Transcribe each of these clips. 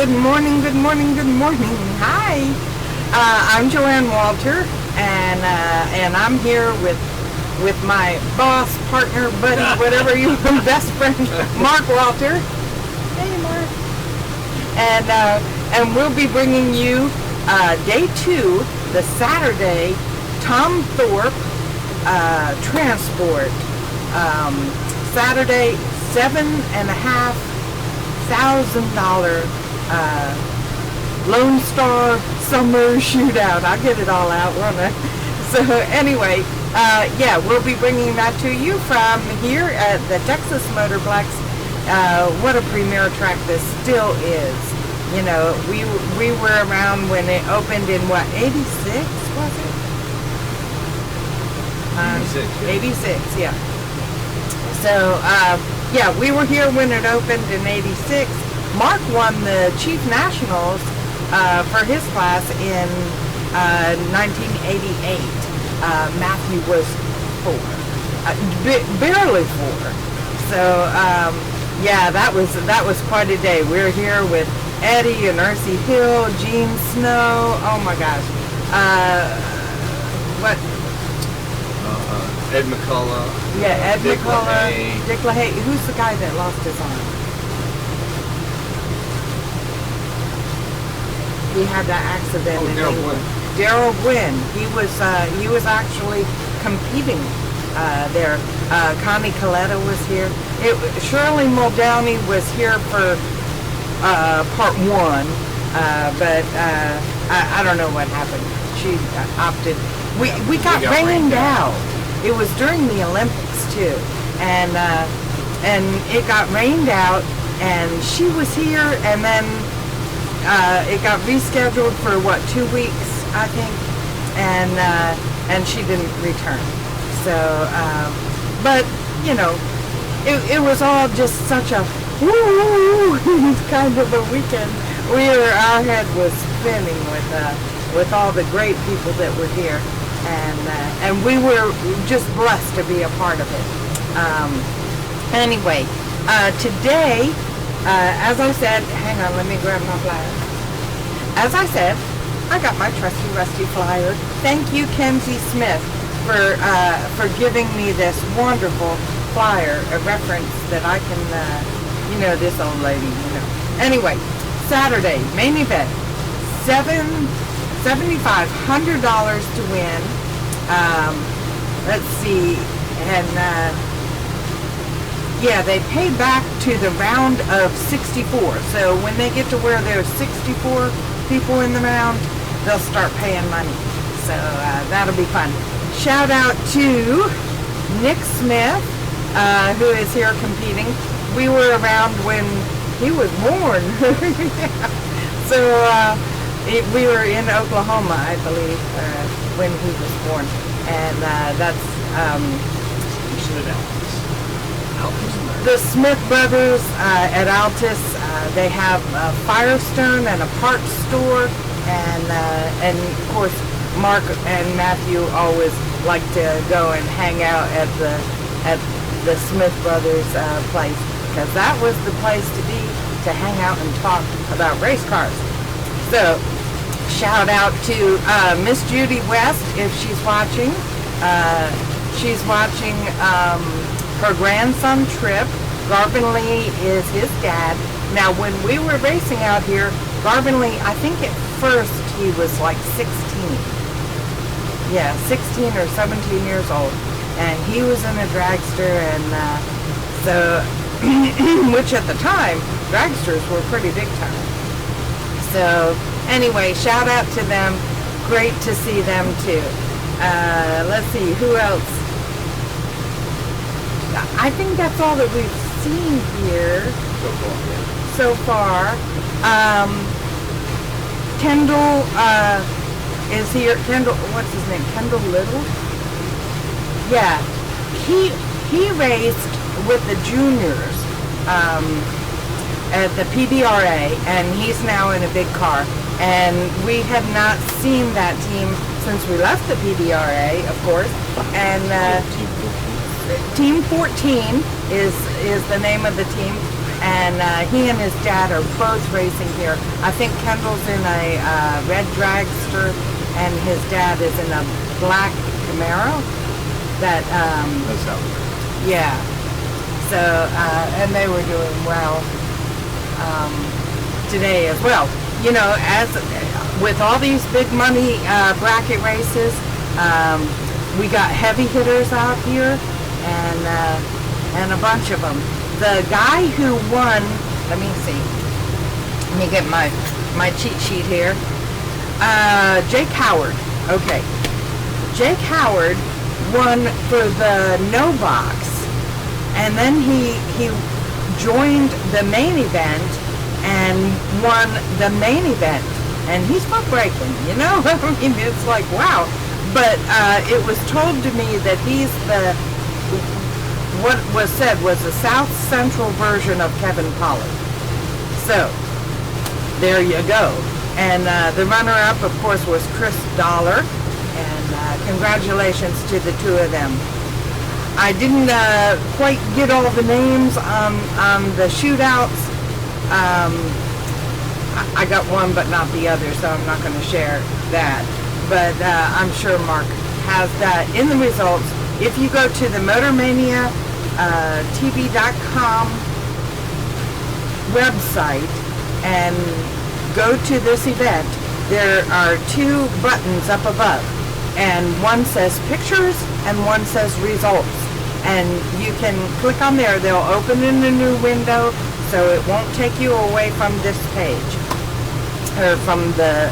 Good morning, good morning, good morning. Hi. I'm Joanne Walter, and I'm here with my boss, partner, buddy, whatever you best friend, Mark Walter. Hey, Mark. And we'll be bringing you day 2, the Saturday Tom Thorpe transport. Saturday, $7,500 Lone Star Summer Shootout. I'll get it all out, won't I? So anyway, yeah, we'll be bringing that to you from here at the Texas Motorplex. What a premier track this still is. You know, we were around when it opened in what, 86 was it? 86, yeah. So, yeah, we were here when it opened in 86. Mark won the Chief Nationals for his class in 1988. Matthew was 4, barely 4. So, yeah, that was quite a day. We're here with Eddie and Ercy Hill, Gene Snow. Oh my gosh. What? Ed McCullough. Yeah, Ed Dick McCullough. LaHaye. Dick LaHaye. Who's the guy that lost his arm? He had that accident. Oh, Daryl Gwynn. Daryl Gwynn. He was actually competing there. Connie Coletta was here. Shirley Muldowney was here for part 1, but I don't know what happened. She opted. We got rained out. It was during the Olympics too, and it got rained out, and she was here, and then it got rescheduled for what, 2 weeks, I think, and she didn't return. So, but you know, it was all just such a woo kind of a weekend. Our head was spinning with all the great people that were here. And we were just blessed to be a part of it. Anyway, today, as I said, hang on, let me grab my flyer. As I said, I got my trusty rusty flyer. Thank you, Kenzie Smith, for giving me this wonderful flyer, a reference that I can, this old lady, Anyway, Saturday, main event, $7,500 to win. Let's see, and yeah, they pay back to the round of 64. So when they get to where there's 64 people in the round, they'll start paying money. So that'll be fun. Shout out to Nick Smith, who is here competing. We were around when he was born. So we were in Oklahoma, I believe, when he was born, and that's the Smith brothers at Altus. They have a Firestone and a parts store, and of course Mark and Matthew always like to go and hang out at the Smith brothers place, because that was the place to be, to hang out and talk about race cars. So, shout out to Miss Judy West if she's watching. She's watching her grandson Trip. Garvin Lee is his dad. Now, when we were racing out here, Garvin Lee, I think at first he was like 16. Yeah, 16 or 17 years old. And he was in a dragster, and so, which at the time, dragsters were pretty big time. So, anyway, shout out to them. Great to see them too. Let's see, who else? I think that's all that we've seen here so far. Kendall is here. Kendall, what's his name? Kendall Little? Yeah. He raced with the juniors at the PDRA, and he's now in a big car. And we have not seen that team since we left the PDRA, of course. And Team 14 is the name of the team. and he and his dad are both racing here. I think Kendall's in a red dragster, and his dad is in a black Camaro. That's how. Yeah. So and they were doing well today as well. You know, as with all these big money bracket races, we got heavy hitters out here, and a bunch of them. The guy who won, let me see. Let me get my cheat sheet here. Jake Howard. Okay. Jake Howard won for the no box, and then he joined the main event and won the main event, and he's not breaking, you know. I mean, it's like, wow. But it was told to me that he's what was said was the South Central version of Kevin Pollard. So there you go. And the runner-up, of course, was Chris Dollar. And congratulations to the two of them. I didn't quite get all the names on the shootouts. I got one but not the other, so I'm not going to share that. But I'm sure Mark has that in the results. If you go to the MotorMania TV.com website and go to this event, there are two buttons up above, and one says pictures and one says results, and you can click on there. They'll open in a new window, so it won't take you away from this page or from the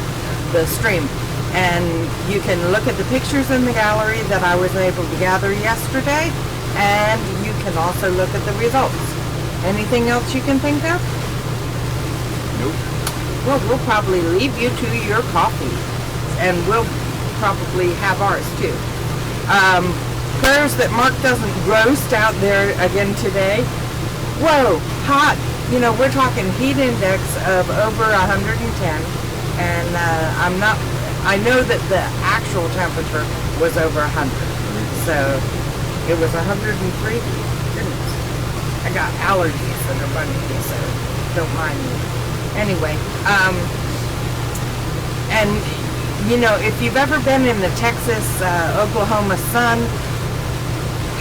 stream, and you can look at the pictures in the gallery that I was able to gather yesterday, and you can also look at the results. Anything else you can think of? Nope. Well, we'll probably leave you to your coffee, and we'll probably have ours too. Prayers that Mark doesn't roast out there again today. Whoa, hot. You know, we're talking heat index of over 110, and I know that the actual temperature was over 100, so it was 103. Goodness, I got allergies that are bugging me, so don't mind me. Anyway, and you know, if you've ever been in the Texas, Oklahoma sun,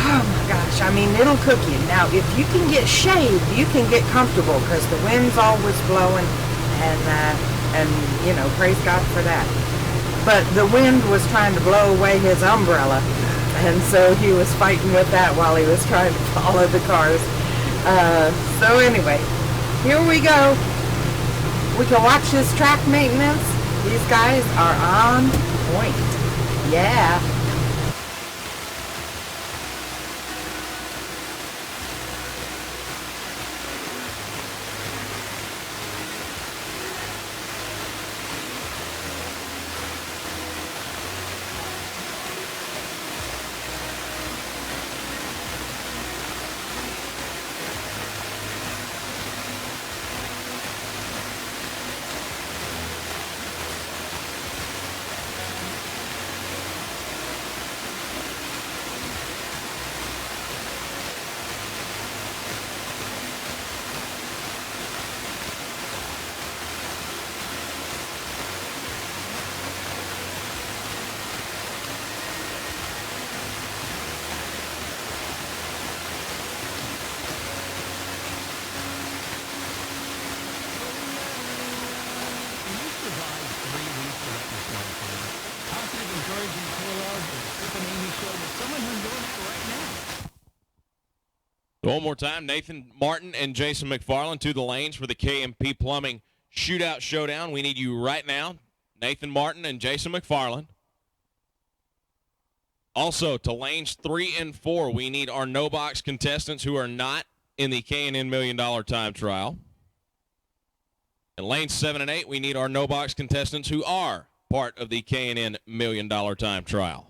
oh my gosh, I mean, it'll cook you. Now, if you can get shade, you can get comfortable because the wind's always blowing, and you know, praise God for that. But the wind was trying to blow away his umbrella, and so he was fighting with that while he was trying to follow the cars. So anyway, here we go. We can watch this track maintenance. These guys are on point. Yeah. One more time, Nathan Martin and Jason McFarland to the lanes for the KMP Plumbing Shootout Showdown. We need you right now, Nathan Martin and Jason McFarland. Also, to lanes 3 and 4, we need our no-box contestants who are not in the K&N $1 Million Time Trial. In lanes 7 and 8, we need our no-box contestants who are part of the K&N $1 Million Time Trial.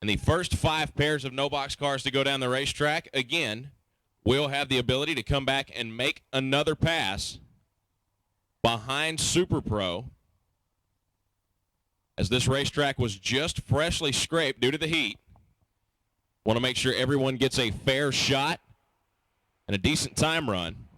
And the first 5 pairs of no-box cars to go down the racetrack, again, will have the ability to come back and make another pass behind Super Pro, as this racetrack was just freshly scraped due to the heat. Want to make sure everyone gets a fair shot and a decent time run.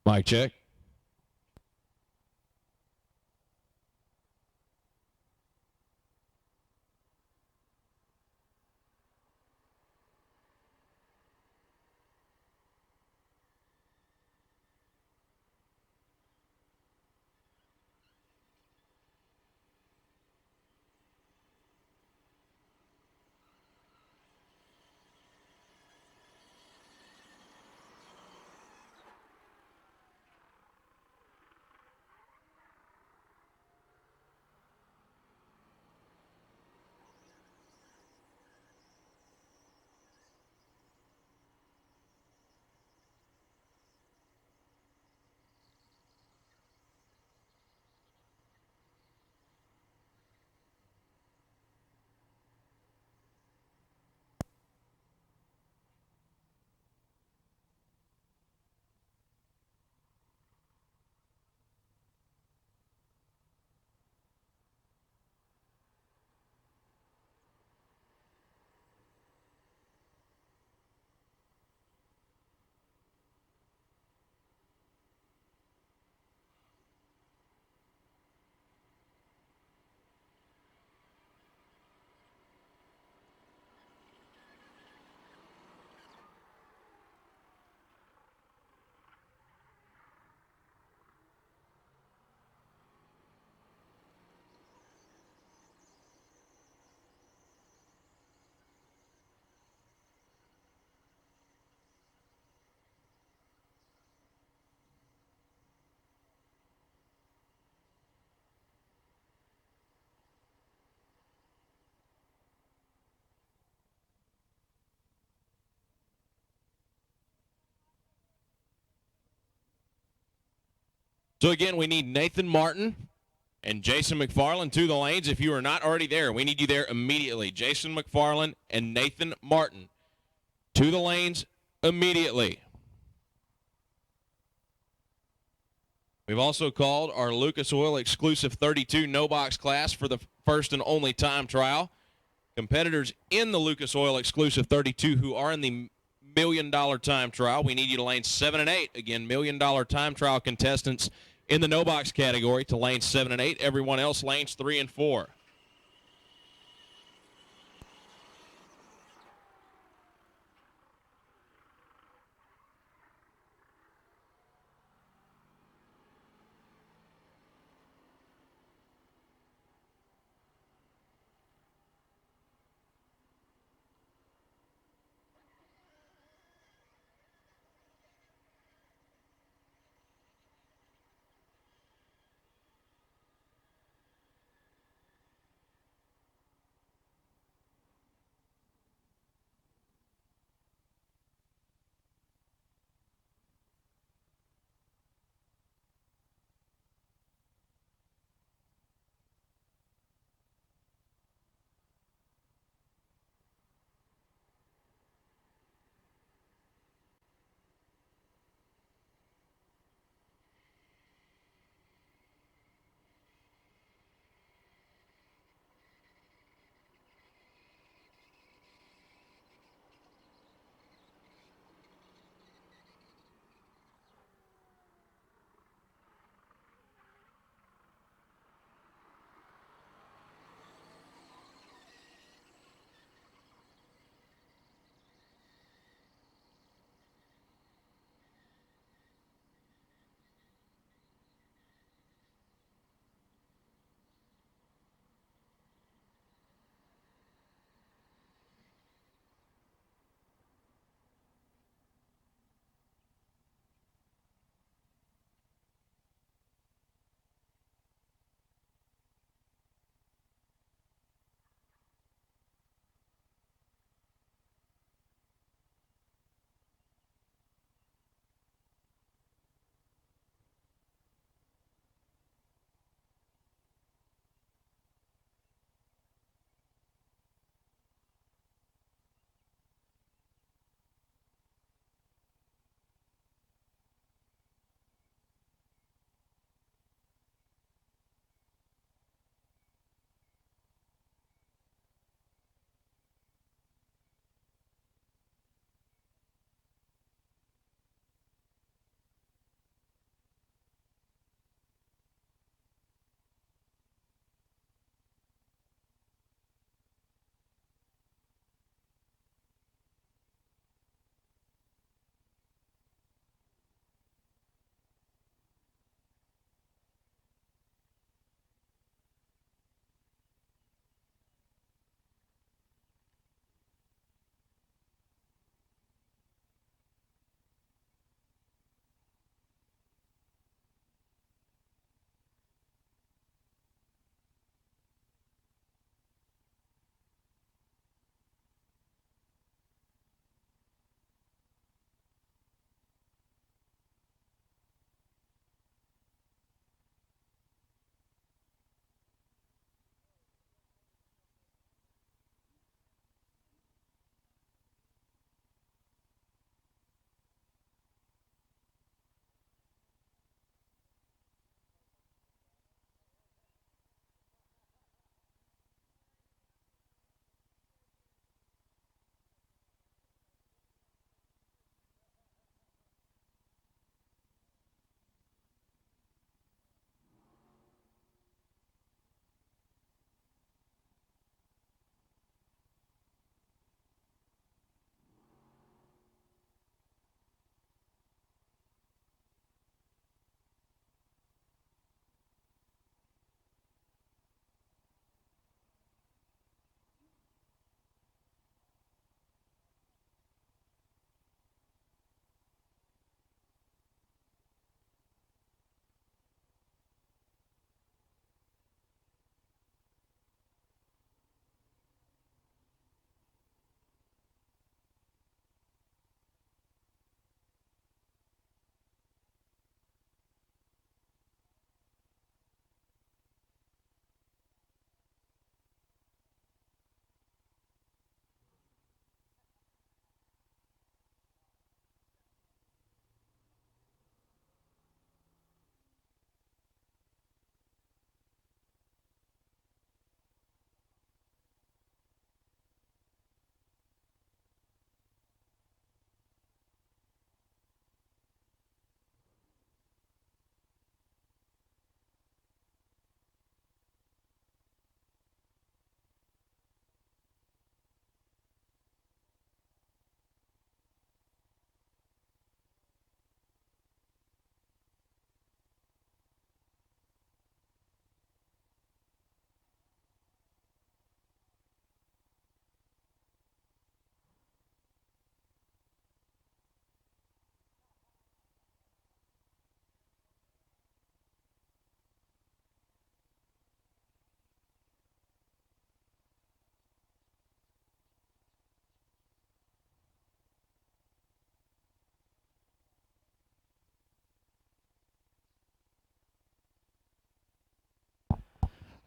Mic check. So again, we need Nathan Martin and Jason McFarland to the lanes. If you are not already there, we need you there immediately. Jason McFarland and Nathan Martin to the lanes immediately. We've also called our Lucas Oil exclusive 32 no box class for the first and only time trial. Competitors in the Lucas Oil exclusive 32 who are in the $1 million time trial, we need you to lanes 7 and 8. Again, $1 million time trial contestants in the no box category to lanes 7 and 8. Everyone else lanes 3 and 4.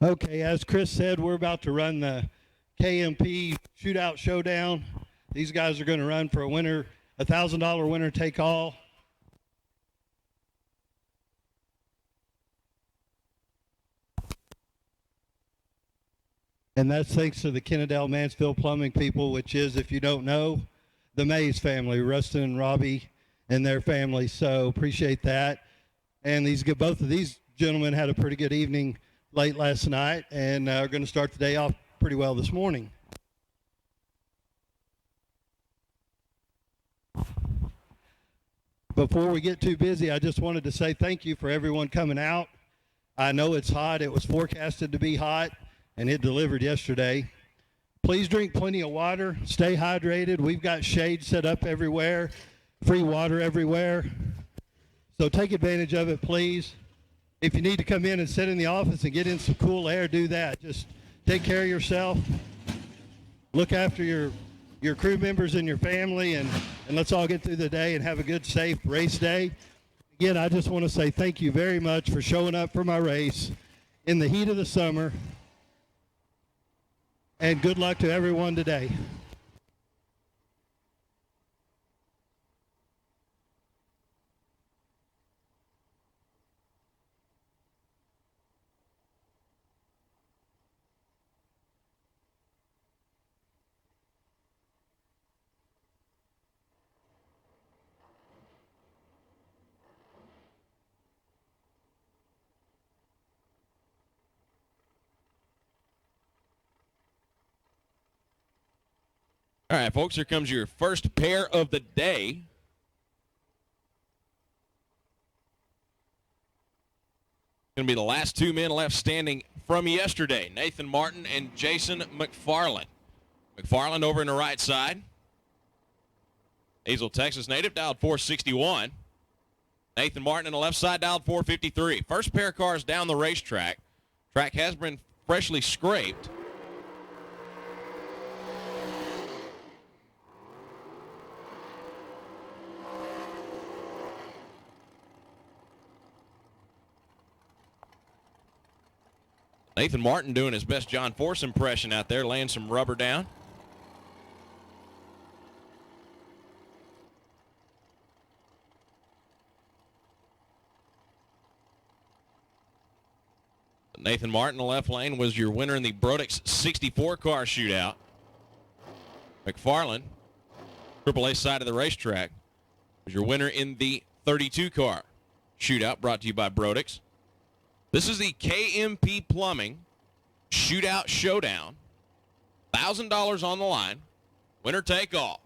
Okay, as Chris said, we're about to run the KMP Shootout Showdown. These guys are going to run for a $1,000 winner take all. And that's thanks to the Kennedale Mansfield Plumbing people, which is, if you don't know, the Mays family, Rustin and Robbie and their family. So appreciate that. And both of these gentlemen had a pretty good evening late last night and are going to start the day off pretty well this morning. Before we get too busy, I just wanted to say thank you for everyone coming out. I know it's hot. It was forecasted to be hot, and it delivered yesterday. Please drink plenty of water. Stay hydrated. We've got shade set up everywhere, free water everywhere. So take advantage of it, please. If you need to come in and sit in the office and get in some cool air, do that. Just take care of yourself. Look after your crew members and your family, and let's all get through the day and have a good, safe race day. Again, I just want to say thank you very much for showing up for my race in the heat of the summer, and good luck to everyone today. All right, folks, here comes your first pair of the day. Going to be the last two men left standing from yesterday, Nathan Martin and Jason McFarland. McFarland over in the right side. Hazel, Texas native, dialed 461. Nathan Martin on the left side, dialed 453. First pair of cars down the racetrack. Track has been freshly scraped. Nathan Martin doing his best John Force impression out there, laying some rubber down. Nathan Martin in the left lane was your winner in the Brodix 64 car shootout. McFarland, AAA side of the racetrack, was your winner in the 32 car shootout, brought to you by Brodix. This is the KMP Plumbing Shootout Showdown. $1,000 on the line. Winner take all.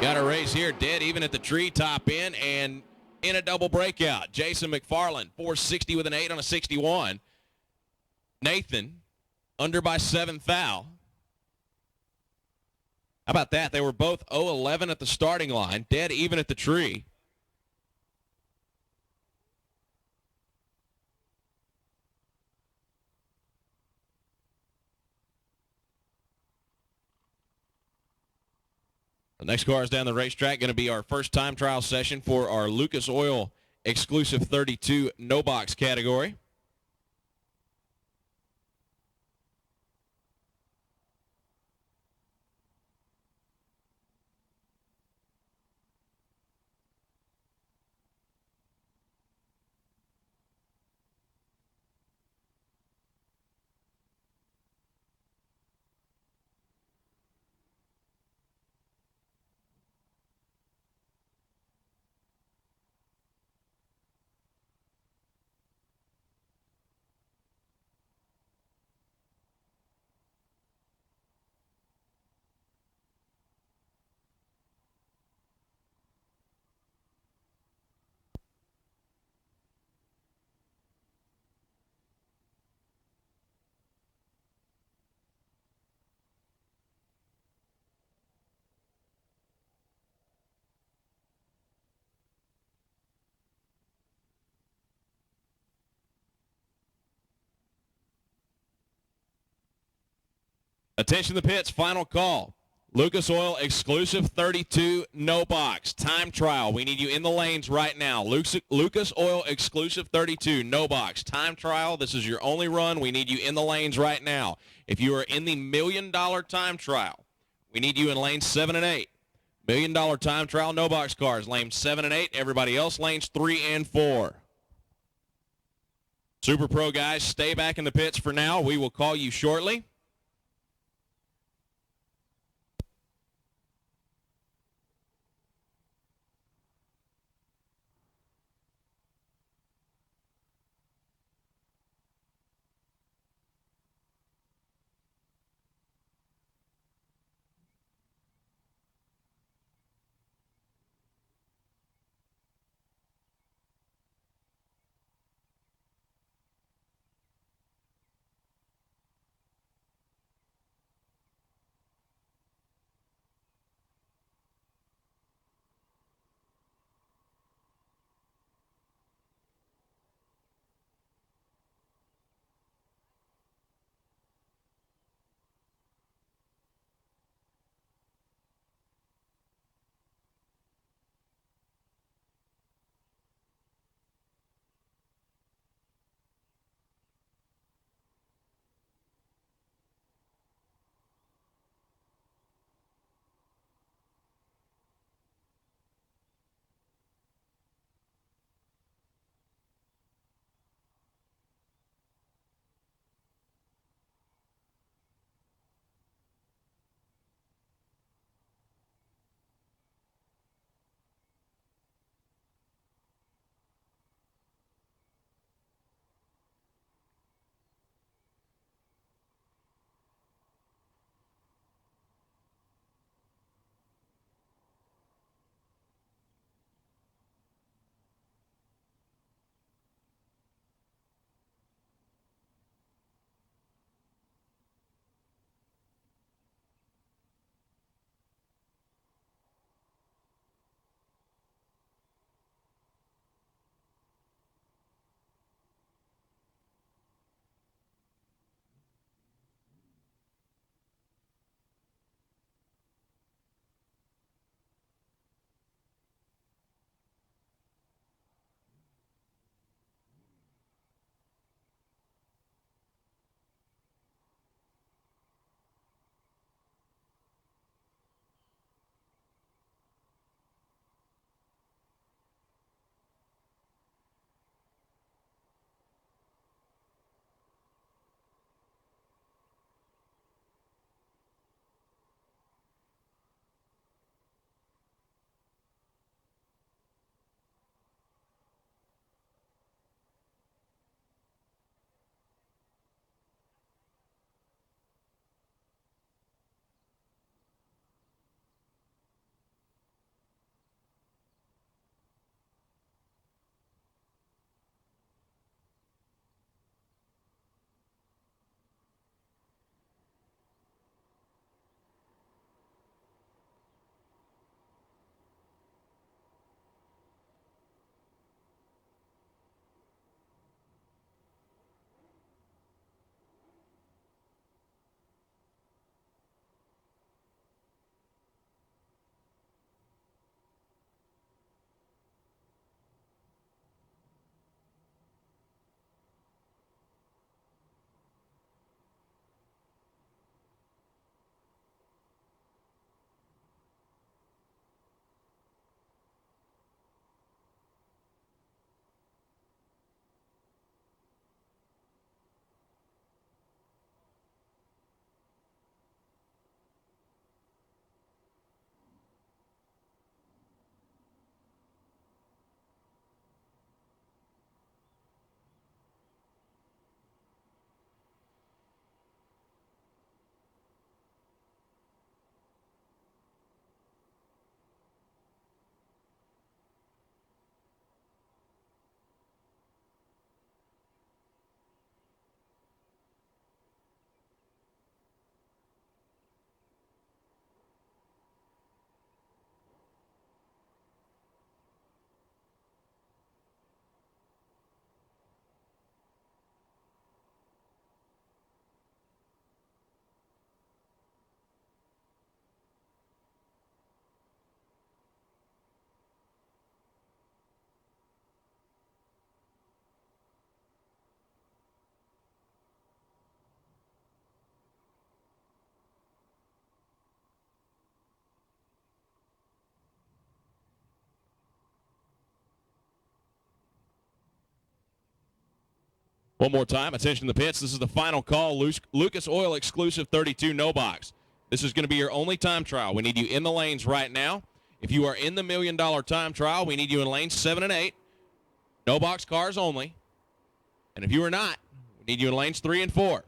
Got a race here, dead even at the treetop end and in a double breakout. Jason McFarland, 460 with an 8 on a 61. Nathan, under by 7 thou. How about that? They were both 0-11 at the starting line, dead even at the tree. The next car is down the racetrack, going to be our first time trial session for our Lucas Oil exclusive 32 no box category. Attention to the pits, final call. Lucas Oil exclusive 32, no box. Time trial. We need you in the lanes right now. Lucas Oil exclusive 32, no box. Time trial. This is your only run. We need you in the lanes right now. If you are in the $1 million time trial, we need you in lanes 7 and 8. $1 million time trial, no box cars. Lanes 7 and 8. Everybody else, lanes 3 and 4. Super Pro guys, stay back in the pits for now. We will call you shortly. One more time, attention to the pits. This is the final call. Lucas Oil exclusive 32 no box. This is going to be your only time trial. We need you in the lanes right now. If you are in the $1 million time trial, we need you in lanes 7 and 8. No box cars only. And if you are not, we need you in lanes 3 and 4.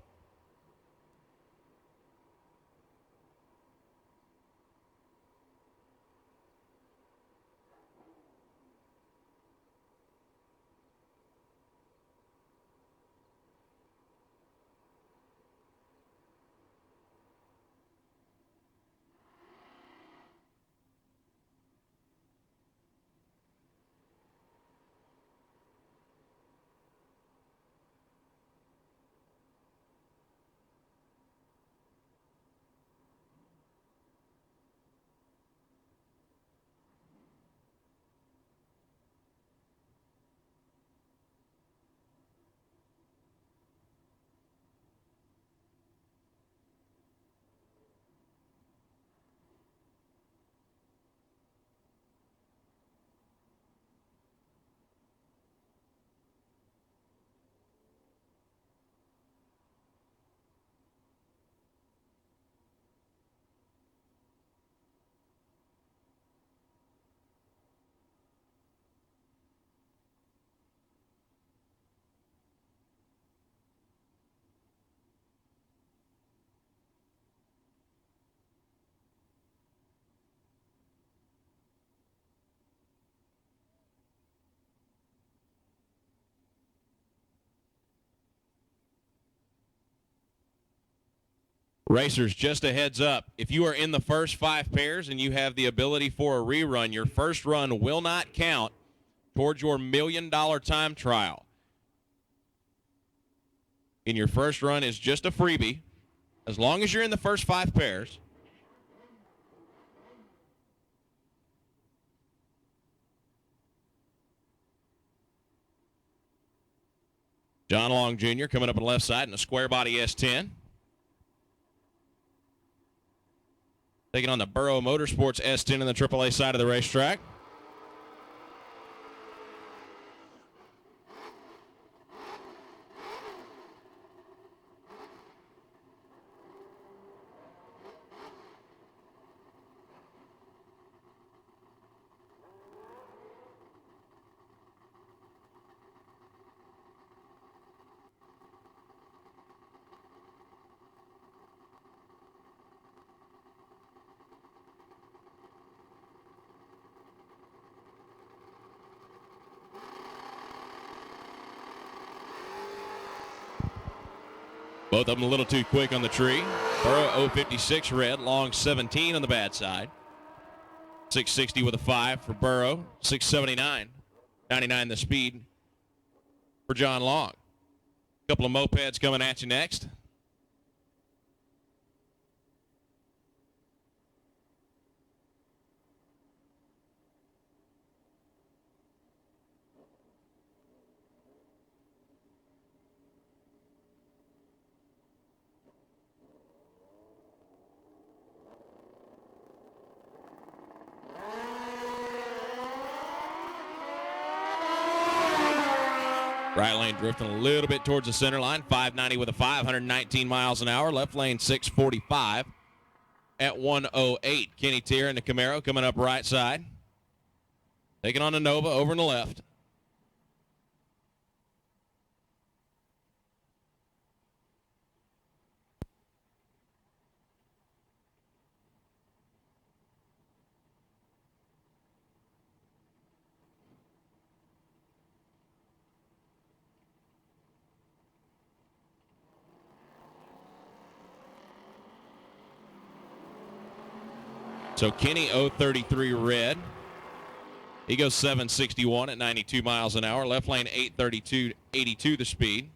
Racers, just a heads up. If you are in the first 5 pairs and you have the ability for a rerun, your first run will not count towards your $1 million time trial. And your first run is just a freebie. As long as you're in the first 5 pairs. John Long Jr. coming up on the left side in a square body S10. Taking on the Burrow Motorsports S10 in the AAA side of the racetrack. Both of them a little too quick on the tree. Burrow 056 red, Long 17 on the bad side. 660 with a 5 for Burrow. 679. 99 the speed for John Long. A couple of mopeds coming at you next. Right lane drifting a little bit towards the center line. 590 with a 519 miles an hour. Left lane 645 at 108. Kenny Tier in the Camaro coming up right side. Taking on the Nova over in the left. So Kenny 033 red. He goes 761 at 92 miles an hour. Left lane 832, 82 the speed.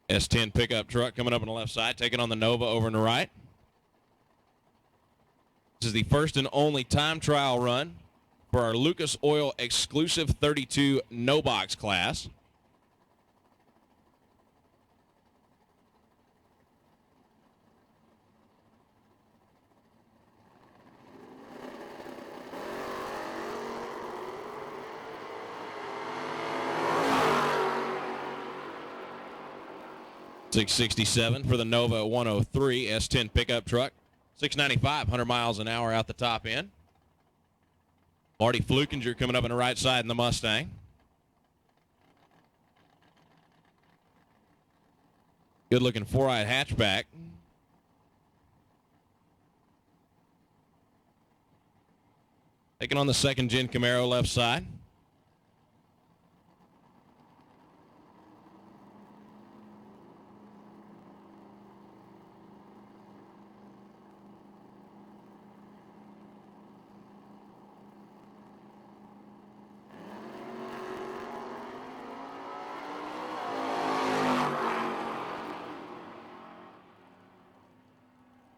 S10 pickup truck coming up on the left side, taking on the Nova over on the right. This is the first and only time trial run for our Lucas Oil exclusive 32 no box class. 667 for the Nova 103 S10 pickup truck. 695, 100 miles an hour out the top end. Marty Flukinger coming up on the right side in the Mustang. Good looking 4-eyed hatchback. Taking on the second gen Camaro left side.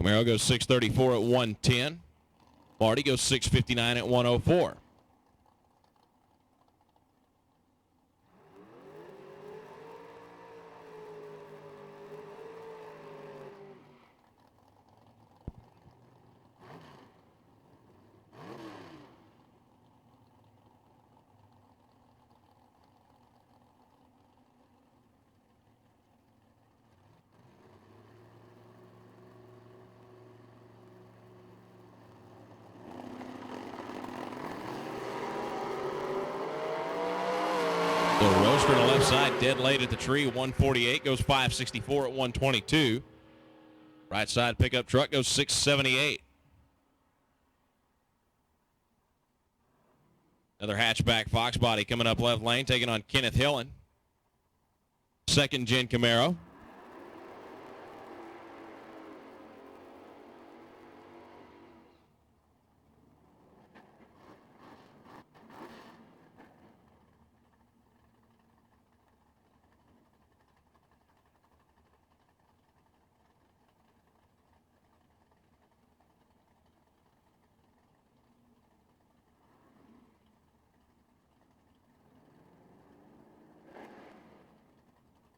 Camaro goes 634 at 110. Marty goes 659 at 104. Little roaster on the left side, dead late at the tree, 148, goes 564 at 122. Right side pickup truck goes 678. Another hatchback Fox body coming up left lane, taking on Kenneth Hillen. Second gen Camaro.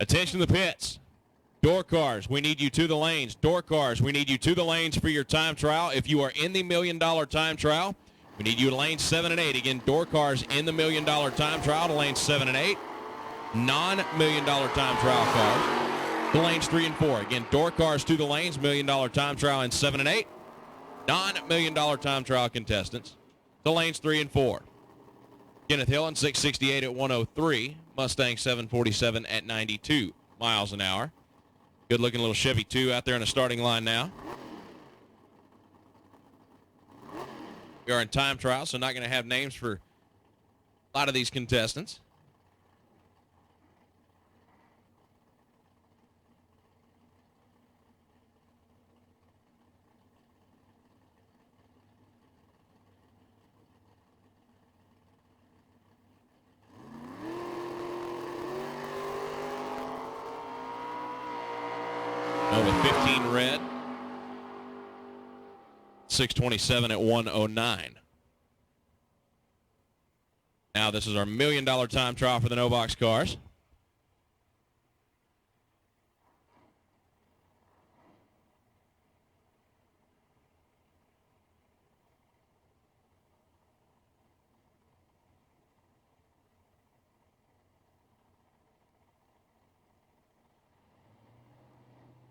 Attention to the pits. Door cars, we need you to the lanes. Door cars, we need you to the lanes for your time trial. If you are in the $1 million time trial, we need you to lanes 7 and 8. Again, door cars in the $1 million time trial to lanes 7 and 8. Non-$1 million time trial cars to lanes 3 and 4. Again, door cars to the lanes, $1 million time trial in 7 and 8. Non-$1 million time trial contestants to lanes 3 and 4. Kenneth Hillen, 668 at 103. Mustang 747 at 92 miles an hour. Good looking little Chevy 2 out there in the starting line now. We are in time trial, so not going to have names for a lot of these contestants. Nova 15 red. 627 at 109. Now this is our $1 million time trial for the no box cars.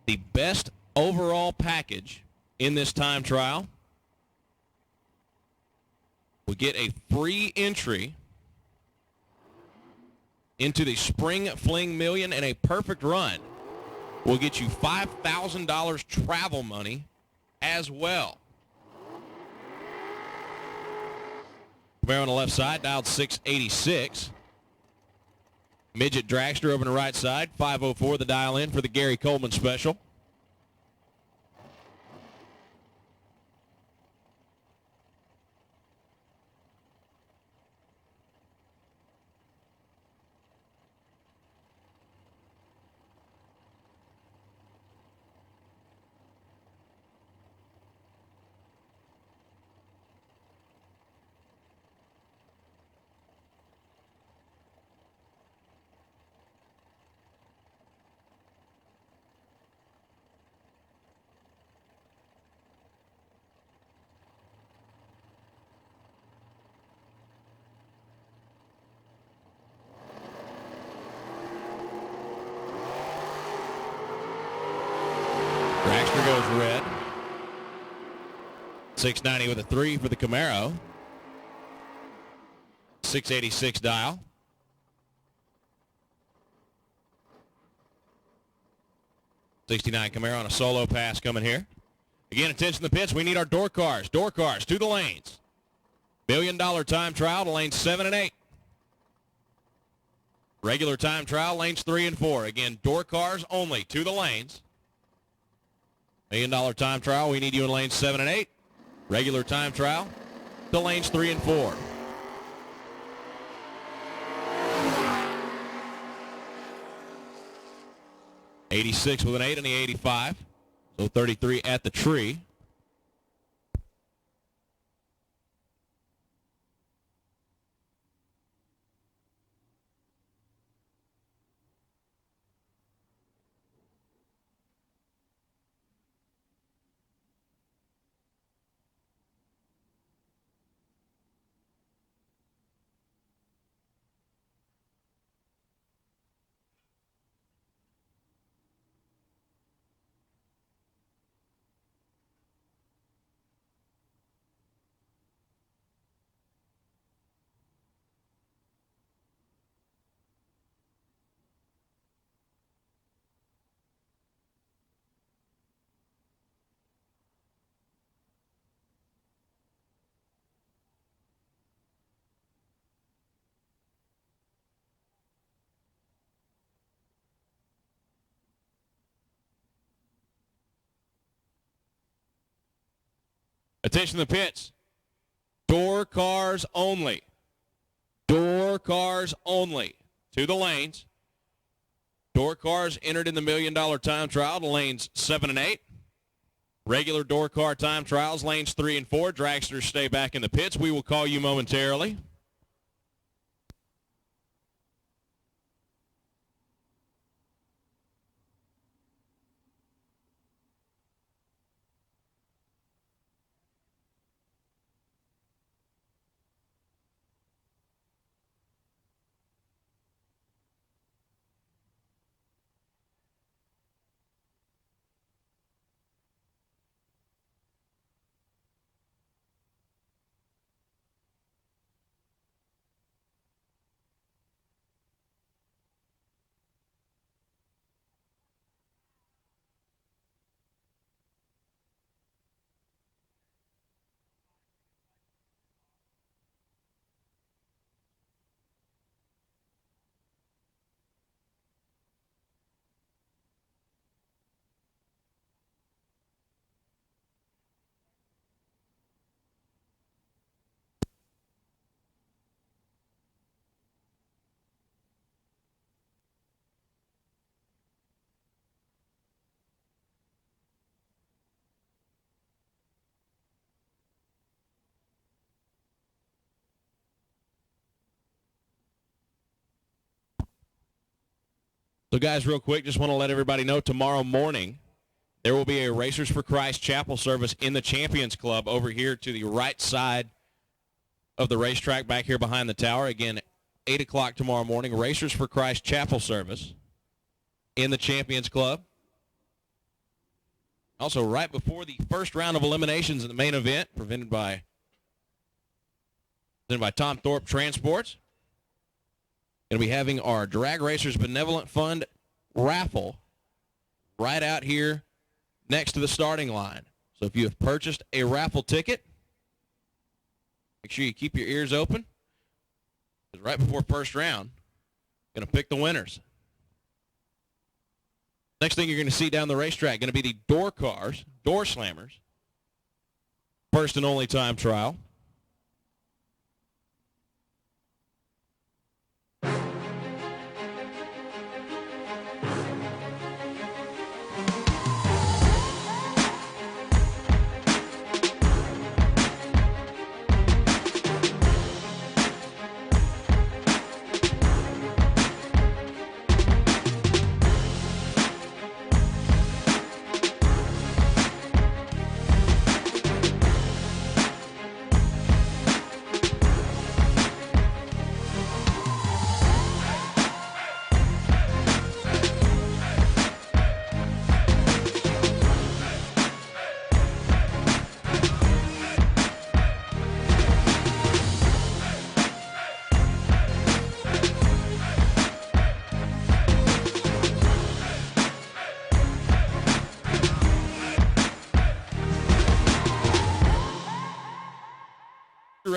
The best overall package in this time trial will get a free entry into the Spring Fling Million, and a perfect run will get you $5,000 travel money as well. Camaro on the left side, dialed 686. Midget Dragster over on the right side, 504 the dial in for the Gary Coleman special. Dragster goes red. 690 with a 3 for the Camaro. 686 dial. '69 Camaro on a solo pass coming here. Again, attention to the pits. We need our door cars. Door cars to the lanes. $1 million time trial to lanes 7 and 8. Regular time trial, lanes 3 and 4. Again, door cars only to the lanes. $1 million time trial. We need you in lanes 7 and 8. Regular time trial to lanes 3 and 4. '86 with an 8 and the 85. So 33 at the tree. Attention to the pits. Door cars only. Door cars only to the lanes. Door cars entered in the $1 million time trial to lanes 7 and 8. Regular door car time trials, lanes 3 and 4. Dragsters stay back in the pits. We will call you momentarily. So, guys, real quick, just want to let everybody know tomorrow morning there will be a Racers for Christ chapel service in the Champions Club over here to the right side of the racetrack back here behind the tower. Again, 8 o'clock tomorrow morning, Racers for Christ chapel service in the Champions Club. Also, right before the first round of eliminations in the main event, presented by Tom Thorpe Transports. Going to be having our Drag Racers Benevolent Fund raffle right out here next to the starting line. So if you have purchased a raffle ticket, make sure you keep your ears open, because right before first round, going to pick the winners. Next thing you're going to see down the racetrack, going to be the door cars, door slammers, first and only time trial.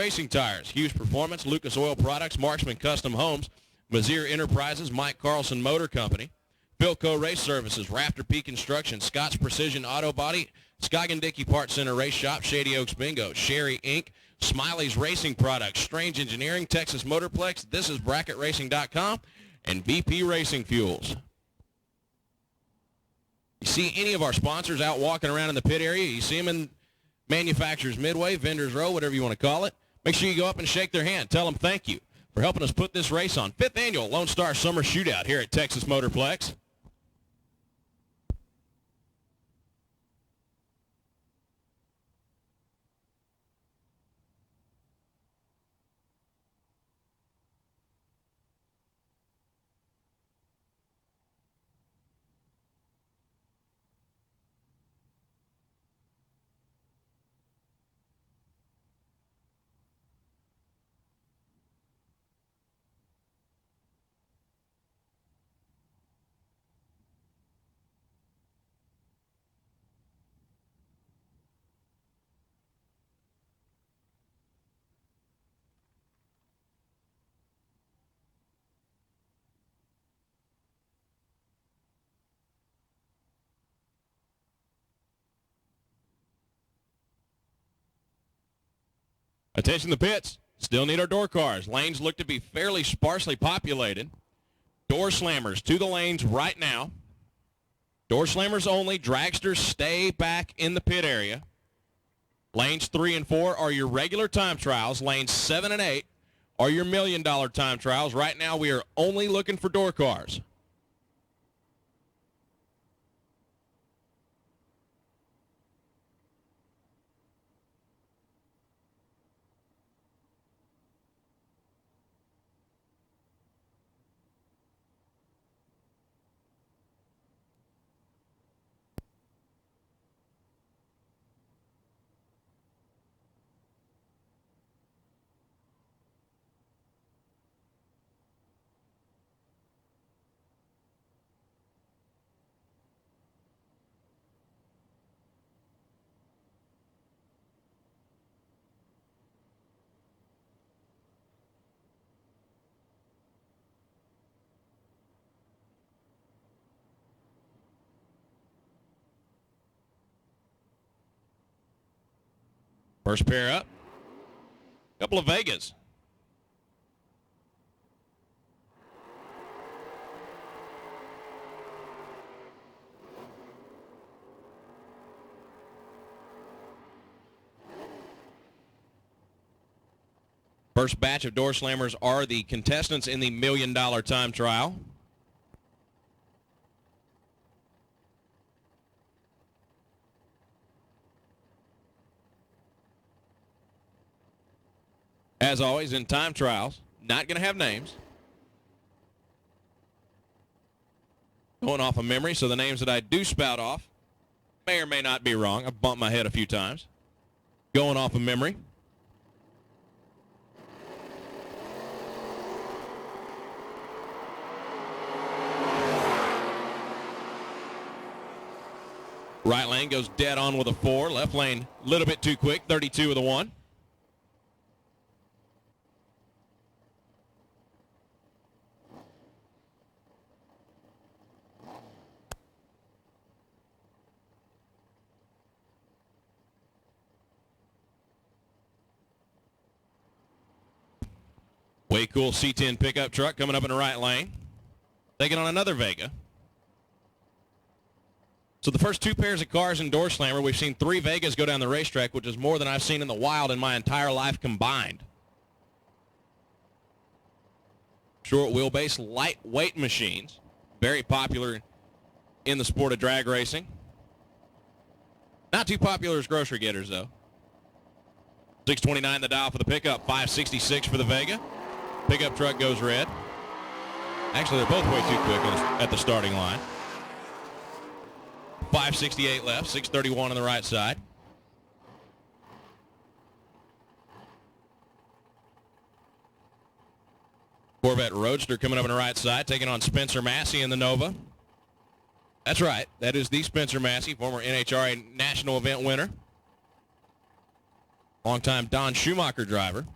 Racing Tires, Hughes Performance, Lucas Oil Products, Marksman Custom Homes, Mazier Enterprises, Mike Carlson Motor Company, Philco Race Services, Rafter Peak Construction, Scott's Precision Auto Body, Scoggin Dickey Parts Center Race Shop, Shady Oaks Bingo, Sherry Inc., Smiley's Racing Products, Strange Engineering, Texas Motorplex, This is BracketRacing.com, and BP Racing Fuels. You see any of our sponsors out walking around in the pit area, you see them in Manufacturers Midway, Vendors Row, whatever you want to call it, make sure you go up and shake their hand. Tell them thank you for helping us put this race on. 5th Annual Lone Star Summer Shootout here at Texas Motorplex. Attention the pits. Still need our door cars. Lanes look to be fairly sparsely populated. Door slammers to the lanes right now. Door slammers only. Dragsters stay back in the pit area. Lanes 3 and 4 are your regular time trials. Lanes 7 and 8 are your $1 million time trials. Right now we are only looking for door cars. First pair up. Couple of Vegas. First batch of door slammers are the contestants in the $1 million time trial. As always, in time trials, not going to have names. Going off of memory, so the names that I do spout off may or may not be wrong. I've bumped my head a few times. Going off of memory. Right lane goes dead on with a 4. Left lane a little bit too quick, 32 with a 1. Way cool C10 pickup truck coming up in the right lane. Taking on another Vega. So the first two pairs of cars in Door Slammer, we've seen 3 Vegas go down the racetrack, which is more than I've seen in the wild in my entire life combined. Short wheelbase, lightweight machines. Very popular in the sport of drag racing. Not too popular as grocery getters, though. 629 the dial for the pickup, 566 for the Vega. Pickup truck goes red. Actually, they're both way too quick at the starting line. 568 left, 631 on the right side. Corvette Roadster coming up on the right side, taking on Spencer Massey in the Nova. That's right. That is the Spencer Massey, former NHRA national event winner. Longtime Don Schumacher driver.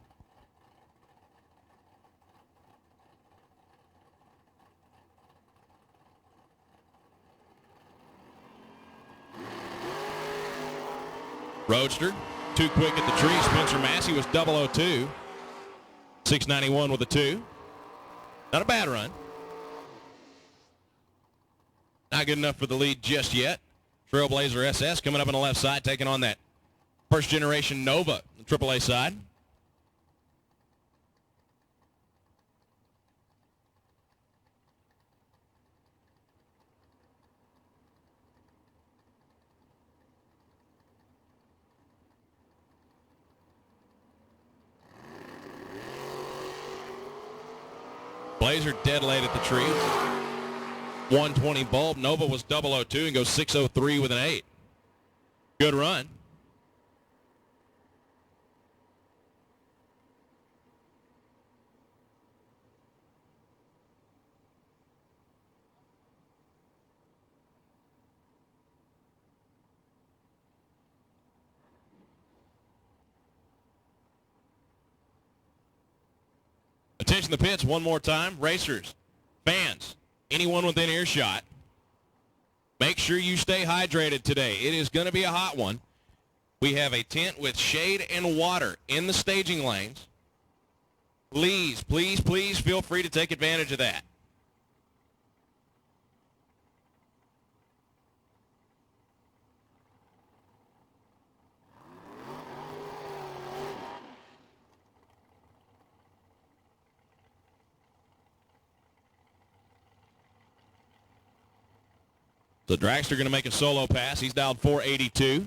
Roadster, too quick at the tree. Spencer Massey was 002. 691 with a 2. Not a bad run. Not good enough for the lead just yet. Trailblazer SS coming up on the left side, taking on that first generation Nova, the AAA side. Blazer dead late at the tree. 120 bulb. Nova was 002 and goes 603 with an 8. Good run. Attention to the pits one more time. Racers, fans, anyone within earshot, make sure you stay hydrated today. It is going to be a hot one. We have a tent with shade and water in the staging lanes. Please, please, please feel free to take advantage of that. So Dragster going to make a solo pass. He's dialed 482.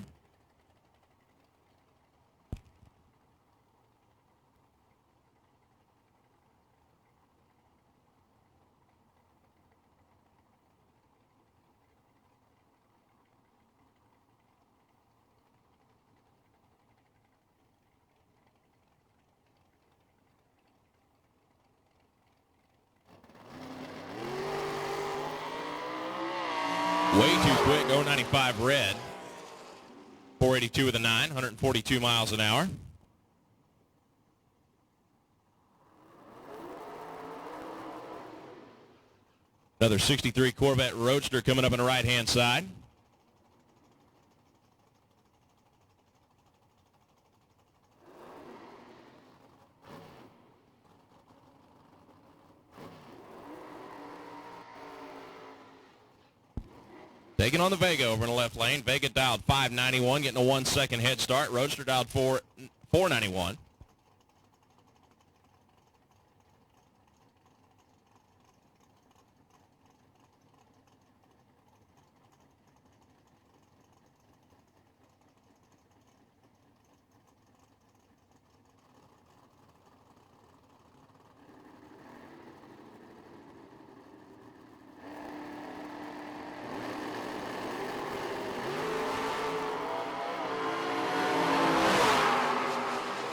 Way too quick, 095 red. 482 with a 9, 142 miles an hour. Another 63 Corvette Roadster coming up on the right-hand side. Taking on the Vega over in the left lane. Vega dialed 591, getting a 1 second head start. Roadster dialed 491.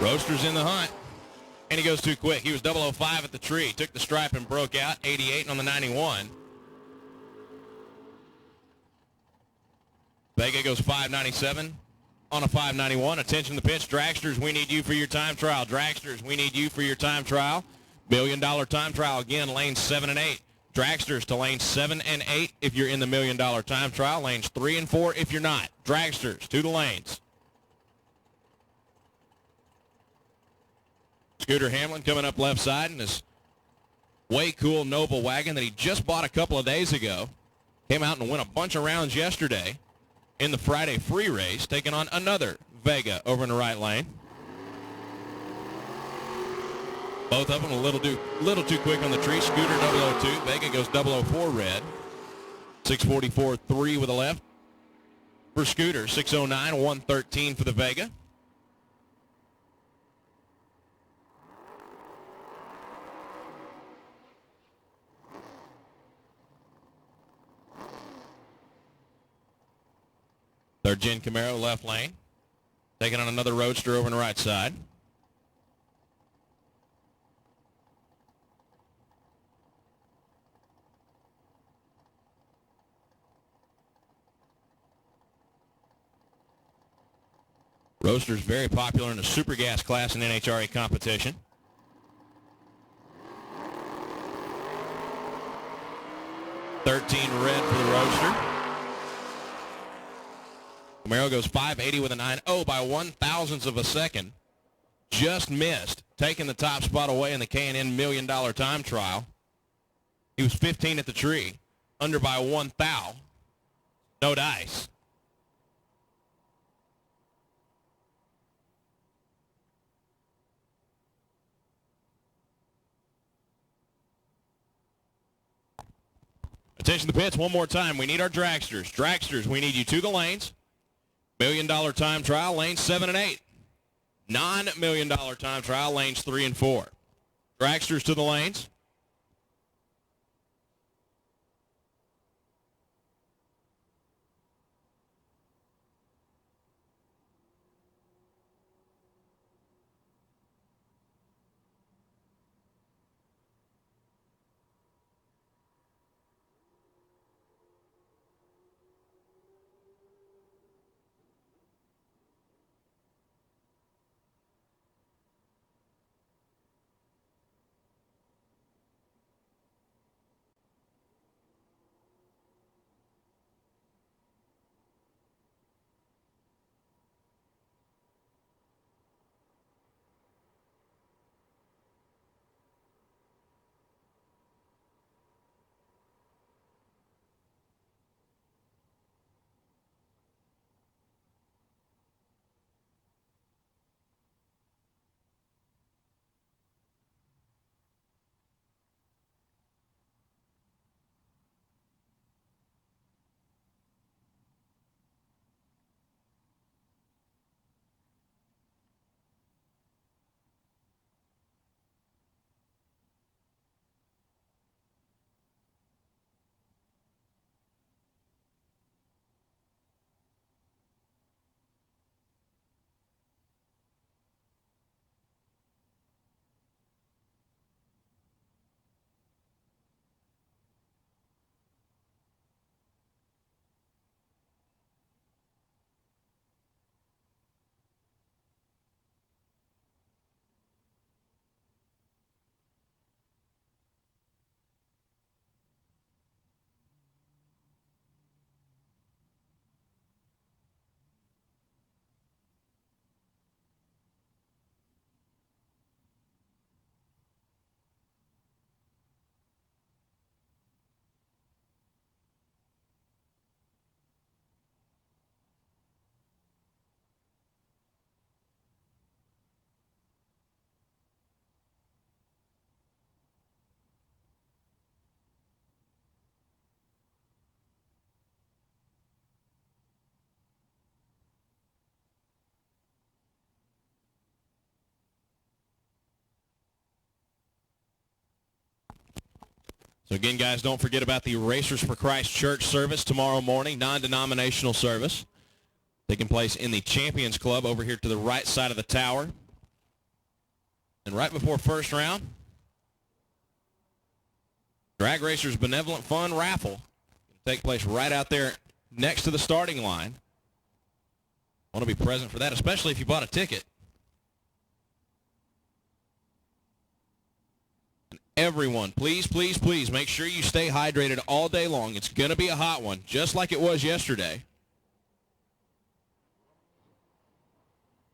Roadster's in the hunt, and he goes too quick. He was 005 at the tree, took the stripe and broke out, 88 on the 91. Vega goes 597 on a 591. Attention to the pitch. Dragsters, we need you for your time trial. Dragsters, we need you for your time trial. $1 million time trial again, lanes 7 and 8. Dragsters to lanes 7 and 8 if you're in the $1 million time trial. Lanes 3 and 4 if you're not. Dragsters to the lanes. Scooter Hamlin coming up left side in this way cool Nova wagon that he just bought a couple of days ago. Came out and won a bunch of rounds yesterday in the Friday free race, taking on another Vega over in the right lane. Both of them a little too quick on the tree. Scooter 002. Vega goes 004 red. 644.3 with a left for Scooter. 609, 113 for the Vega. Third gen Camaro left lane. Taking on another Roadster over on the right side. Roadster's very popular in the super gas class in NHRA competition. $13 red for the Roadster. Camaro goes 580 with a 9.0 by 1/1000th of a second. Just missed, taking the top spot away in the K&N $1 million time trial. He was 15 at the tree, under by 1 thou. No dice. Attention to the pits one more time. We need our dragsters. Dragsters, we need you to the lanes. $1 million time trial, lanes 7 and 8. $9 million time trial, lanes 3 and 4. Dragsters to the lanes. So again, guys, don't forget about the Racers for Christ Church service tomorrow morning, non-denominational service, taking place in the Champions Club over here to the right side of the tower. And right before first round, Drag Racers Benevolent Fund Raffle will take place right out there next to the starting line. Want to be present for that, especially if you bought a ticket. Everyone, please, please, please make sure you stay hydrated all day long. It's going to be a hot one, just like it was yesterday.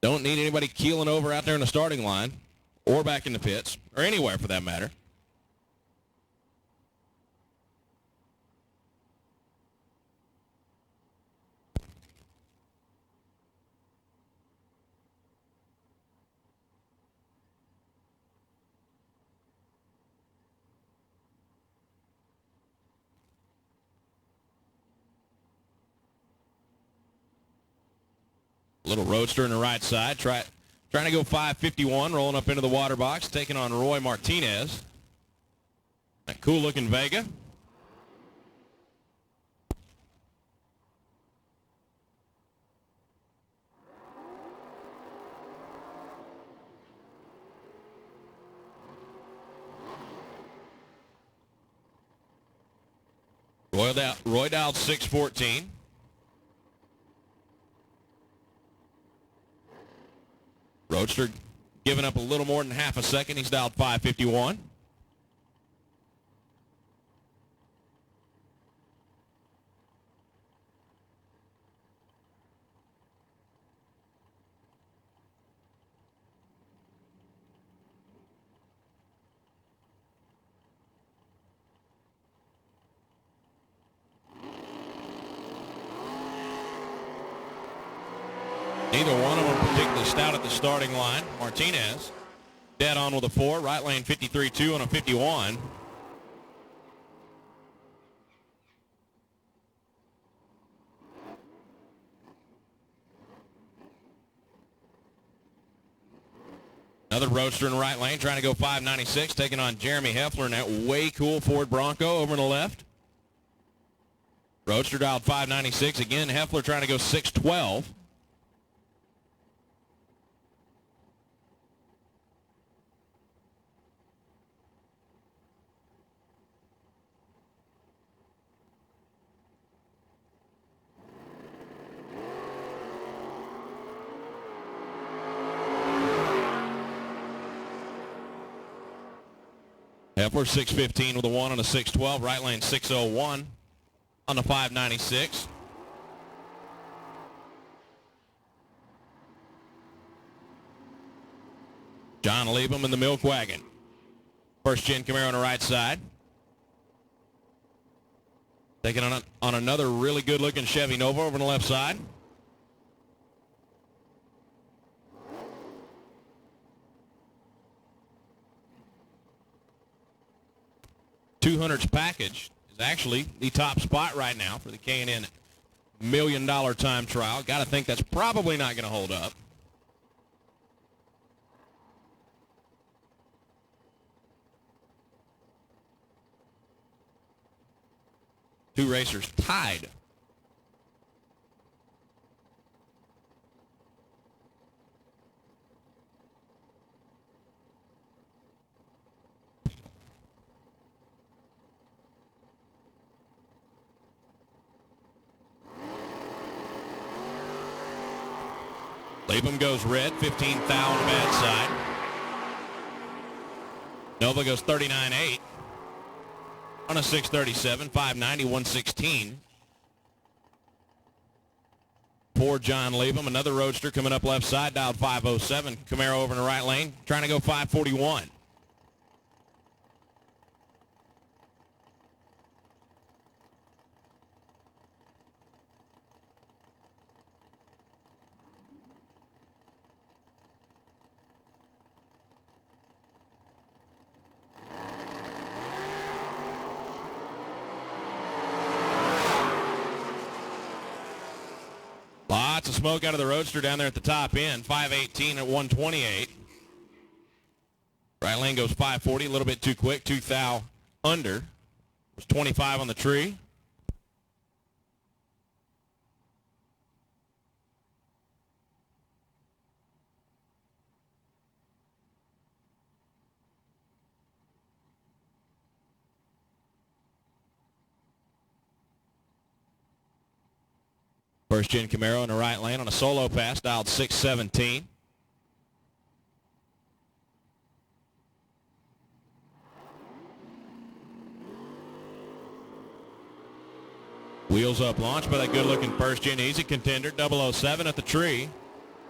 Don't need anybody keeling over out there in the starting line or back in the pits or anywhere for that matter. Little roadster in the right side, trying to go 551, rolling up into the water box, taking on Roy Martinez. That cool-looking Vega. Roy dialed 614. Roadster giving up a little more than half a second. He's dialed 551. Neither one of them particularly stout at the starting line. Martinez dead on with a 4. Right lane 53-2 on a 51. Another roadster in the right lane trying to go 596, taking on Jeremy Heffler in that way cool Ford Bronco over on the left. Roadster dialed 596 again. Heffler trying to go 612. Heffler 615 with a 1 on a 612. Right lane 601 on the 596. John Liebem in the milk wagon. First gen Camaro on the right side. Taking on another really good looking Chevy Nova over on the left side. $200's package is actually the top spot right now for the K&N $1 million time trial. Got to think that's probably not going to hold up. Two racers tied. Liebem goes red, 15 thou on the bad side. Nova goes 39.8 on a 637, 590, 116. For John Liebem, another roadster coming up left side, dialed 507. Camaro over in the right lane, trying to go 541. Lots of smoke out of the roadster down there at the top end. 518 at 128. Right lane goes 540, a little bit too quick. 2 thou under. Was 25 on the tree. First gen Camaro in the right lane on a solo pass, dialed 617. Wheels up launch by that good looking first gen easy contender, 007 at the tree.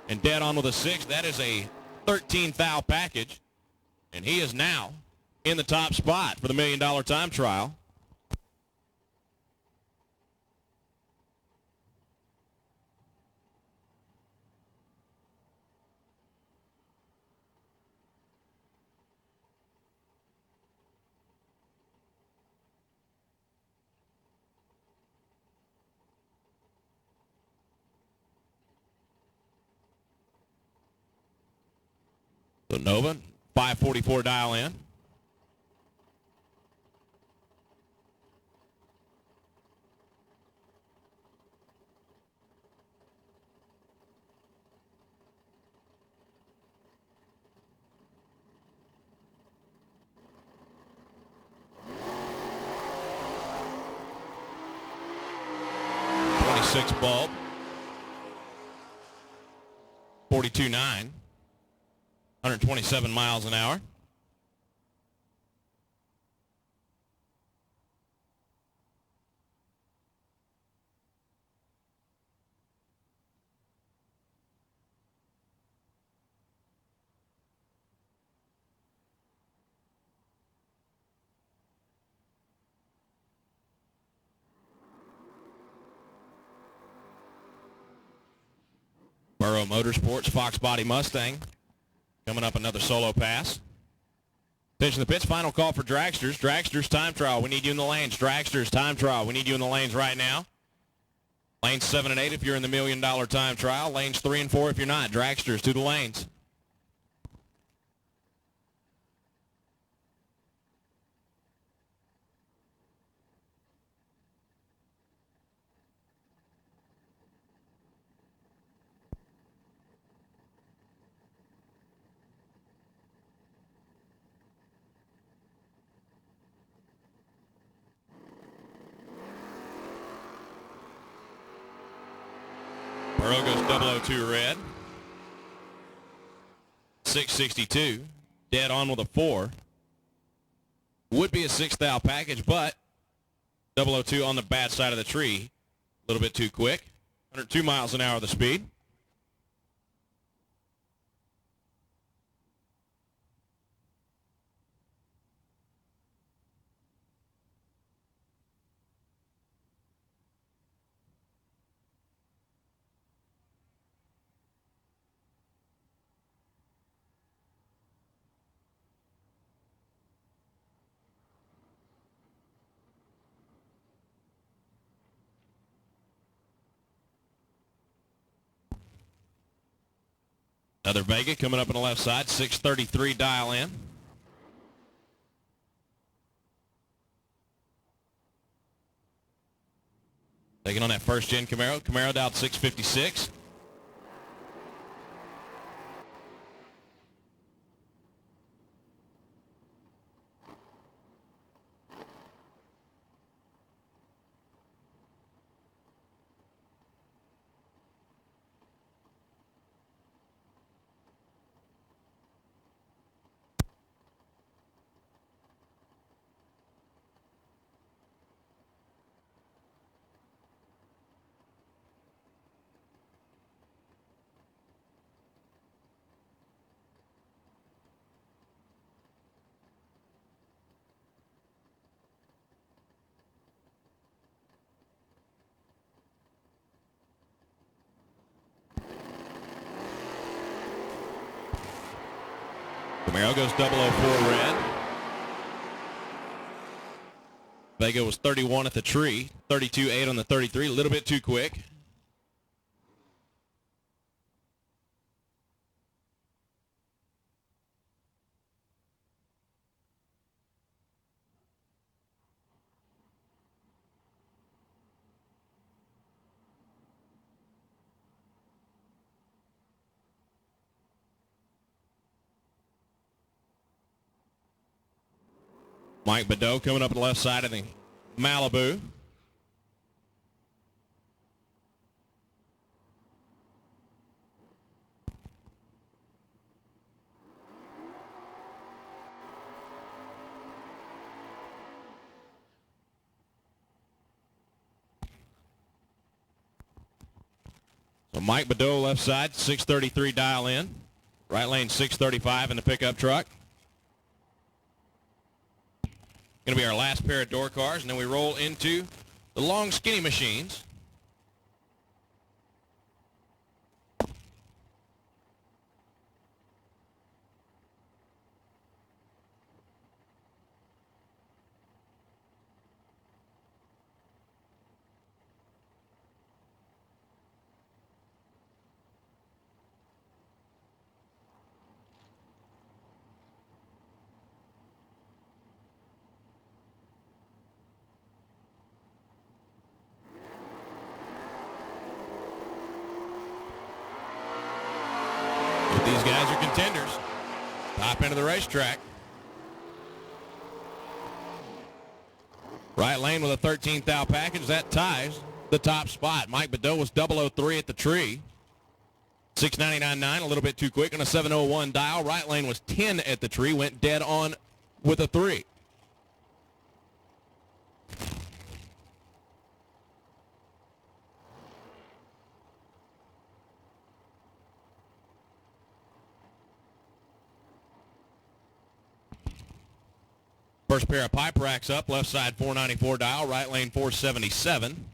And dead on with a 6. That is a 13 thou package. And he is now in the top spot for the $1 million time trial. So Nova, 544 dial in. Bulb, 42.9, 127 miles an hour. Aero Motorsports, Fox Body Mustang. Coming up, another solo pass. Attention the pits, final call for dragsters. Dragsters time trial, we need you in the lanes. Dragsters time trial, we need you in the lanes right now. Lanes 7 and 8 if you're in the $1 million time trial. Lanes 3 and 4 if you're not. Dragsters to the lanes. Burrow goes 002 red. 662. Dead on with a 4. Would be a 6th thou package, but 002 on the bad side of the tree. A little bit too quick. 102 miles an hour the speed. Another Vega coming up on the left side, 633 dial in. Taking on that first gen Camaro. Camaro down 656. Camaro goes 004 red. Vega was 31 at the tree, 32.8 on the 33, a little bit too quick. Mike Badeau coming up on the left side of the Malibu. So Mike Badeau left side, 633 dial in. Right lane 635 in the pickup truck. Going to be our last pair of door cars, and then we roll into the long skinny machines. These guys are contenders. Top end of the racetrack. Right lane with a 13th thou package. That ties the top spot. Mike Badeau was 003 at the tree. 699.9, a little bit too quick on a 701 dial. Right lane was 10 at the tree. Went dead on with a 3. First pair of pipe racks up, left side 494 dial, right lane 477.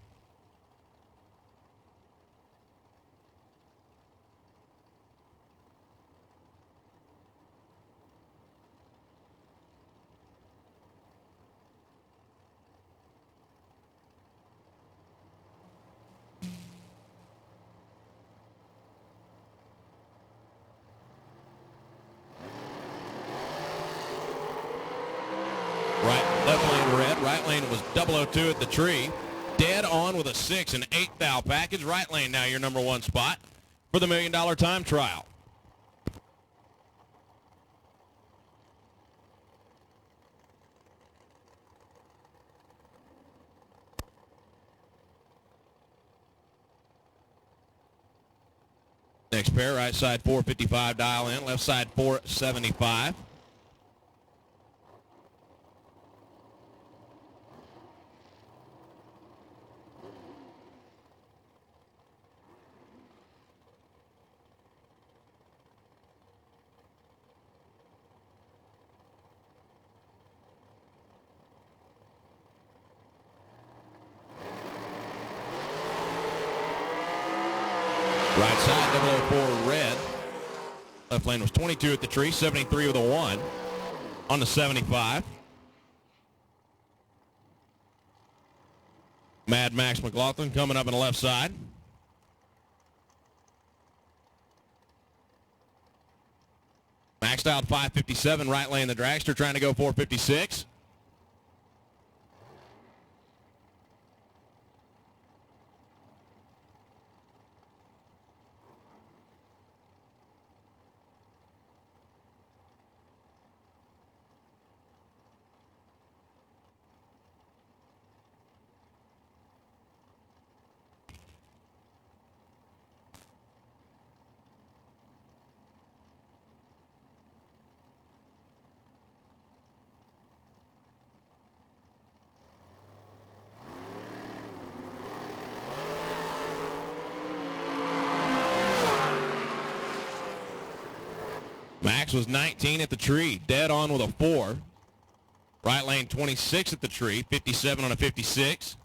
lane was 002 at the tree. Dead on with a 6 and 8 thou package. Right lane now your number 1 spot for the $1 million time trial. Next pair, right side 455 dial in, left side 475. Right side, 004 red. Left lane was 22 at the tree, 73 with a 1 on the 75. Mad Max McLaughlin coming up on the left side. Maxed out 557, right lane the dragster trying to go 456. Max was 19 at the tree, dead on with a 4. Right lane 26 at the tree, 57 on a 56.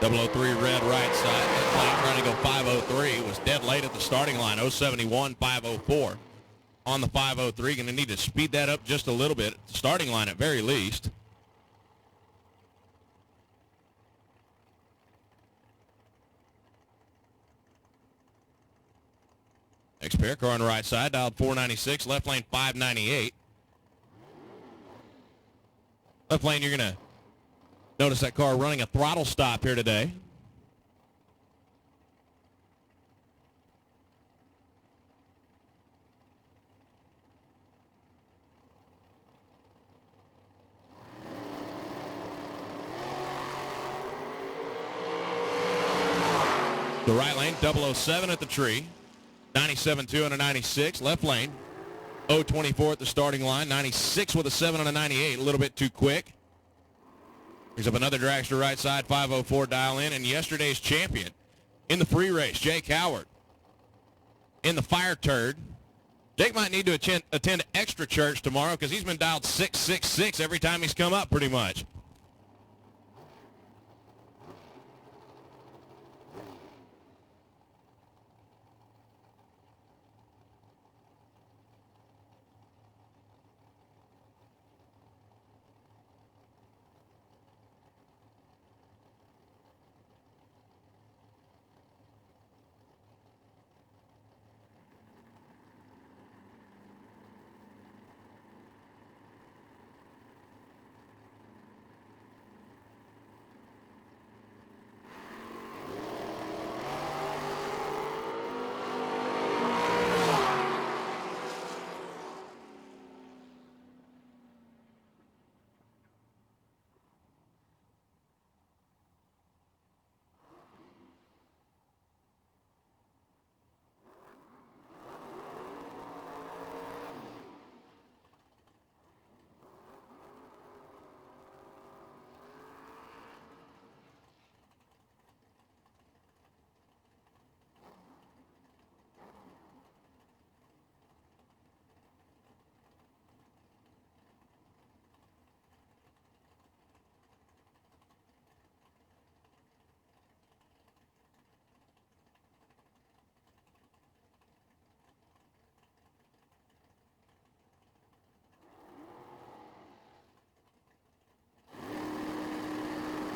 Double 03 red right side. That lane trying to go 503 was dead late at the starting line. 071, 504 on the 503. Going to need to speed that up just a little bit. Starting line at very least. Next pair, car on the right side, dialed 496, left lane 598. Left lane, you're going to notice that car running a throttle stop here today. The right lane, 007 at the tree. 97.2 and a 96. Left lane, 024 at the starting line. 96 with a 7 and a 98. A little bit too quick. Here's up another dragster right side, 504 dial in. And yesterday's champion in the free race, Jake Howard. In the fire turd. Jake might need to attend extra church tomorrow because he's been dialed 666 every time he's come up pretty much.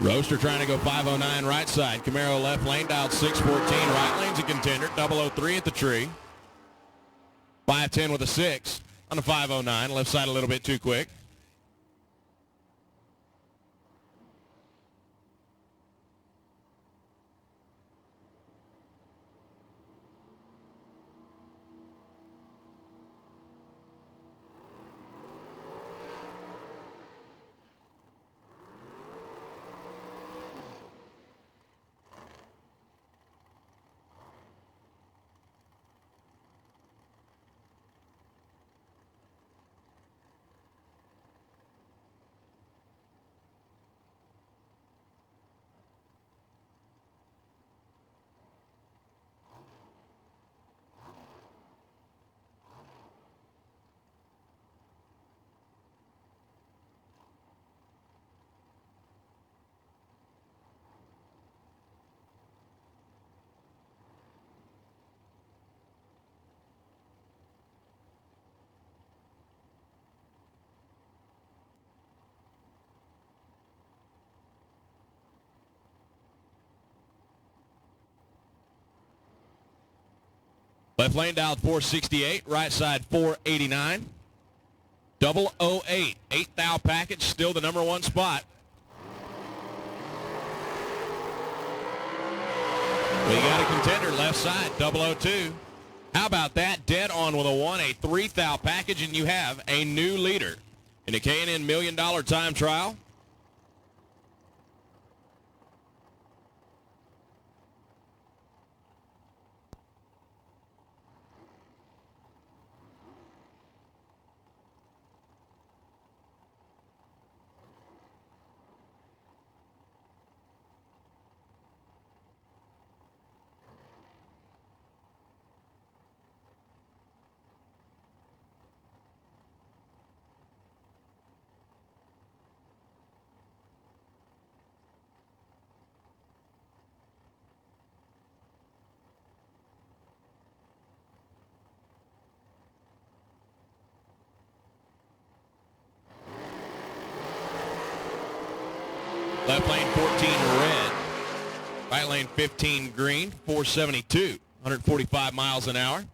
Roaster trying to go 509 right side. Camaro left lane, dialed 614. Right lane's a contender. 003 at the tree. 510 with a 6 on the 509. Left side a little bit too quick. Left lane dialed 468, right side 489. 008, 8 thou package, still the number 1 spot. We got a contender left side, 002. How about that? Dead on with a 1, a 3 thou package, and you have a new leader in the K&N $1 Million Time Trial. Left lane 14 red. Right lane 15 green. 472. 145 miles an hour.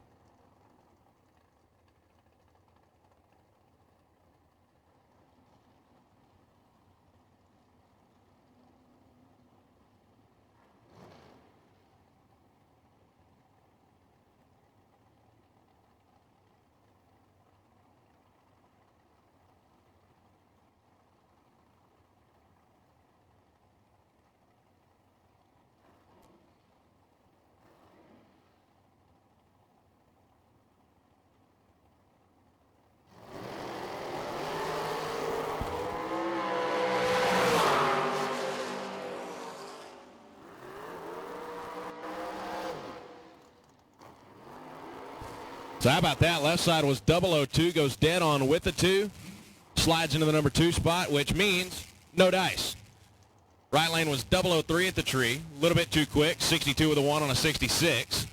So how about that? Left side was 002, goes dead on with the 2, slides into the number 2 spot, which means no dice. Right lane was 003 at the tree, a little bit too quick, 62 with a 1 on a 66.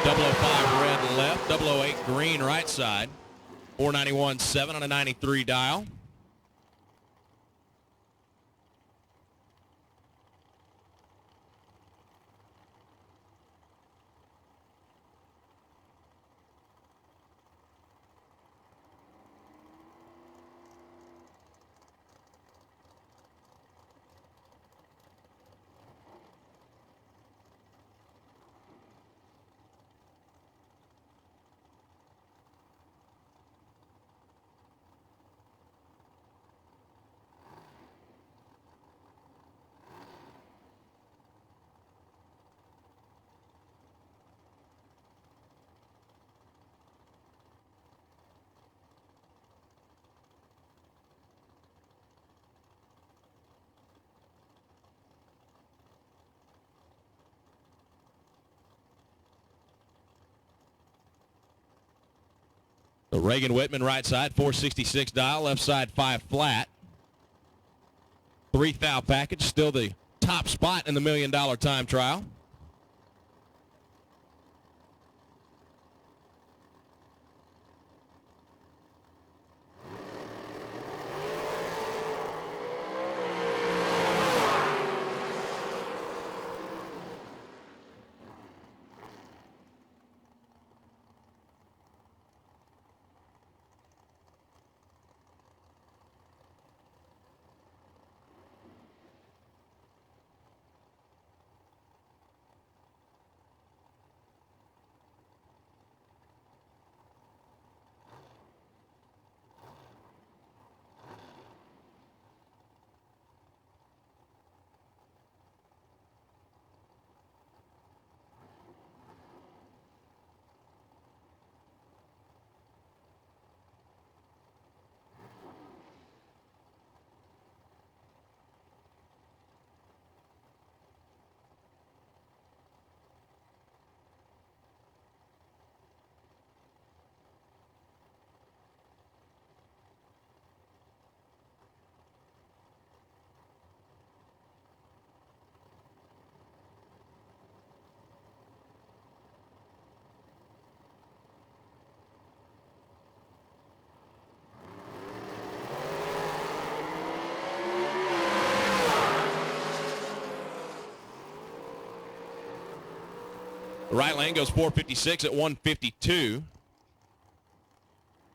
005 red left, 008 green right side. 491.7 on a 93 dial. The Reagan Whitman right side, 466 dial, left side 5 flat. 3 thou package, still the top spot in the $1 million time trial. The right lane goes 456 at 152.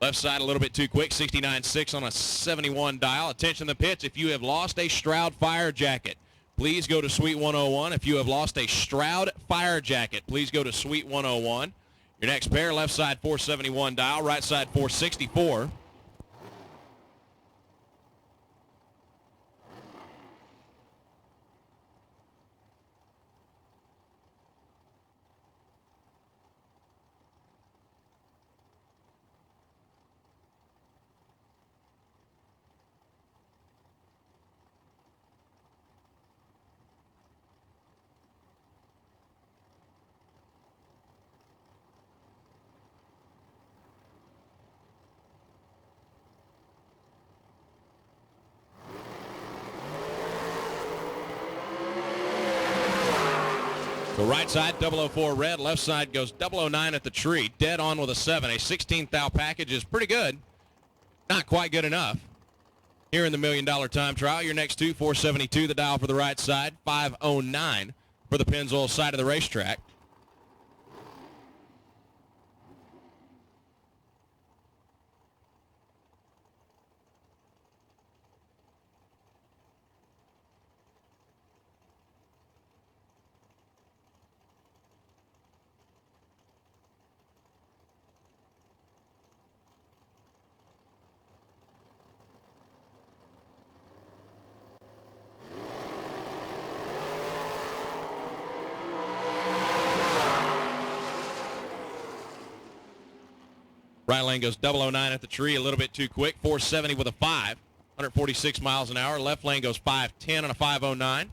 Left side a little bit too quick, 69.6 on a 71 dial. Attention to the pits. If you have lost a Stroud fire jacket, please go to Suite 101. If you have lost a Stroud fire jacket, please go to Suite 101. Your next pair, left side 471 dial, right side 464. The right side, 004 red. Left side goes 009 at the tree. Dead on with a 7. A 16 thou package is pretty good. Not quite good enough. Here in the $1 million time trial, your next two, 472 the dial for the right side, 509 for the Pennzoil side of the racetrack. Right lane goes 009 at the tree, a little bit too quick. 470 with a 5, 146 miles an hour. Left lane goes 510 on a 509.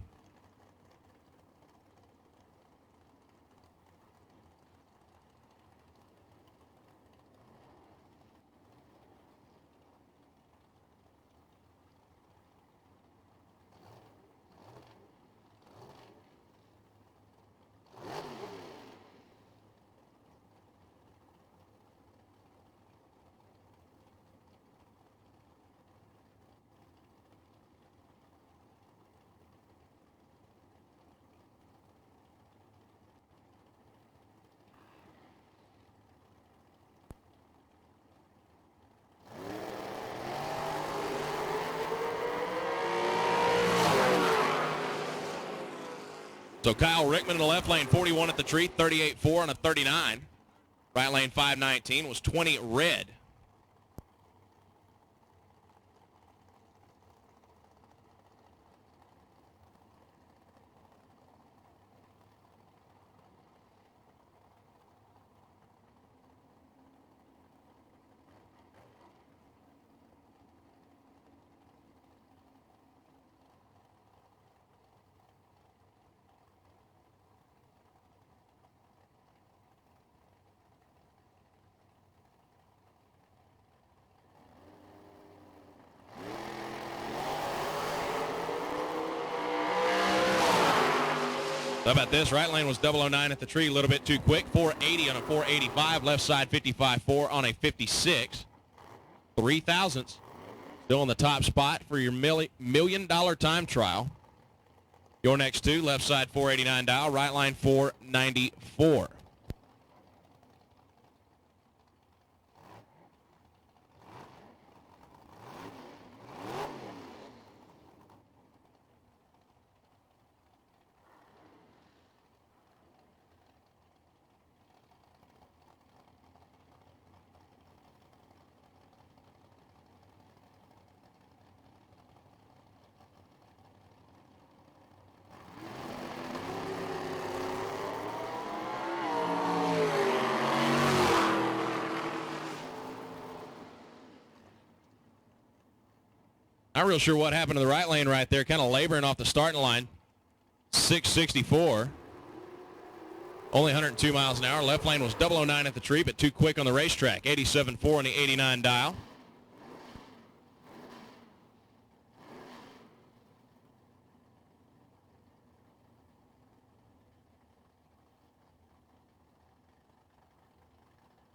So Kyle Rickman in the left lane, 41 at the tree, 38.4 on a 39. Right lane 519 was 20 red. How about this? Right lane was 009 at the tree, a little bit too quick. 480 on a 485. Left side 55.4 on a 56. 3 thousandths. Still in the top spot for your $1 million time trial. Your next two, left side 489 dial, right line 494. Not real sure what happened to the right lane right there. Kind of laboring off the starting line. 664. Only 102 miles an hour. Left lane was 009 at the tree, but too quick on the racetrack. 87.4 on the 89 dial.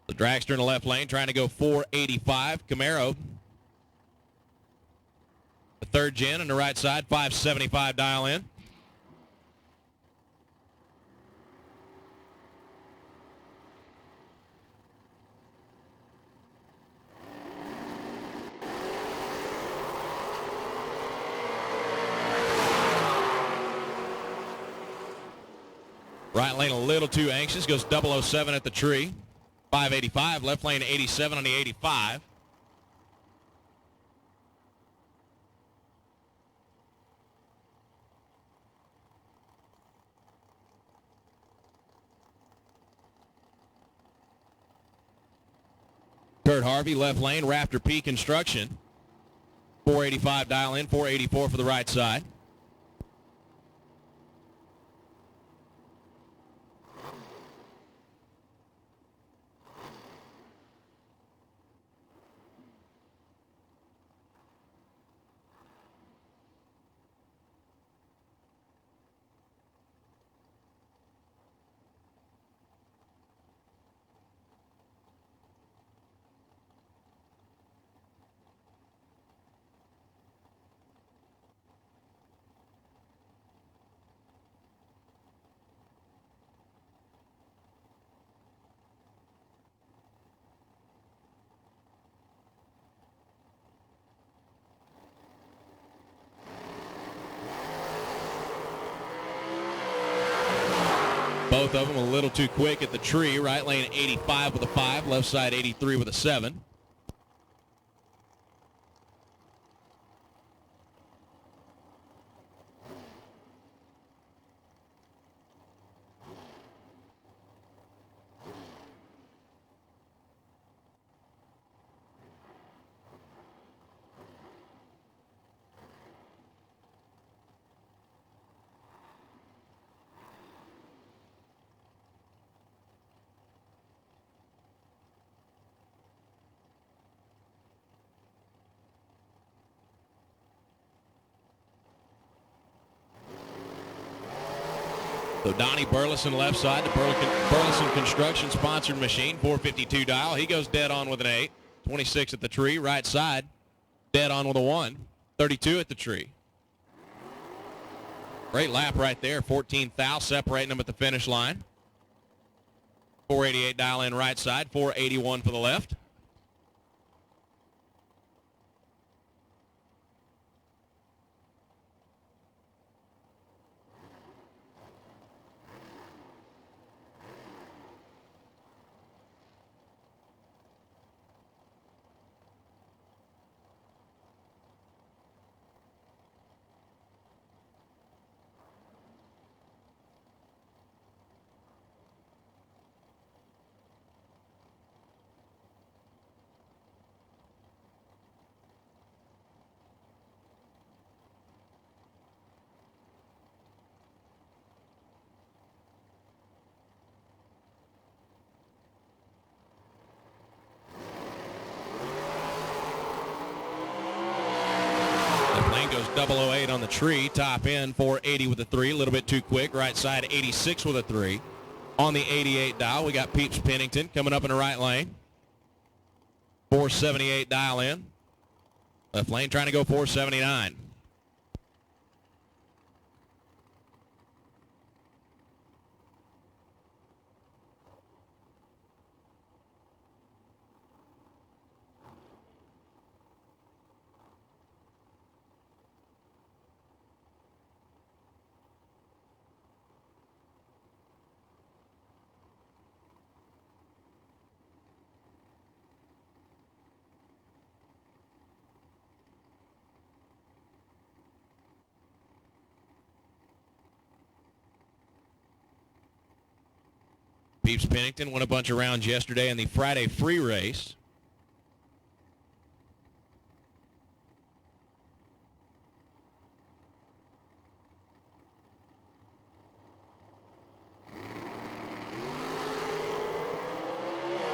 The dragster in the left lane trying to go 485. Camaro. The third gen on the right side, 575 dial in. Right lane a little too anxious, goes 007 at the tree. 585, left lane 87 on the 85. Kurt Harvey, left lane, Rafter P Construction. 485 dial in, 484 for the right side. Both of them a little too quick at the tree. Right lane 85 with a 5, left side 83 with a 7. So Donnie Burleson left side, the Burleson Construction sponsored machine, 452 dial. He goes dead on with an 8. 26 at the tree, right side, dead on with a 1. 32 at the tree. Great lap right there, 14 thou separating them at the finish line. 488 dial in right side, 481 for the left. goes 008 on the tree. Top end 480 with a 3. A little bit too quick. Right side 86 with a 3. On the 88 dial, we got Peeps Pennington coming up in the right lane. 478 dial in. Left lane trying to go 479. Peeps Pennington won a bunch of rounds yesterday in the Friday free race.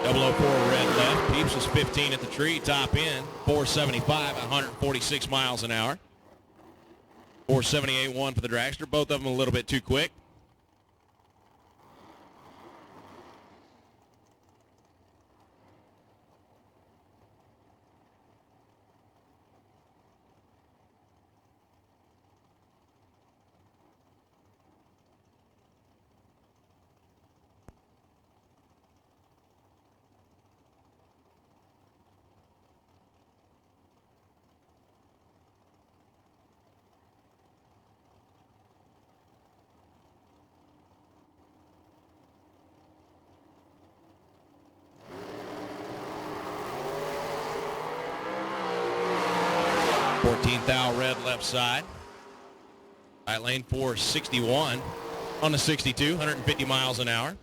Double 04 red left. Peeps is 15 at the tree. Top end 475, 146 miles an hour. 478-1 for the dragster. Both of them a little bit too quick. Thou red left side. Right lane 461 on the 62, 150 miles an hour.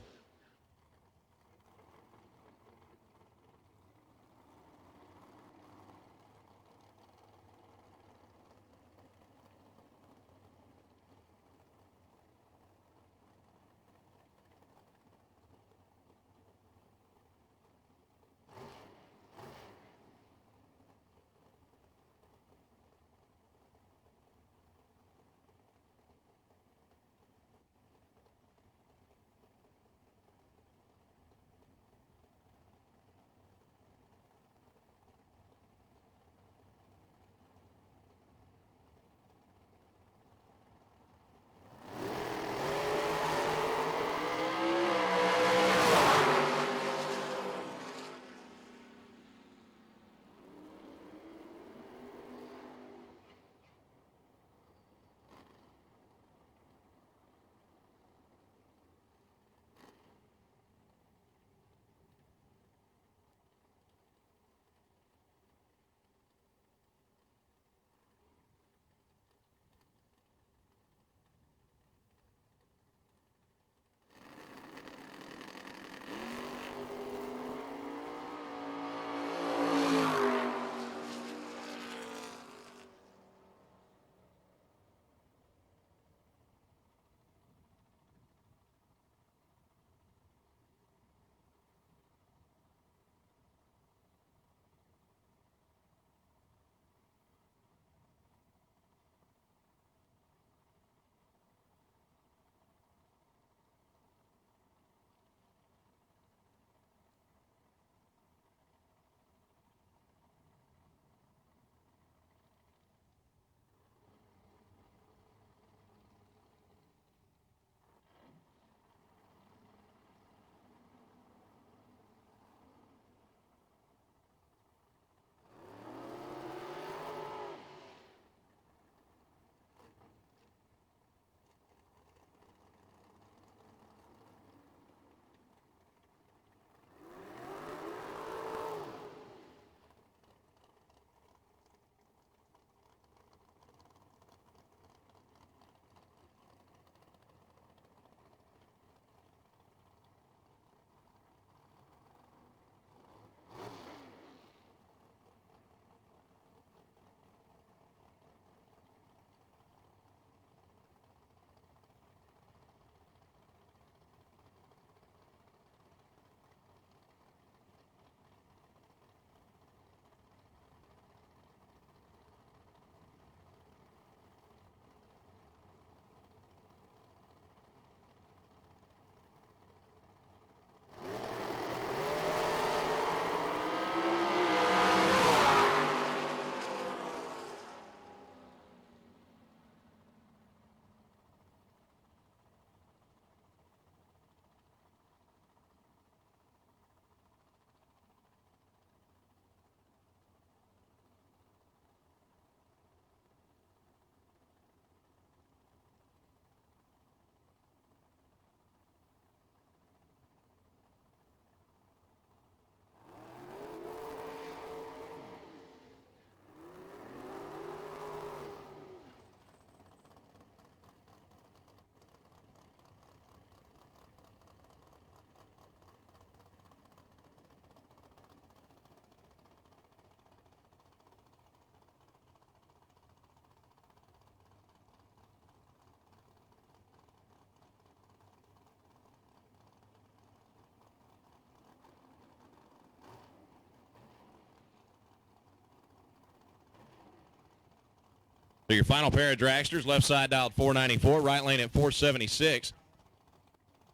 So your final pair of dragsters, left side dial at 494, right lane at 476.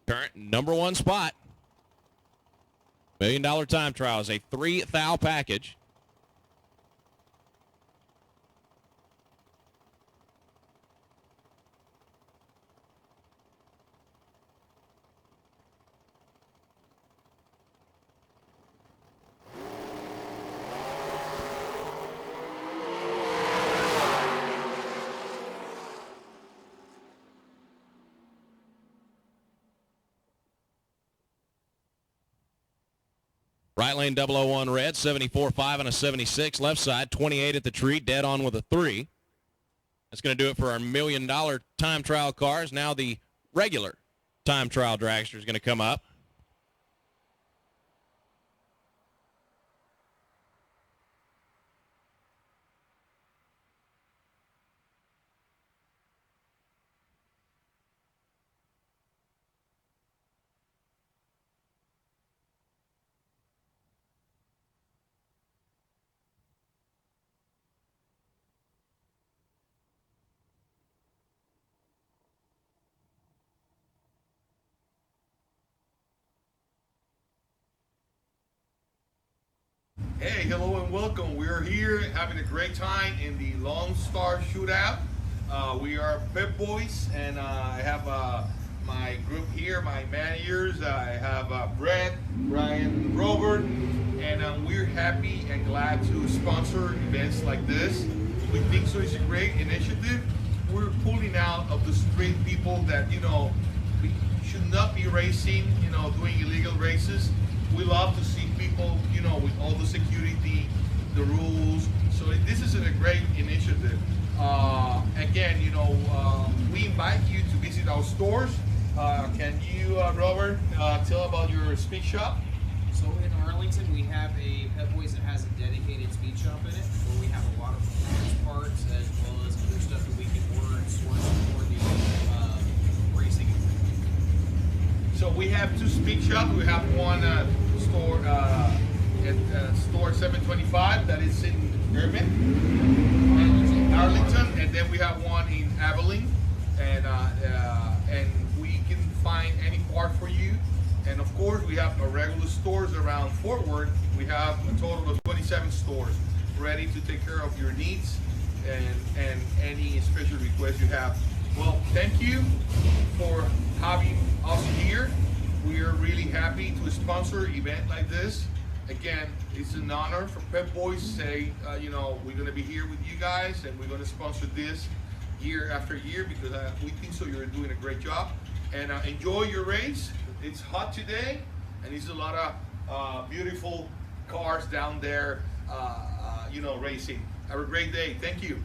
Current number one spot. $1 million time trial is a 3-thou package. Right lane 001 red, 74.5 and a 76. Left side, 28 at the tree, dead on with a 3. That's going to do it for our $1 million time trial cars. Now the regular time trial dragster is going to come up. Hey, hello and welcome. We're here having a great time in the Lone Star Shootout. We are Pep Boys, and I have my group here, my managers. I have Brett, Brian, Robert, and we're happy and glad to sponsor events like this. We think so it's a great initiative. We're pulling out of the street people that, we should not be racing, doing illegal races. We love to see people, with all the security, the rules. So this is a great initiative. Again, we invite you to visit our stores. Can you, Robert, tell about your speed shop? So in Arlington, we have a Pep Boys that has a dedicated speed shop in it, where we have a lot of performance parts as well as other stuff that we can order and source for the racing. So we have two speed shops. We have one store at store 725 that is in Arlington, and then we have one in Abilene, and we can find any part for you. And of course, we have our regular stores around Fort Worth. We have a total of 27 stores ready to take care of your needs and any special requests you have. Well, thank you for having us here. We are really happy to sponsor an event like this. Again, it's an honor for Pep Boys to say, we're going to be here with you guys, and we're going to sponsor this year after year because we think so you're doing a great job. And enjoy your race. It's hot today, and there's a lot of beautiful cars down there, racing. Have a great day. Thank you.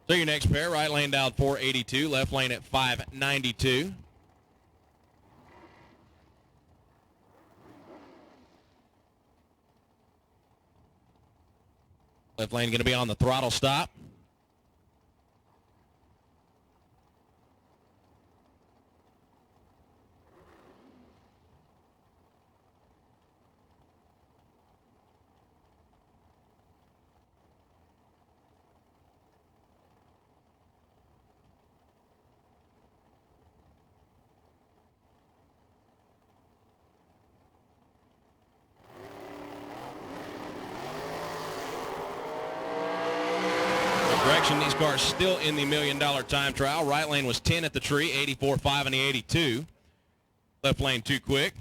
So your next pair, right lane down 482, left lane at 592. Left lane going to be on the throttle stop. Direction, these cars still in the $1 million time trial. Right lane was 10 at the tree, 84.5 in the 82. Left lane too quick.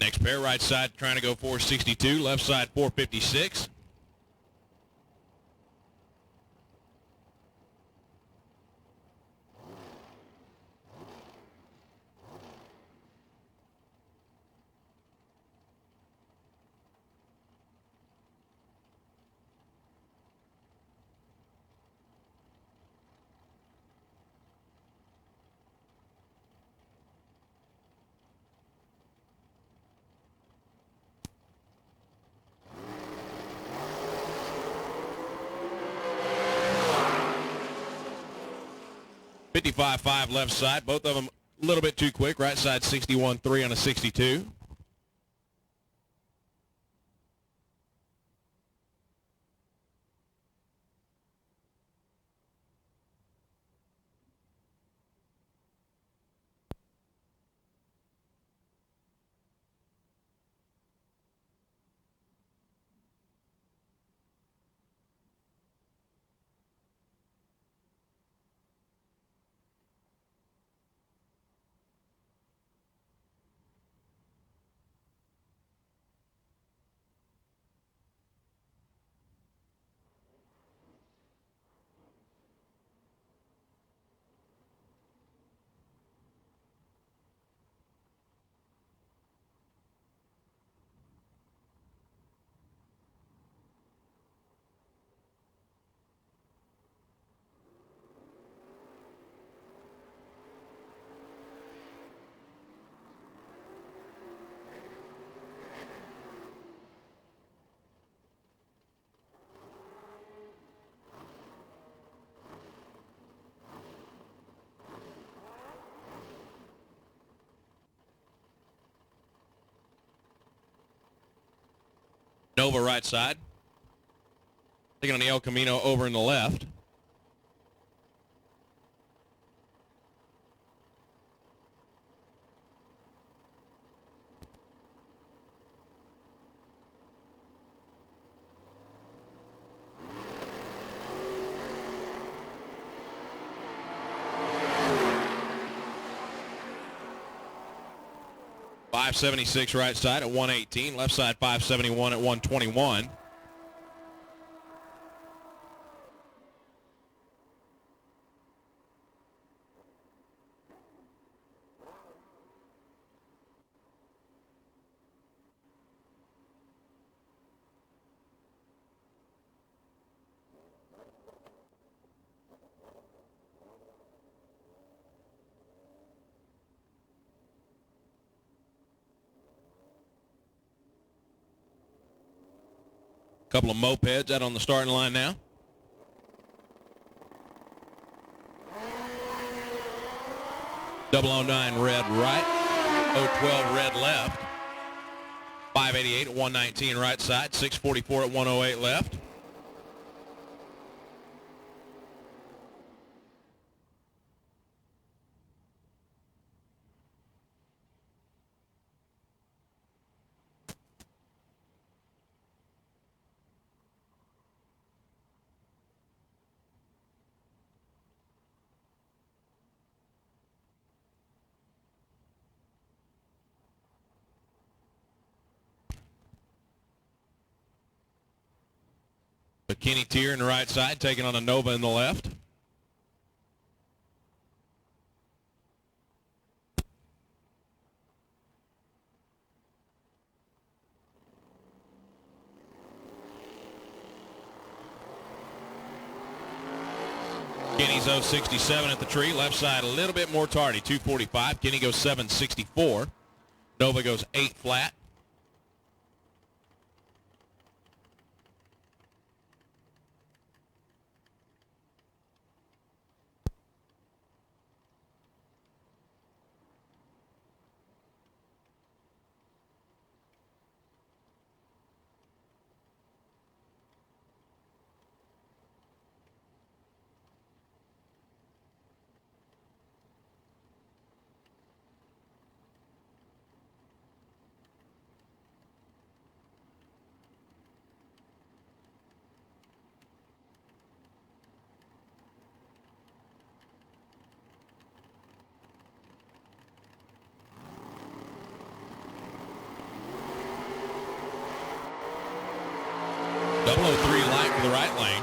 Next pair, right side trying to go 462, left side 456. .55.5 left side, both of them a little bit too quick. Right side 61.3 on a 62. Nova right side. Taking on the El Camino over in the left. .576 right side at 118, left side 571 at 121. Couple of mopeds out on the starting line now. .009 red right, 012 red left. 588 at 119 right side, 644 at 108 left. Kenny Tier in the right side, taking on a Nova in the left. Kenny's 067 at the tree. Left side a little bit more tardy, 245. Kenny goes 764. Nova goes 8 flat. Double 03 light for the right lane.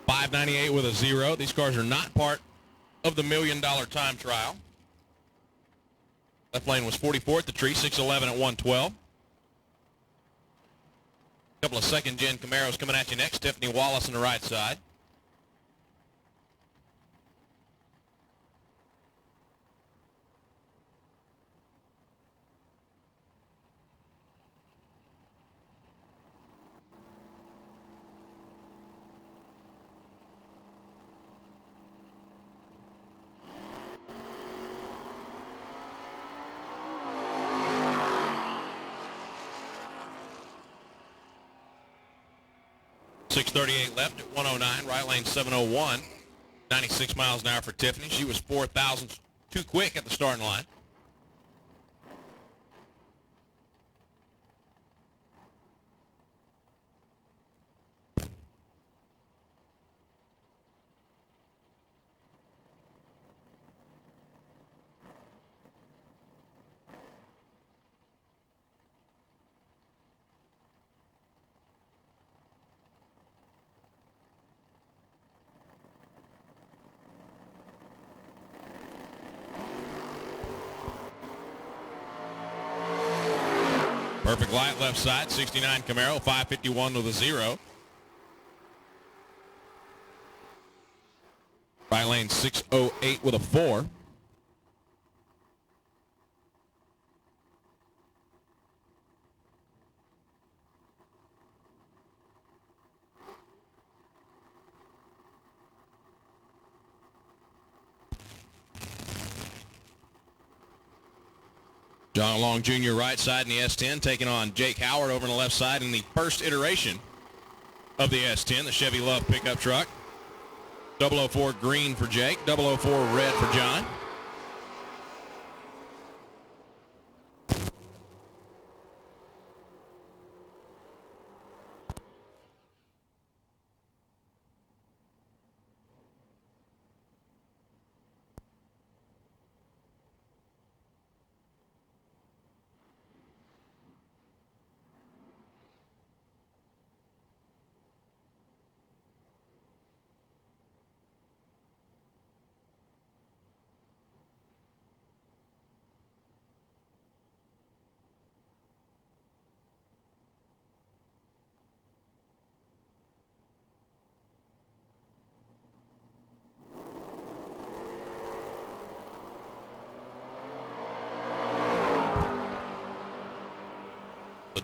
598 with a 0. These cars are not part of the $1 million time trial. Left lane was 44 at the tree, 611 at 112. Couple of second-gen Camaros coming at you next. Tiffany Wallace on the right side. .638 left at 109. Right lane 701. 96 miles an hour for Tiffany. She was 4 thousandths too quick at the starting line. Perfect light left side, 69 Camaro, 551 with a 0. Right lane 608 with a 4. John Long Jr. right side in the S10, taking on Jake Howard over on the left side in the first iteration of the S10, the Chevy Love pickup truck. 004 green for Jake, 004 red for John.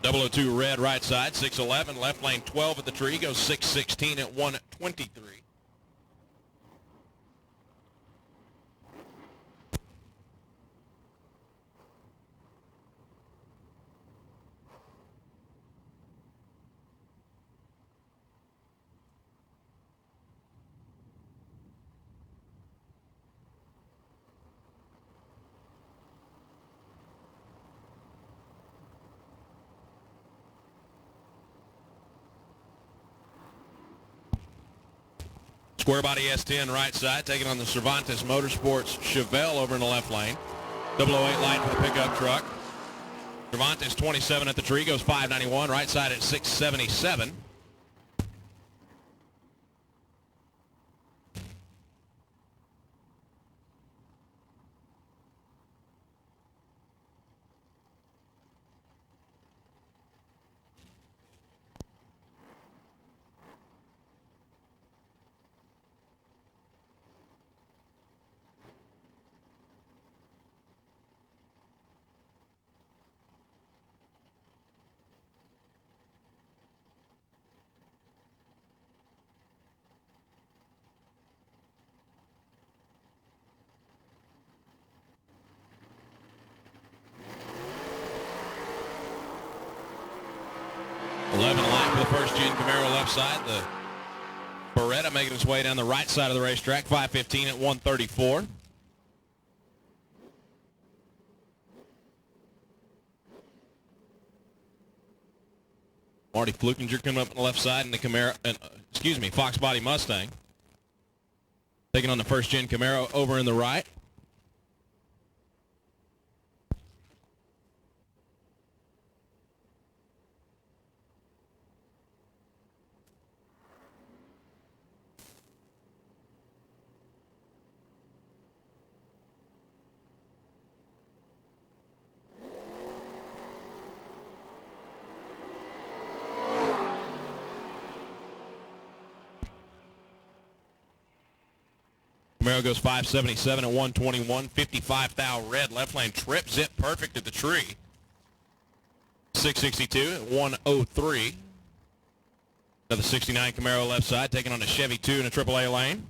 The 002 red right side, 611, left lane 12 at the tree, goes 616 at 123. Square body S10 right side, taking on the Cervantes Motorsports Chevelle over in the left lane. 008 light for the pickup truck. Cervantes 27 at the tree, goes 591, right side at 677. 11 lap for the first-gen Camaro left side. The Beretta making its way down the right side of the racetrack. 5:15 at 134. Marty Flukinger coming up on the left side in the Camaro, Fox Body Mustang. Taking on the first-gen Camaro over in the right. Camaro goes 577 at 121, 55 thou red, left lane trip, zip perfect at the tree. 662 at 103. Another 69 Camaro left side, taking on a Chevy 2 in a AAA lane.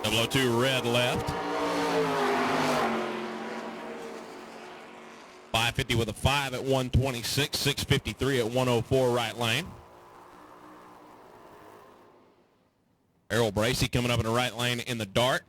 Double 02 red left. 550 with a 5 at 126, 653 at 104 right lane. Errol Bracey coming up in the right lane in the dark.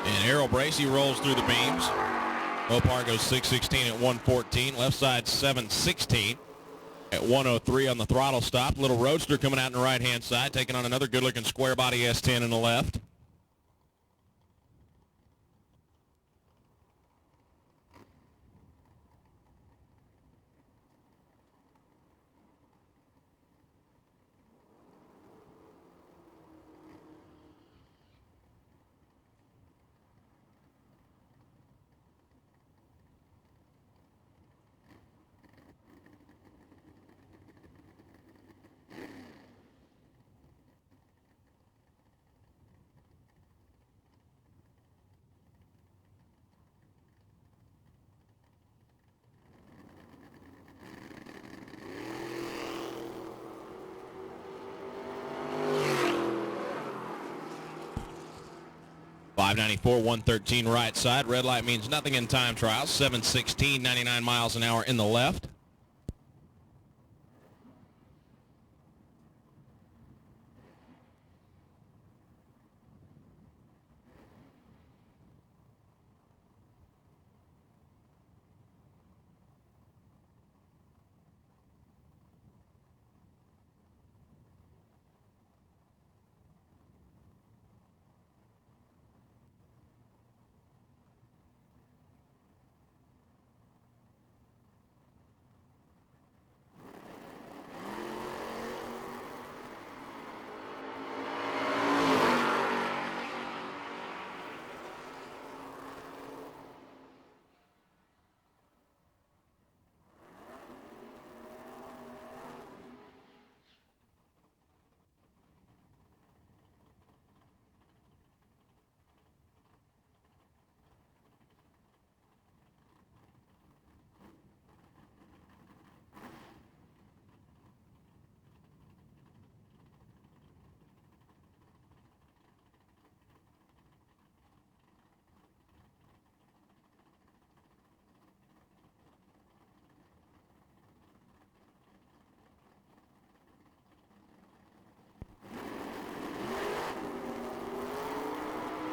And Errol Bracey rolls through the beams. Mopar goes 616 at 114. Left side 716 at 103 on the throttle stop. Little Roadster coming out on the right-hand side, taking on another good-looking square body S10 in the left. .594, 113 right side. Red light means nothing in time trials. 716, 99 miles an hour in the left.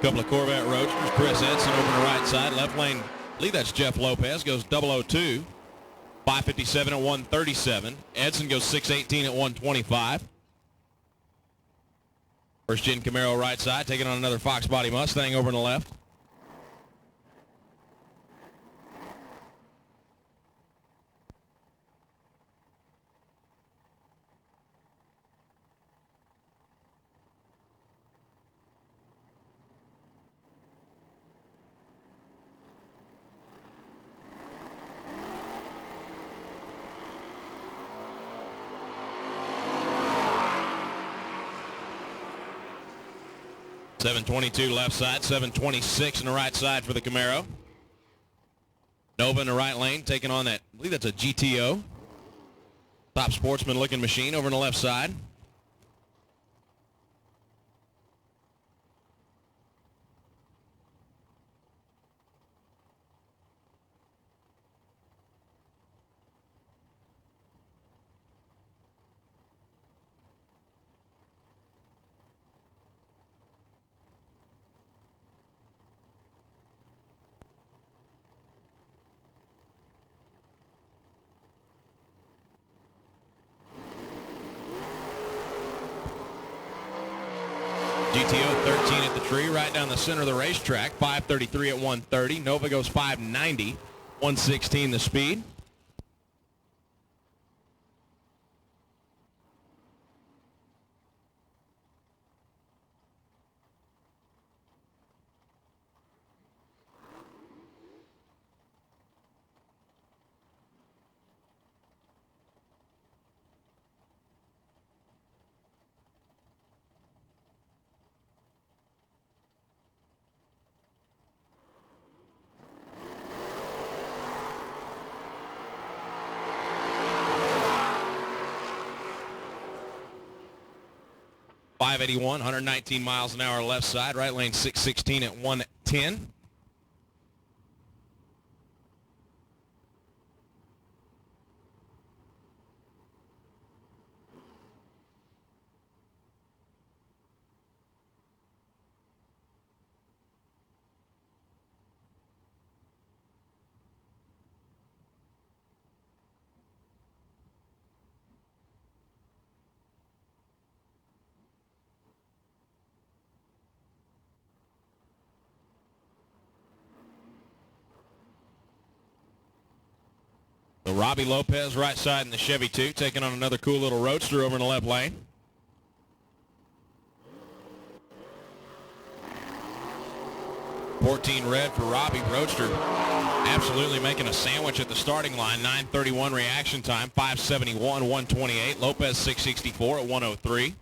Couple of Corvette Roadsters. Chris Edson over the right side. Left lane, I believe that's Jeff Lopez, goes 002. 557 at 137. Edson goes 618 at 125. First gen Camaro right side, taking on another Fox Body Mustang over on the left. .722 left side, 726 in the right side for the Camaro. Nova in the right lane, taking on that, I believe that's a GTO. Top sportsman looking machine over on the left side. GTO 13 at the tree, right down the center of the racetrack. 533 at 130. Nova goes 590, 116 the speed. .581, 119 miles an hour left side. Right lane 616 at 110. So Robbie Lopez right side in the Chevy 2, taking on another cool little roadster over in the left lane. .14 red for Robbie. Roadster absolutely making a sandwich at the starting line. 9:31 reaction time, 571, 128. Lopez 664 at 103.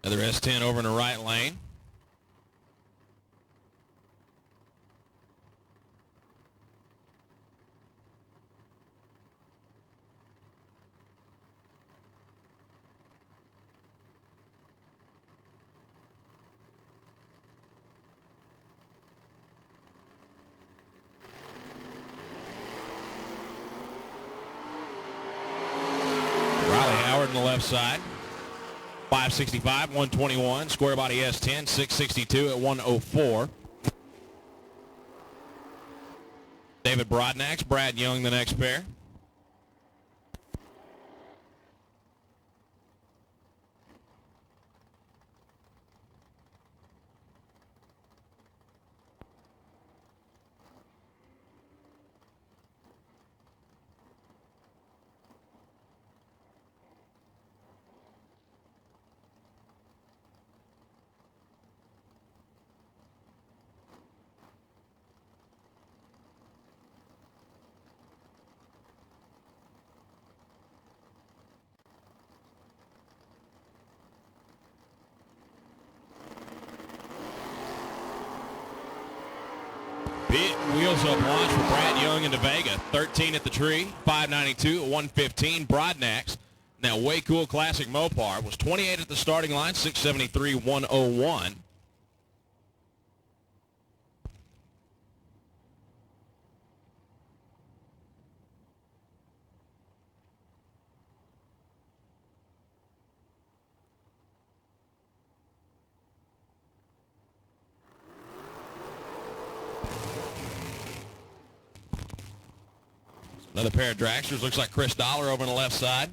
Another S10 over in the right lane. Riley Howard on the left side. 565, 121. Square body S10, 662 at 104. David Brodnax, Brad Young, the next pair. Big wheels up launch for Brad Young into Vega. 13 at the tree, 592 at 115. Broadnax, now Way Cool Classic Mopar, was 28 at the starting line, 673, 101. Another pair of dragsters. Looks like Chris Dollar over on the left side.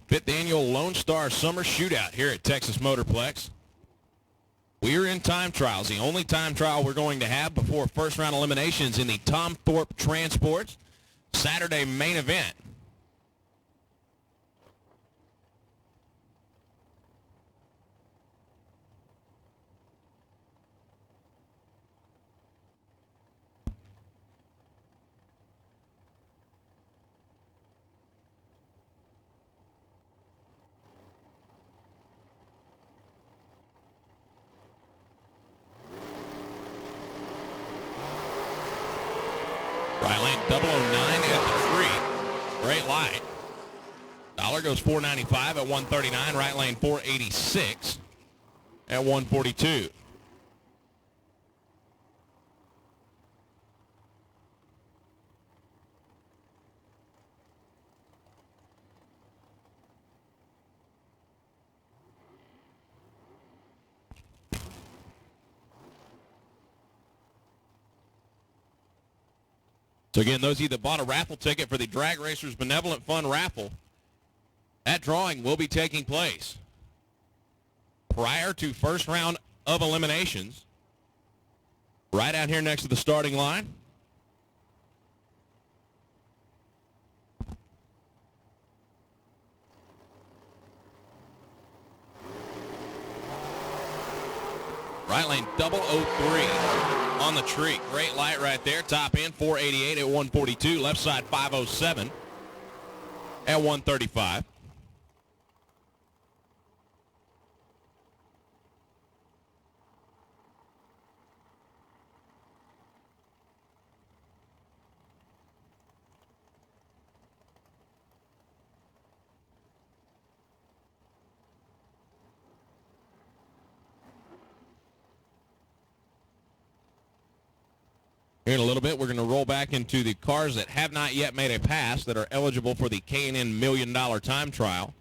Fifth annual Lone Star Summer Shootout here at Texas Motorplex. We're in time trials, the only time trial we're going to have before first round eliminations in the Tom Thorpe Transports Saturday main event. Right lane 009 at the tree. Great light. Dollar goes 495 at 139. Right lane 486 at 142. So again, those of you that bought a raffle ticket for the Drag Racers Benevolent Fund raffle, that drawing will be taking place prior to first round of eliminations, right out here next to the starting line. Right lane 003 on the tree. Great light right there. Top end 488 at 142. Left side 507 at 135. Here in a little bit, we're going to roll back into the cars that have not yet made a pass that are eligible for the K&N $1 Million Time Trial.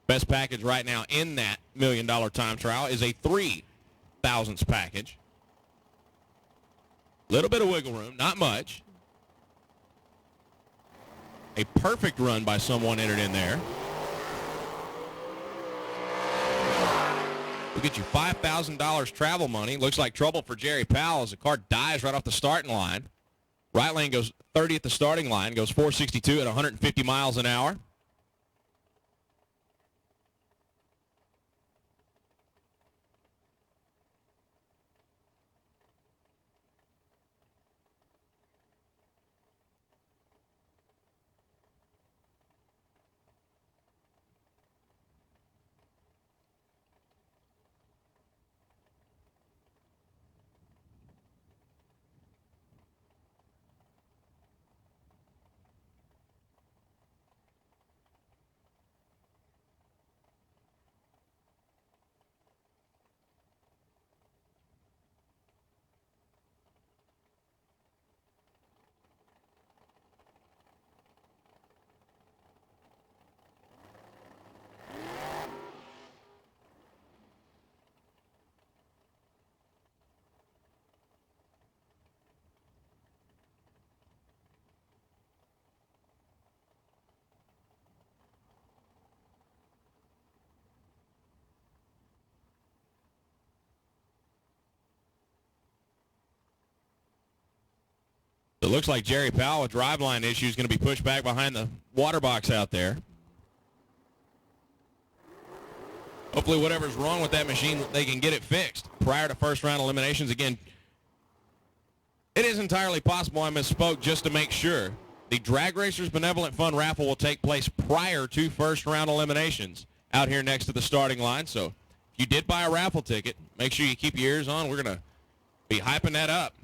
Best package right now in that $1 Million Time Trial is a 3,000ths package. Little bit of wiggle room, not much. A perfect run by someone entered in there. We'll get you $5,000 travel money. Looks like trouble for Jerry Powell as the car dies right off the starting line. Right lane goes 30 at the starting line, goes 462 at 150 miles an hour. It looks like Jerry Powell with driveline issues is going to be pushed back behind the water box out there. Hopefully whatever's wrong with that machine, they can get it fixed prior to first round eliminations. Again, it is entirely possible I misspoke just to make sure. The Drag Racers Benevolent Fund raffle will take place prior to first round eliminations out here next to the starting line. So if you did buy a raffle ticket, make sure you keep your ears on. We're going to be hyping that up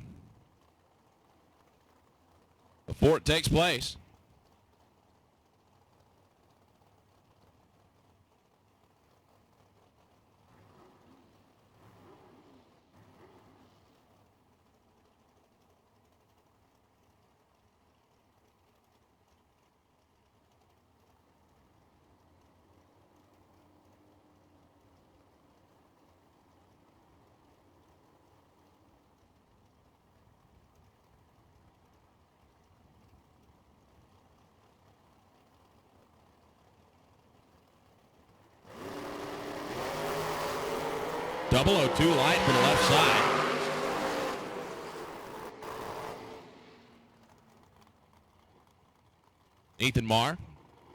before it takes place. Double 02 light for the left side. Ethan Marr.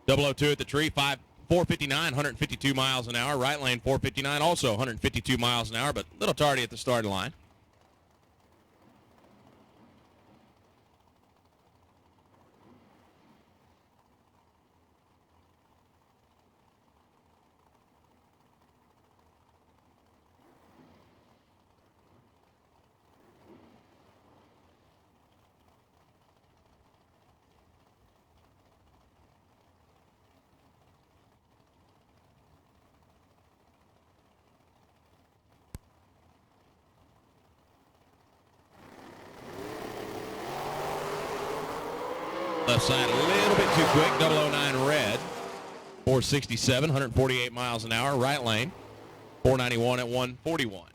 002 at the tree. 459, 152 miles an hour. Right lane 459, also 152 miles an hour, but a little tardy at the starting line. Left side a little bit too quick. 009 red. 467, 148 miles an hour. Right lane 491 at 141.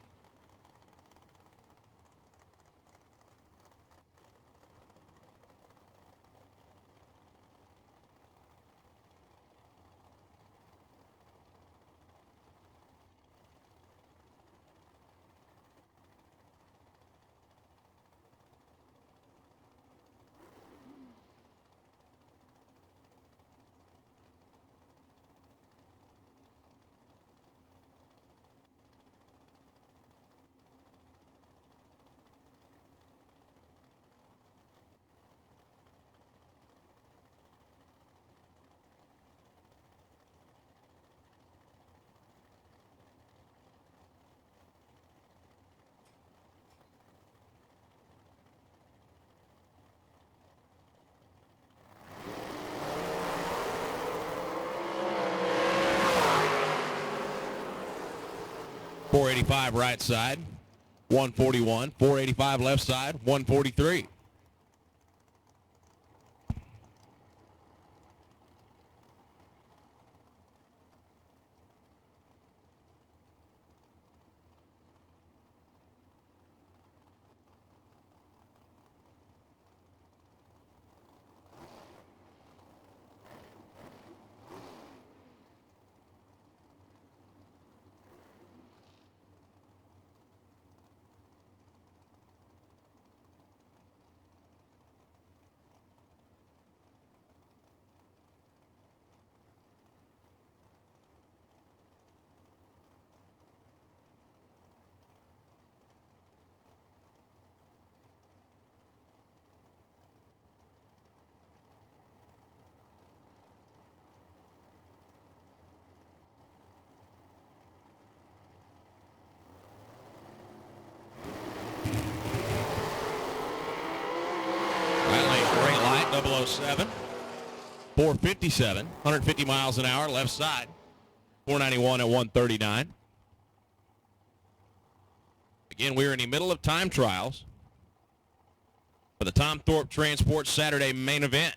.485 right side, 141. .485 left side, 143. Right lane, great light, 007. 457, 150 miles an hour, left side. 491 at 139. Again, we're in the middle of time trials for the Tom Thorpe Transport Saturday main event.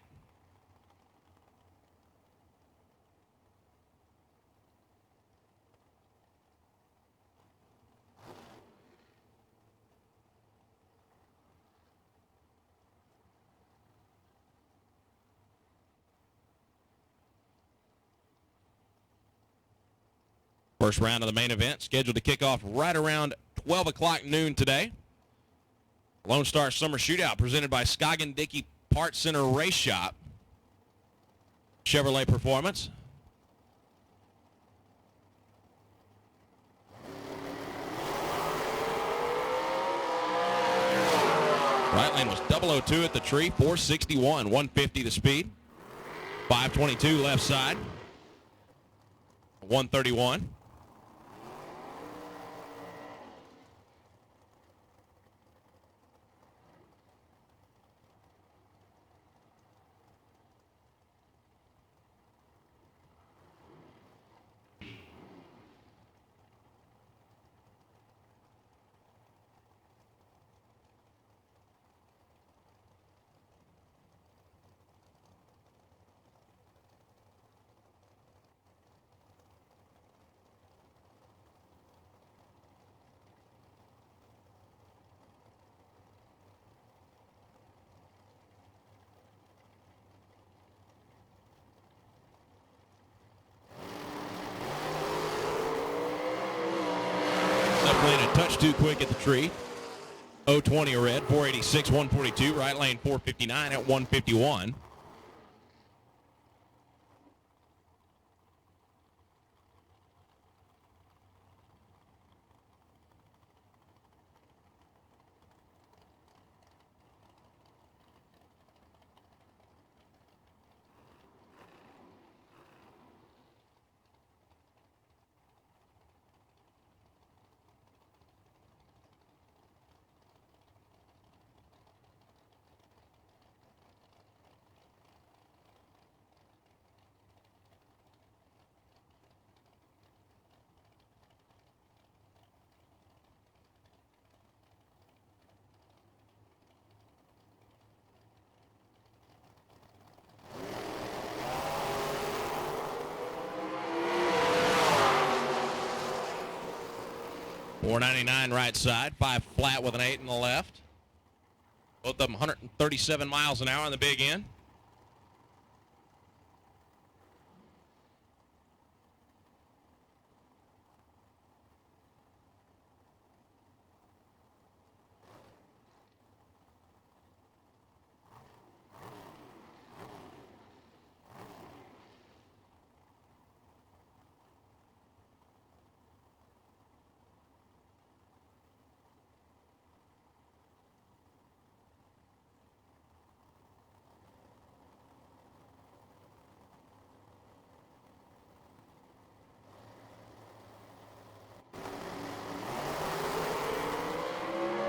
First round of the main event scheduled to kick off right around 12 o'clock noon today. Lone Star Summer Shootout presented by Scoggin Dickey Parts Center Race Shop. Chevrolet Performance. Right lane was 002 at the tree, 461, 150 the speed. 522 left side, 131. Lane a touch too quick at the tree. 020 red, 486, 142. Right lane 459 at 151. $499 right side, 5 flat with an 8 in the left. Both of them 137 miles an hour on the big end.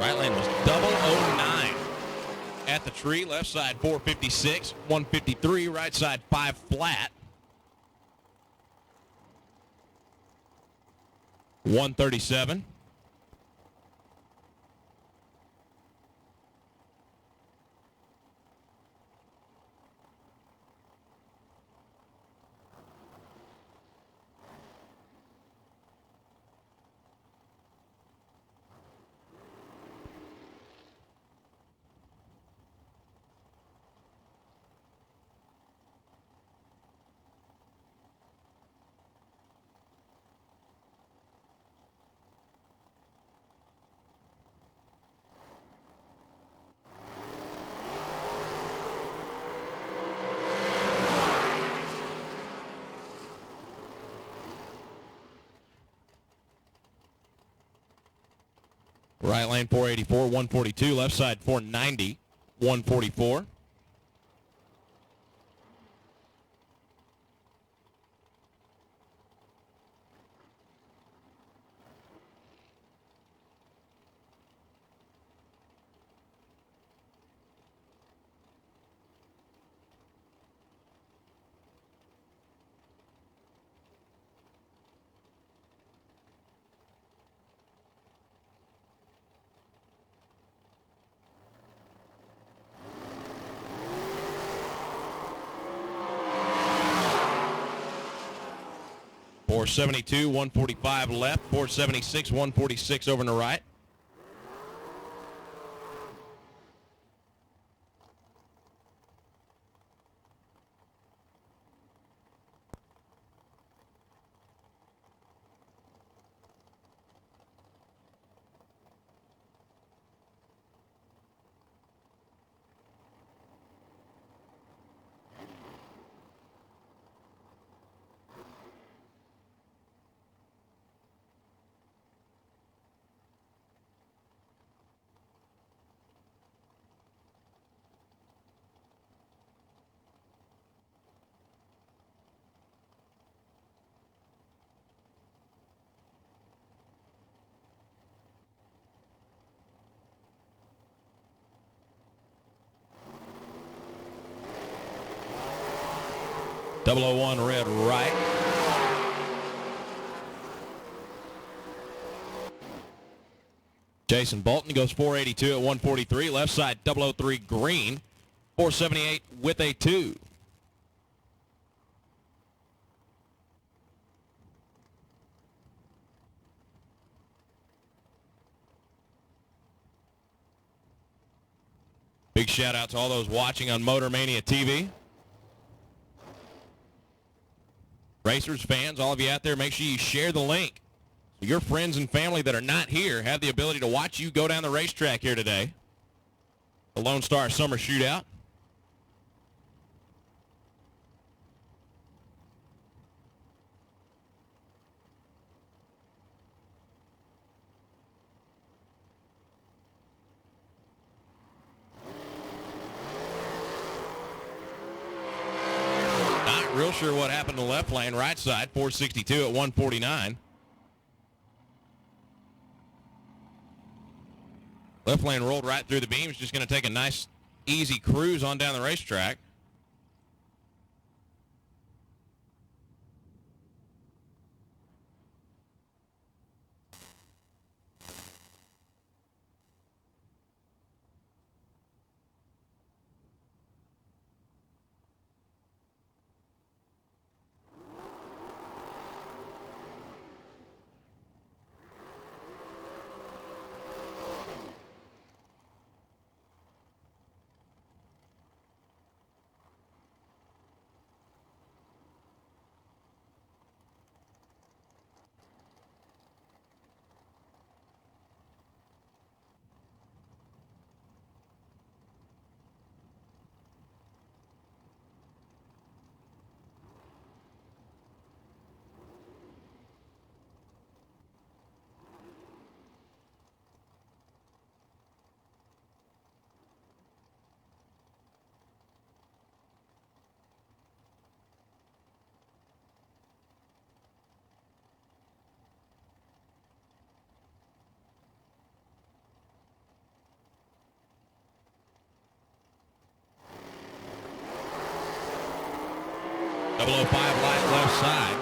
Right lane was 009 at the tree. Left side 456, 153. Right side 5 flat. 137. Right lane 484, 142. Left side 490, 144. .472, 145 left, .476, 146 over on the right. 001 red right. Jason Bolton goes 482 at 143. Left side 003 green. 478 with a 2. Big shout out to all those watching on Motor Mania TV. Racers, fans, all of you out there, make sure you share the link so your friends and family that are not here have the ability to watch you go down the racetrack here today. The Lone Star Summer Shootout. Real sure what happened to left lane, right side, 462 at 149. Left lane rolled right through the beams, just going to take a nice, easy cruise on down the racetrack. .005 light left side.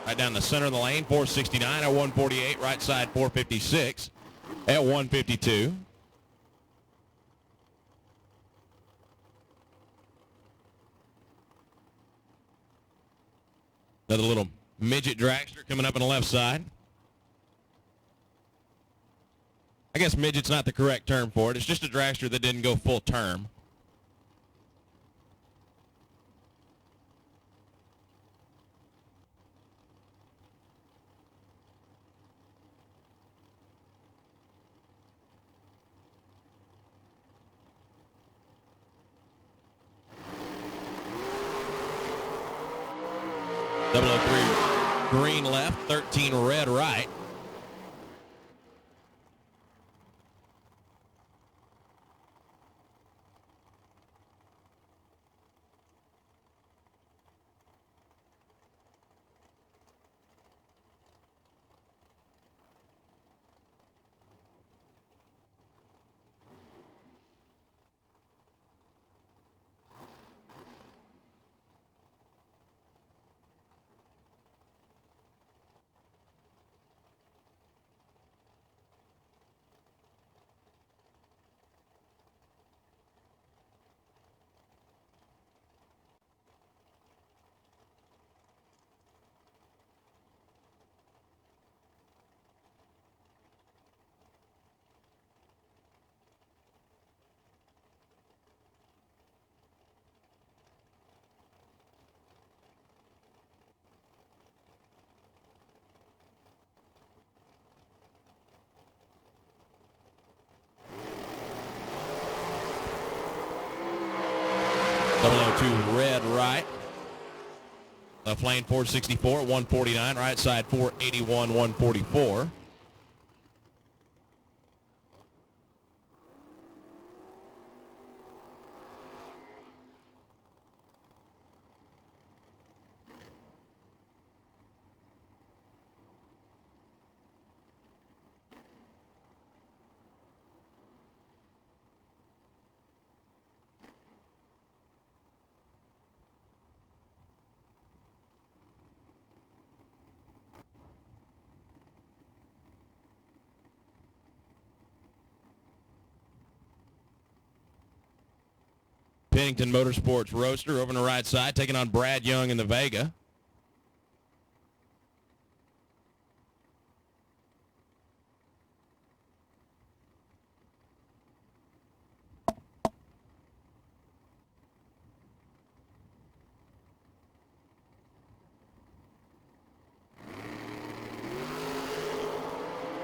Right down the center of the lane, 469 at 148. Right side, 456 at 152. Another little midget dragster coming up on the left side. I guess midget's not the correct term for it. It's just a dragster that didn't go full term. .003 green left, 13 red right. .002 red right. Left lane 464 at 149. Right side 481, 144. Pennington Motorsports Roadster over on the right side, taking on Brad Young in the Vega.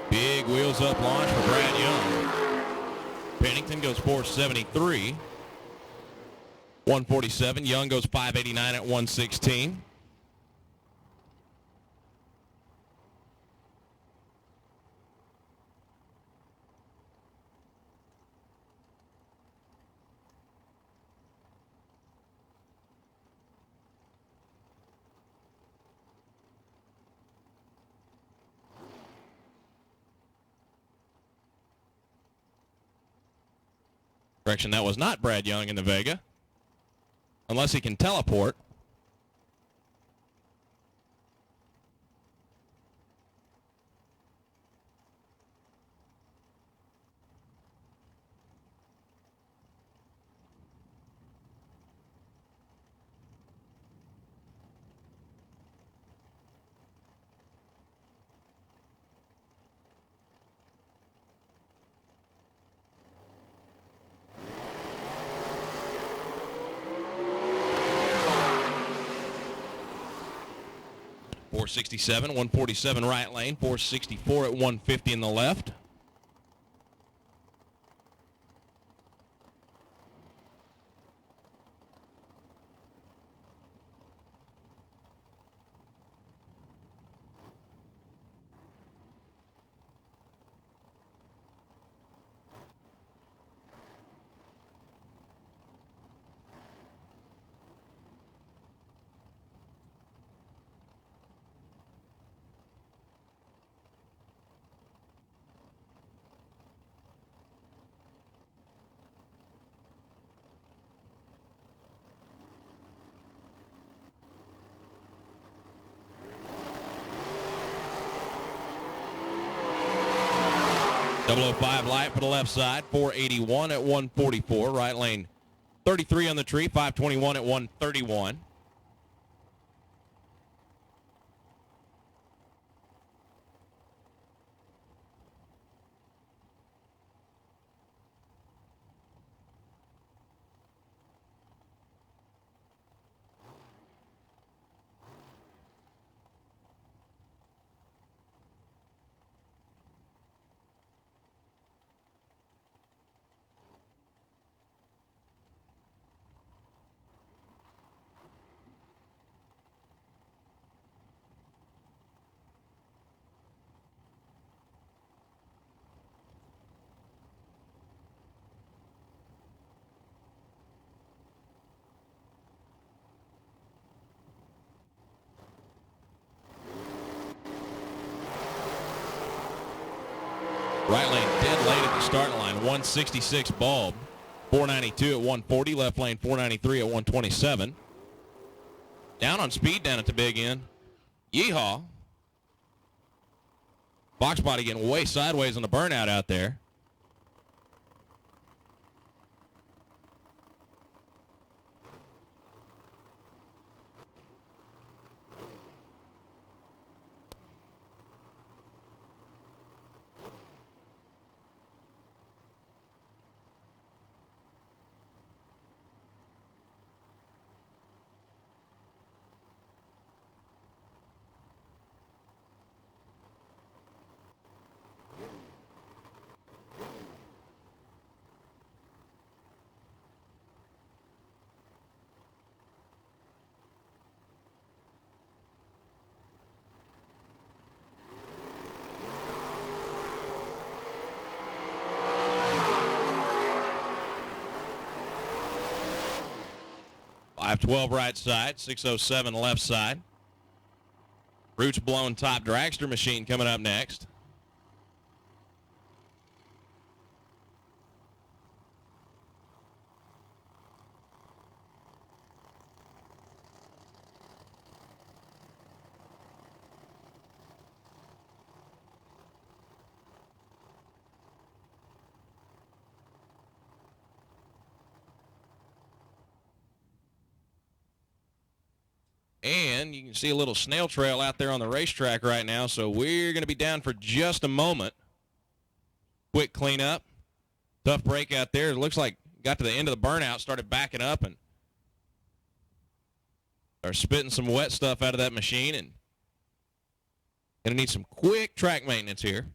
Big wheels up launch for Brad Young. Pennington goes 473. 147. Young goes 589 at 116. Correction, that was not Brad Young in the Vega. Unless he can teleport. .467, 147 right lane, 464 at 150 in the left. .005 light for the left side, 481 at 144. Right lane, 33 on the tree, 521 at 131. Right lane dead late at the starting line, 166 bulb, 492 at 140. Left lane 493 at 127. Down on speed down at the big end. Yeehaw. Box body getting way sideways on the burnout out there. .512 right side, 607 left side. Roots blown top dragster machine coming up next. And you can see a little snail trail out there on the racetrack right now, so we're going to be down for just a moment. Quick cleanup. Tough break out there. It looks like got to the end of the burnout, started backing up, and started spitting some wet stuff out of that machine, and going to need some quick track maintenance here.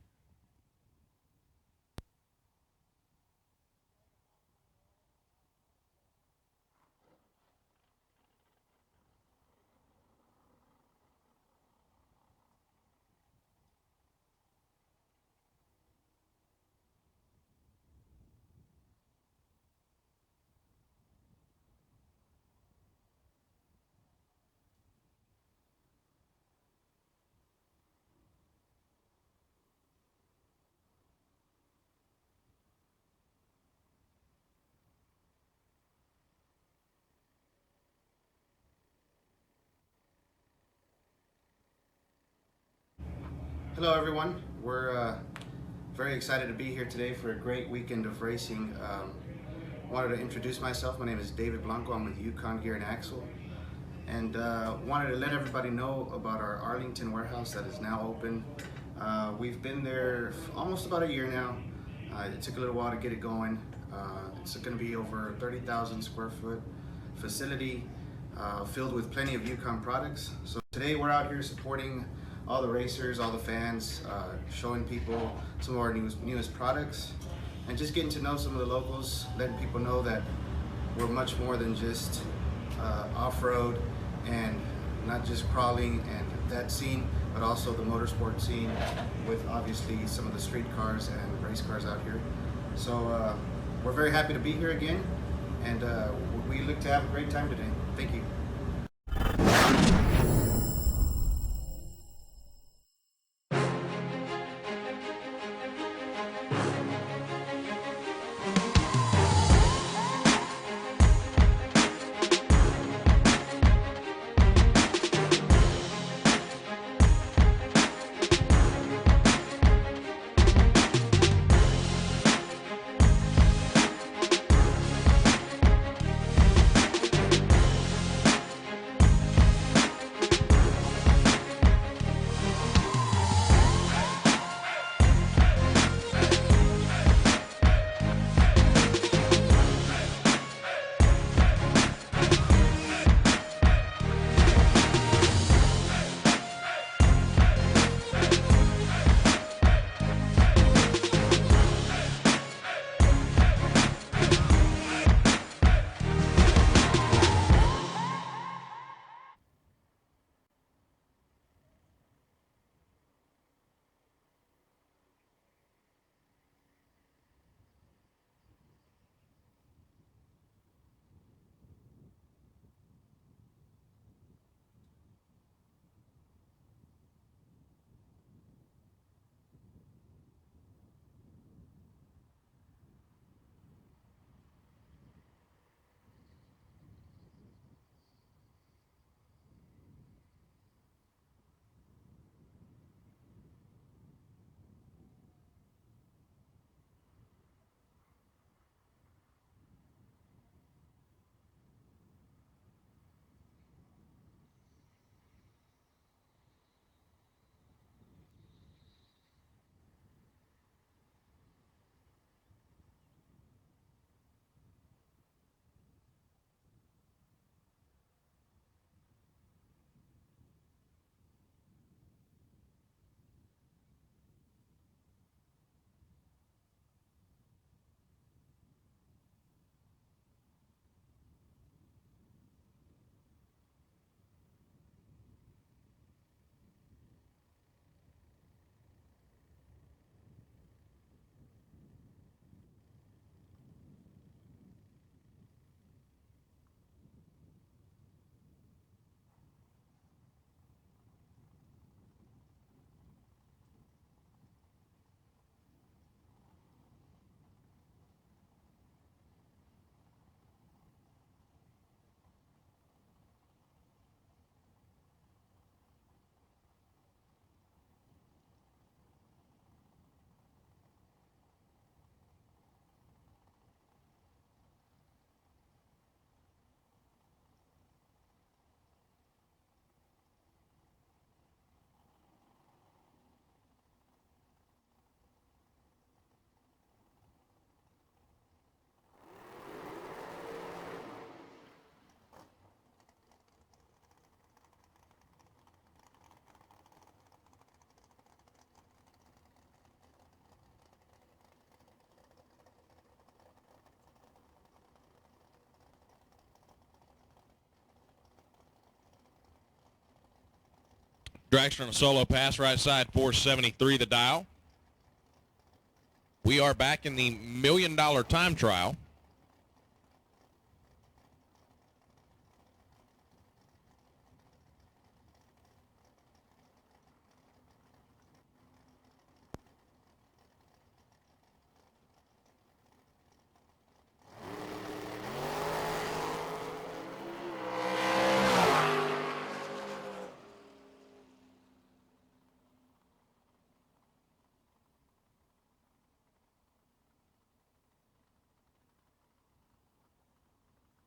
Hello everyone, we're very excited to be here today for a great weekend of racing. Wanted to introduce myself. My name is David Blanco. I'm with Yukon Gear and Axle, and wanted to let everybody know about our Arlington warehouse that is now open. We've been there almost about a year now. It took a little while to get it going. It's going to be over 30,000 square foot facility filled with plenty of Yukon products. So today we're out here supporting all the racers, all the fans, showing people some of our newest products, and just getting to know some of the locals, letting people know that we're much more than just off-road and not just crawling and that scene, but also the motorsport scene with obviously some of the street cars and race cars out here. So we're very happy to be here again, and we look to have a great time today. Thank you. Dragster on a solo pass, right side, 473 the dial. We are back in the $1 million time trial.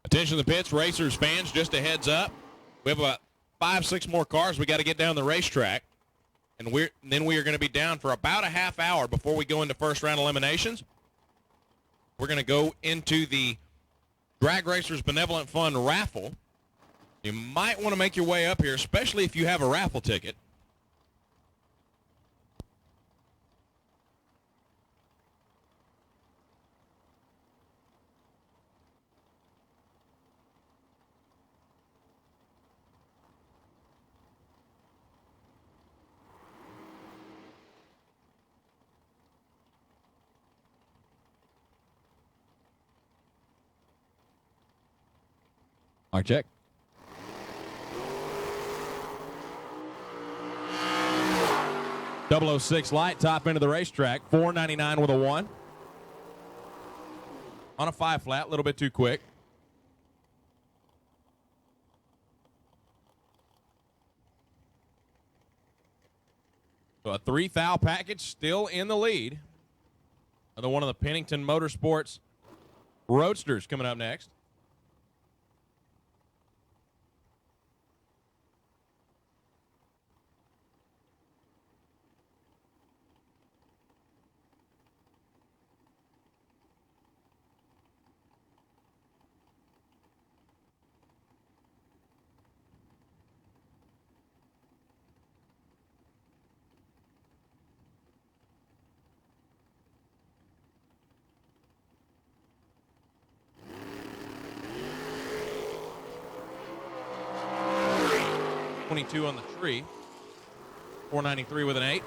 Attention to the pits, racers, fans, just a heads up. We have about 5-6 more cars we got to get down the racetrack. And then we are going to be down for about a half hour before we go into first round eliminations. We're going to go into the Drag Racers Benevolent Fund raffle. You might want to make your way up here, especially if you have a raffle ticket. Our check. .006 light, top end of the racetrack, 499 with a 1. On a 5 flat, a little bit too quick. So a 3 thou package still in the lead. Another one of the Pennington Motorsports Roadsters coming up next. .22 on the tree. 493 with an 8.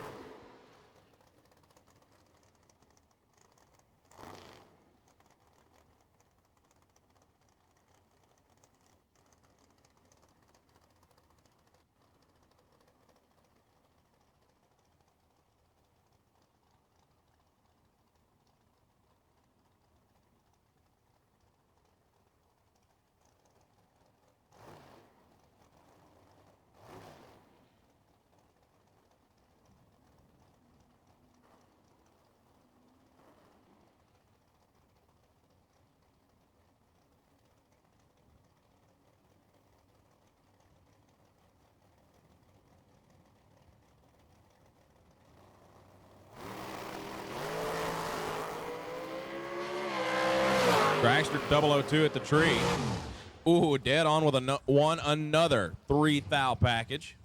Dragster 002 at the tree. Ooh, dead on with another 3 thou package.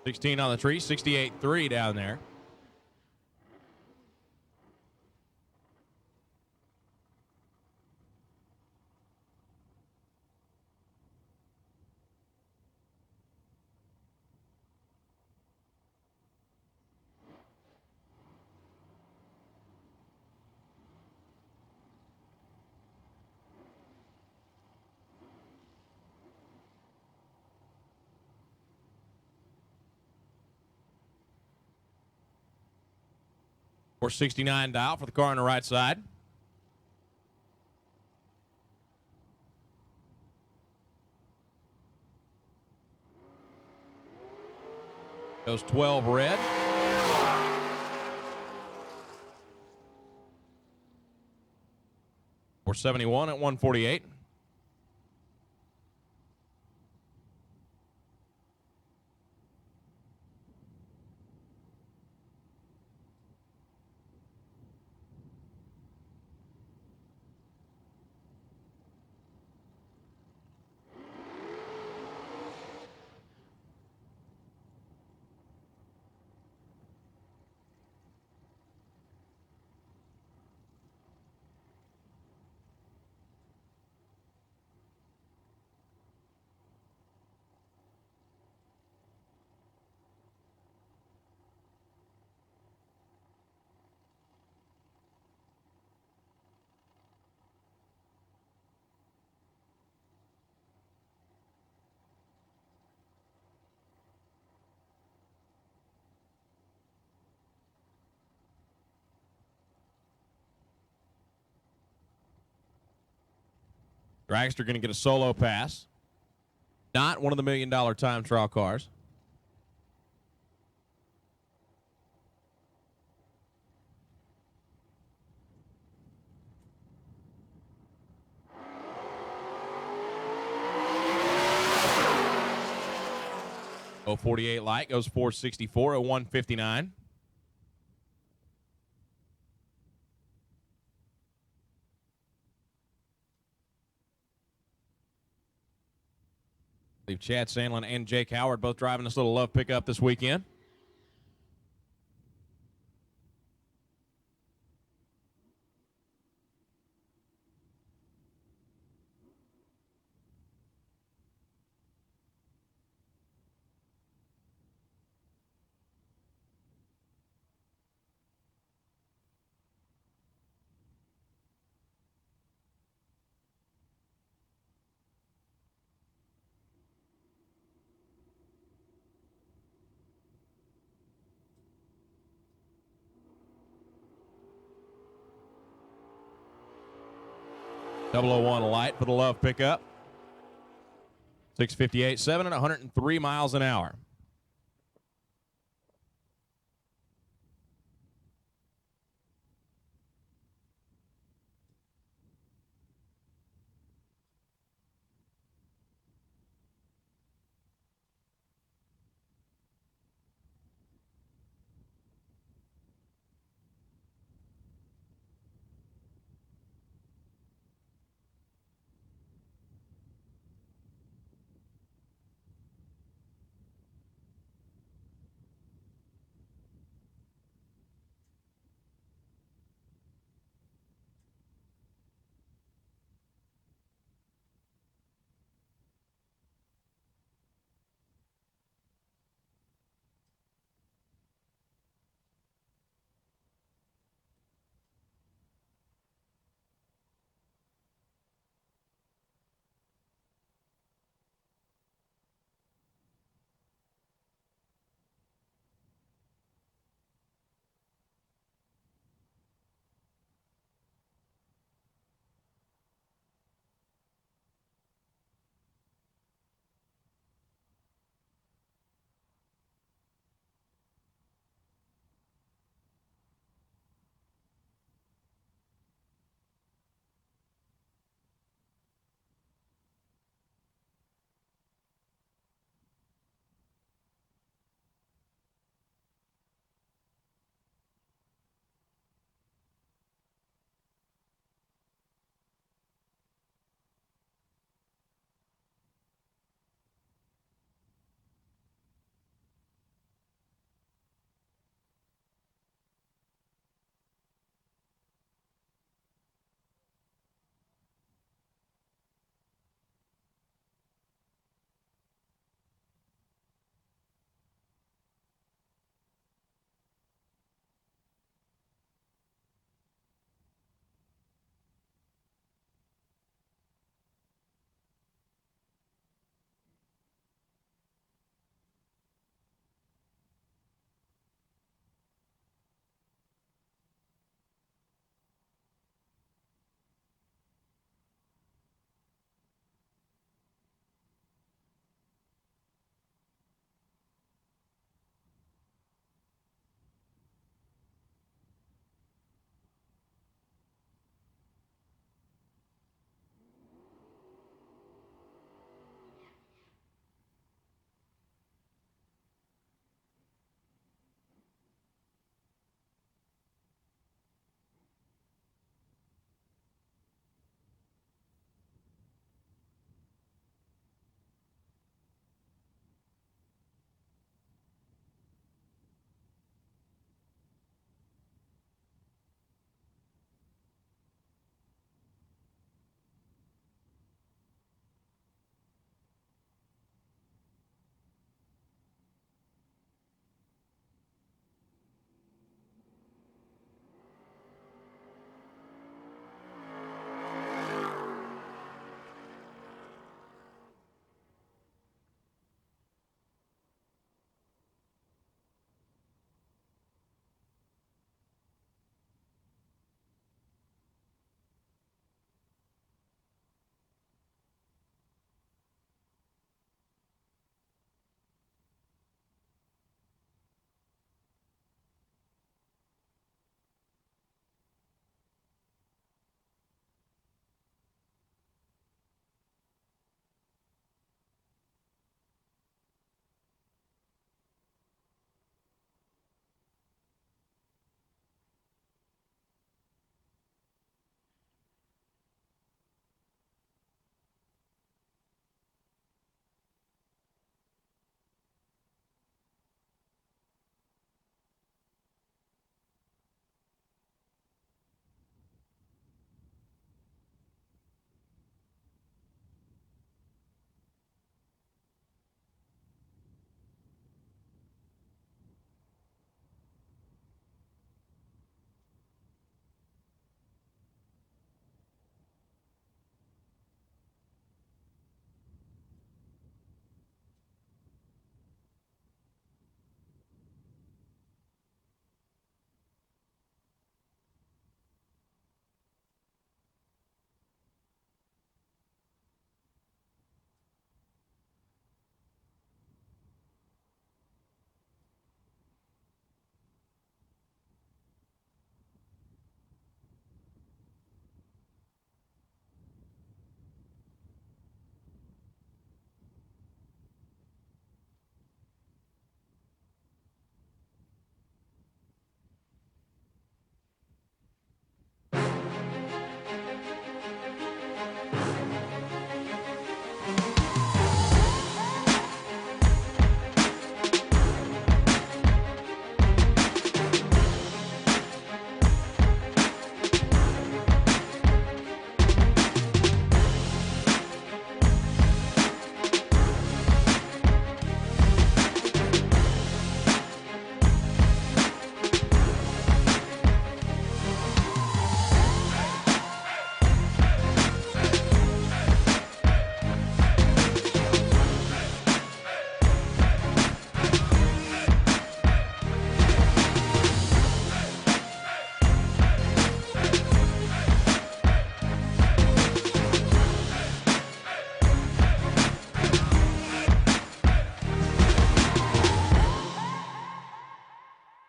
$16 on the tree, 68.3 down there. Or 69 dial for the car on the right side. Goes 12 red. Or 71 at 148. Dragster going to get a solo pass. Not one of the $1 million time trial cars. Oh, 48 light goes 464 at 159. I believe Chad Sandlin and Jake Howard both driving this little love pickup this weekend. Double 001 light for the love pickup. 658.7 and 103 miles an hour.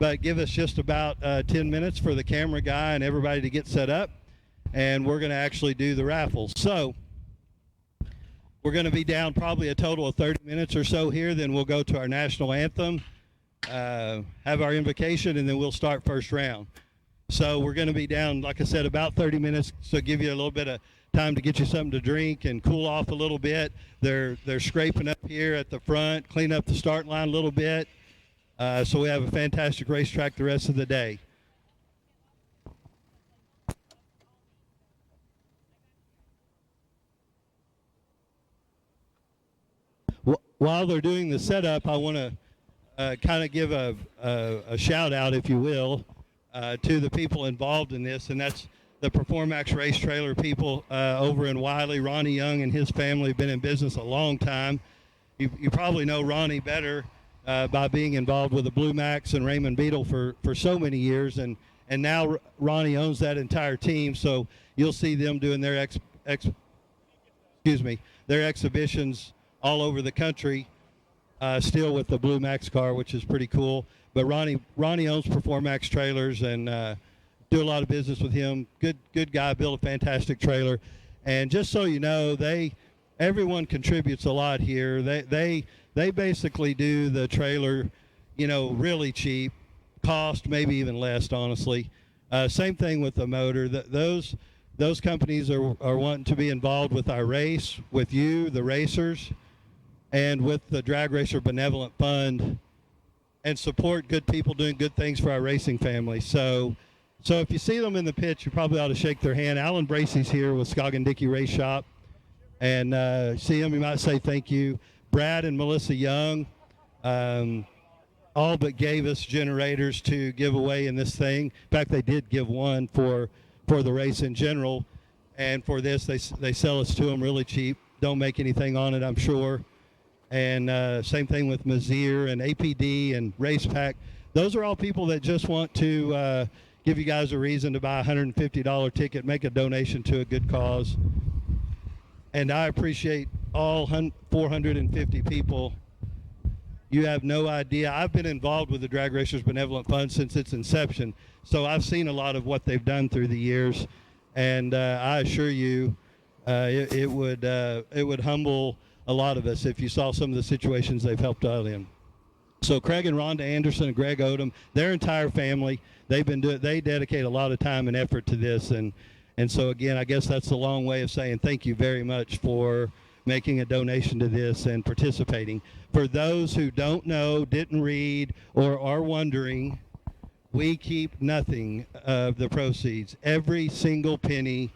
but give us just about 10 minutes for the camera guy and everybody to get set up, and we're going to actually do the raffle. So we're going to be down probably a total of 30 minutes or so here. Then we'll go to our national anthem, have our invocation, and then we'll start first round. So we're going to be down, like I said, about 30 minutes, so give you a little bit of time to get you something to drink and cool off a little bit. They're scraping up here at the front, clean up the start line a little bit. So we have a fantastic racetrack the rest of the day. While they're doing the setup, I want to kind of give a shout out, if you will, to the people involved in this, and that's the Performax Race Trailer people over in Wiley. Ronnie Young and his family have been in business a long time. You probably know Ronnie better by being involved with the Blue Max and Raymond Beetle for so many years, and now Ronnie owns that entire team. So you'll see them doing their their exhibitions all over the country, still with the Blue Max car, which is pretty cool. But Ronnie owns Performax Trailers, and do a lot of business with him. Good guy, built a fantastic trailer. And just so you know, everyone contributes a lot here. They basically do the trailer, really cheap, cost maybe even less, honestly. Same thing with the motor. Those companies are wanting to be involved with our race, with you, the racers, and with the Drag Racer Benevolent Fund, and support good people doing good things for our racing family. So if you see them in the pits, you probably ought to shake their hand. Alan Bracey's here with Scoggin Dickey Race Shop, and see him, you might say thank you. Brad and Melissa Young all but gave us generators to give away in this thing. In fact, they did give one for the race in general, and for this they sell us to them really cheap. Don't make anything on it, I'm sure. And same thing with Mazier and APD and Race Pack. Those are all people that just want to give you guys a reason to buy a $150 ticket, make a donation to a good cause. And I appreciate all 450 people. You have no idea. I've been involved with the Drag Racers Benevolent Fund since its inception, so I've seen a lot of what they've done through the years. And I assure you, it would humble a lot of us if you saw some of the situations they've helped out in. So Craig and Rhonda Anderson and Greg Odom, their entire family, they dedicate a lot of time and effort to this, and so again, I guess that's a long way of saying thank you very much for making a donation to this and participating. For those who don't know, didn't read, or are wondering, we keep nothing of the proceeds. Every single penny,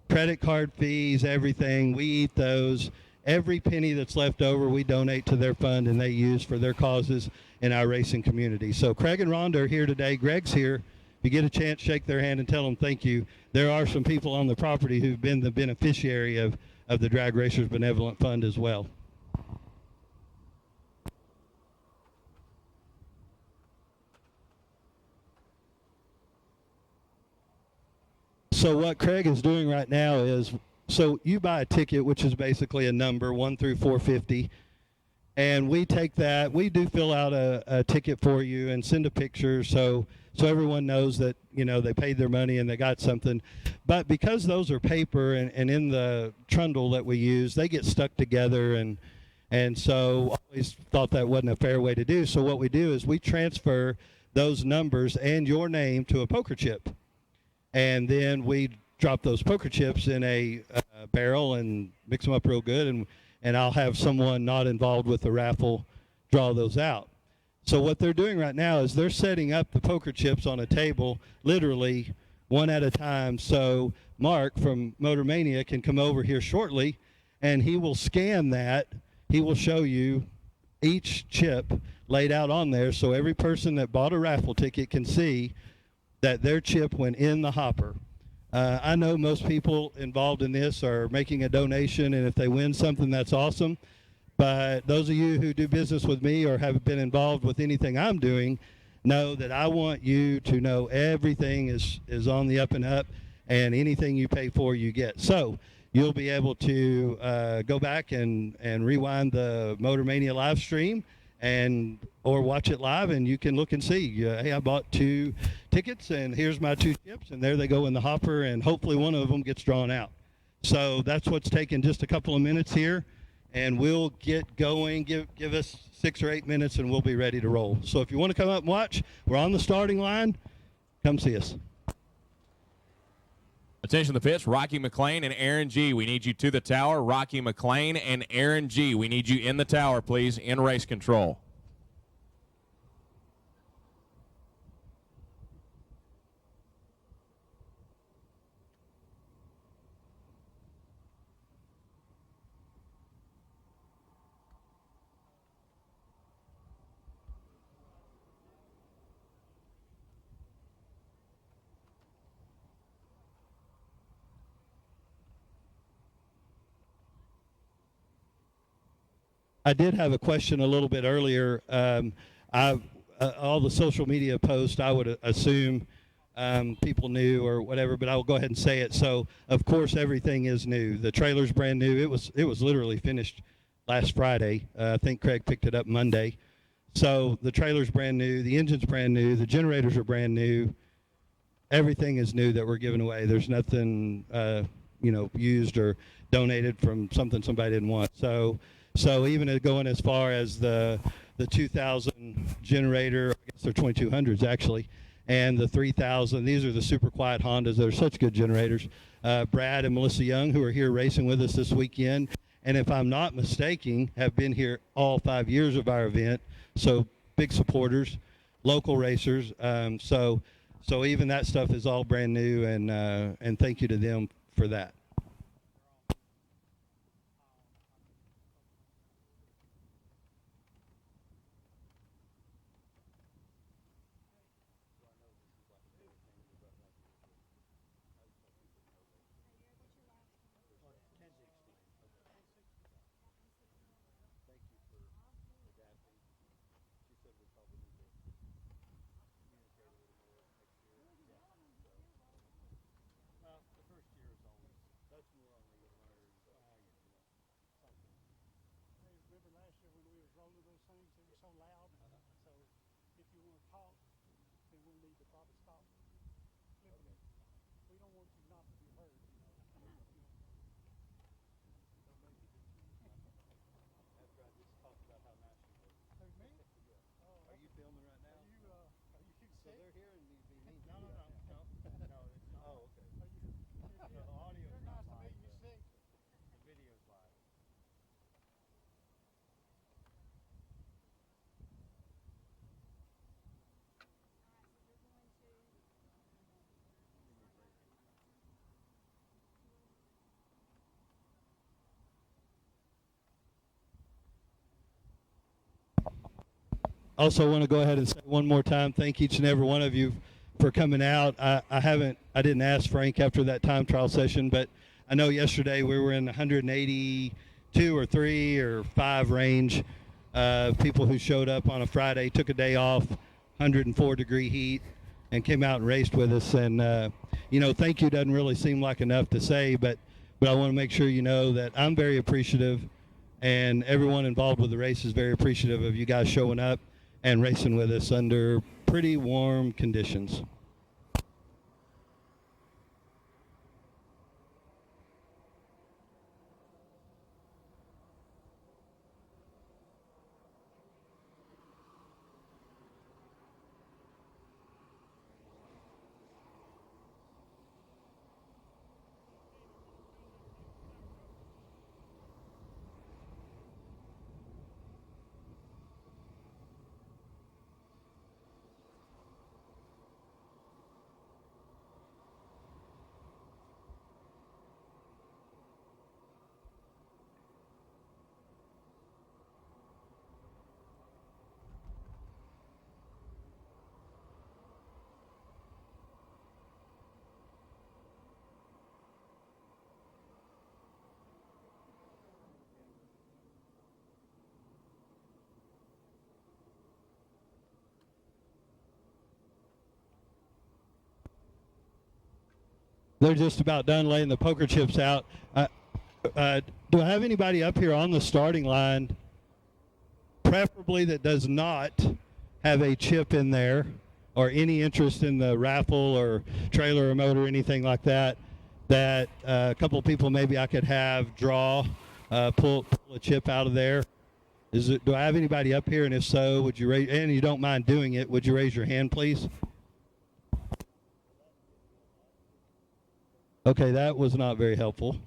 credit card fees, everything, we eat those. Every penny that's left over, we donate to their fund, and they use for their causes in our racing community. So Craig and Rhonda are here today. Greg's here. If you get a chance, shake their hand and tell them thank you. There are some people on the property who've been the beneficiary of the Drag Racers Benevolent Fund as well. So what Craig is doing right now is, so you buy a ticket, which is basically a number, 1 through 450, and we take that. We do fill out a ticket for you and send a picture so everyone knows that, they paid their money and they got something. But because those are paper and in the trundle that we use, they get stuck together, and so I always thought that wasn't a fair way to do. So what we do is we transfer those numbers and your name to a poker chip, and then we drop those poker chips in a barrel and mix them up real good, and I'll have someone not involved with the raffle draw those out. So what they're doing right now is they're setting up the poker chips on a table, literally one at a time, so Mark from Motor Mania can come over here shortly, and he will scan that. He will show you each chip laid out on there, so every person that bought a raffle ticket can see that their chip went in the hopper. I know most people involved in this are making a donation, and if they win something, that's awesome. But those of you who do business with me or have been involved with anything I'm doing know that I want you to know everything is on the up and up, and anything you pay for, you get. So you'll be able to go back and rewind the Motor Mania live stream and or watch it live, and you can look and see. Hey, I bought 2 tickets, and here's my 2 chips, and there they go in the hopper, and hopefully one of them gets drawn out. So that's what's taking just a couple of minutes here, and we'll get going. Give us 6 or 8 minutes, and we'll be ready to roll. So if you want to come up and watch, we're on the starting line. Come see us. Attention to the pitch, Rocky McLean and Aaron G. We need you to the tower. Rocky McLean and Aaron G. We need you in the tower, please, in race control. I did have a question a little bit earlier. All the social media posts, I would assume people knew or whatever, but I will go ahead and say it. So, of course, everything is new. The trailer's brand new. It was literally finished last Friday. I think Craig picked it up Monday. So the trailer's brand new. The engine's brand new. The generators are brand new. Everything is new that we're giving away. There's nothing, used or donated from something somebody didn't want. So even going as far as the 2000 generator, I guess they're 2200s actually, and the 3000, these are the super quiet Hondas. They're such good generators. Brad and Melissa Young, who are here racing with us this weekend, and if I'm not mistaken, have been here all 5 years of our event. So big supporters, local racers. So even that stuff is all brand new, and thank you to them for that. Also want to go ahead and say one more time, thank each and every one of you for coming out. I didn't ask Frank after that time trial session, but I know yesterday we were in 182 or 3 or 5 range. People who showed up on a Friday, took a day off, 104-degree heat, and came out and raced with us. And, thank you doesn't really seem like enough to say, but I want to make sure you know that I'm very appreciative, and everyone involved with the race is very appreciative of you guys showing up and racing with us under pretty warm conditions. They're just about done laying the poker chips out. Do I have anybody up here on the starting line preferably that does not have a chip in there or any interest in the raffle or trailer or motor or anything like that, that a couple of people maybe I could have draw, pull a chip out of there. Do I have anybody up here? And if so, would you raise, and you don't mind doing it, would you raise your hand, please? Okay, that was not very helpful.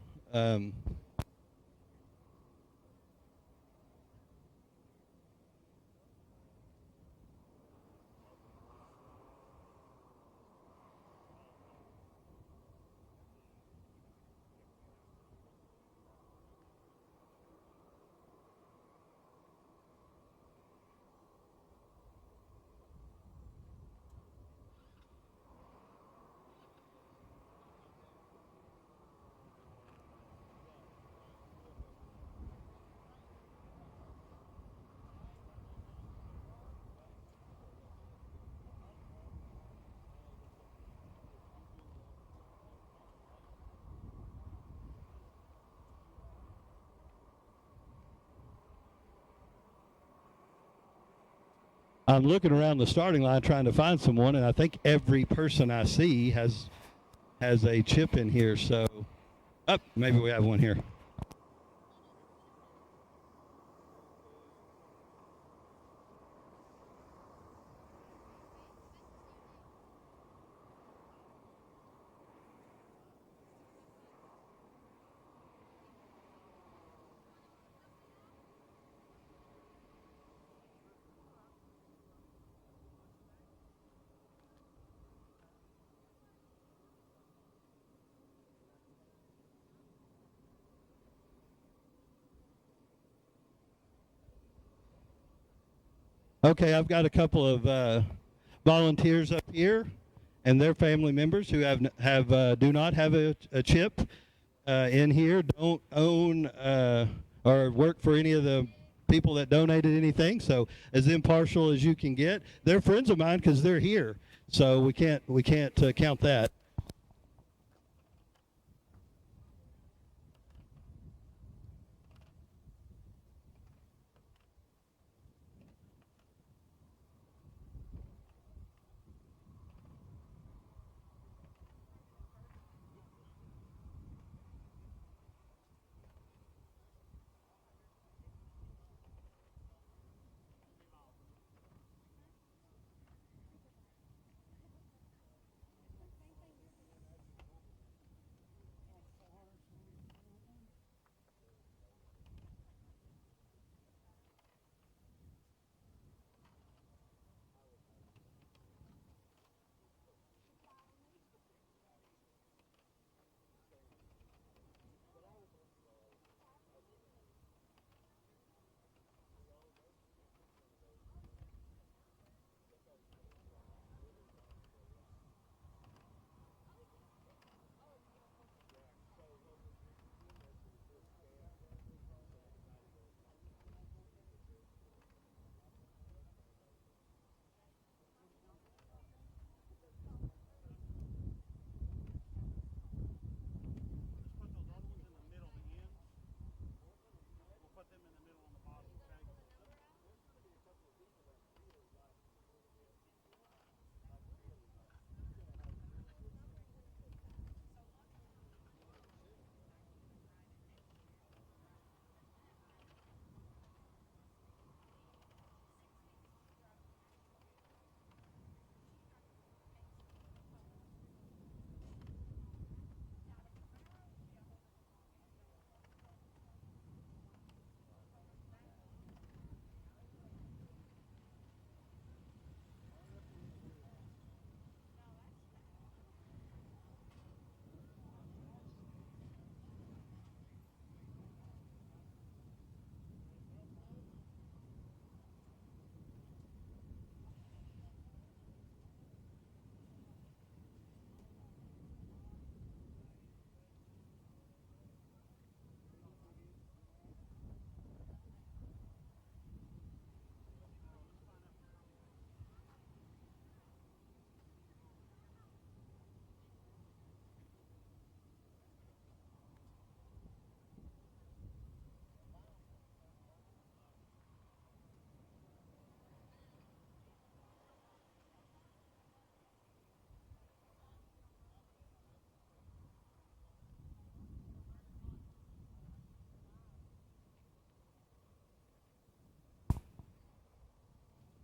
I'm looking around the starting line trying to find someone, and I think every person I see has a chip in here. So, maybe we have one here. Okay, I've got a couple of volunteers up here, and their family members who do not have a chip in here, don't own or work for any of the people that donated anything. So as impartial as you can get, they're friends of mine because they're here. So we can't count that.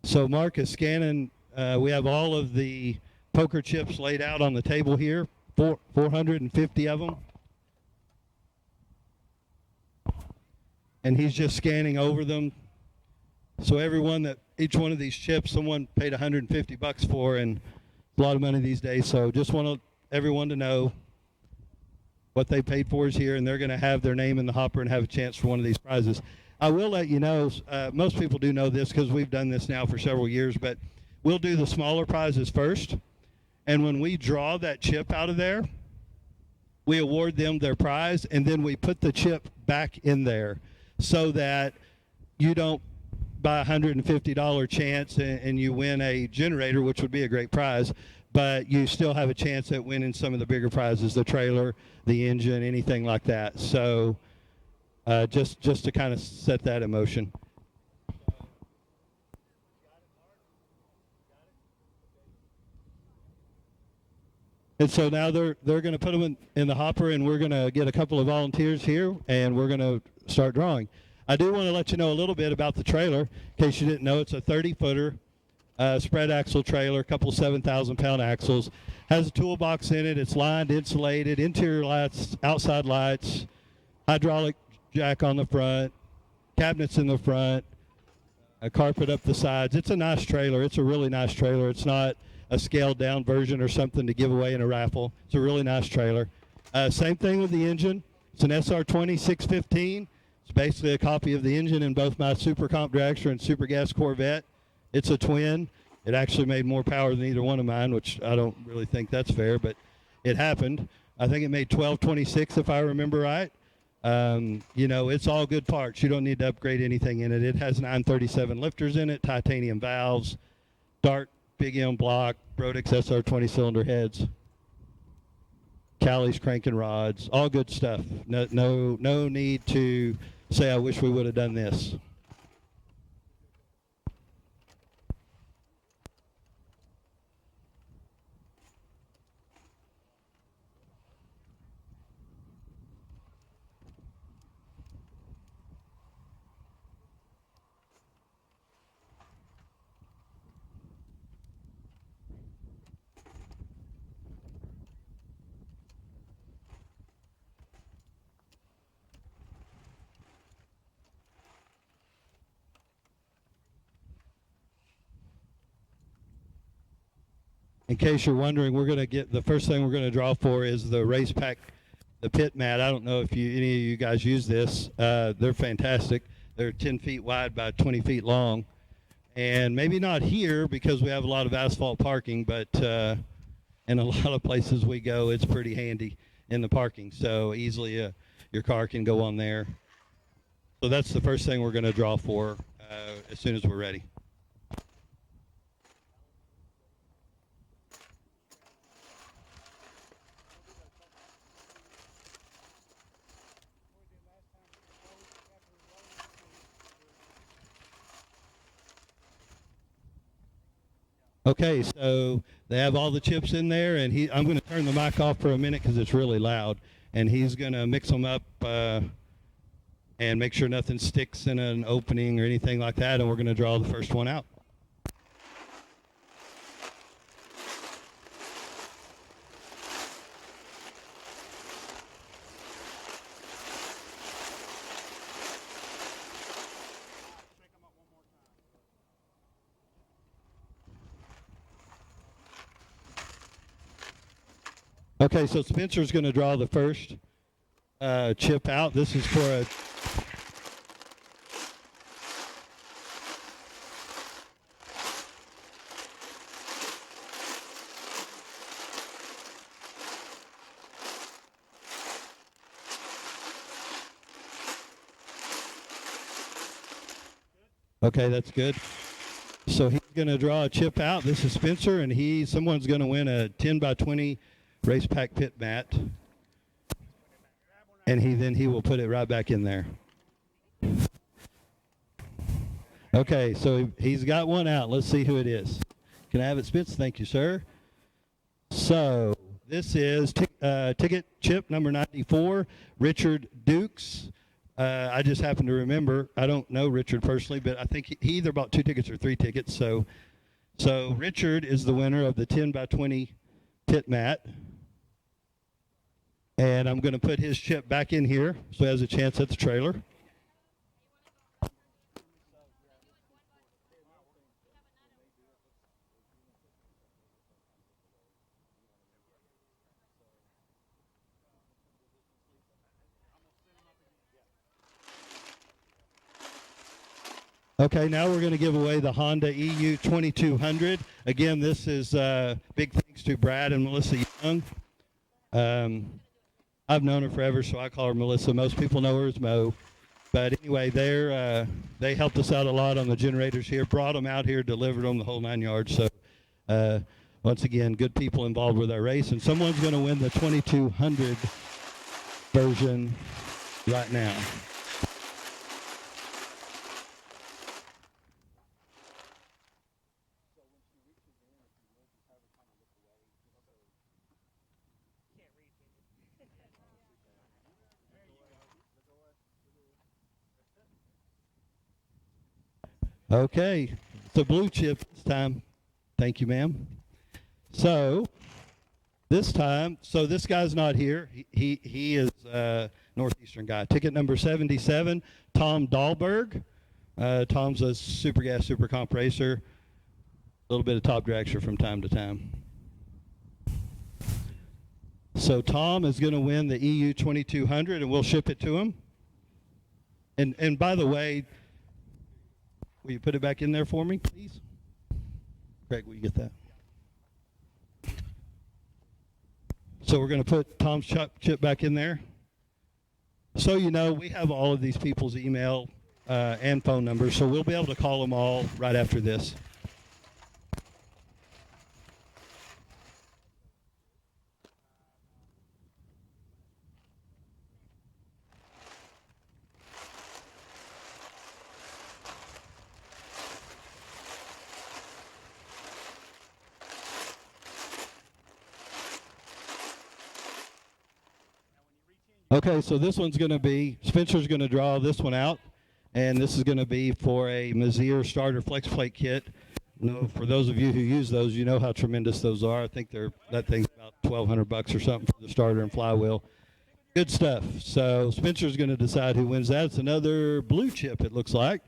So Mark is scanning. We have all of the poker chips laid out on the table here, 450 of them. And he's just scanning over them. So each one of these chips, someone paid $150 for, and a lot of money these days. So just want everyone to know what they paid for is here, and they're going to have their name in the hopper and have a chance for one of these prizes. I will let you know, most people do know this because we've done this now for several years, but we'll do the smaller prizes first. And when we draw that chip out of there, we award them their prize, and then we put the chip back in there so that you don't buy a $150 chance and you win a generator, which would be a great prize, but you still have a chance at winning some of the bigger prizes, the trailer, the engine, anything like that. So just to kind of set that in motion. And so now they're going to put them in the hopper, and we're going to get a couple of volunteers here, and we're going to start drawing. I do want to let you know a little bit about the trailer. In case you didn't know, it's a 30-footer spread axle trailer, a couple 7,000-pound axles. Has a toolbox in it. It's lined, insulated, interior lights, outside lights, hydraulic jack on the front, cabinets in the front, a carpet up the sides. It's a nice trailer. It's a really nice trailer. It's not a scaled down version or something to give away in a raffle. It's a really nice trailer. Same thing with the engine. It's an SR20 615. It's basically a copy of the engine in both my Super Comp Dragster and Super Gas Corvette. It's a twin. It actually made more power than either one of mine, which I don't really think that's fair, but it happened. I think it made 1226 if I remember right. You know, it's all good parts. You don't need to upgrade anything in it. It has 937 lifters in it, titanium valves, dark Big M block, Brodix SR20 cylinder heads, Callie's cranking rods, all good stuff. No need to say I wish we would have done this. In case you're wondering, we're going to get the first thing we're going to draw for is the race pack, the pit mat. I don't know if any of you guys use this. They're fantastic. They're 10 feet wide by 20 feet long. And maybe not here because we have a lot of asphalt parking, but in a lot of places we go, it's pretty handy in the parking. So easily your car can go on there. So that's the first thing we're going to draw for as soon as we're ready. Okay, so they have all the chips in there, and I'm going to turn the mic off for a minute because it's really loud, and he's going to mix them up and make sure nothing sticks in an opening or anything like that, and we're going to draw the first one out. Okay, so Spencer's going to draw the first chip out. This is for a... Okay, that's good. So he's going to draw a chip out. This is Spencer, and someone's going to win a 10 by 20 race pack pit mat, and he will put it right back in there. Okay, so he's got one out. Let's see who it is. Can I have it, Spence? Thank you, sir. So this is ticket chip number 94, Richard Dukes, I just happen to remember, I don't know Richard personally, but I think he either bought 2 tickets or 3 tickets. So Richard is the winner of the 10 by 20 pit mat. And I'm going to put his chip back in here so he has a chance at the trailer. Okay, now we're going to give away the Honda EU 2200. Again, this is big thanks to Brad and Melissa Young. I've known her forever, so I call her Melissa. Most people know her as Mo. But anyway, they helped us out a lot on the generators here, brought them out here, delivered them the whole 9 yards. So once again, good people involved with our race. And someone's going to win the 2200 version right now. Okay, it's a blue chip this time. Thank you, ma'am. So this time, this guy's not here. He is a Northeastern guy. Ticket number 77, Tom Dahlberg. Tom's a super gas, super comp racer. A little bit of top dragster from time to time. So Tom is going to win the EU 2200, and we'll ship it to him. And by the way, will you put it back in there for me, please? Craig, will you get that? So we're going to put Tom's chip back in there. So you know, we have all of these people's email and phone numbers, so we'll be able to call them all right after this. Okay, so this one's going to be, Spencer's going to draw this one out, and this is going to be for a Mazier starter flex plate kit. For those of you who use those, you know how tremendous those are. I think that thing's about $1,200 or something for the starter and flywheel. Good stuff. So Spencer's going to decide who wins that. It's another blue chip, it looks like.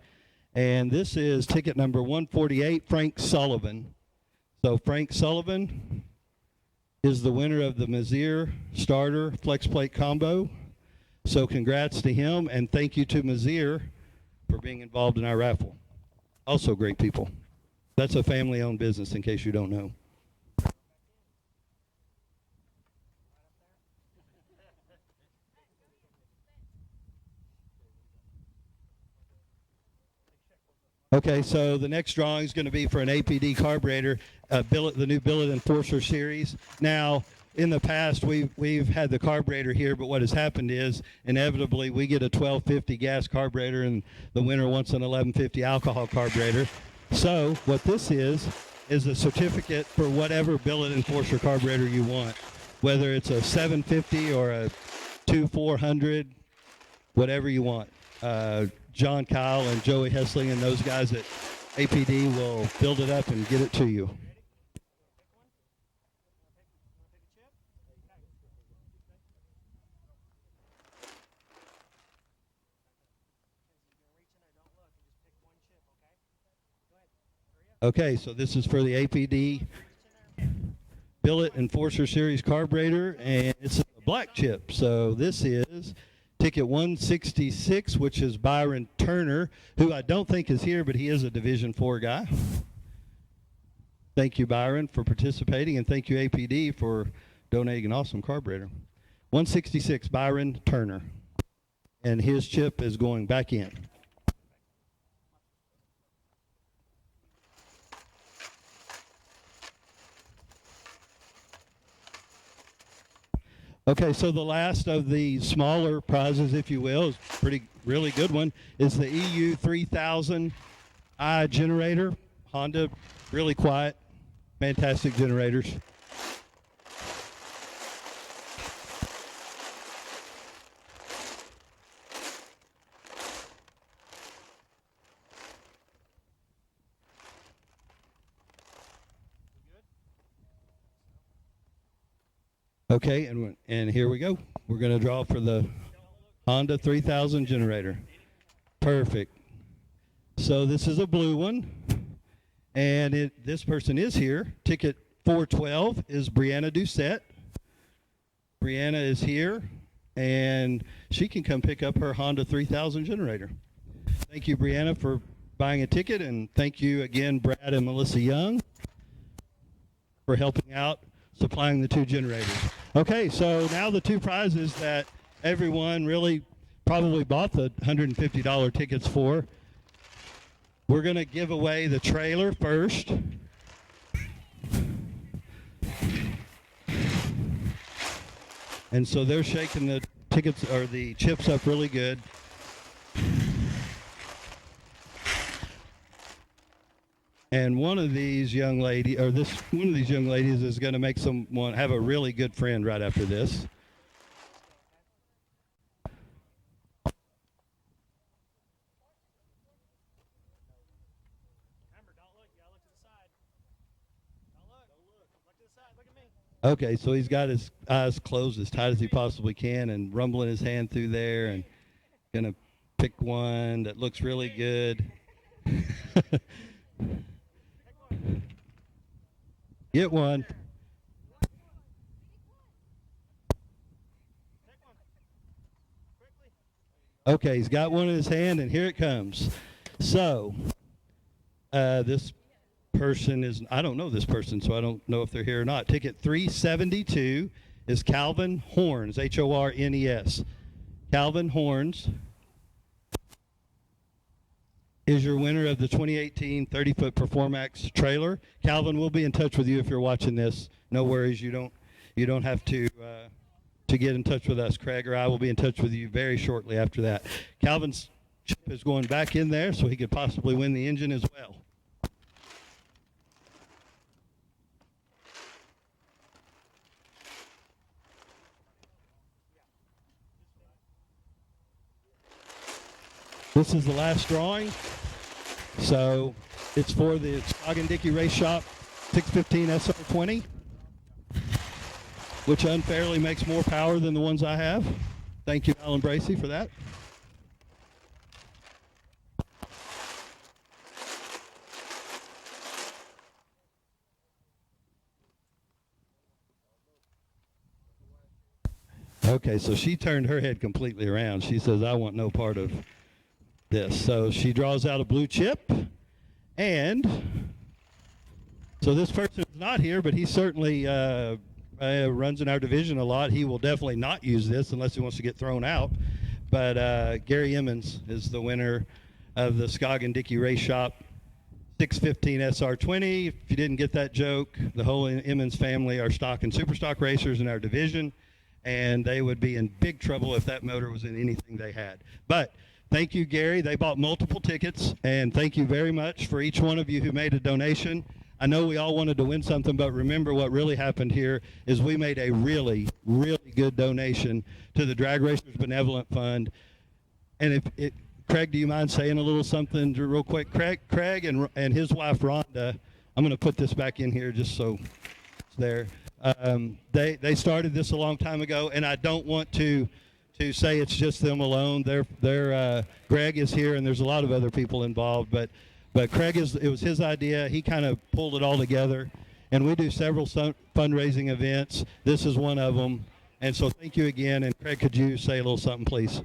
And this is ticket number 148, Frank Sullivan. So Frank Sullivan is the winner of the Mazier starter flex plate combo. So congrats to him, and thank you to Mazier for being involved in our raffle. Also great people. That's a family-owned business, in case you don't know. Okay, so the next drawing is going to be for an APD carburetor, the new Billet Enforcer series. Now, in the past, we've had the carburetor here, but what has happened is, inevitably, we get a 1250 gas carburetor, and the winner wants an 1150 alcohol carburetor. So what this is a certificate for whatever Billet Enforcer carburetor you want, whether it's a 750 or a 2400, whatever you want. John Kyle and Joey Hessling and those guys at APD will build it up and get it to you. Okay, so this is for the APD Billet Enforcer Series carburetor, and it's a black chip. So this is ticket 166, which is Byron Turner, who I don't think is here, but he is a Division IV guy. Thank you, Byron, for participating, and thank you, APD, for donating an awesome carburetor. 166, Byron Turner, and his chip is going back in. Okay, so the last of the smaller prizes, if you will, is really good one, is the EU 3000i generator. Honda, really quiet, fantastic generators. Okay, and here we go. We're going to draw for the Honda 3000 generator. Perfect. So this is a blue one, and this person is here. Ticket 412 is Brianna Doucette. Brianna is here, and she can come pick up her Honda 3000 generator. Thank you, Brianna, for buying a ticket, and thank you again, Brad and Melissa Young, for helping out, supplying the two generators. Okay, so now the two prizes that everyone really probably bought the $150 tickets for. We're going to give away the trailer first. And so they're shaking the tickets or the chips up really good. And one of these young ladies is going to make someone have a really good friend right after this. Okay, so he's got his eyes closed as tight as he possibly can and rumbling his hand through there and gonna pick one that looks really good. Get one. Okay, he's got one in his hand, and here it comes. So, this person is, I don't know this person, so I don't know if they're here or not. Ticket 372 is Calvin Horns, Hornes. Calvin Horns is your winner of the 2018 30-foot Performax trailer. Calvin, we'll be in touch with you if you're watching this. No worries, you don't have to get in touch with us. Craig or I will be in touch with you very shortly after that. Calvin's chip is going back in there so he could possibly win the engine as well. This is the last drawing, so it's for the Scogin-Dickey Race Shop 615 SR20, which unfairly makes more power than the ones I have. Thank you, Alan Bracey, for that. Okay, so she turned her head completely around. She says, I want no part of this. So she draws out a blue chip, and so this person is not here, but he certainly runs in our division a lot. He will definitely not use this unless he wants to get thrown out. But Gary Emmons is the winner of the Scogin-Dickey Race Shop 615 SR20. If you didn't get that joke, the whole Emmons family are stock and super stock racers in our division, and they would be in big trouble if that motor was in anything they had. But thank you, Gary. They bought multiple tickets, and thank you very much for each one of you who made a donation. I know we all wanted to win something, but remember what really happened here is we made a really, really good donation to the Drag Racers Benevolent Fund. And Craig, do you mind saying a little something real quick? Craig and his wife, Rhonda, I'm going to put this back in here just so it's there. They started this a long time ago, and I don't want to say it's just them alone. Greg is here, and there's a lot of other people involved, but Craig it was his idea. He kind of pulled it all together, and we do several fundraising events. This is one of them, and so thank you again. And Craig, could you say a little something, please?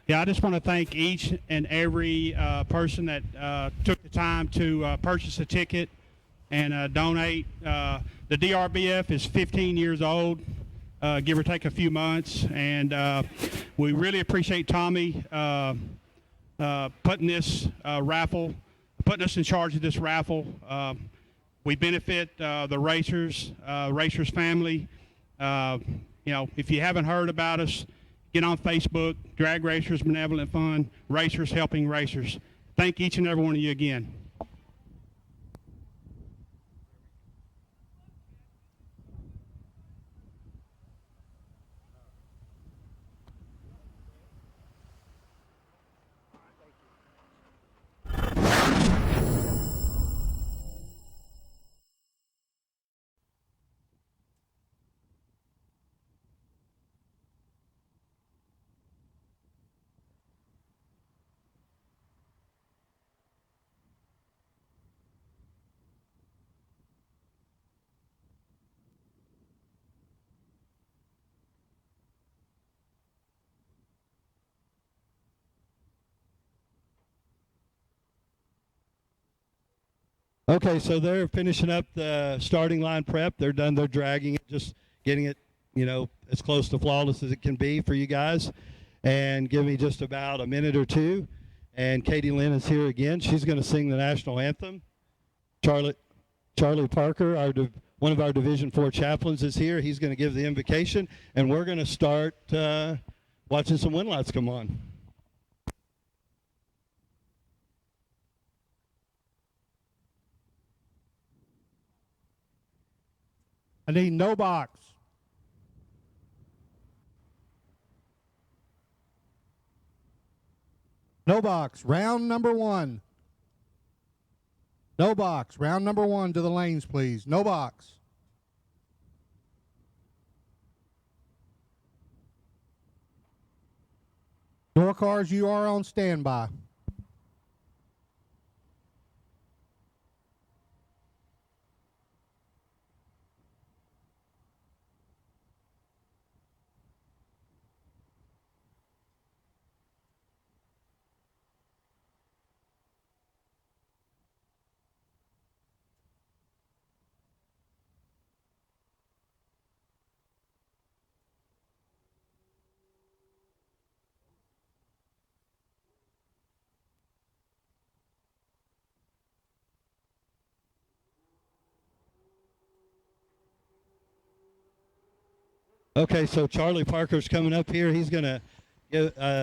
Yeah, I just want to thank each and every person that took the time to purchase a ticket and donate. The DRBF is 15 years old, give or take a few months, and we really appreciate Tommy putting this raffle, putting us in charge of this raffle. We benefit the racers family. If you haven't heard about us, get on Facebook, Drag Racers Benevolent Fund, Racers Helping Racers. Thank each and every one of you again. Okay, so they're finishing up the starting line prep. They're done. They're dragging it, just getting it, as close to flawless as it can be for you guys. And give me just about a minute or two. And Katie Lynn is here again. She's going to sing the national anthem. Charlie Parker, one of our Division 4 chaplains, is here. He's going to give the invocation, and we're going to start watching some wind lights come on. I need no box. No box. Round number 1. No box. Round number 1 to the lanes, please. No box. Door cars, you are on standby. Okay, so Charlie Parker's coming up here. He's going to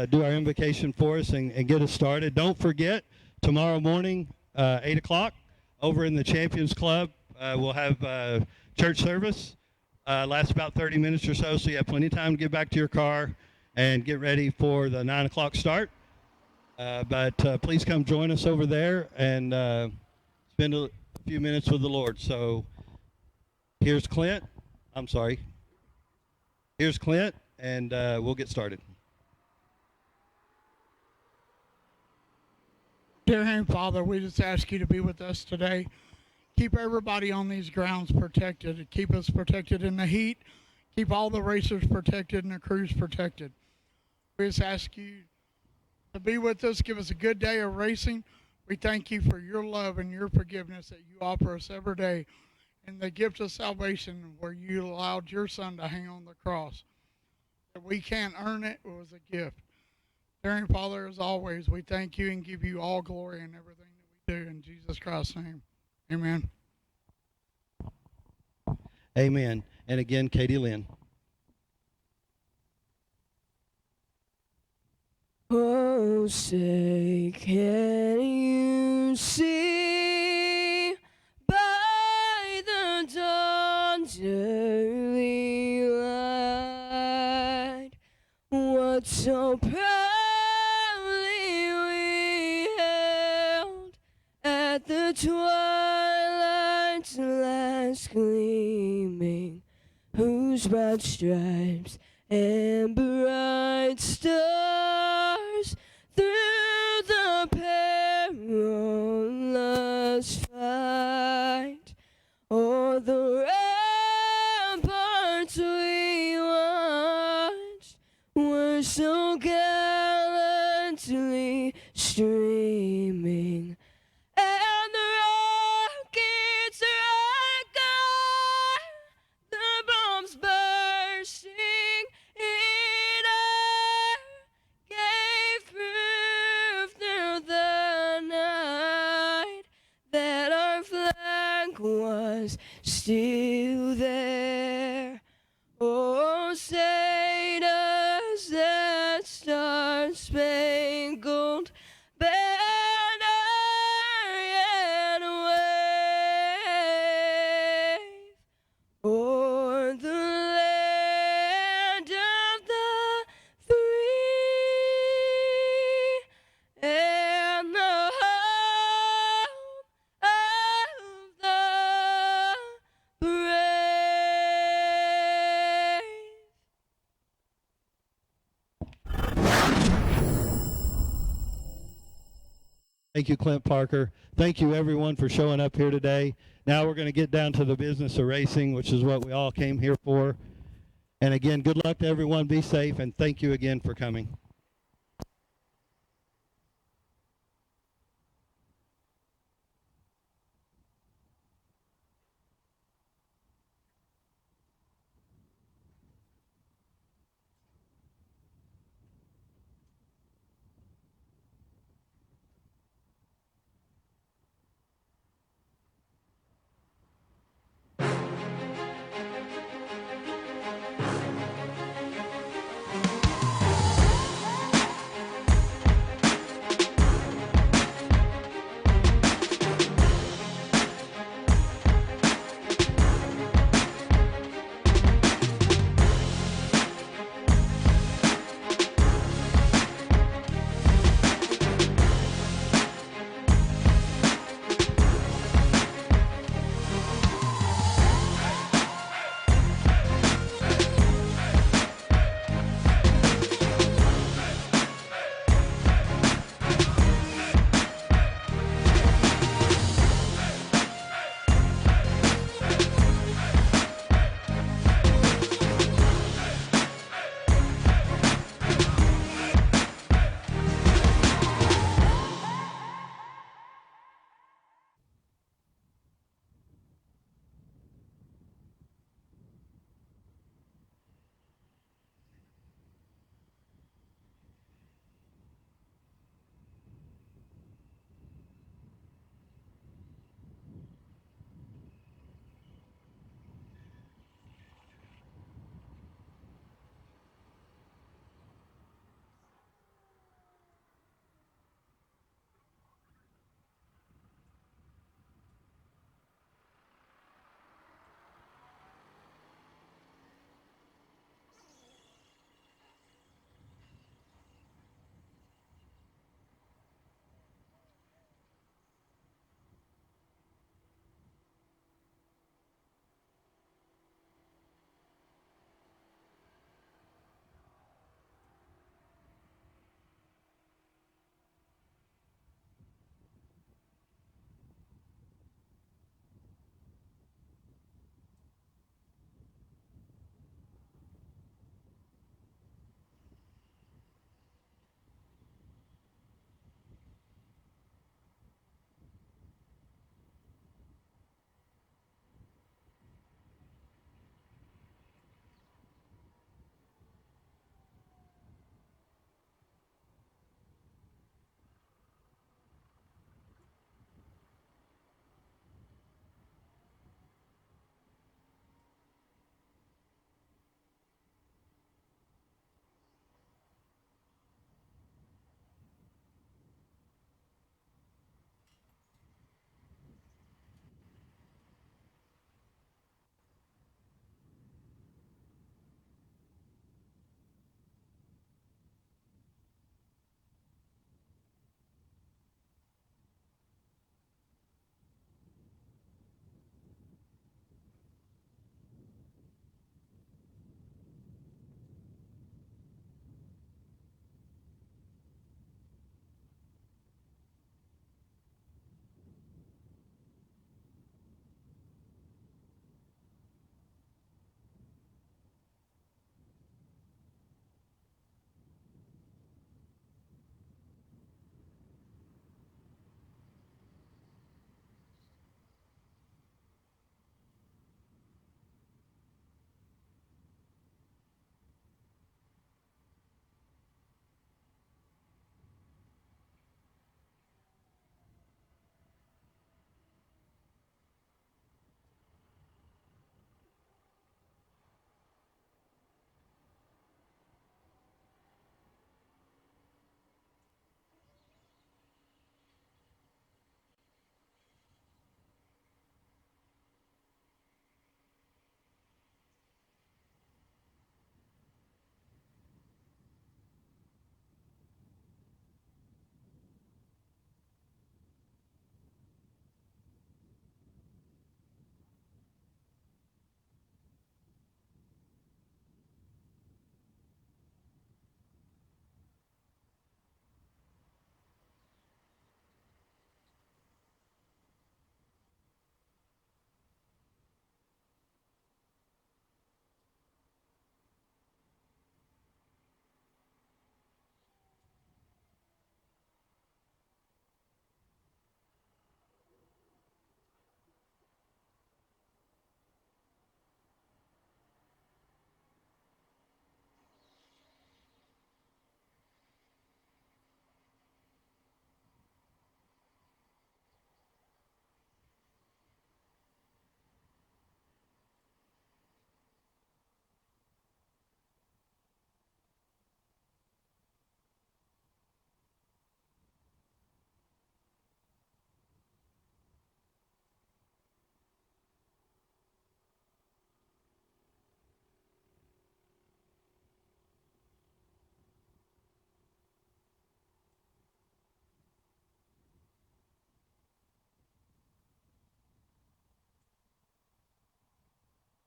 do our invocation for us and get us started. Don't forget, tomorrow morning, 8 o'clock, over in the Champions Club, we'll have church service. Lasts about 30 minutes or so you have plenty of time to get back to your car and get ready for the 9 o'clock start. But please come join us over there and spend a few minutes with the Lord. So here's Clint. Here's Clint, and we'll get started. Dear Heavenly Father, we just ask you to be with us today. Keep everybody on these grounds protected. Keep us protected in the heat. Keep all the racers protected and the crews protected. We just ask you to be with us. Give us a good day of racing. We thank you for your love and your forgiveness that you offer us every day, and the gift of salvation where you allowed your son to hang on the cross. That we can't earn it, it was a gift. Dear Heavenly Father, as always, we thank you and give you all glory in everything that we do. In Jesus Christ's name, amen. Amen. And again, Katie Lynn. Oh, say, can you see by the dawn's early light what so proudly we hailed at the twilight's last gleaming, whose broad stripes and bright stars through the perilous fight o'er the ramparts we watched were so gallantly streaming, and the rockets echoed, the bombs bursting in air gave proof through the night that our flag was still there. Oh, say does that star-spangled banner yet wave o'er the land of the free and the home of the brave. Thank you, Clint Parker. Thank you, everyone, for showing up here today. Now we're going to get down to the business of racing, which is what we all came here for. And again, good luck to everyone. Be safe, and thank you again for coming.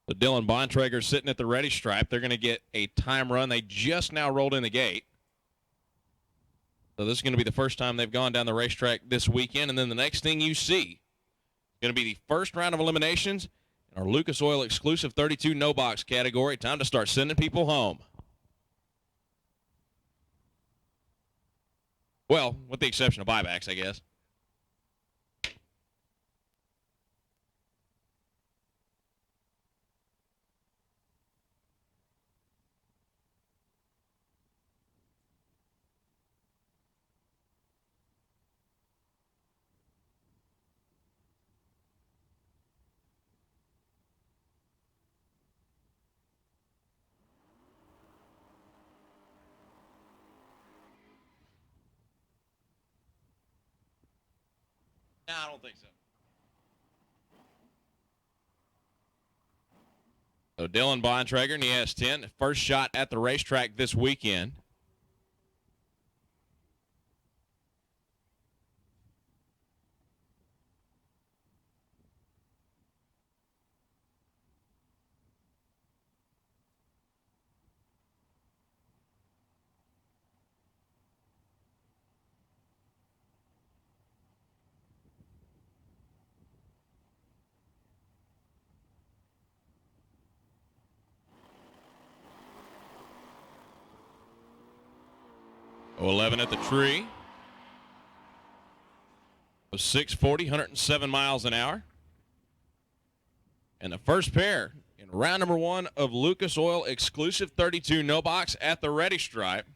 So Dylan Bontrager sitting at the ready stripe. They're going to get a time run. They just now rolled in the gate. So this is going to be the first time they've gone down the racetrack this weekend. And then the next thing you see is going to be the first round of eliminations in our Lucas Oil exclusive 32 no box category. Time to start sending people home. Well, with the exception of buybacks, I guess. No, I don't think so. So Dylan Bontrager in the S10, first shot at the racetrack this weekend. Oh, 11 at the tree. 640, 107 miles an hour. And the first pair in round number 1 of Lucas Oil exclusive 32 no box at the ready stripe.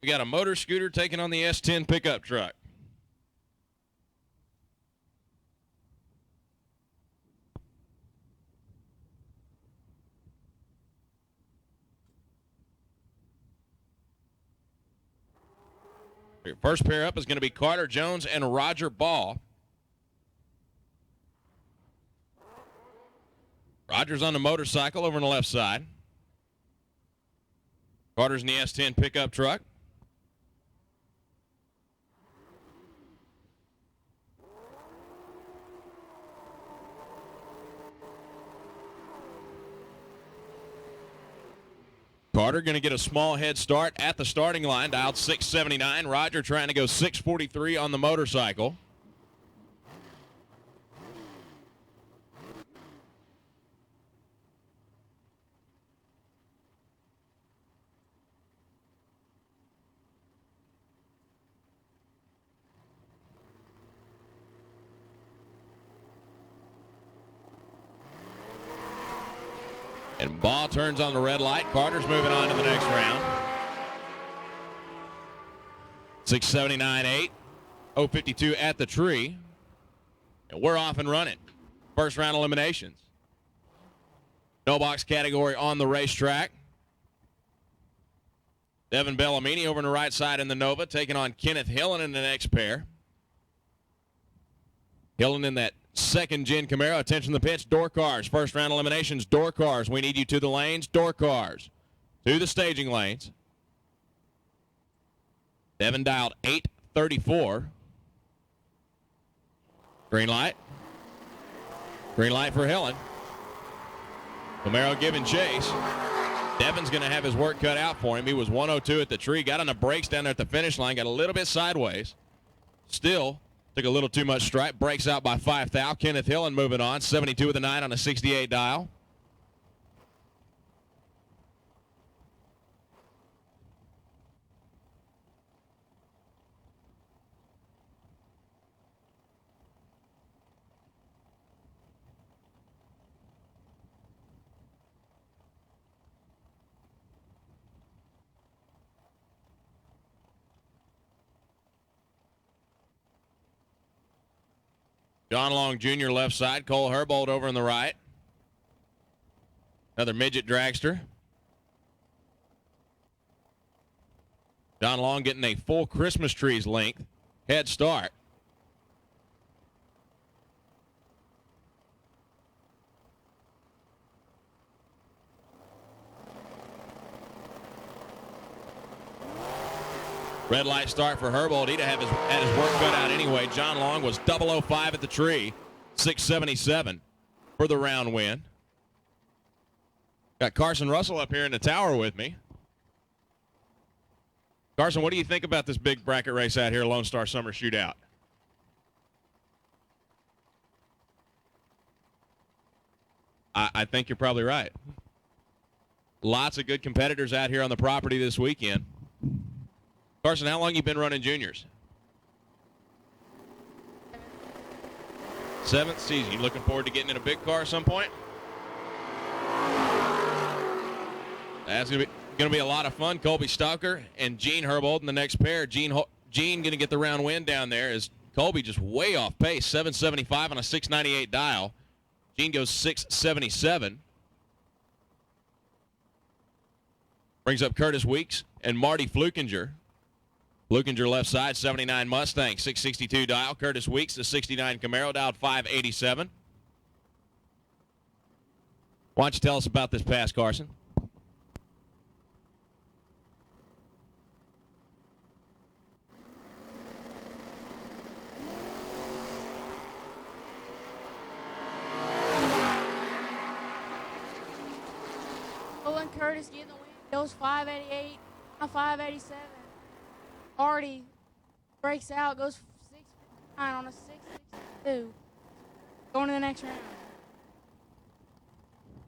We got a motor scooter taking on the S10 pickup truck. Your first pair up is going to be Carter Jones and Roger Ball. Roger's on the motorcycle over on the left side. Carter's in the S10 pickup truck. Carter going to get a small head start at the starting line, dialed 679. Roger trying to go 643 on the motorcycle. And Ball turns on the red light. Carter's moving on to the next round. 679.8. 052 at the tree. And we're off and running. First round eliminations. No box category on the racetrack. Devin Bellamini over on the right side in the Nova, taking on Kenneth Hillen in the next pair. Hillen in that second-gen Camaro. Attention to the pitch. Door cars. First round eliminations. Door cars. We need you to the lanes. Door cars. To the staging lanes. Devin dialed 834. Green light. Green light for Hillen. Camaro giving chase. Devin's going to have his work cut out for him. He was 102 at the tree. Got on the brakes down there at the finish line. Got a little bit sideways. Still took a little too much stripe. Breaks out by 5 thou. Kenneth Hillen moving on. 72 with a 9 on a 68 dial. John Long Jr. left side. Cole Herbold over on the right. Another midget dragster. John Long getting a full Christmas tree's length head start. Red light start for Herbold. He'd have had his work cut out anyway. John Long was 005 at the tree. 677 for the round win. Got Carson Russell up here in the tower with me. Carson, what do you think about this big bracket race out here, Lone Star Summer Shootout? I think you're probably right. Lots of good competitors out here on the property this weekend. Carson, how long you been running juniors? 7th season. You looking forward to getting in a big car at some point? That's going to be a lot of fun. Colby Stalker and Gene Herbold in the next pair. Gene going to get the round win down there as Colby just way off pace. 775 on a 698 dial. Gene goes 677. Brings up Curtis Weeks and Marty Flukinger. Flukinger left side, 79 Mustang, 662 dial. Curtis Weeks, the 69 Camaro, dialed 587. Why don't you tell us about this pass, Carson? Olin Curtis getting the win. Goes 588 on 587. Marty breaks out, goes 659 on a 662. Going to the next round.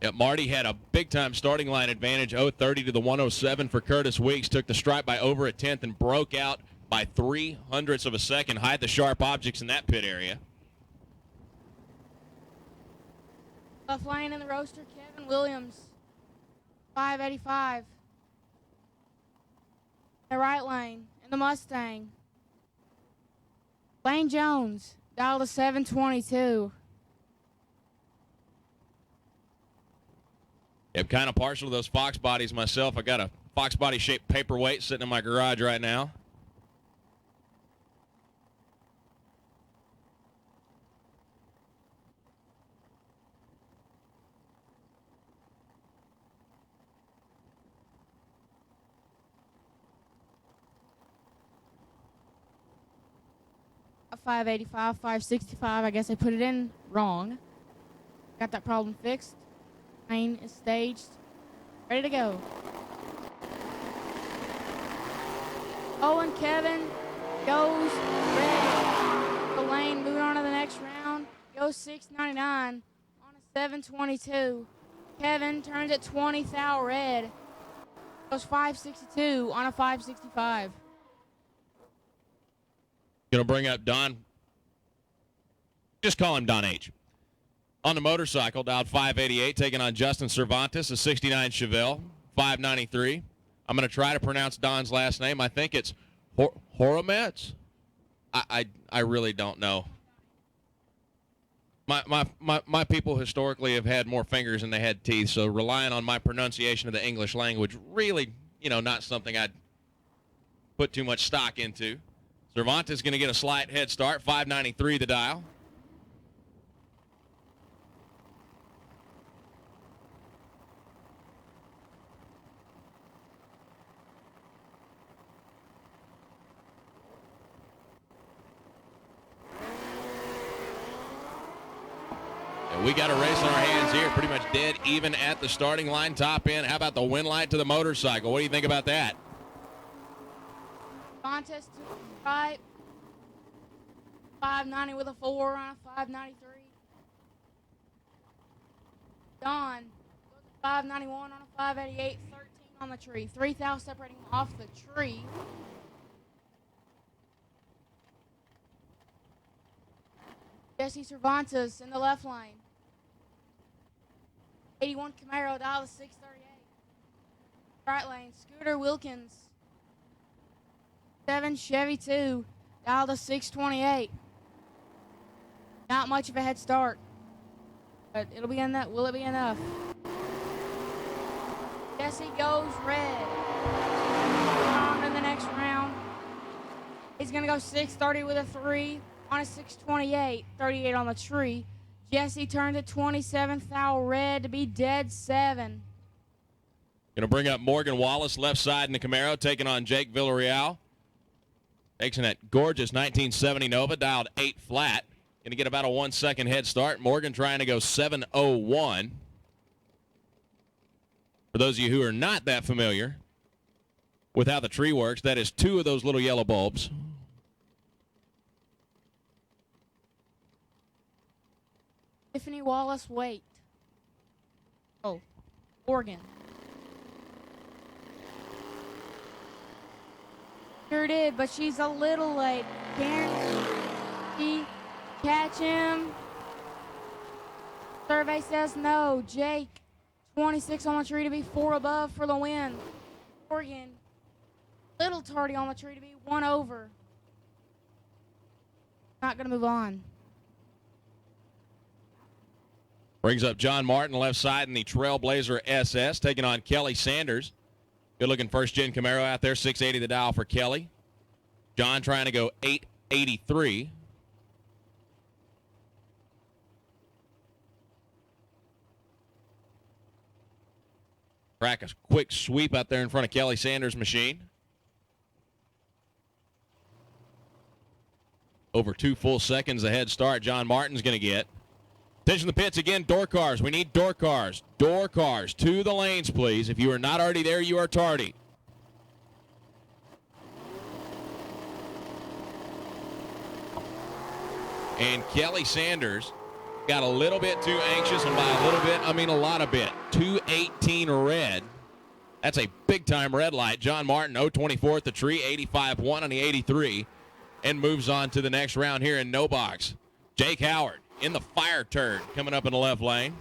Yeah, Marty had a big-time starting line advantage, 030 to the 107 for Curtis Weeks. Took the stripe by over a tenth and broke out by 0.03 of a second. Hide the sharp objects in that pit area. Left lane in the roaster, Kevin Williams, 585. The right lane in the Mustang, Lane Jones, dial to 722. I'm kind of partial to those Fox bodies myself. I got a Fox body shaped paperweight sitting in my garage right now. A 585, 565. I guess I put it in wrong. Got that problem fixed. Lane is staged. Ready to go. Owen Kevin goes red. The lane moving on to the next round. Goes 699 on a 722. Kevin turns at 20 thou red. Goes 562 on a 565. Going to bring up Don. Just call him Don H. On the motorcycle, dialed 588, taking on Justin Cervantes, a 69 Chevelle, 593. I'm going to try to pronounce Don's last name. I think it's Horomets. I really don't know. My people historically have had more fingers than they had teeth, so relying on my pronunciation of the English language really, not something I'd put too much stock into. Cervantes is going to get a slight head start, 593 the dial. And we got a race on our hands here, pretty much dead even at the starting line, top end. How about the win light to the motorcycle? What do you think about that? Contest to the right. 590 with a 4 on a 593. Don goes to 591 on a 588. 13 on the tree. 3 thou separating off the tree. Jesse Cervantes in the left lane. 81 Camaro, dial to 638. Right lane, Scooter Wilkins. 7 Chevy 2, dial to 628. Not much of a head start, but it'll be enough. Will it be enough? Jesse goes red. On to the next round. He's going to go 630 with a 3 on a 628. 38 on the tree. Jesse turns at 27th thou red to be dead 7. Going to bring up Morgan Wallace, left side in the Camaro, taking on Jake Villarreal. Takes in that gorgeous 1970 Nova, dialed 8 flat. Going to get about a 1 second head start. Morgan trying to go 7:01. For those of you who are not that familiar with how the tree works, that is 2 of those little yellow bulbs. Tiffany Wallace, wait. Oh, Oregon. Sure did, but she's a little late. Karen, she catch him. Survey says no. Jake, 26 on the tree to be 4 above for the win. Oregon, little tardy on the tree to be 1 over. Not going to move on. Brings up John Martin left side in the Trailblazer SS, taking on Kelly Sanders. Good-looking first-gen Camaro out there, 680 the dial for Kelly. John trying to go 883. Crack a quick sweep out there in front of Kelly Sanders' machine. Over 2 full seconds a head start John Martin's going to get. Attention to the pits again, door cars. We need door cars. Door cars to the lanes, please. If you are not already there, you are tardy. And Kelly Sanders got a little bit too anxious, and by a little bit, I mean a lot of bit. 218 red. That's a big-time red light. John Martin, 024 at the tree, 85-1 on the 83, and moves on to the next round here in no box. Jake Howard in the fire turd coming up in the left lane.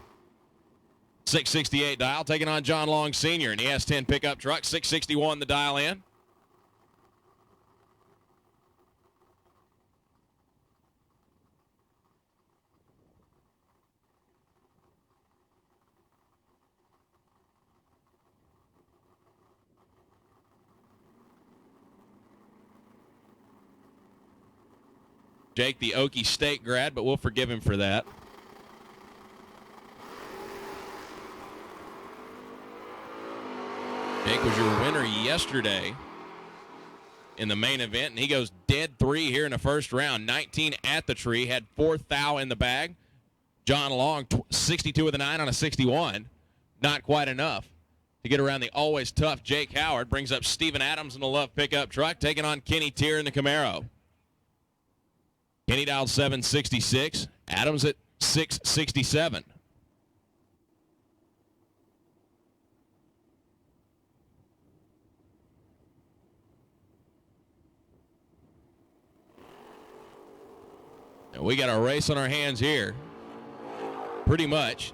668 dial, taking on John Long Sr. in the S10 pickup truck. 661 the dial in. Jake, the Okie State grad, but we'll forgive him for that. Jake was your winner yesterday in the main event, and he goes dead 3 here in the first round. 19 at the tree, had 4th thou in the bag. John Long, 62 with a 9 on a 61. Not quite enough to get around the always tough Jake Howard. Brings up Steven Adams in the Love pickup truck, taking on Kenny Tier in the Camaro. Kenny dialed 766. Adams at 667. And we got a race on our hands here. Pretty much.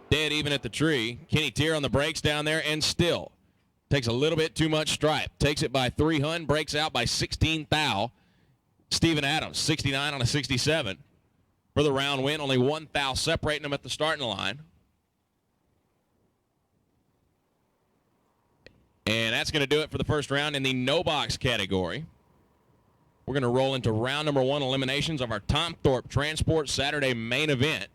Dead even at the tree. Kenny Tier on the brakes down there, and still takes a little bit too much stripe. Takes it by 3 hun, breaks out by 16 thou. Steven Adams, 69 on a 67 for the round win. Only 1 thou separating them at the starting line. And that's going to do it for the first round in the no box category. We're going to roll into round number 1 eliminations of our Tom Thorpe Transport Saturday main event.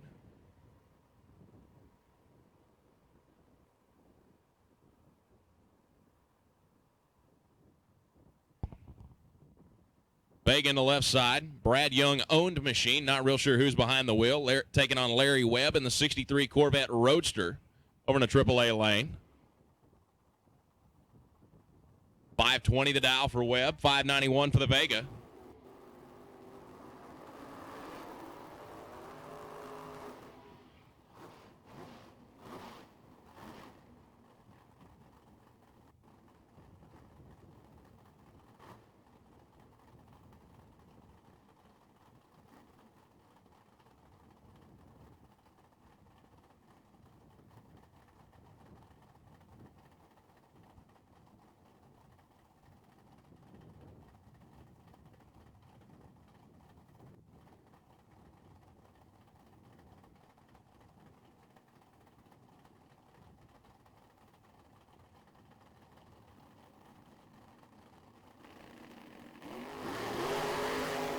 Vega in the left side. Brad Young owned machine. Not real sure who's behind the wheel. Taking on Larry Webb in the 63 Corvette Roadster over in the AAA lane. 520 the dial for Webb. 591 for the Vega.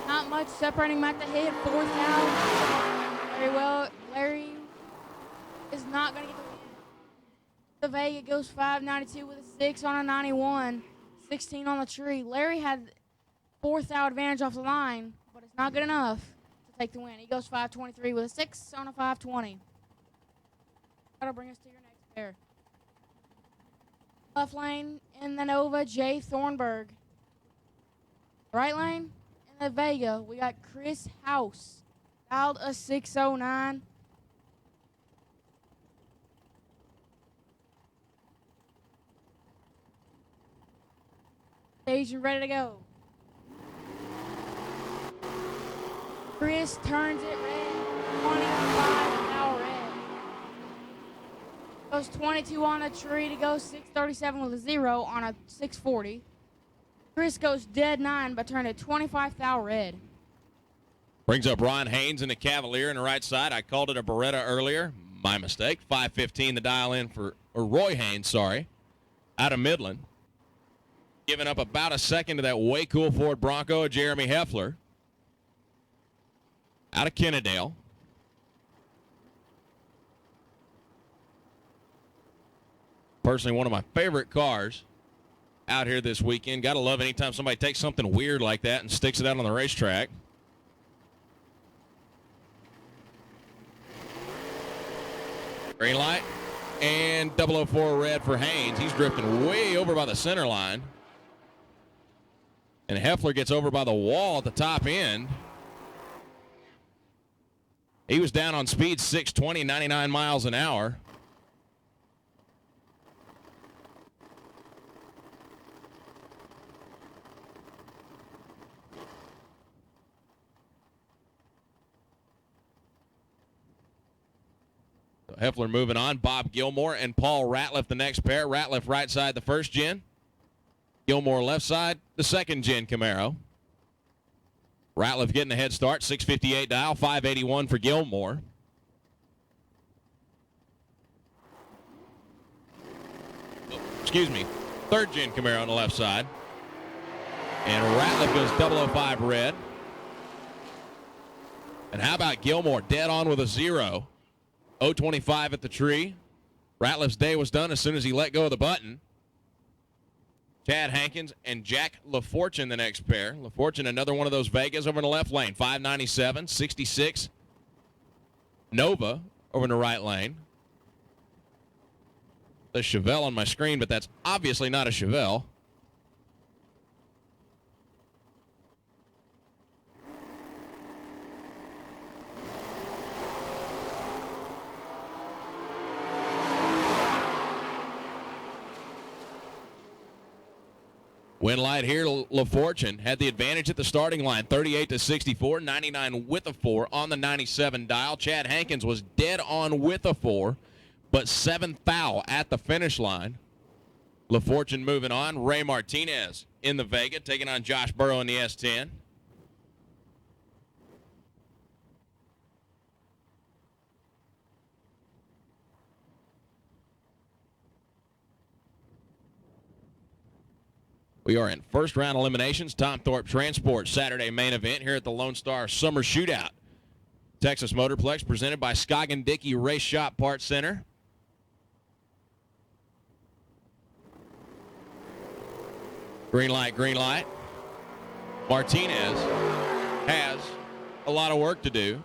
Not much separating him at the head. 4th thou. Very well. Larry is not going to get the win. The Vega goes 592 with a 6 on a 91. 16 on the tree. Larry had 4th thou advantage off the line, but it's not good enough to take the win. He goes 523 with a 6 on a 520. That'll bring us to your next pair. Left lane in the Nova, Jay Thornburg. Right lane in the Vega, we got Chris House. Dialed a 609. Stage and ready to go. Chris turns it red. 25 now red. Goes 22 on a tree to go 637 with a 0 on a 640. Chris goes dead 9 but turned it 25 thou red. Brings up Ron Haynes in the Cavalier in the right side. I called it a Beretta earlier. My mistake. 515 the dial in for Roy Haynes, sorry, out of Midland. Giving up about a second to that way cool Ford Bronco of Jeremy Heffler out of Kennedale. Personally, one of my favorite cars out here this weekend. Gotta love anytime somebody takes something weird like that and sticks it out on the racetrack. Green light and 004 red for Haynes. He's drifting way over by the center line. And Heffler gets over by the wall at the top end. He was down on speed 620, 99 miles an hour. Heffler moving on. Bob Gilmore and Paul Ratliff the next pair. Ratliff right side the first gen. Gilmore left side the second gen Camaro. Ratliff getting a head start. 658 dial. 581 for Gilmore. Oh, excuse me. Third gen Camaro on the left side. And Ratliff goes 005 red. And how about Gilmore? Dead on with a 0. 025 at the tree. Ratliff's day was done as soon as he let go of the button. Chad Hankins and Jack LaFortune the next pair. LaFortune, another one of those Vegas over in the left lane. 597, 66. Nova over in the right lane. The Chevelle on my screen, but that's obviously not a Chevelle. Win light here, LaFortune had the advantage at the starting line, 38 to 64, 99 with a 4 on the 97 dial. Chad Hankins was dead on with a 4, but 7 thou at the finish line. LaFortune moving on. Ray Martinez in the Vega, taking on Josh Burrow in the S10. We are in first round eliminations. Tom Thorpe Transport Saturday main event here at the Lone Star Summer Shootout. Texas Motorplex presented by Scoggin Dickey Race Shop Parts Center. Green light, green light. Martinez has a lot of work to do,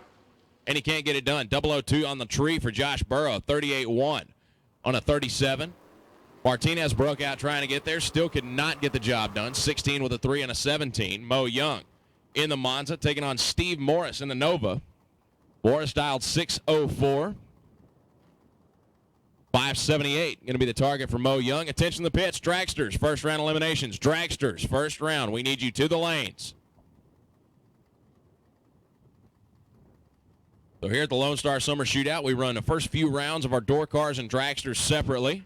and he can't get it done. 002 on the tree for Josh Burrow, 38-1 on a 37. Martinez broke out trying to get there, still could not get the job done. 16 with a 3 and a 17. Mo Young in the Monza, taking on Steve Morris in the Nova. Morris dialed 604. 578 going to be the target for Mo Young. Attention to the pits. Dragsters, first round eliminations. Dragsters, first round. We need you to the lanes. So here at the Lone Star Summer Shootout, we run the first few rounds of our door cars and dragsters separately.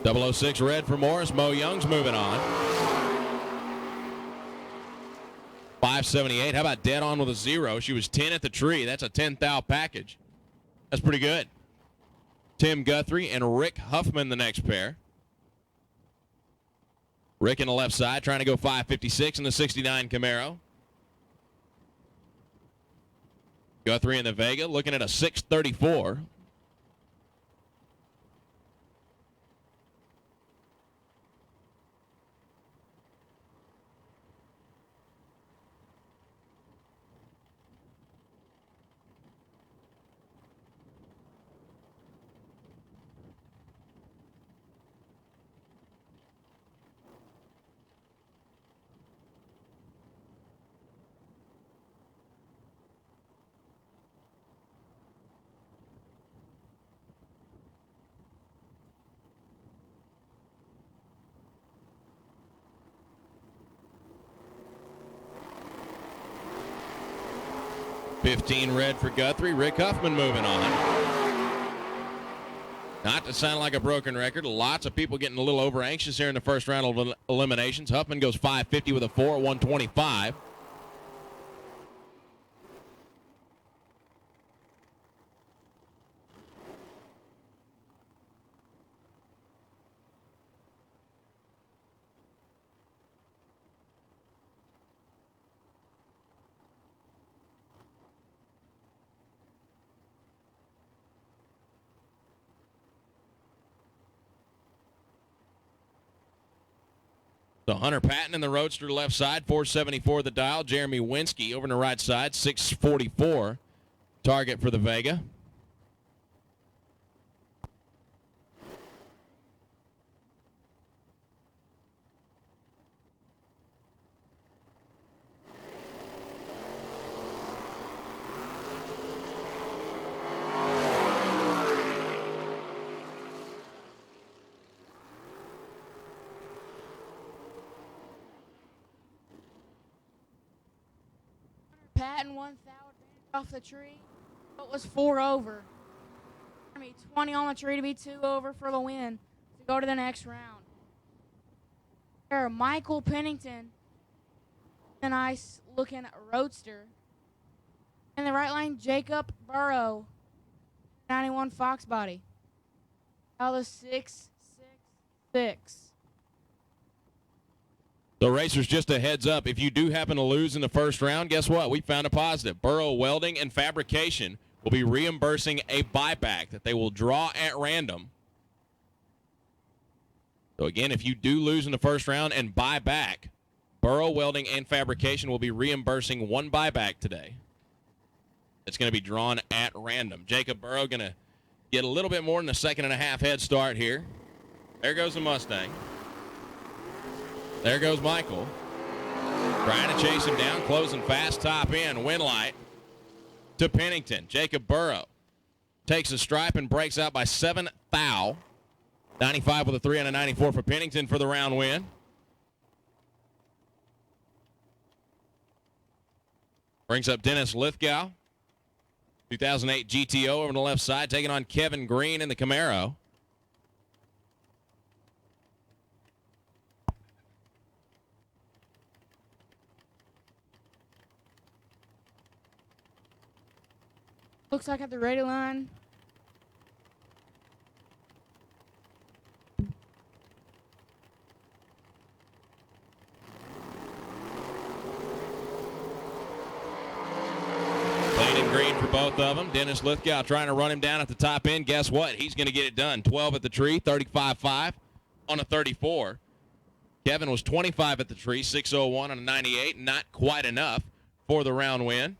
006 red for Morris. Mo Young's moving on. 578. How about dead on with a 0? She was 10 at the tree. That's a 10 thou package. That's pretty good. Tim Guthrie and Rick Huffman the next pair. Rick in the left side trying to go 556 in the 69 Camaro. Guthrie in the Vega looking at a 634. 15 red for Guthrie. Rick Huffman moving on. Not to sound like a broken record, lots of people getting a little over anxious here in the first round of eliminations. Huffman goes 550 with a 4 at 125. So Hunter Patton in the Roadster left side, 474 the dial. Jeremy Winsky over on the right side, 644 target for the Vega. Patton 1,000 off the tree. It was 4 over. 20 on the tree to be 2 over for the win to go to the next round. There, Michael Pennington, a nice looking Roadster. In the right lane, Jacob Burrow, 91 Fox body. Now the 666. So racers, just a heads up, if you do happen to lose in the first round, guess what? We found a positive. Burrow Welding and Fabrication will be reimbursing a buyback that they will draw at random. So again, if you do lose in the first round and buy back, Burrow Welding and Fabrication will be reimbursing one buyback today. It's going to be drawn at random. Jacob Burrow going to get a little bit more than a second and a half head start here. There goes the Mustang. There goes Michael. Trying to chase him down, closing fast, top end, win light to Pennington. Jacob Burrow takes a stripe and breaks out by 7 thou. 95 with a 3 and a 94 for Pennington for the round win. Brings up Dennis Lithgow. 2008 GTO over on the left side, taking on Kevin Green in the Camaro. Looks like at the ready line. Plain and green for both of them. Dennis Lithgow trying to run him down at the top end. Guess what? He's going to get it done. 12 at the tree, 35.5 on a 34. Kevin was 25 at the tree, 6:01 on a 98. Not quite enough for the round win.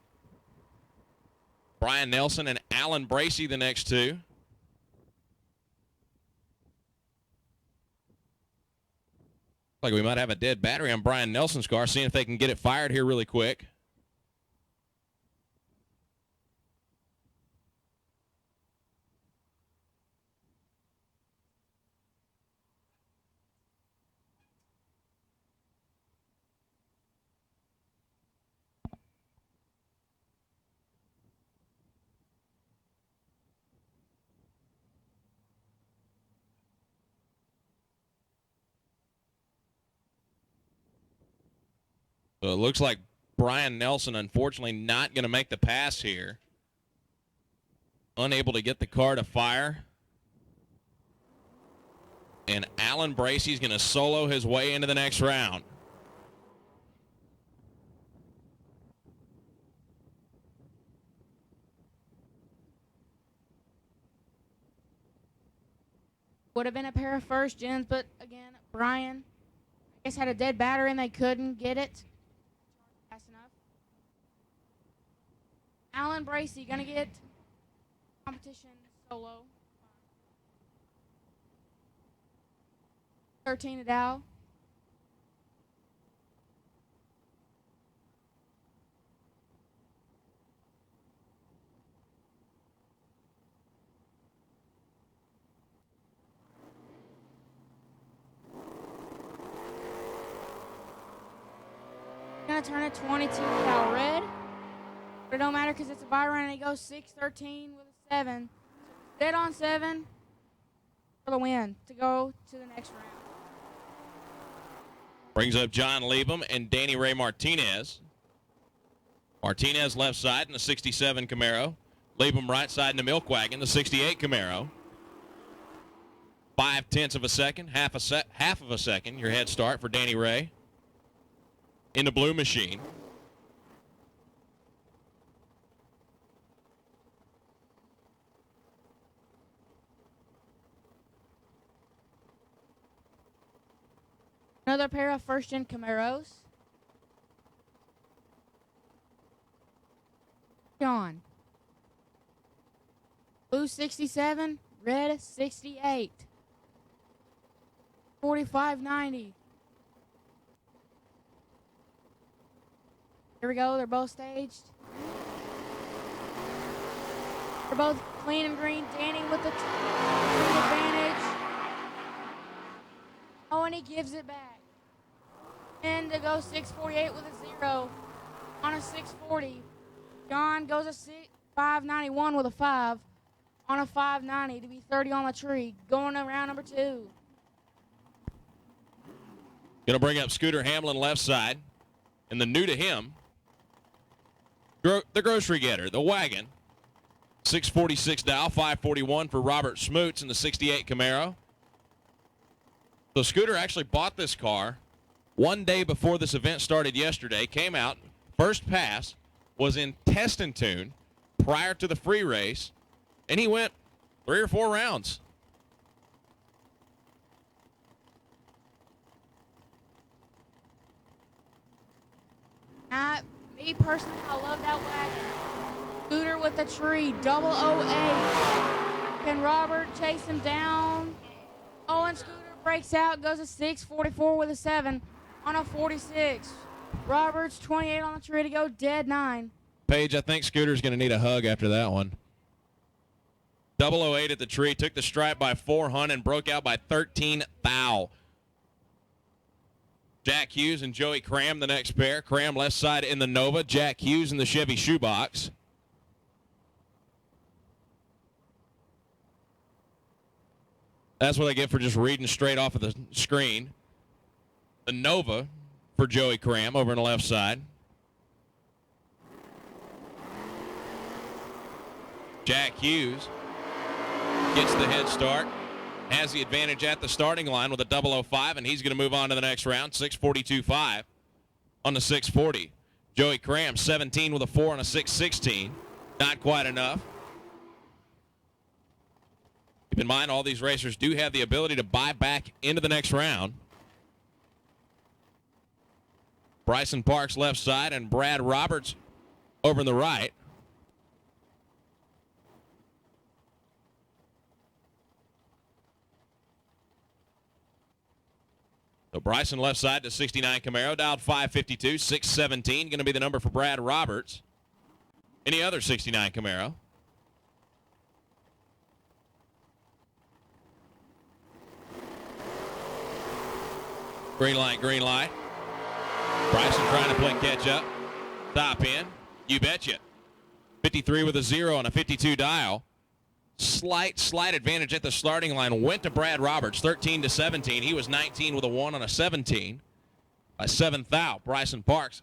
Brian Nelson and Alan Bracey, the next two. Like we might have a dead battery on Brian Nelson's car, seeing if they can get it fired here really quick. So it looks like Brian Nelson, unfortunately, not going to make the pass here. Unable to get the car to fire. And Alan Bracey's going to solo his way into the next round. Would have been a pair of first gens, but again, Brian, I guess, had a dead battery and they couldn't get it fast enough. Alan Bracey gonna get competition solo. 13 to Dow. Gonna turn it 22 Dow red. But it don't matter because it's a bye run and he goes 6:13 with a 7. Dead on 7 for the win to go to the next round. Brings up John Liebem and Danny Ray Martinez. Martinez left side in the 67 Camaro. Liebem right side in the Milk Wagon, the 68 Camaro. 0.5 of a second, half of a second, your head start for Danny Ray in the Blue Machine. Another pair of first-gen Camaros. John. Blue 67, red 68. 45.90. Here we go, they're both staged. They're both clean and green. Danny with the advantage. Oh, and he gives it back. And to go 6:48 with a 0 on a 6:40. John goes a 5:91 with a 5 on a 5:90 to be 30 on the tree. Going to round number 2. Going to bring up Scooter Hamlin left side. And the new to him, the grocery getter, the wagon. 646 dial, 541 for Robert Smoots in the 68 Camaro. So Scooter actually bought this car one day before this event started yesterday, came out, first pass, was in test and tune prior to the free race, and he went 3 or 4 rounds. Me personally, I love that wagon. Scooter with the tree, 008. Can Robert chase him down? Oh, and Scooter breaks out, goes a 6:44 with a 7 on a 46. Roberts 28 on the tree to go, dead 9. Paige, I think Scooter's going to need a hug after that one. 008 at the tree, took the stripe by 4 Hunt and broke out by 13 Thou. Jack Hughes and Joey Cram the next pair. Cram left side in the Nova, Jack Hughes in the Chevy Shoebox. That's what I get for just reading straight off of the screen. The Nova for Joey Cram over on the left side. Jack Hughes gets the head start, has the advantage at the starting line with a 005, and he's going to move on to the next round, 6:42.5 on the 640. Joey Cram, 17 with a 4 on a 6:16. Not quite enough. Keep in mind, all these racers do have the ability to buy back into the next round. Bryson Parks left side and Brad Roberts over in the right. So Bryson left side to 69 Camaro, dialed 552, 617, going to be the number for Brad Roberts. Any other 69 Camaro? Green light, green light. Bryson trying to play catch up. Top in. You betcha. 53 with a 0 on a 52 dial. Slight advantage at the starting line. Went to Brad Roberts, 13-17. He was 19 with a 1 on a 17. By 7th out, Bryson Parks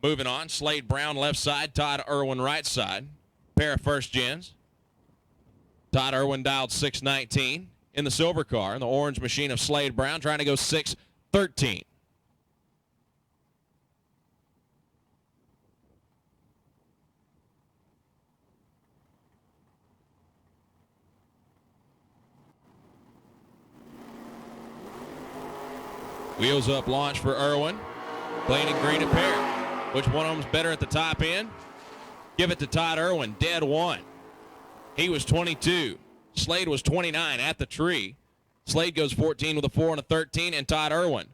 moving on. Slade Brown left side, Todd Irwin right side. Pair of first gens. Todd Irwin dialed 619 in the silver car. In the orange machine of Slade Brown trying to go 613. Wheels up launch for Irwin. Plain and green a pair. Which one of them's better at the top end? Give it to Todd Irwin. Dead 1. He was 22. Slade was 29 at the tree. Slade goes 14 with a 4 and a 13, and Todd Irwin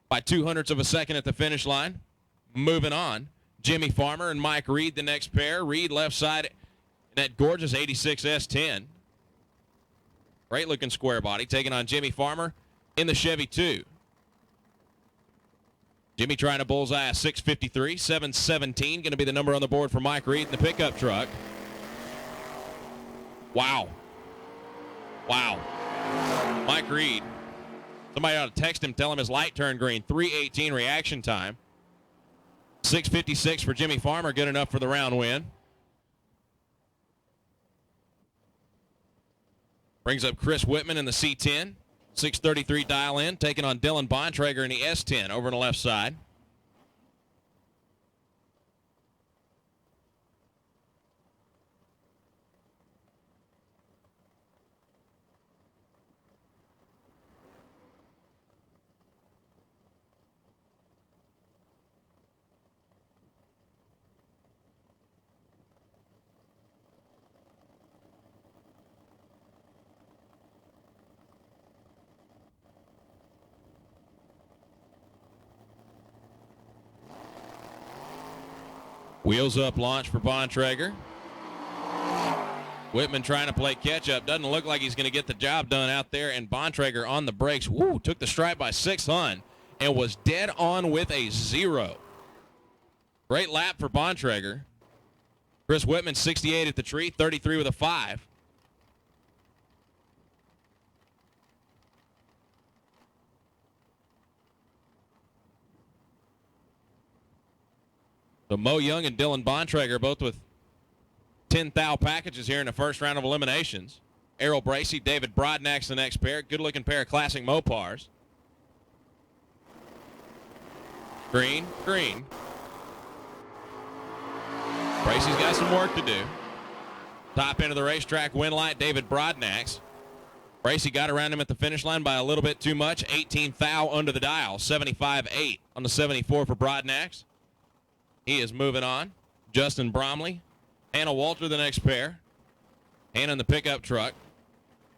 by 0.02 of a second at the finish line. Moving on. Jimmy Farmer and Mike Reed the next pair. Reed left side in that gorgeous 86 S10. Great looking square body. Taking on Jimmy Farmer in the Chevy 2. Jimmy trying to bullseye a 653, 717 going to be the number on the board for Mike Reed in the pickup truck. Wow. Wow. Mike Reed. Somebody ought to text him, tell him his light turned green. 3:18 reaction time. 6:56 for Jimmy Farmer, good enough for the round win. Brings up Chris Whitman in the C10. 6:33 dial in, taking on Dylan Bontrager in the S10 over on the left side. Wheels up launch for Bontrager. Whitman trying to play catch up. Doesn't look like he's going to get the job done out there. And Bontrager on the brakes. Woo, took the stripe by 6 on and was dead on with a 0. Great lap for Bontrager. Chris Whitman 68 at the tree, 33 with a 5. So Mo Young and Dylan Bontrager both with 10 thou packages here in the first round of eliminations. Errol Bracey, David Brodnack's the next pair. Good-looking pair of classic Mopars. Green, green. Bracey's got some work to do. Top end of the racetrack win light, David Brodnack's. Bracey got around him at the finish line by a little bit too much. 18 thou under the dial. 75.8 on the 74 for Brodnack's. He is moving on. Justin Bromley. Hannah Walter, the next pair. Hannah in the pickup truck.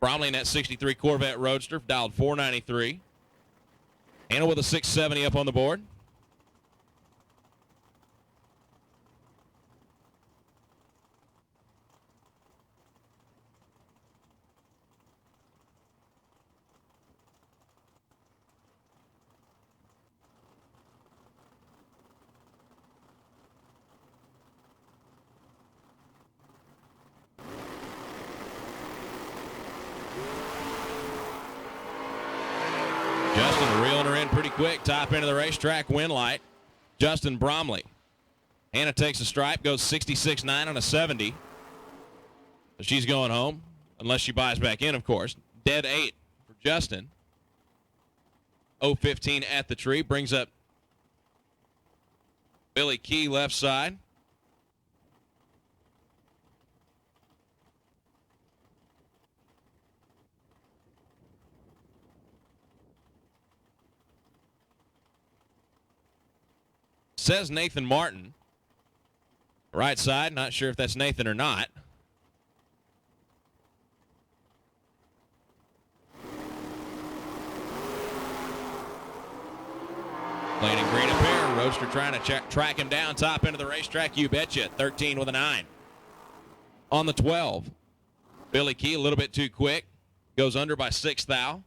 Bromley in that 63 Corvette Roadster, dialed 493. Hannah with a 670 up on the board. Justin reeling her in pretty quick. Top end of the racetrack, win light. Justin Bromley. Hannah takes a stripe, goes 66.9 on a 70. So she's going home, unless she buys back in, of course. Dead 8 for Justin. 0-15 at the tree. Brings up Billy Key left side. Says Nathan Martin. Right side, not sure if that's Nathan or not. Playing in green a pair. Roadster trying to track him down. Top end of the racetrack, you betcha. 13 with a 9. On the 12. Billy Key a little bit too quick. Goes under by 6 thou.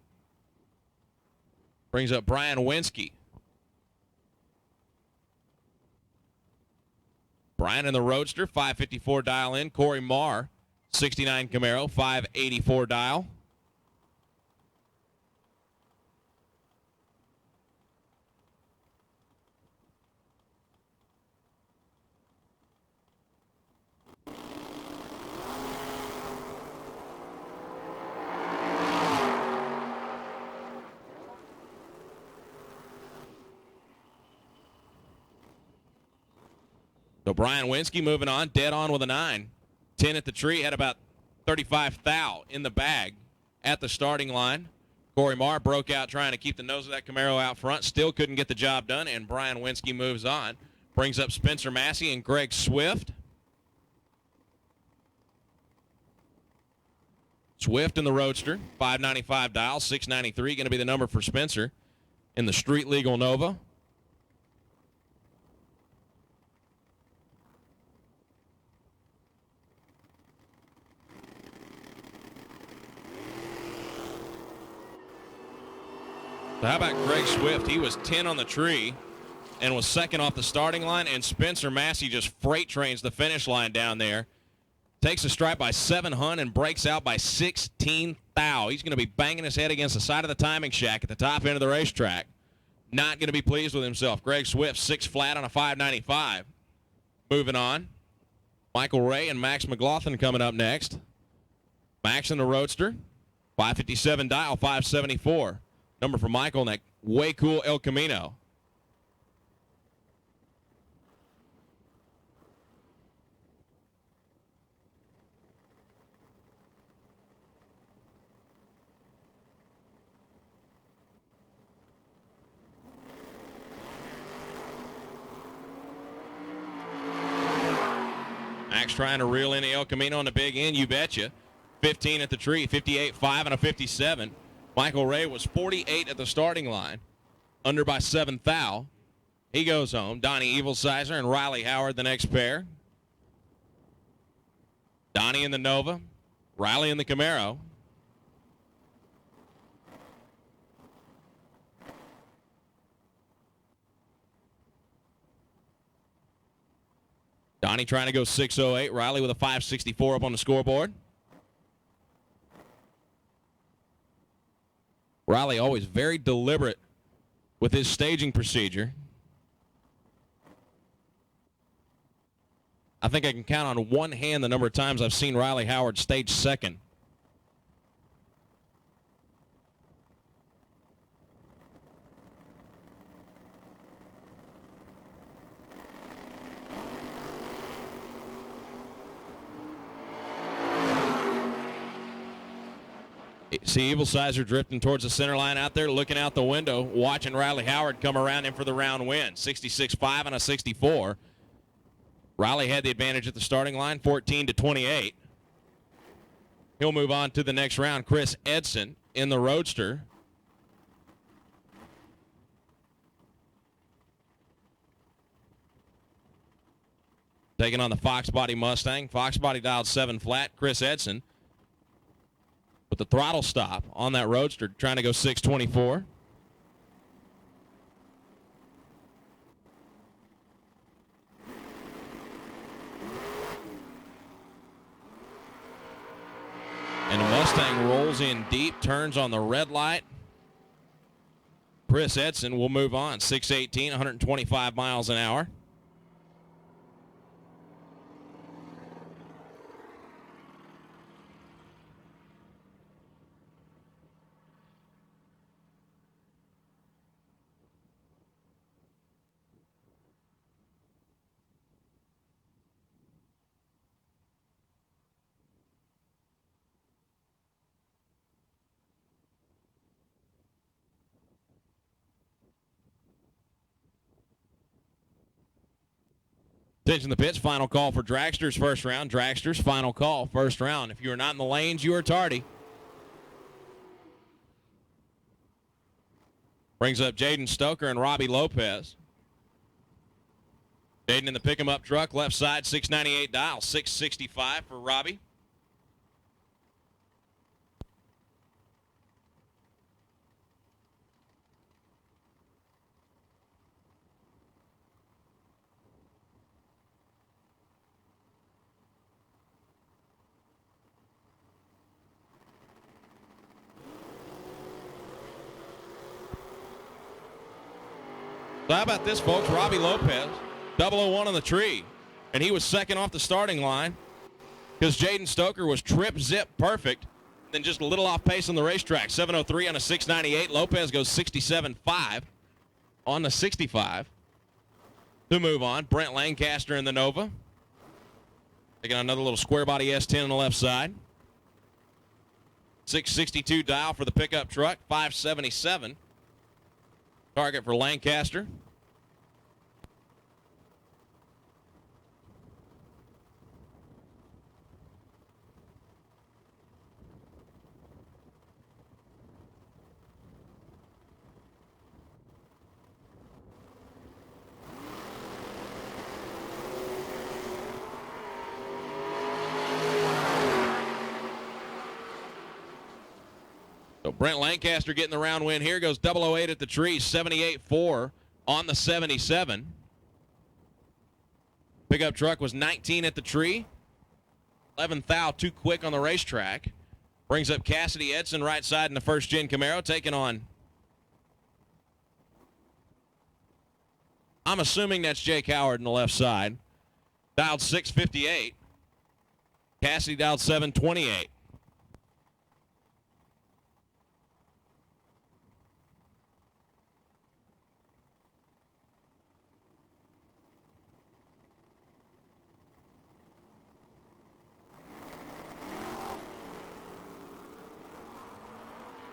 Brings up Brian Winsky. Brian in the Roadster, 554 dial in. Corey Marr, 69 Camaro, 584 dial. So Brian Winsky moving on, dead on with a 9. 10 at the tree, had about 35 thou in the bag at the starting line. Corey Marr broke out trying to keep the nose of that Camaro out front. Still couldn't get the job done, and Brian Winsky moves on. Brings up Spencer Massey and Greg Swift. Swift in the Roadster, 595 dial, 693, going to be the number for Spencer in the Street Legal Nova. So how about Greg Swift? He was 10 on the tree. and was second off the starting line, and Spencer Massey just freight trains the finish line down there. Takes a stripe by 7 Hun and breaks out by 16 Thou. He's going to be banging his head against the side of the timing shack at the top end of the racetrack. Not going to be pleased with himself. Greg Swift 6 flat on a 595. Moving on. Michael Ray and Max McLaughlin coming up next. Max in the Roadster. 557 dial, 574. Number for Michael in that way cool El Camino. Max trying to reel in the El Camino on the big end, you betcha. 15 at the tree, 58.5 and a 57. Michael Ray was 48 at the starting line, under by 7 Thou. He goes home. Donnie Evilsizer and Riley Howard the next pair. Donnie in the Nova, Riley in the Camaro. Donnie trying to go 608. Riley with a 564 up on the scoreboard. Riley always very deliberate with his staging procedure. I think I can count on one hand the number of times I've seen Riley Howard stage second. See Evilsizer drifting towards the center line out there, looking out the window, watching Riley Howard come around in for the round win. 66.5 and a 64. Riley had the advantage at the starting line, 14-28. He'll move on to the next round. Chris Edson in the Roadster. Taking on the Fox Body Mustang. Fox Body dialed 7 flat. Chris Edson with the throttle stop on that Roadster, trying to go 624. And the Mustang rolls in deep, turns on the red light. Chris Edson will move on, 618, 125 miles an hour. Attention the pits, final call for Dragsters first round. Dragsters, final call, first round. If you are not in the lanes, you are tardy. Brings up Jaden Stoker and Robbie Lopez. Jaden in the pick-em-up truck, left side, 698 dial, 665 for Robbie. So how about this, folks? Robbie Lopez, 001 on the tree, and he was second off the starting line because Jaden Stoker was trip zip perfect, then just a little off pace on the racetrack. 703 on a 698. Lopez goes 67.5 on the 65. To move on, Brent Lancaster in the Nova. Taking another little square body S10 on the left side. 662 dial for the pickup truck, 577. Target for Lancaster. So Brent Lancaster getting the round win here. Goes 008 at the tree, 78.4 on the 77. Pickup truck was 19 at the tree. 11th thou too quick on the racetrack. Brings up Cassidy Edson right side in the first gen Camaro, taking on, I'm assuming that's Jake Howard on the left side. Dialed 658. Cassidy dialed 728.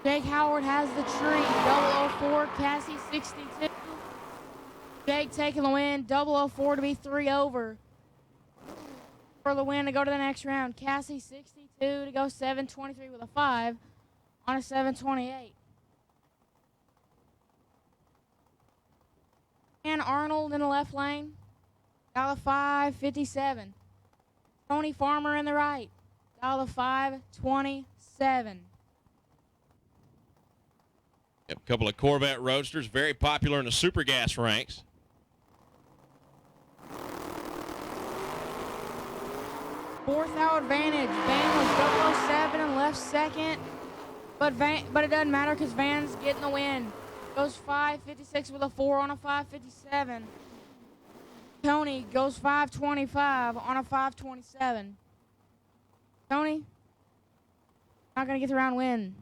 Jake Howard has the tree. 004, Cassie 62. Jake taking the win. 004 to be 3 over. For the win to go to the next round. Cassie 62 to go 723 with a 5 on a 728. And Arnold in the left lane. Dollar 557. Tony Farmer in the right. Dollar 527. A couple of Corvette Roadsters, very popular in the super gas ranks. Fourth out advantage. Van was 007 and left second. But it doesn't matter because Van's getting the win. Goes 556 with a 4 on a 557. Tony goes 525 on a 527. Tony, not going to get the round win.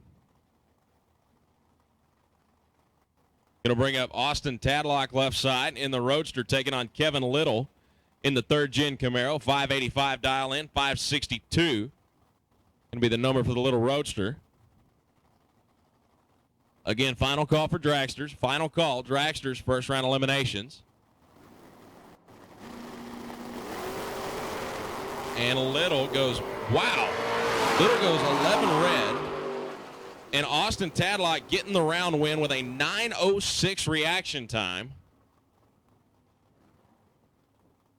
Going to bring up Austin Tadlock left side in the Roadster, taking on Kevin Little in the third gen Camaro. 585 dial in, 562. Going to be the number for the Little Roadster. Again, final call for dragsters. Final call, dragsters, first round eliminations. And Little goes, wow. Little goes 11 red. And Austin Tadlock getting the round win with a 9:06 reaction time.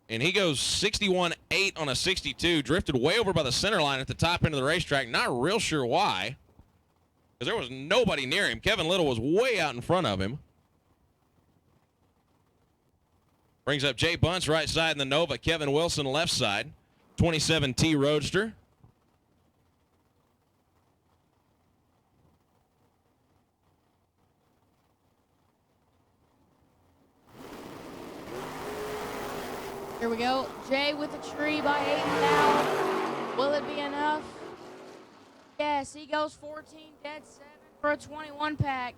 And he goes 61.8 on a 62. Drifted way over by the center line at the top end of the racetrack. Not real sure why, because there was nobody near him. Kevin Little was way out in front of him. Brings up Jay Bunce right side in the Nova. Kevin Wilson left side. 27T Roadster. Here we go. Jay with the tree by 8 now. Will it be enough? Yes, he goes 14 dead 7 for a 21 pack.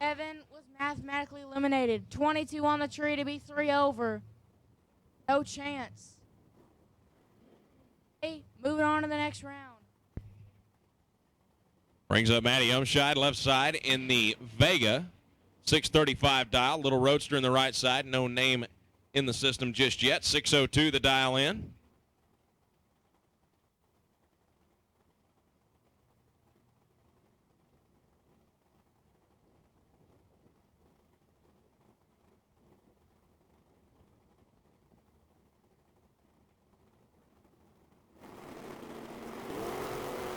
Evan was mathematically eliminated. 22 on the tree to be 3 over. No chance. Hey, moving on to the next round. Brings up Matty Umscheid left side in the Vega. 635 dial. Little Roadster in the right side. No name in the system just yet. 602 the dial in.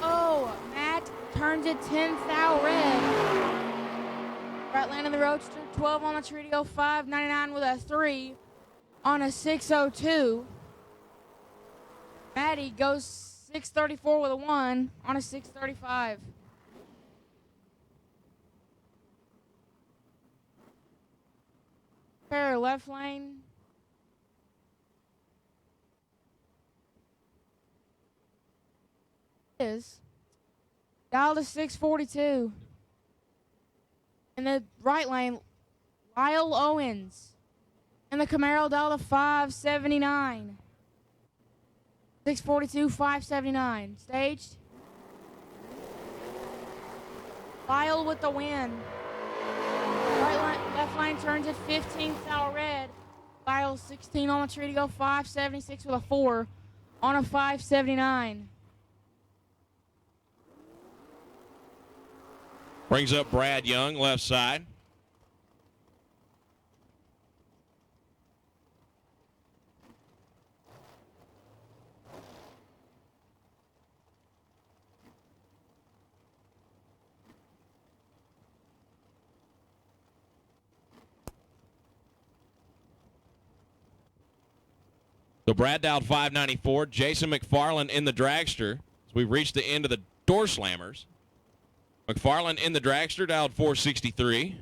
Oh, Matt turns it 10th out red. Right lane of the Roadster, 12 on the tree to go 599 with a 3 on a 602. Maddie goes 634 with a 1 on a 635. Pair left lane. Is dial to 642. In the right lane, Lyle Owens. In the Camaro, dial to 579. 642, 579. Staged. Lyle with the win. Left lane turns at 15th out red. Lyle 16 on the tree to go 576 with a 4 on a 579. Brings up Brad Young left side. So Brad dialed 594. Jason McFarland in the dragster. So we've reached the end of the door slammers. McFarland in the dragster dialed 463.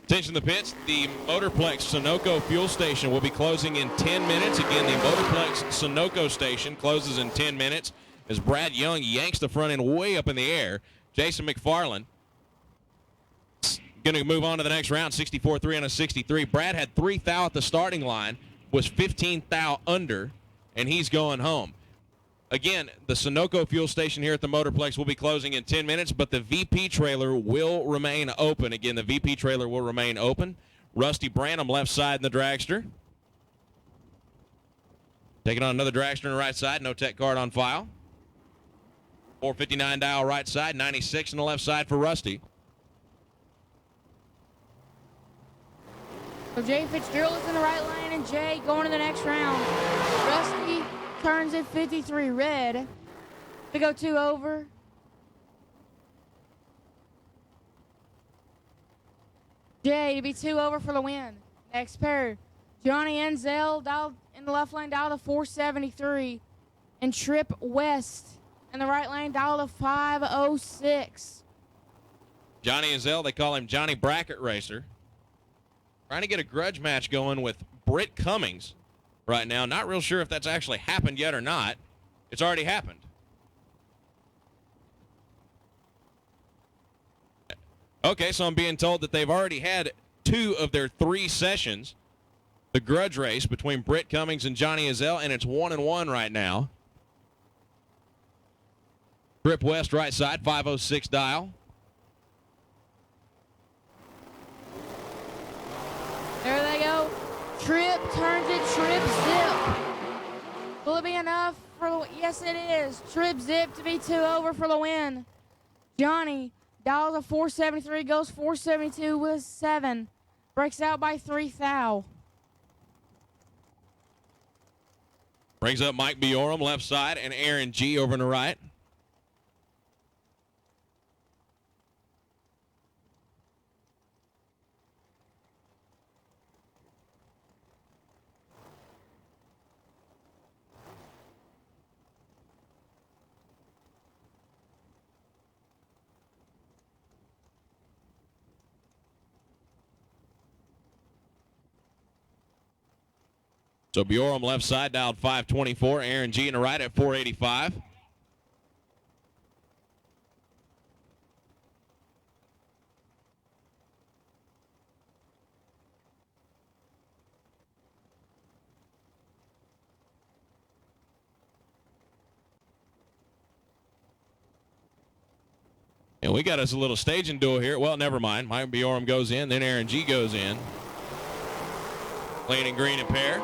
Attention to the pits. The Motorplex Sunoco fuel station will be closing in 10 minutes. Again, the Motorplex Sunoco station closes in 10 minutes as Brad Young yanks the front end way up in the air. Jason McFarland going to move on to the next round, 64-3 on a 63. Brad had 3 thou at the starting line, was 15 thou under, and he's going home. Again, the Sunoco fuel station here at the Motorplex will be closing in 10 minutes, but the VP trailer will remain open. Again, the VP trailer will remain open. Rusty Branham left side in the dragster. Taking on another dragster on the right side, no tech card on file. 459 dial right side, 96 on the left side for Rusty. So Jay Fitzgerald is in the right lane, and Jay going to the next round. Rusty turns at 53 red to go 2 over. Jay to be 2 over for the win. Next pair, Johnny Enzel dialed in the left lane, dialed to 473, and Trip West in the right lane, dialed to 506. Johnny Enzel, they call him Johnny Bracket Racer. Trying to get a grudge match going with Britt Cummings right now. Not real sure if that's actually happened yet or not. It's already happened. Okay, so I'm being told that they've already had 2 of their 3 sessions, the grudge race between Britt Cummings and Johnny Enzel, and it's 1-1 right now. Trip West right side, 506 dial. There they go. Trip turns it, Trip Zip. Will it be enough for the, yes it is. Trip Zip to be 2 over for the win. Johnny dials a 473, goes 472 with 7. Breaks out by 3 thou. Brings up Mike Biorum left side and Aaron G over on the right. So Biorum left side dialed 524. Aaron G in the right at 485. And we got us a little staging duel here. Well, never mind. Mike Biorum goes in, then Aaron G goes in. Playing in green and pair.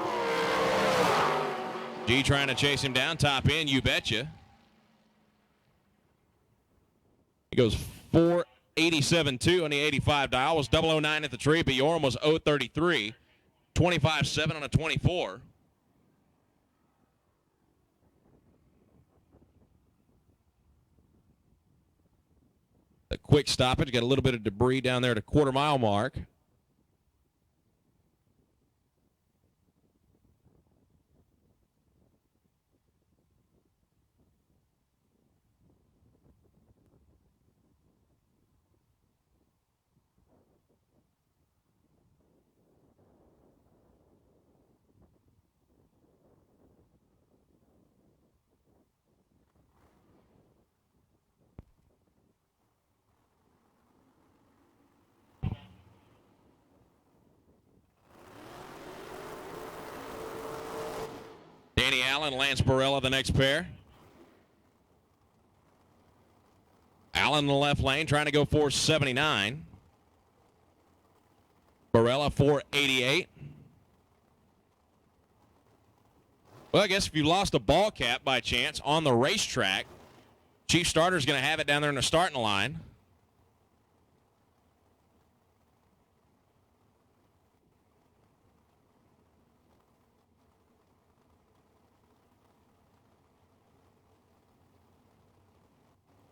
G trying to chase him down, top end, you betcha. He goes 487.2 on the 85 dial. Was 009 at the tree, but Biorum was 033. 25.7 on a 24. A quick stoppage. Got a little bit of debris down there at a quarter-mile mark. Danny Allen, Lance Barella, the next pair. Allen in the left lane trying to go 479. Barella 488. Well, I guess if you lost a ball cap by chance on the racetrack, Chief Starter's going to have it down there in the starting line.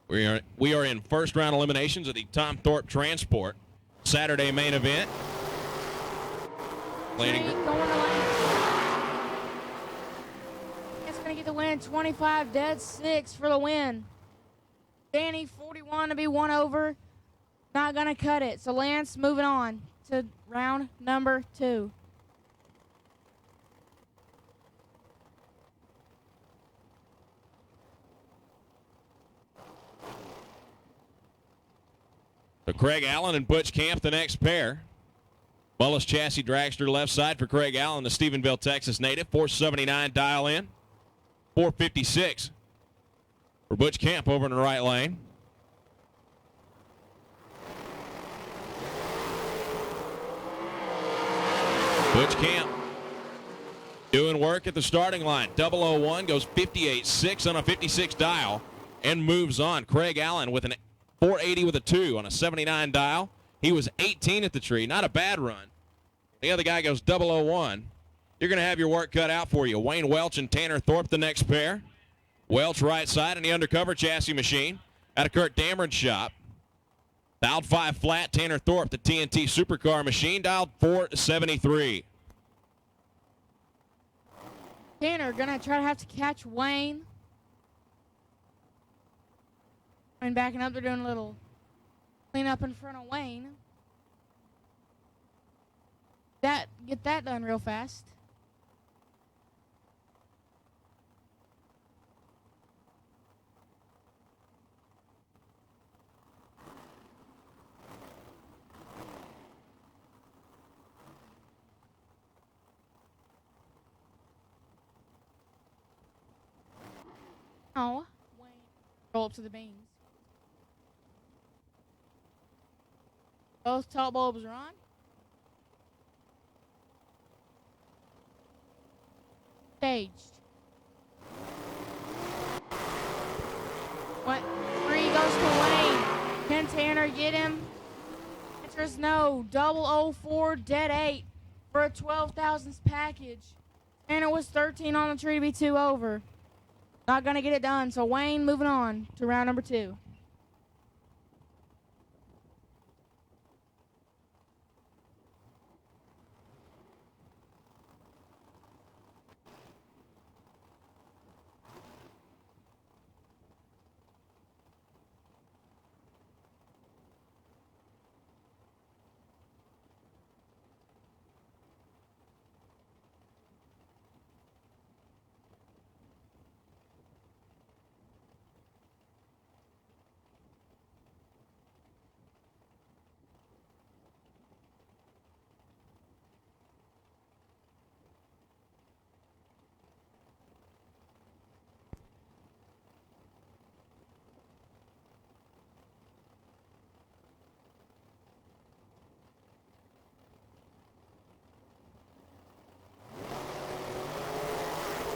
We are in first round eliminations of the Tom Thorpe Transport Saturday main event. Going to Lance. It's going to get the win. 25-6 for the win. Danny 41 to be one over. Not going to cut it. So Lance moving on to round number 2. So Craig Allen and Butch Camp, the next pair. Mullis chassis dragster left side for Craig Allen, the Stephenville, Texas native. 479 dial in. 456 for Butch Camp over in the right lane. Butch Camp doing work at the starting line. 001 goes 58.6 on a 56 dial and moves on. Craig Allen with an 480 with a 2 on a 79 dial. He was 18 at the tree. Not a bad run. The other guy goes 001. You're going to have your work cut out for you. Wayne Welch and Tanner Thorpe, the next pair. Welch right side in the undercover chassis machine out of Kurt Dameron's shop. Dialed 5 flat. Tanner Thorpe, the TNT supercar machine, dialed 473. Tanner going to try to have to catch Wayne. And backing up, they're doing a little clean up in front of Wayne. Get that done real fast. Oh, Wayne. Roll up to the beams. Both top bulbs are on. Staged. What? 3 goes to Wayne. Can Tanner get him? Answer's no. 004 dead 8 for a 12,000s package. Tanner was 13 on the tree to be 2 over. Not going to get it done. So Wayne moving on to round number 2.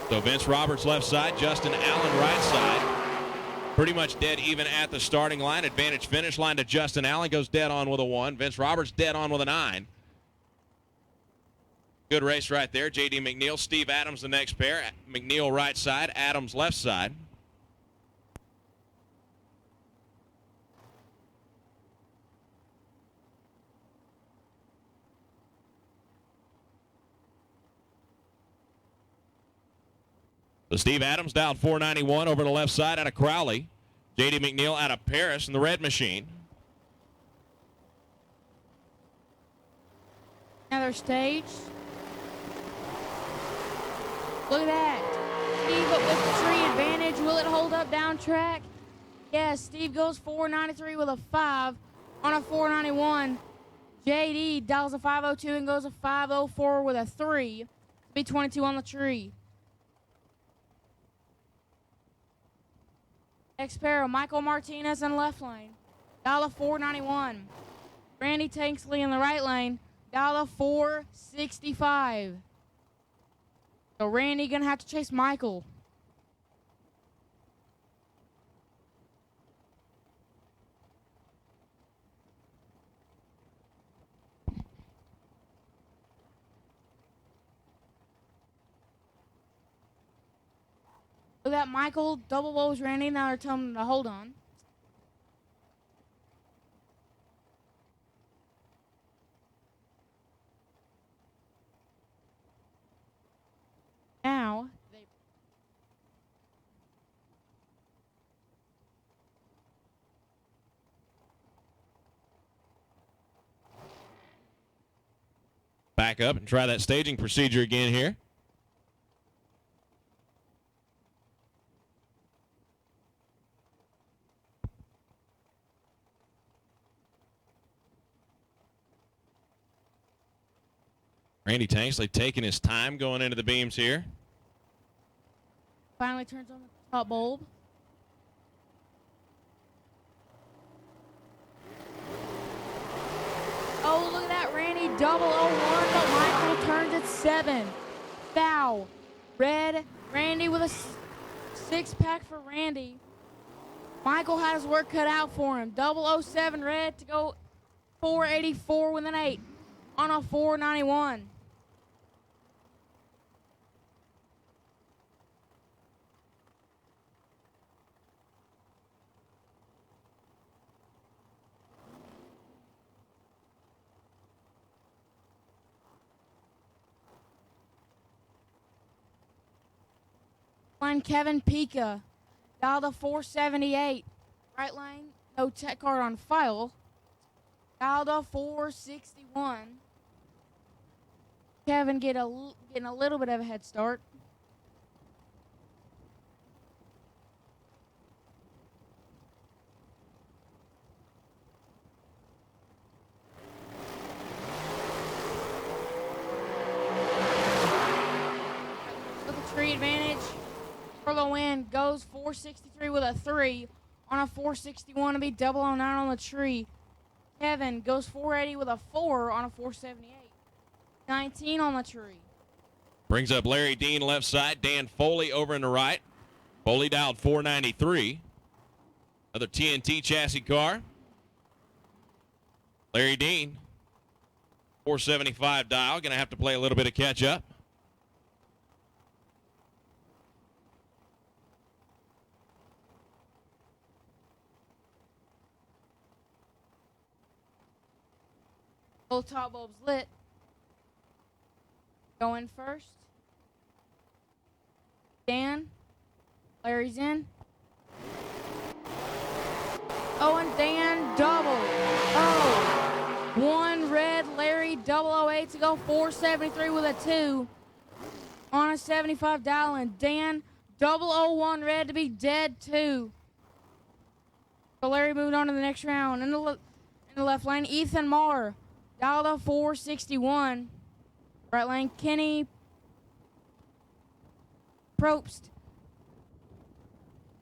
So Vince Roberts left side, Justin Allen right side. Pretty much dead even at the starting line. Advantage finish line to Justin Allen. Goes dead on with a 1. Vince Roberts dead on with a 9. Good race right there. J.D. McNeil, Steve Adams the next pair. McNeil right side, Adams left side. So Steve Adams dialed 491 over the left side out of Crowley. J.D. McNeil out of Paris in the red machine. Another stage. Look at that. Steve up with the tree advantage. Will it hold up down track? Yes, Steve goes 493 with a 5 on a 491. JD dials a 502 and goes a 504 with a 3. Be 22 on the tree. Next pair, Michael Martinez in the left lane. Dial a 491. Randy Tanksley in the right lane. Dial a 465. So Randy gonna have to chase Michael. Look at Michael, double woes Randy. Now they're telling him to hold on. back up and try that staging procedure again here. Randy Tanksley taking his time going into the beams here. Finally turns on the top bulb. Oh, look at that, Randy, 001, but Michael turns at 7. Foul. Red, Randy with a six-pack for Randy. Michael had his work cut out for him. 007 red to go 484 with an 8 on a 491. Line Kevin Pika, dialed a 478. Right lane, no tech card on file. Dialed a 461. Kevin getting a little bit of a head start. With a tree advantage. For the win, goes 463 with a 3 on a 461 to be 009 on the tree. Kevin goes 480 with a 4 on a 478. 19 on the tree. Brings up Larry Dean left side. Dan Foley over in the right. Foley dialed 493. Another TNT chassis car. Larry Dean, 475 dial. Going to have to play a little bit of catch up. Both top bulbs lit. Going first. Dan. Larry's in. Oh, and Dan double. Oh. 1 red, Larry 008 to go 473 with a 2 on a 75 dial. And Dan 001 red to be dead 2. So Larry moved on to the next round. In the left lane, Ethan Marr. Dialed a 461. Right lane, Kenny Probst.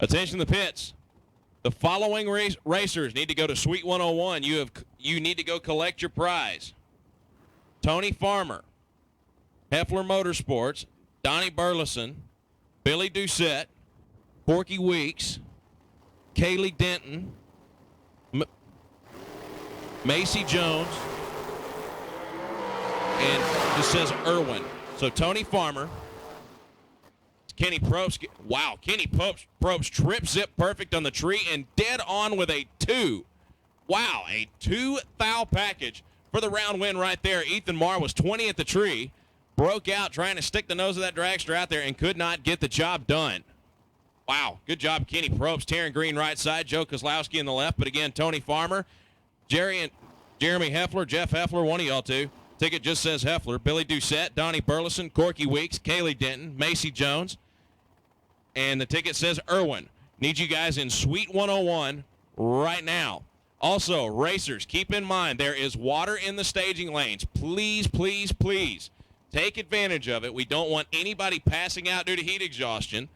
Attention to the pits. The following racers need to go to Suite 101. You need to go collect your prize. Tony Farmer, Heffler Motorsports, Donnie Burleson, Billy Doucette, Porky Weeks, Kaylee Denton, Macy Jones, and this says Irwin. So Tony Farmer, Kenny Probst. Wow, Kenny Probst trip zip perfect on the tree and dead on with a 2. Wow, a 2 foul package for the round win right there. Ethan Marr was 20 at the tree, broke out trying to stick the nose of that dragster out there and could not get the job done. Wow, good job, Kenny Probst. Taryn Green right side, Joe Kozlowski in the left, but again, Tony Farmer, Jeremy Heffler, Jeff Heffler, one of y'all two. Ticket just says Heffler. Billy Doucette, Donnie Burleson, Corky Weeks, Kaylee Denton, Macy Jones. And the ticket says Irwin. Need you guys in Suite 101 right now. Also, racers, keep in mind there is water in the staging lanes. Please, please, please take advantage of it. We don't want anybody passing out due to heat exhaustion,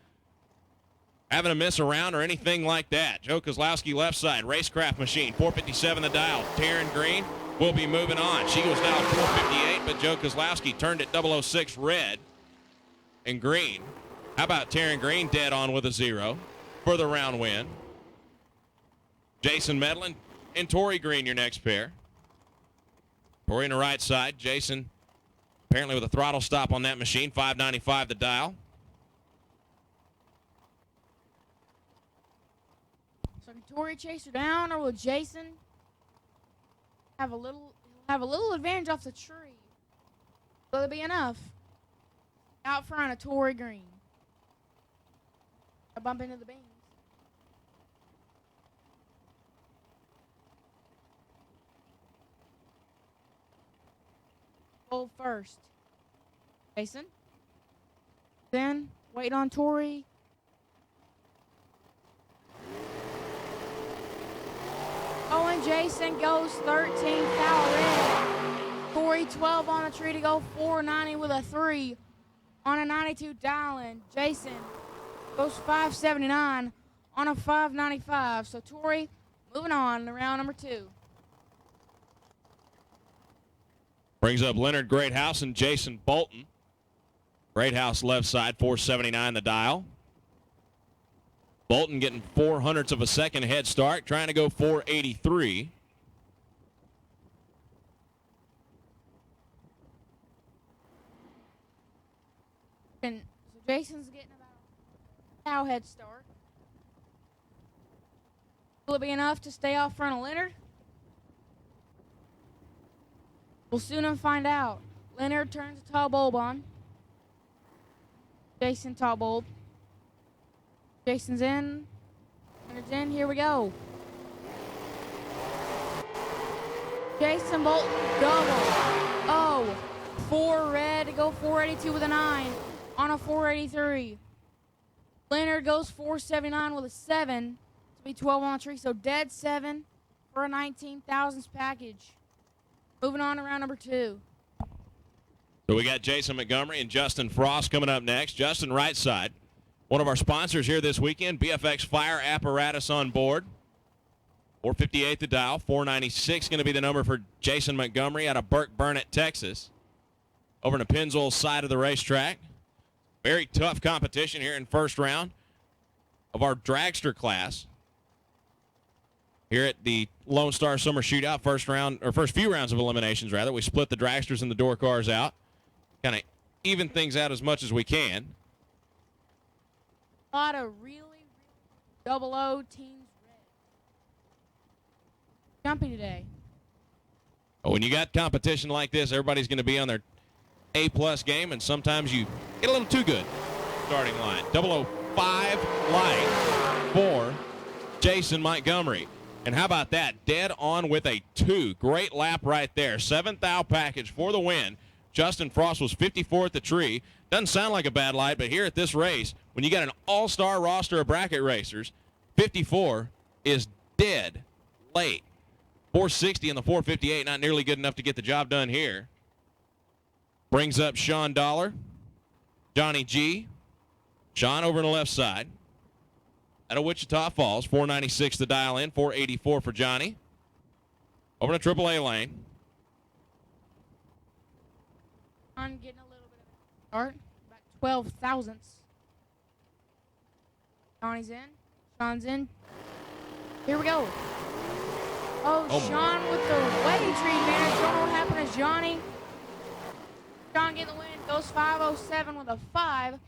having a miss around or anything like that. Joe Kozlowski left side, Racecraft Machine, 457 the dial. Taryn Green will be moving on. She goes down 458, but Joe Kozlowski turned it 006 red and green. How about Taryn Green dead on with a 0 for the round win? Jason Medlin and Tori Green, your next pair. Tori on the right side. Jason apparently with a throttle stop on that machine, 595 the dial. So can Tori chase her down, or will Jason have a little advantage off the tree? Will it be enough? Out front of Tori Green. A bump into the beams. Gold first. Jason. Then, waiting on Tori. Owen Jason goes 13, foul red. Tori 12 on the tree to go 490 with a 3 on a 92 Dowling. Jason goes 579 on a 595. So Tori moving on to round number 2. Brings up Leonard Greathouse and Jason Bolton. Greathouse left side, 479 the dial. Bolton getting 0.04 of a second head start, trying to go 483. And so Jason's getting about a cow head start. Will it be enough to stay off front of Leonard? We'll soon find out. Leonard turns the tall bulb on. Jason tall bulb. Jason's in. Leonard's in. Here we go. Jason Bolton double. Oh, 4 red to go 482 with a 9 on a 483. Leonard goes 479 with a 7 to be 12 on the tree. So dead 7 for a 19,000s package. Moving on to round number 2. So we got Jason Montgomery and Justin Frost coming up next. Justin, right side. One of our sponsors here this weekend, BFX Fire Apparatus on board. 458 the dial, 496 going to be the number for Jason Montgomery out of Burke Burnett, Texas. Over in the Pennzoil side of the racetrack. Very tough competition here in first round of our dragster class. Here at the Lone Star Summer Shootout, first few rounds of eliminations, rather. We split the dragsters and the door cars out. Kind of even things out as much as we can. A lot of really double O teams red. Jumpy today. Oh, when you got competition like this, everybody's going to be on their A-plus game, and sometimes you get a little too good. Starting line. 005 light for Jason Montgomery. And how about that? Dead on with a 2. Great lap right there. 7th thou package for the win. Justin Frost was 54 at the tree. Doesn't sound like a bad light, but here at this race, when you got an all-star roster of bracket racers, 54 is dead late. 460 in the 458, not nearly good enough to get the job done here. Brings up Sean Dollar, Johnny G. Sean over on the left side. Out of Wichita Falls, 496 the dial in, 484 for Johnny. Over to AAA lane. I'm getting a little bit of a start, about 12 thousandths. Johnny's in. Sean's in. Here we go. Oh, Sean with the way tree advantage. Don't know what happened to Johnny. Sean getting the win. Goes 507 with a 5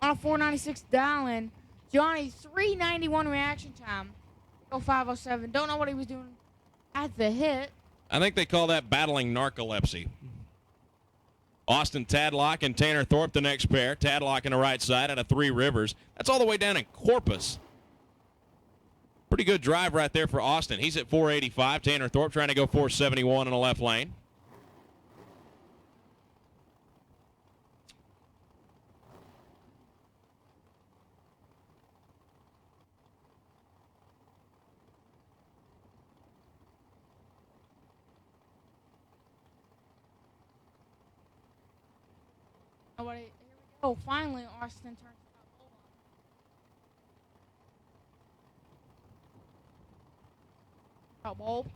on a 496 dial in. Johnny, 391 reaction time. Go 507. Don't know what he was doing at the hit. I think they call that battling narcolepsy. Austin Tadlock and Tanner Thorpe, the next pair. Tadlock on the right side out of Three Rivers. That's all the way down in Corpus. Pretty good drive right there for Austin. He's at 485. Tanner Thorpe trying to go 471 in the left lane. Here we go. Finally, Austin turns the top bulb.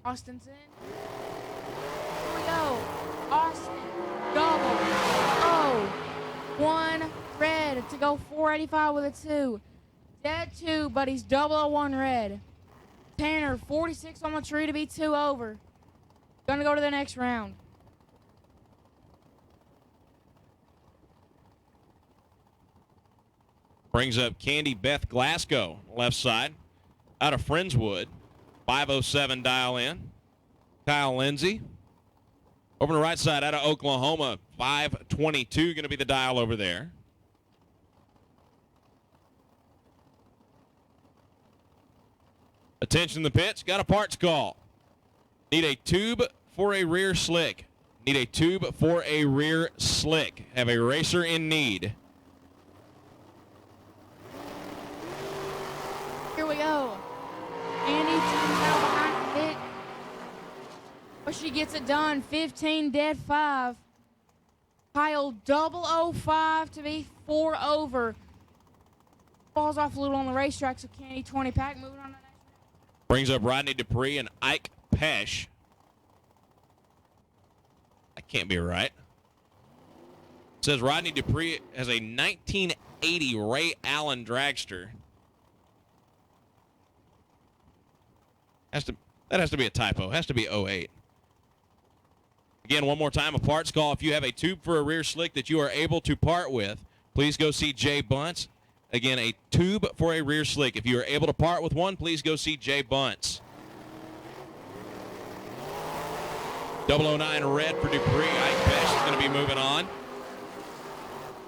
Austin's in. Here we go. Austin, double. Oh, 1 red to go 485 with a 2. Dead 2, but he's 001 red. Tanner, 46 on the tree to be 2 over. Gonna go to the next round. Brings up Candy Beth Glasgow, left side, out of Friendswood. 507 dial in. Kyle Lindsay. Over to the right side, out of Oklahoma. 522 going to be the dial over there. Attention the pits, got a parts call. Need a tube for a rear slick. Need a tube for a rear slick. Have a racer in need. Here we go. Andy turns out behind the pit. But she gets it done. 15 dead 5. Kyle 005 to be 4 over. Falls off a little on the racetrack, so Candy 20 pack. Moving on to the next one. Brings up Rodney Dupree and Ike Pesh. That can't be right. It says Rodney Dupree has a 1980 Ray Allen dragster. That has to be a typo. Has to be 08. Again, one more time, a parts call. If you have a tube for a rear slick that you are able to part with, please go see Jay Bunce. Again, a tube for a rear slick. If you are able to part with one, please go see Jay Bunce. 009 red for Dupree. Ike Pesh is going to be moving on.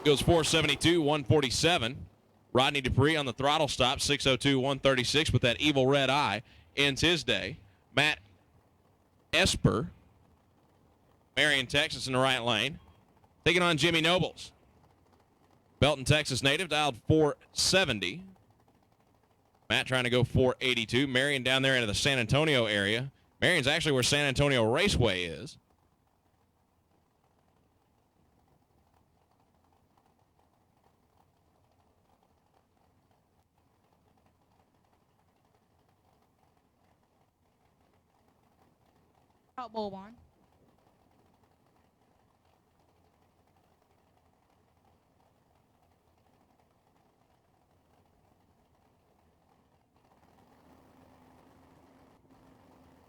Goes 472, 147. Rodney Dupree on the throttle stop, 602, 136 with that evil red eye. Ends his day. Matt Esper, Marion, Texas in the right lane. Taking on Jimmy Nobles. Belton, Texas native, dialed 470. Matt trying to go 482. Marion down there into the San Antonio area. Marion's actually where San Antonio Raceway is. Out bowl one.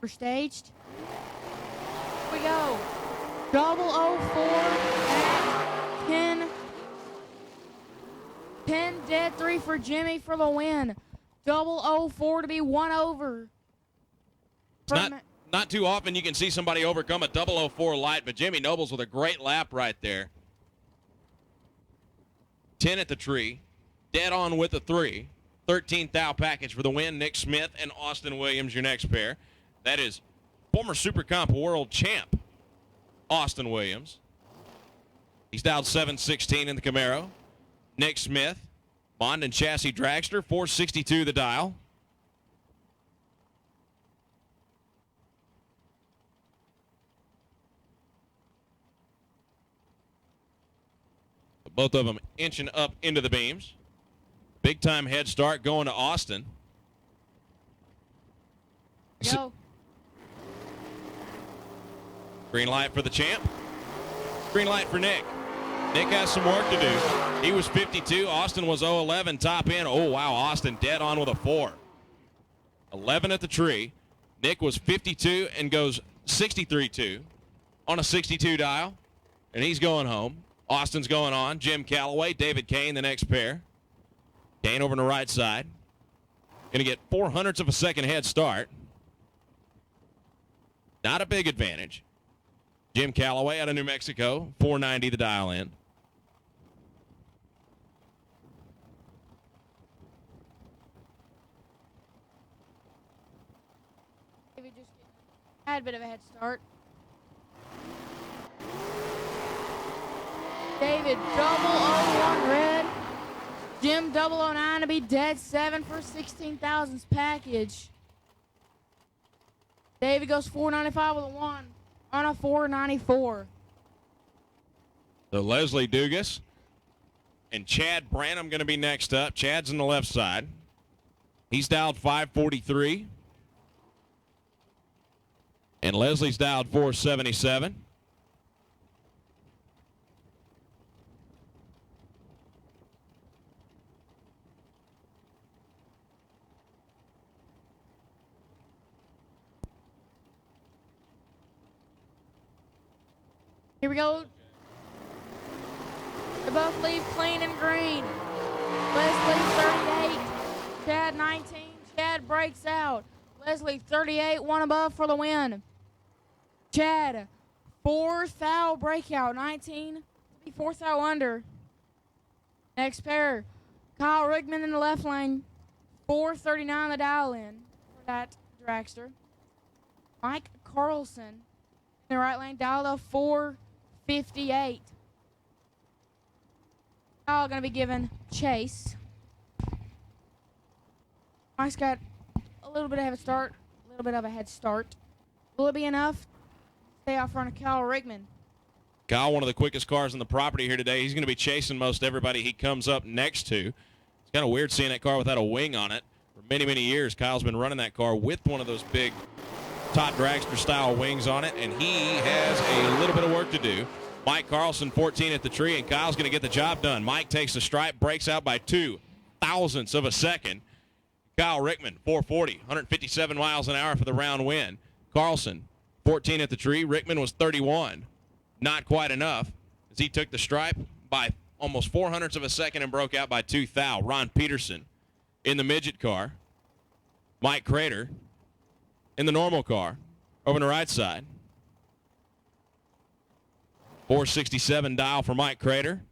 We're staged. Here we go. 004 at 10. 10 dead 3 for Jimmy for the win. 004 to be 1 over. It's not too often you can see somebody overcome a 004 light, but Jimmy Nobles with a great lap right there. 10 at the tree. Dead on with the 3. 13th thou package for the win. Nick Smith and Austin Williams, your next pair. That is former Super Comp World Champ, Austin Williams. He's dialed 716 in the Camaro. Nick Smith, Bond and Chassis Dragster, 462 the dial. Both of them inching up into the beams. Big time head start going to Austin. Go. Green light for the champ. Green light for Nick. Nick has some work to do. He was 52. Austin was 011 top end. Oh, wow. Austin dead on with a 4. 11 at the tree. Nick was 52 and goes 63-2 on a 62 dial. And he's going home. Austin's going on. Jim Calloway, David Kane, the next pair. Kane over on the right side. Going to get 0.04 of a second head start. Not a big advantage. Jim Calloway out of New Mexico, 490 the dial in. David just had a bit of a head start. David 001 red. Jim 009 to be dead 7 for 16,000's package. David goes 495 with a 1 on a 494. So Leslie Dugas and Chad Branham going to be next up. Chad's on the left side. He's dialed 543. And Leslie's dialed 477. Here we go. They both leave clean and green. Leslie 38, Chad 19. Chad breaks out. Leslie 38, 1 above for the win. Chad, 4th thou breakout, 19. 4th thou under. Next pair, Kyle Rigman in the left lane. 439 the dial in for that dragster. Mike Carlson in the right lane, dialed a 458. All going to be given chase. Mike's got a little bit of a start, a little bit of a head start. Will it be enough to stay out front of Kyle Rickman? Kyle, one of the quickest cars on the property here today. He's going to be chasing most everybody he comes up next to. It's kind of weird seeing that car without a wing on it. For many, many years, Kyle's been running that car with one of those big top dragster style wings on it, and he has a little bit of work to do. Mike Carlson, 14 at the tree, and Kyle's going to get the job done. Mike takes the stripe, breaks out by 0.02 of a second. Kyle Rickman, 440, 157 miles an hour for the round win. Carlson, 14 at the tree. Rickman was 31. Not quite enough as he took the stripe by almost 0.04 of a second and broke out by 2 thou. Ron Peterson in the midget car. Mike Crater in the normal car over on the right side. 467 dial for Mike Crater.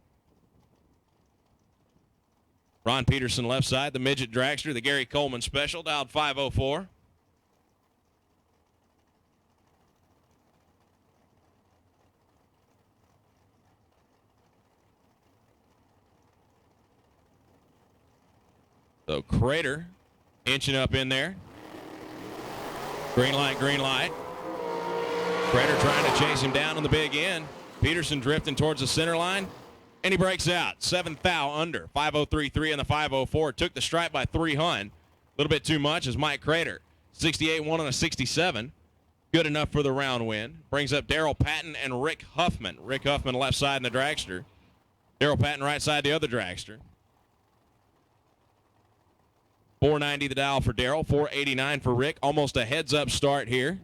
Ron Peterson left side, the midget dragster, the Gary Coleman special, dialed 504. So Crater inching up in there. Green light, green light. Crater trying to chase him down on the big end. Peterson drifting towards the center line, and he breaks out. 7 thou under. 503.3 in the 504. Took the stripe by 300. A little bit too much as Mike Crater. 68-1 on a 67. Good enough for the round win. Brings up Daryl Patton and Rick Huffman. Rick Huffman left side in the dragster. Daryl Patton right side the other dragster. 490 the dial for Daryl. 489 for Rick. Almost a heads-up start here.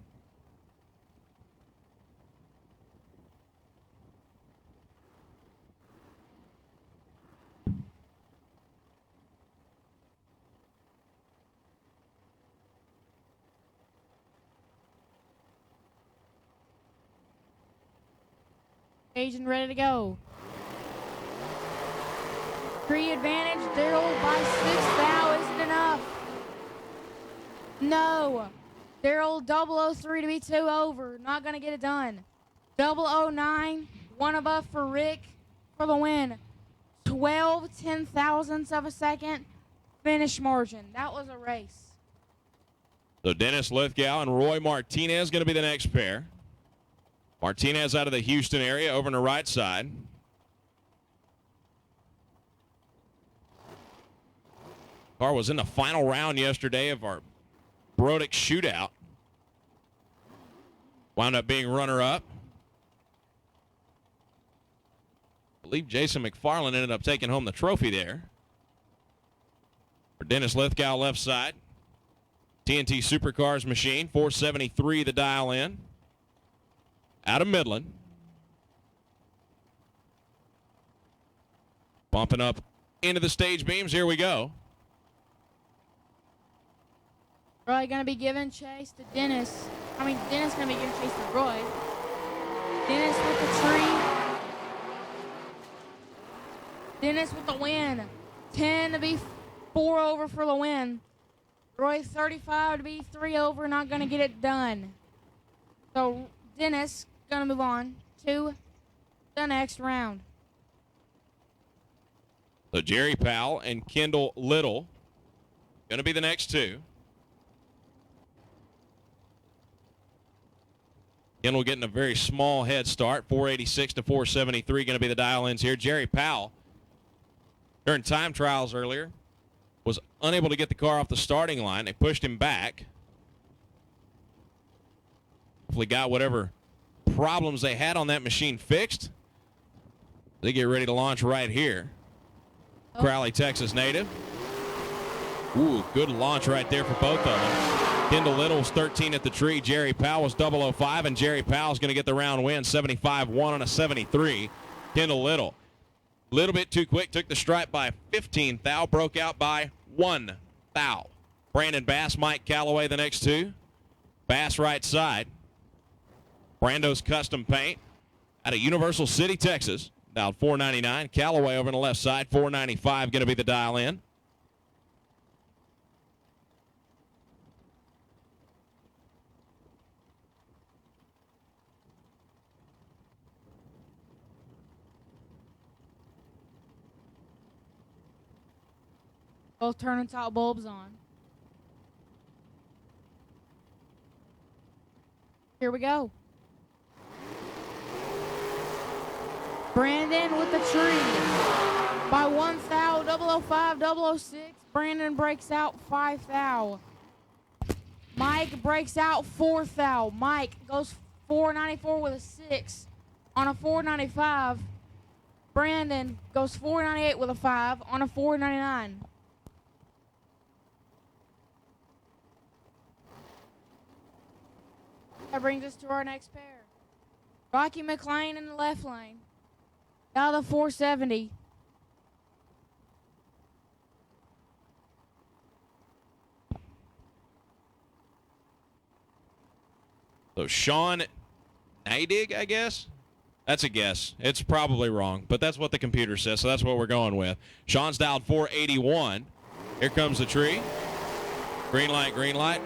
Agent ready to go. Three advantage, Daryl by 6 thou. Isn't enough. No. Daryl 003 to be 2 over. Not going to get it done. 009, 1 above for Rick for the win. 12 ten-thousandths of a second finish margin. That was a race. So Dennis Lithgow and Roy Martinez going to be the next pair. Martinez out of the Houston area over on the right side. Car was in the final round yesterday of our Brodick Shootout. Wound up being runner-up. I believe Jason McFarland ended up taking home the trophy there. For Dennis Lithgow left side. TNT Supercars machine, 473 the dial in. Out of Midland. Bumping up into the stage beams. Here we go. Roy going to be giving chase to Dennis. Dennis going to be giving chase to Roy. Dennis with the tree. Dennis with the win. 10 to be 4 over for the win. Roy 35 to be 3 over. Not going to get it done. So Dennis going to move on to the next round. So Jerry Powell and Kendall Little going to be the next two. Kendall getting a very small head start, 486 to 473 going to be the dial-ins here. Jerry Powell, during time trials earlier, was unable to get the car off the starting line. They pushed him back. Hopefully got whatever problems they had on that machine fixed. They get ready to launch right here. Crowley, Texas native. Ooh, good launch right there for both of them. Kendall Little was 13 at the tree. Jerry Powell was 005, and Jerry Powell's going to get the round win, 75-1 on a 73. Kendall Little, a little bit too quick, took the stripe by 15 thou, broke out by 1 thou. Brandon Bass, Mike Calloway the next two. Bass right side. Brando's Custom Paint out of Universal City, Texas. Dialed 499. Callaway over on the left side, 495 going to be the dial in. Both turning top bulbs on. Here we go. Brandon with the tree. By 1 thou, 005, 006. Brandon breaks out 5 thou. Mike breaks out 4 thou. Mike goes 494 with a 6 on a 495. Brandon goes 498 with a 5 on a 499. That brings us to our next pair. Rocky McLean in the left lane. Out of the 470. So Sean Neidig, I guess? That's a guess. It's probably wrong, but that's what the computer says, so that's what we're going with. Sean's dialed 481. Here comes the tree. Green light, green light.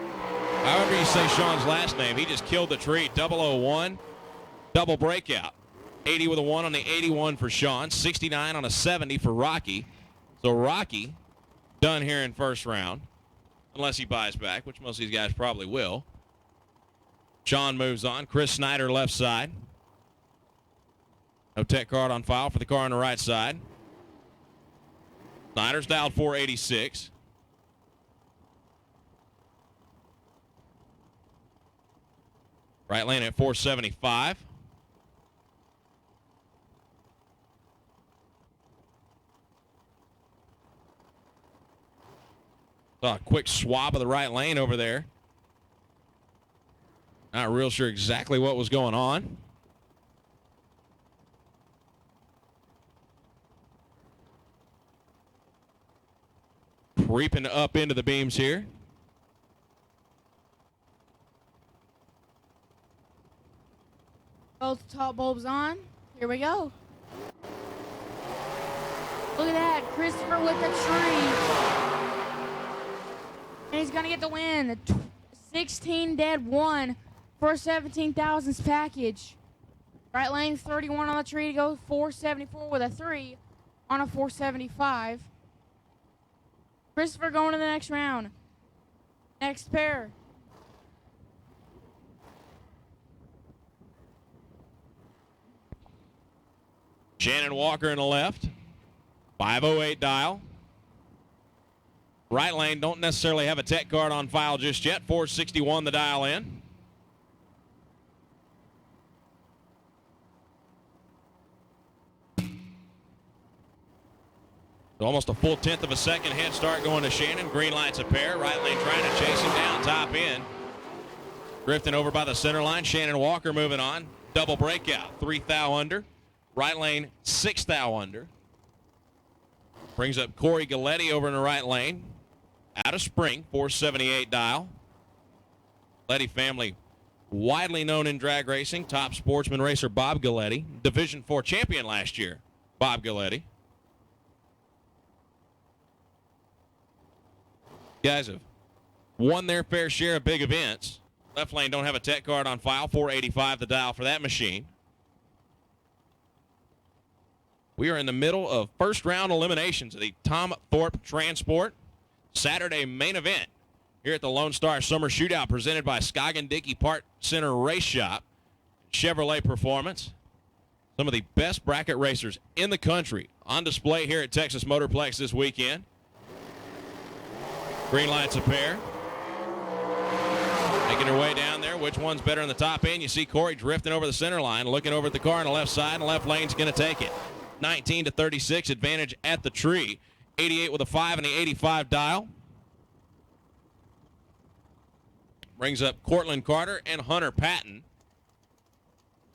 However you say Sean's last name, he just killed the tree. 001, double breakout. 80 with a 1 on the 81 for Sean. 69 on a 70 for Rocky. So Rocky done here in first round, unless he buys back, which most of these guys probably will. Sean moves on. Chris Snyder left side. No tech card on file for the car on the right side. Snyder's dialed 486. Right lane at 475. Saw a quick swab of the right lane over there. Not real sure exactly what was going on. Creeping up into the beams here. Both top bulbs on. Here we go. Look at that. Christopher with the tree. And he's going to get the win. 16 dead 1 for a 17,000s package. Right lane 31 on the tree to go 474 with a 3 on a 475. Christopher going to the next round. Next pair. Shannon Walker in the left. 508 dial. Right lane don't necessarily have a tech card on file just yet. 461 the dial in. So almost a full 1/10 of a second head start going to Shannon. Green light's a pair. Right lane trying to chase him down top end. Drifting over by the center line. Shannon Walker moving on. Double breakout. 3 thou under. Right lane 6 thou under. Brings up Corey Galletti over in the right lane. Out of Spring, 478 dial. Galletti family widely known in drag racing. Top sportsman racer Bob Galletti. Division 4 champion last year, Bob Galletti. Guys have won their fair share of big events. Left lane don't have a tech card on file. 485 the dial for that machine. We are in the middle of first round eliminations of the Tom Thorpe Transport Saturday main event here at the Lone Star Summer Shootout, presented by Scoggin Dickey Part Center Race Shop, Chevrolet Performance. Some of the best bracket racers in the country on display here at Texas Motorplex this weekend. Green light's a pair. Making their way down there. Which one's better in the top end? You see Corey drifting over the center line, looking over at the car on the left side, and the left lane's going to take it. 19-36 advantage at the tree. 88 with a 5 and the 85 dial. Brings up Cortland Carter and Hunter Patton.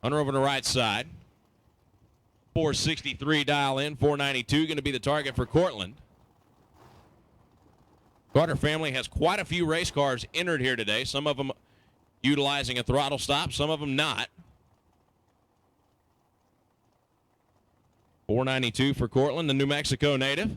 Hunter over the right side. 463 dial in, 492 going to be the target for Cortland. Carter family has quite a few race cars entered here today. Some of them utilizing a throttle stop, some of them not. 492 for Cortland, the New Mexico native.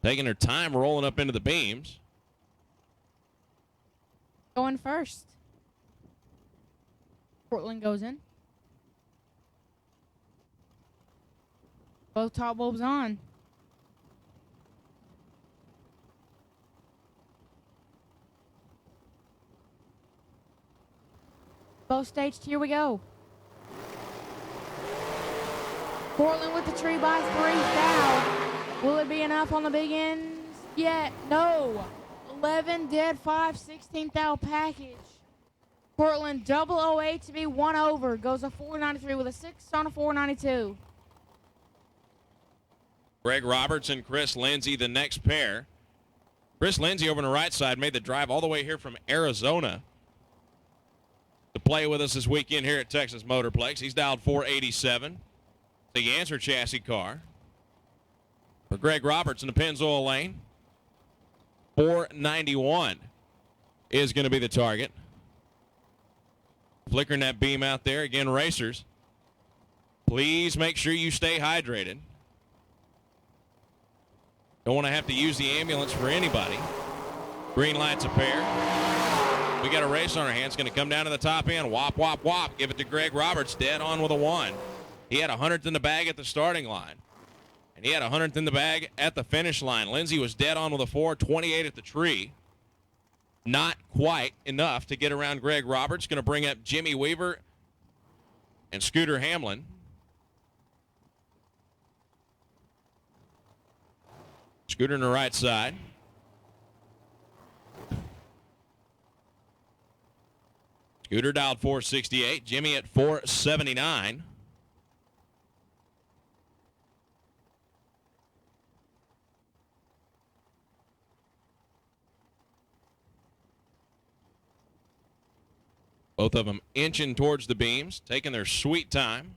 Taking their time rolling up into the beams. Going first. Portland goes in. Both top bulbs on. Both staged, here we go. Portland with the tree by 3, foul. Will it be enough on the big ends yet? No. 11 dead, 5, 16 foul package. Portland 008 to be 1 over. Goes a 493 with a 6 on a 492. Greg Roberts and Chris Lindsay, the next pair. Chris Lindsay over on the right side made the drive all the way here from Arizona to play with us this weekend here at Texas Motorplex. He's dialed 487. The answer chassis car. For Greg Roberts in the Pennzoil lane, 491 is going to be the target. Flickering that beam out there. Again, racers, please make sure you stay hydrated. Don't want to have to use the ambulance for anybody. Green light's a pair. We got a race on our hands. Going to come down to the top end. Whop, whop, whop. Give it to Greg Roberts. Dead on with a 1. He had 100th in the bag at the starting line. And he had 100th in the bag at the finish line. Lindsay was dead on with a 4, 28 at the tree. Not quite enough to get around Greg Roberts. Going to bring up Jimmy Weaver and Scooter Hamlin. Scooter on the right side. Scooter dialed 468. Jimmy at 479. Both of them inching towards the beams, taking their sweet time.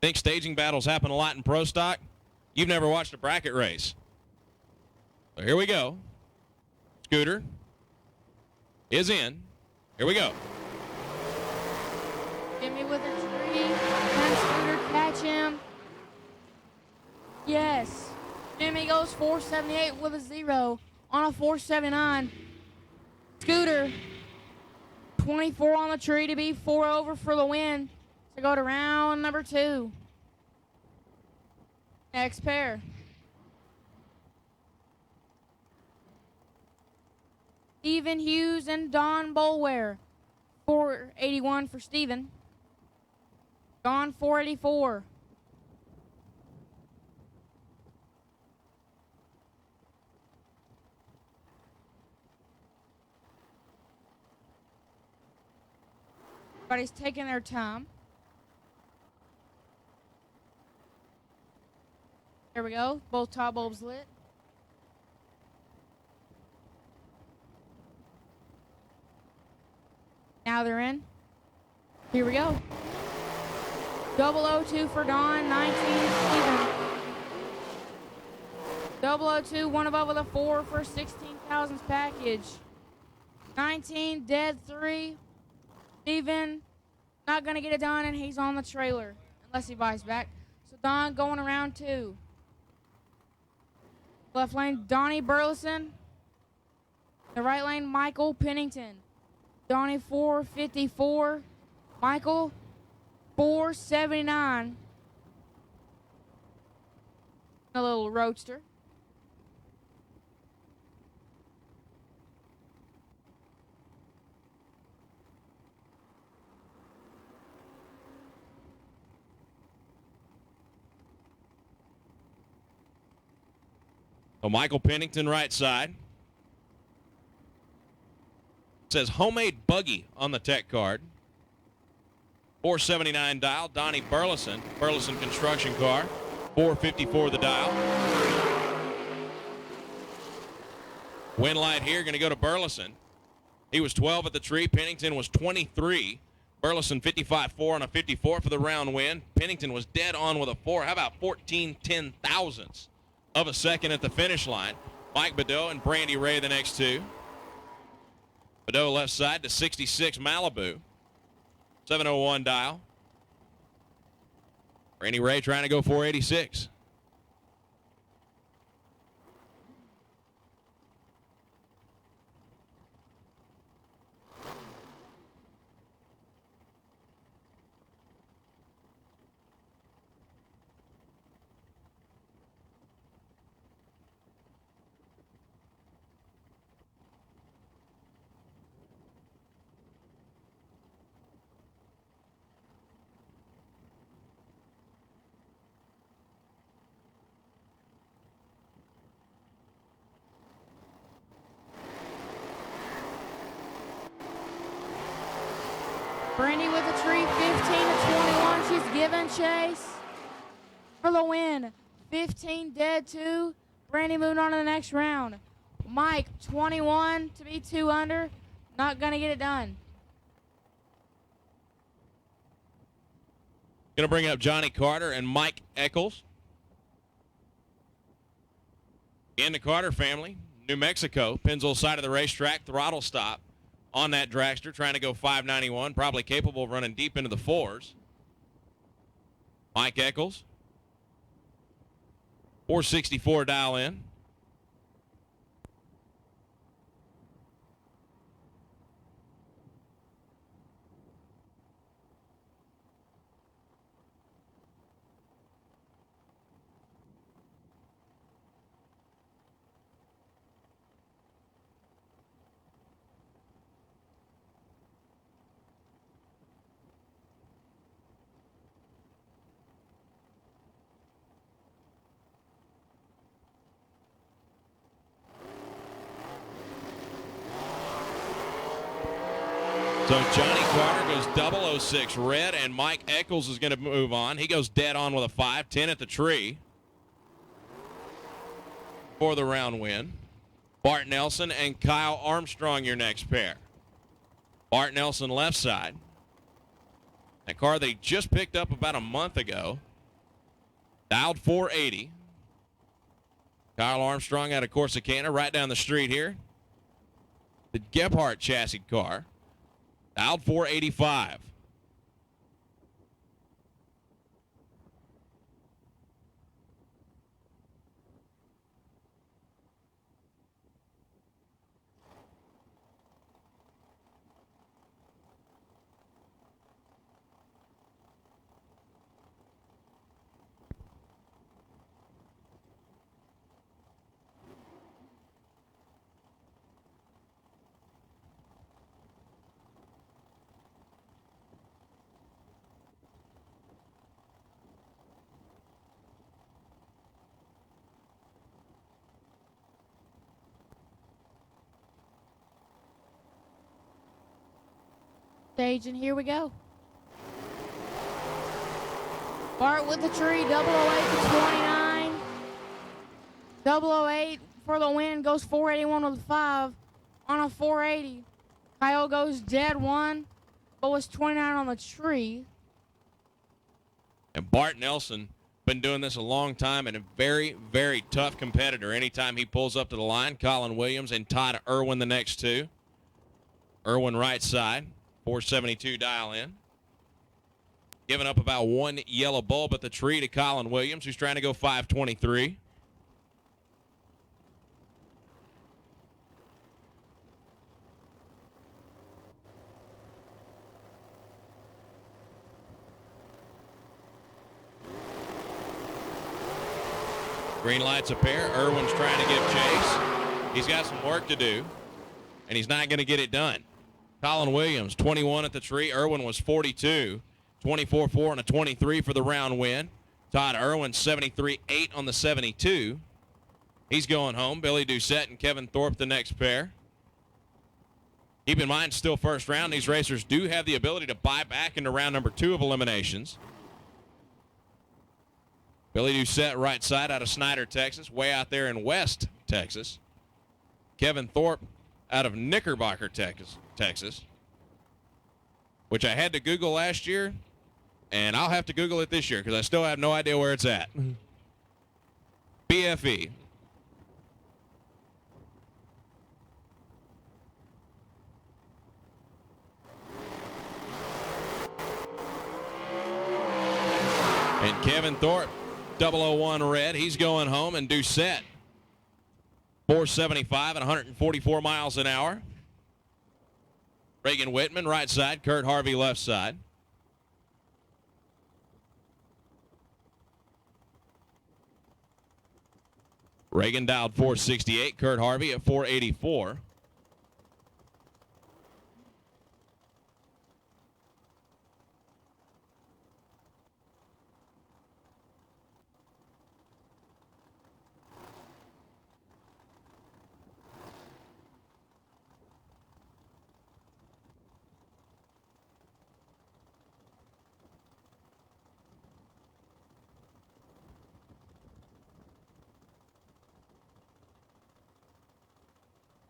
Think staging battles happen a lot in pro stock? You've never watched a bracket race. So here we go. Scooter is in. Here we go. Jimmy with a tree. Can Scooter catch him? Yes. Jimmy goes 478 with a 0 on a 479. Scooter, 24 on the tree to be 4 over for the win. To go to round number 2. Next pair. Stephen Hughes and Don Bolware. 481 for Stephen. Don 484. Everybody's taking their time. There we go. Both top bulbs lit. Now they're in. Here we go. 002 for Don, 19 Stephen. 002, one above with a 4 for 16,000 package. 19 dead 3. Steven not going to get it done, and he's on the trailer unless he buys back. So Don going around 2. Left lane, Donnie Burleson. The right lane, Michael Pennington. Donnie 454. Michael 479. A little roadster. So Michael Pennington, right side. It says homemade buggy on the tech card. 479 dial. Donnie Burleson. Burleson construction car. 454 the dial. Win light here going to go to Burleson. He was 12 at the tree. Pennington was 23. Burleson 55-4 on a 54 for the round win. Pennington was dead on with a 4. How about 14 ten-thousandths of a second at the finish line? Mike Badeau and Brandy Ray the next 2. Badeau left side to 66 Malibu. 701 dial. Brandy Ray trying to go 486. Brandy with the tree, 15 to 21. She's giving chase for the win. 15 dead 2. Brandy moving on to the next round. Mike, 21 to be 2 under. Not going to get it done. Going to bring up Johnny Carter and Mike Eccles. In the Carter family, New Mexico, Pennzoil side of the racetrack, throttle stop on that dragster, trying to go 591, probably capable of running deep into the 4s. Mike Eccles, 464 dial in. So Johnny Carter goes 006 red, and Mike Eccles is going to move on. He goes dead on with a 5-10 at the tree for the round win. Bart Nelson and Kyle Armstrong, your next pair. Bart Nelson left side. That car they just picked up about a month ago. Dialed 480. Kyle Armstrong out of Corsicana, right down the street here. The Gebhardt chassis car. Dialed 485. Stage, and here we go. Bart with the tree, 008 to 29. 008 for the win, goes 481 with a 5 on a 480. Kyle goes dead 1, but was 29 on the tree. And Bart Nelson been doing this a long time and a very, very tough competitor. Anytime he pulls up to the line, Colin Williams and Todd Irwin the next two. Irwin right side, 472 dial in. Giving up about one yellow bulb at the tree to Colin Williams, who's trying to go 523. Green light's a pair. Irwin's trying to give chase. He's got some work to do, and he's not going to get it done. Colin Williams, 21 at the tree. Irwin was 42. 24-4 and a 23 for the round win. Todd Irwin, 73-8 on the 72. He's going home. Billy Doucette and Kevin Thorpe the next pair. Keep in mind, still first round. These racers do have the ability to buy back into round number 2 of eliminations. Billy Doucette right side out of Snyder, Texas, way out there in West Texas. Kevin Thorpe out of Knickerbocker, Texas, which I had to Google last year, and I'll have to Google it this year because I still have no idea where it's at. BFE. And Kevin Thorpe, 001 red. He's going home, and Doucette, 475 and 144 miles an hour. Reagan Whitman, right side. Kurt Harvey, left side. Reagan dialed 468. Kurt Harvey at 484.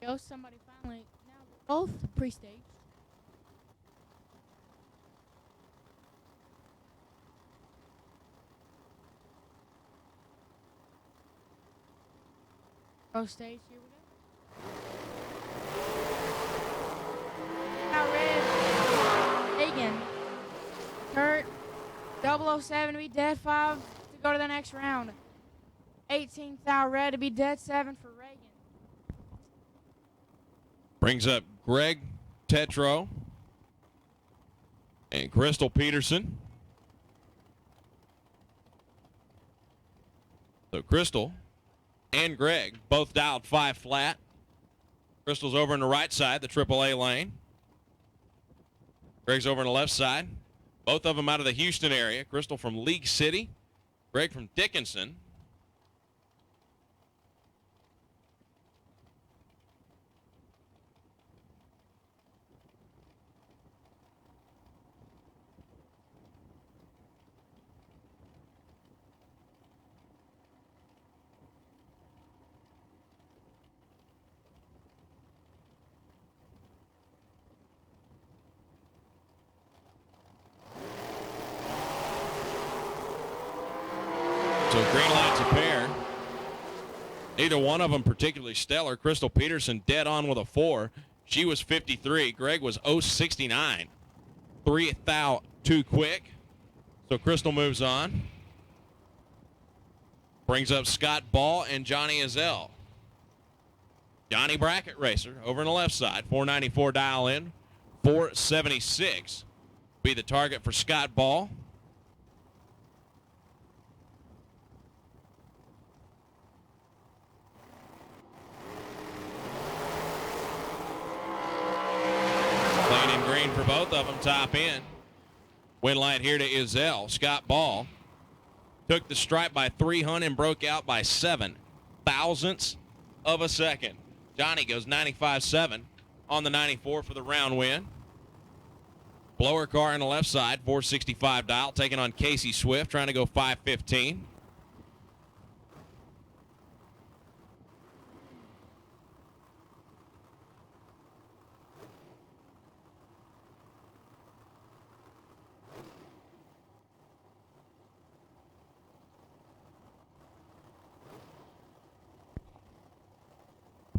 Go, somebody finally. Now both pre-staged. Go stage, here we go. Now red, Hagen, Kurt, 007 to be dead 5 to go to the next round. 18th thou red to be dead 7 for Reagan. Brings up Greg Tetro and Crystal Peterson. So Crystal and Greg both dialed 5 flat. Crystal's over on the right side, the AAA lane. Greg's over on the left side. Both of them out of the Houston area. Crystal from League City. Greg from Dickinson. So green light's a pair. Neither one of them particularly stellar. Crystal Peterson dead on with a 4. She was 53. Greg was 069. 3 thou too quick. So Crystal moves on. Brings up Scott Ball and Johnny Azell. Johnny Bracket Racer over on the left side. 494 dial in. 476 be the target for Scott Ball. Playing in green for both of them, top end. Win light here to Izell. Scott Ball took the stripe by 300 and broke out by 7 thousandths of a second. Johnny goes 95.7 on the 94 for the round win. Blower car on the left side, 465 dial, taking on Casey Swift, trying to go 515.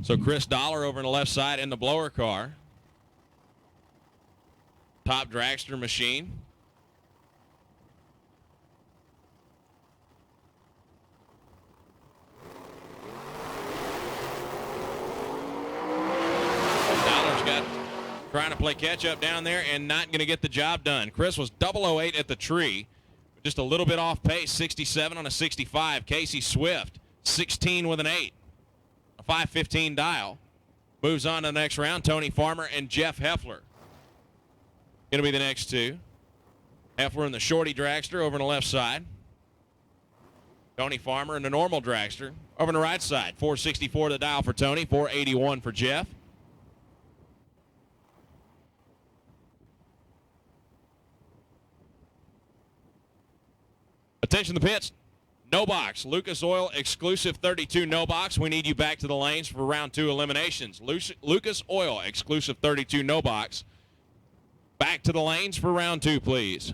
So Chris Dollar over on the left side in the blower car. Top dragster machine. Dollar's got trying to play catch up down there and not going to get the job done. Chris was 008 at the tree. Just a little bit off pace, 67 on a 65. Casey Swift, 16 with an 8. 515 dial. Moves on to the next round. Tony Farmer and Jeff Heffler going to be the next two. Heffler in the shorty dragster over on the left side. Tony Farmer in the normal dragster over on the right side. 464 the dial for Tony. 481 for Jeff. Attention the pits. No box. Lucas Oil exclusive 32 no box. We need you back to the lanes for round 2 eliminations. Lucas Oil exclusive 32 no box. Back to the lanes for round 2, please.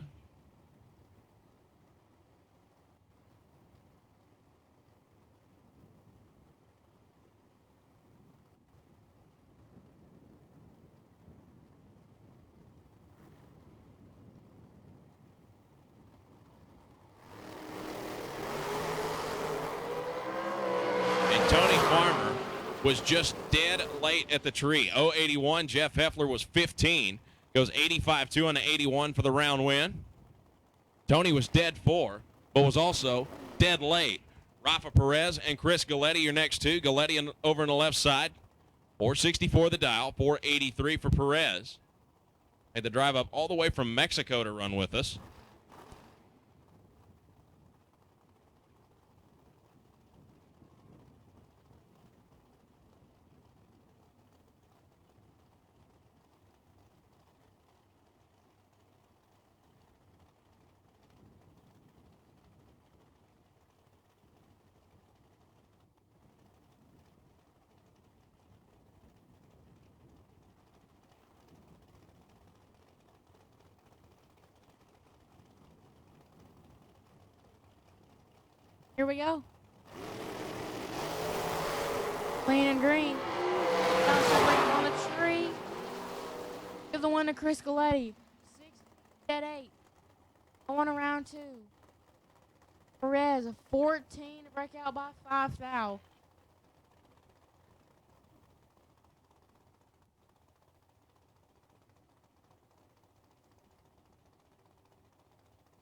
Was just dead late at the tree. 081. Jeff Heffler was 15. Goes 85-2 on the 81 for the round win. Tony was dead 4, but was also dead late. Rafa Perez and Chris Galletti, your next two. Galletti over on the left side. 464 the dial. 483 for Perez. Had to drive up all the way from Mexico to run with us. Here we go. Clean and green. Now separating on the tree. Give the one to Chris Galletti. 6, dead 8. Going around 2. Perez, a 14 to break out by 5 thou.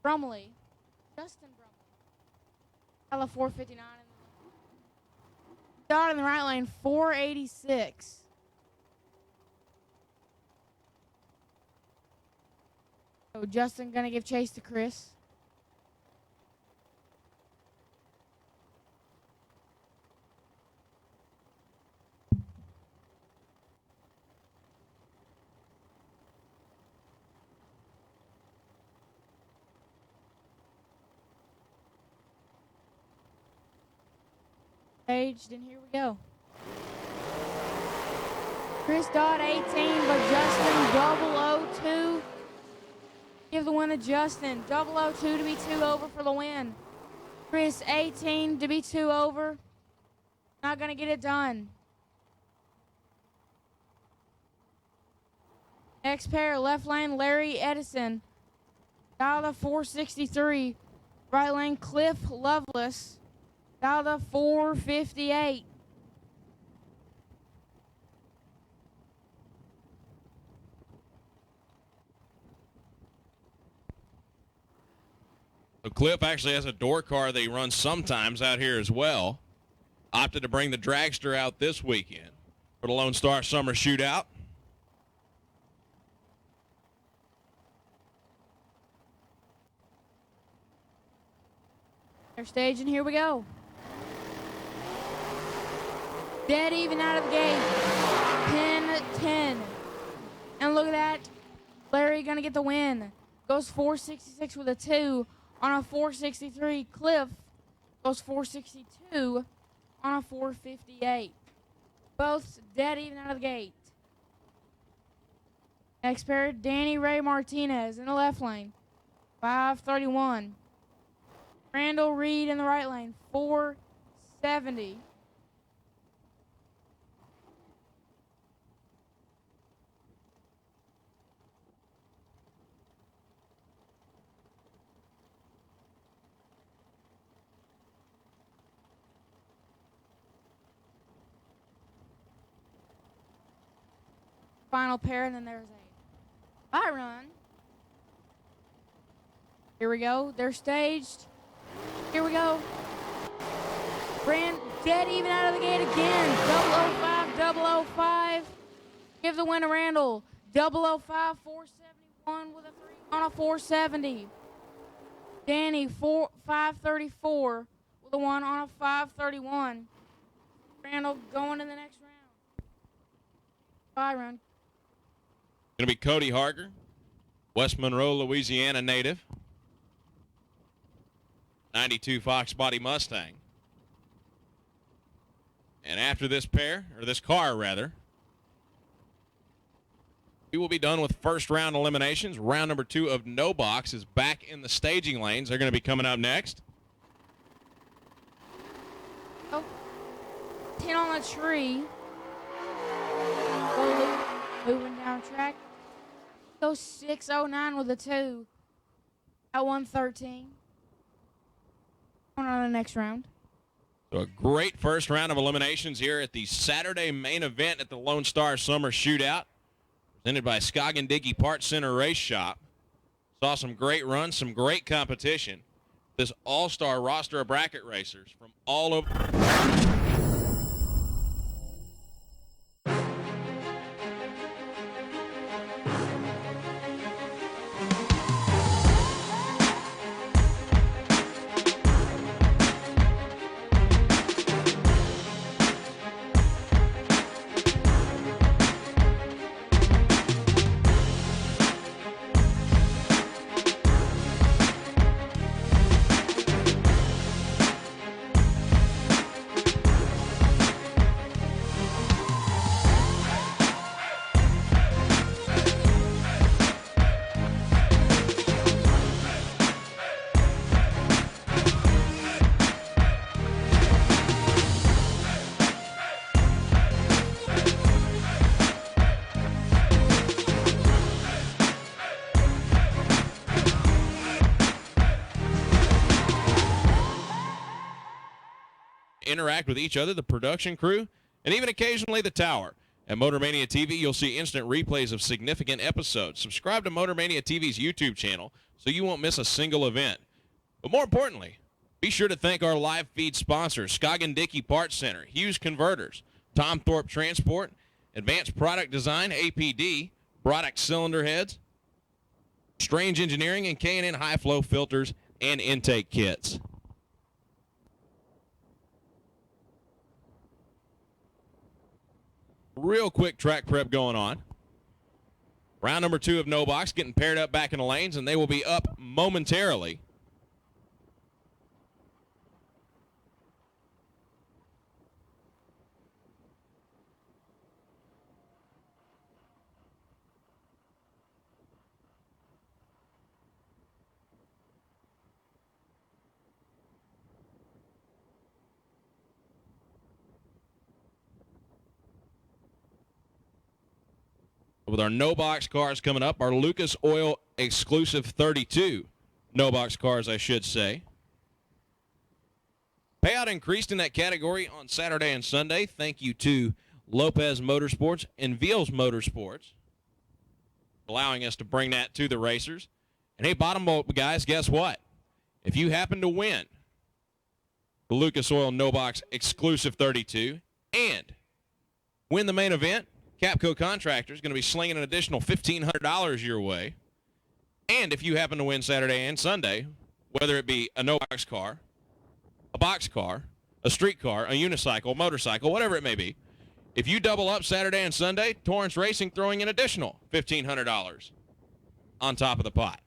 Brumley, Justin Brumley, 459. Dot in the right lane, 486. So Justin gonna give chase to Chris. Staged, and here we go. Chris Dodd 18, but Justin 002. Give the win to Justin. 002 to be 2 over for the win. Chris 18 to be 2 over. Not gonna get it done. Next pair, left lane Larry Edison. Dial to 463. Right lane Cliff Lovelace. Dial to 458. So Cliff actually has a door car that he runs sometimes out here as well. Opted to bring the dragster out this weekend for the Lone Star Summer Shootout. They're staging, here we go. Dead even out of the gate. 10-10. And look at that. Larry gonna get the win. Goes 466 with a 2 on a 463. Cliff goes 462 on a 458. Both dead even out of the gate. Next pair, Danny Ray Martinez in the left lane. 531. Randall Reed in the right lane. 470. Final pair, and then there's a bye run. Here we go. They're staged. Here we go. Brand dead even out of the gate again. 005, 005. Give the win to Randall. 005, 471 with a 3 on a 470. Danny, 534 with a 1 on a 531. Randall going to the next round. Bye run. Going to be Cody Harger, West Monroe, Louisiana native. 92 Fox Body Mustang. And after this pair, or this car rather, we will be done with first round eliminations. Round number 2 of No Box is back in the staging lanes. They're going to be coming up next. Oh, 10 on the tree. Moving down track. Goes 609 with a 2 at 113. On the next round. So a great first round of eliminations here at the Saturday main event at the Lone Star Summer Shootout, presented by Scoggin Dickey Parts Center Race Shop. Saw some great runs, some great competition. This all-star roster of bracket racers from all over. interact with each other, the production crew, and even occasionally the tower. At Motor Mania TV, you'll see instant replays of significant episodes. Subscribe to Motor Mania TV's YouTube channel so you won't miss a single event. But more importantly, be sure to thank our live feed sponsors, Scoggin Dickey Parts Center, Hughes Converters, Tom Thorpe Transport, Advanced Product Design, APD, Broddock Cylinder Heads, Strange Engineering, and K&N High Flow Filters and Intake Kits. Real quick track prep going on. Round number 2 of No Box getting paired up back in the lanes, and they will be up momentarily. With our No Box cars coming up, our Lucas Oil exclusive 32 No Box cars, I should say. Payout increased in that category on Saturday and Sunday. Thank you to Lopez Motorsports and Veals Motorsports, allowing us to bring that to the racers. And hey, bottom up, guys, guess what? If you happen to win the Lucas Oil No Box exclusive 32 and win the main event, Capco Contractors is going to be slinging an additional $1,500 your way. And if you happen to win Saturday and Sunday, whether it be a no-box car, a box car, a street car, a unicycle, motorcycle, whatever it may be, if you double up Saturday and Sunday, Torrance Racing throwing an additional $1,500 on top of the pot.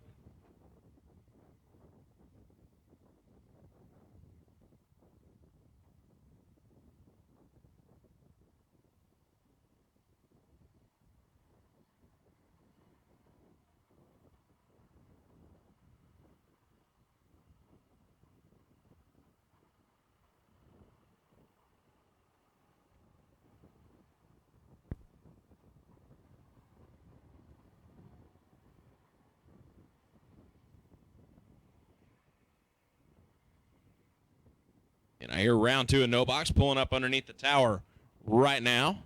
And I hear round 2 of No Box pulling up underneath the tower right now.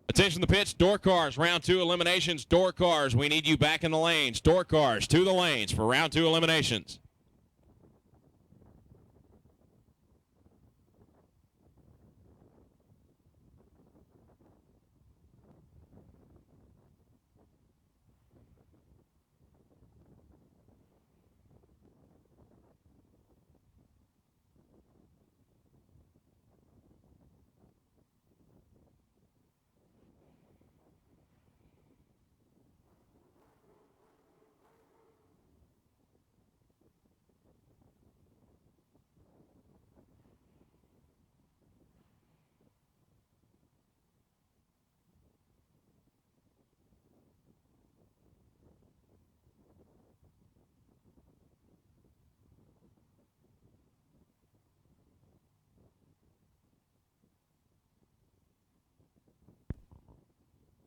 Attention the pits, door cars, round 2 eliminations, door cars. We need you back in the lanes. Door cars to the lanes for round 2 eliminations.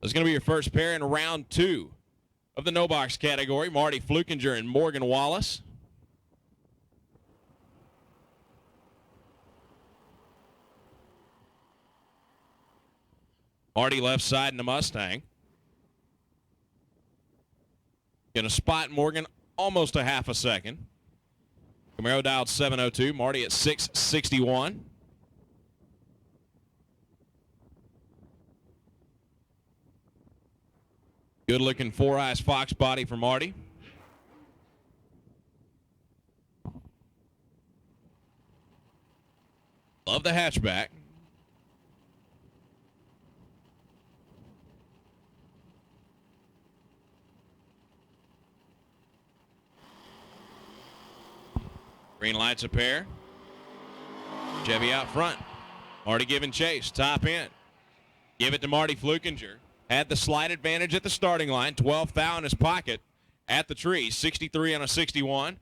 It's going to be your first pair in round 2 of the No Box category. Marty Flukinger and Morgan Wallace. Marty left side in the Mustang. Going to spot Morgan almost a half a second. Camaro dialed 702. Marty at 661. Good looking 4 Eyes Fox body for Marty. Love the hatchback. Green lights a pair. Chevy out front. Marty giving chase. Top end. Give it to Marty Flukinger. Had the slight advantage at the starting line. 12th thou in his pocket at the tree. 63 on a 61.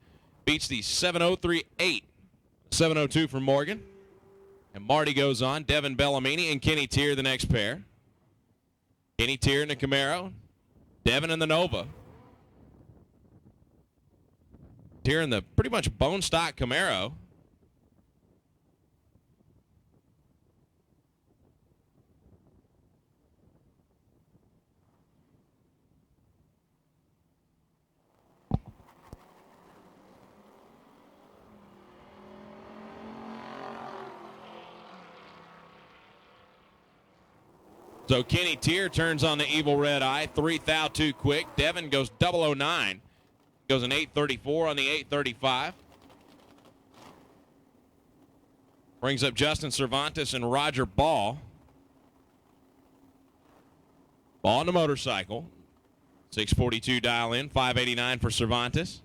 Beats the 703.8. 702 from Morgan. And Marty goes on. Devin Bellamini and Kenny Tier the next pair. Kenny Tier in the Camaro. Devin in the Nova. here in the pretty much bone stock Camaro. So Kenny Tier turns on the evil red eye. 3 thou too quick. Devin goes 009. Goes an 834 on the 835. Brings up Justin Cervantes and Roger Ball. Ball on the motorcycle. 642 dial in. 589 for Cervantes.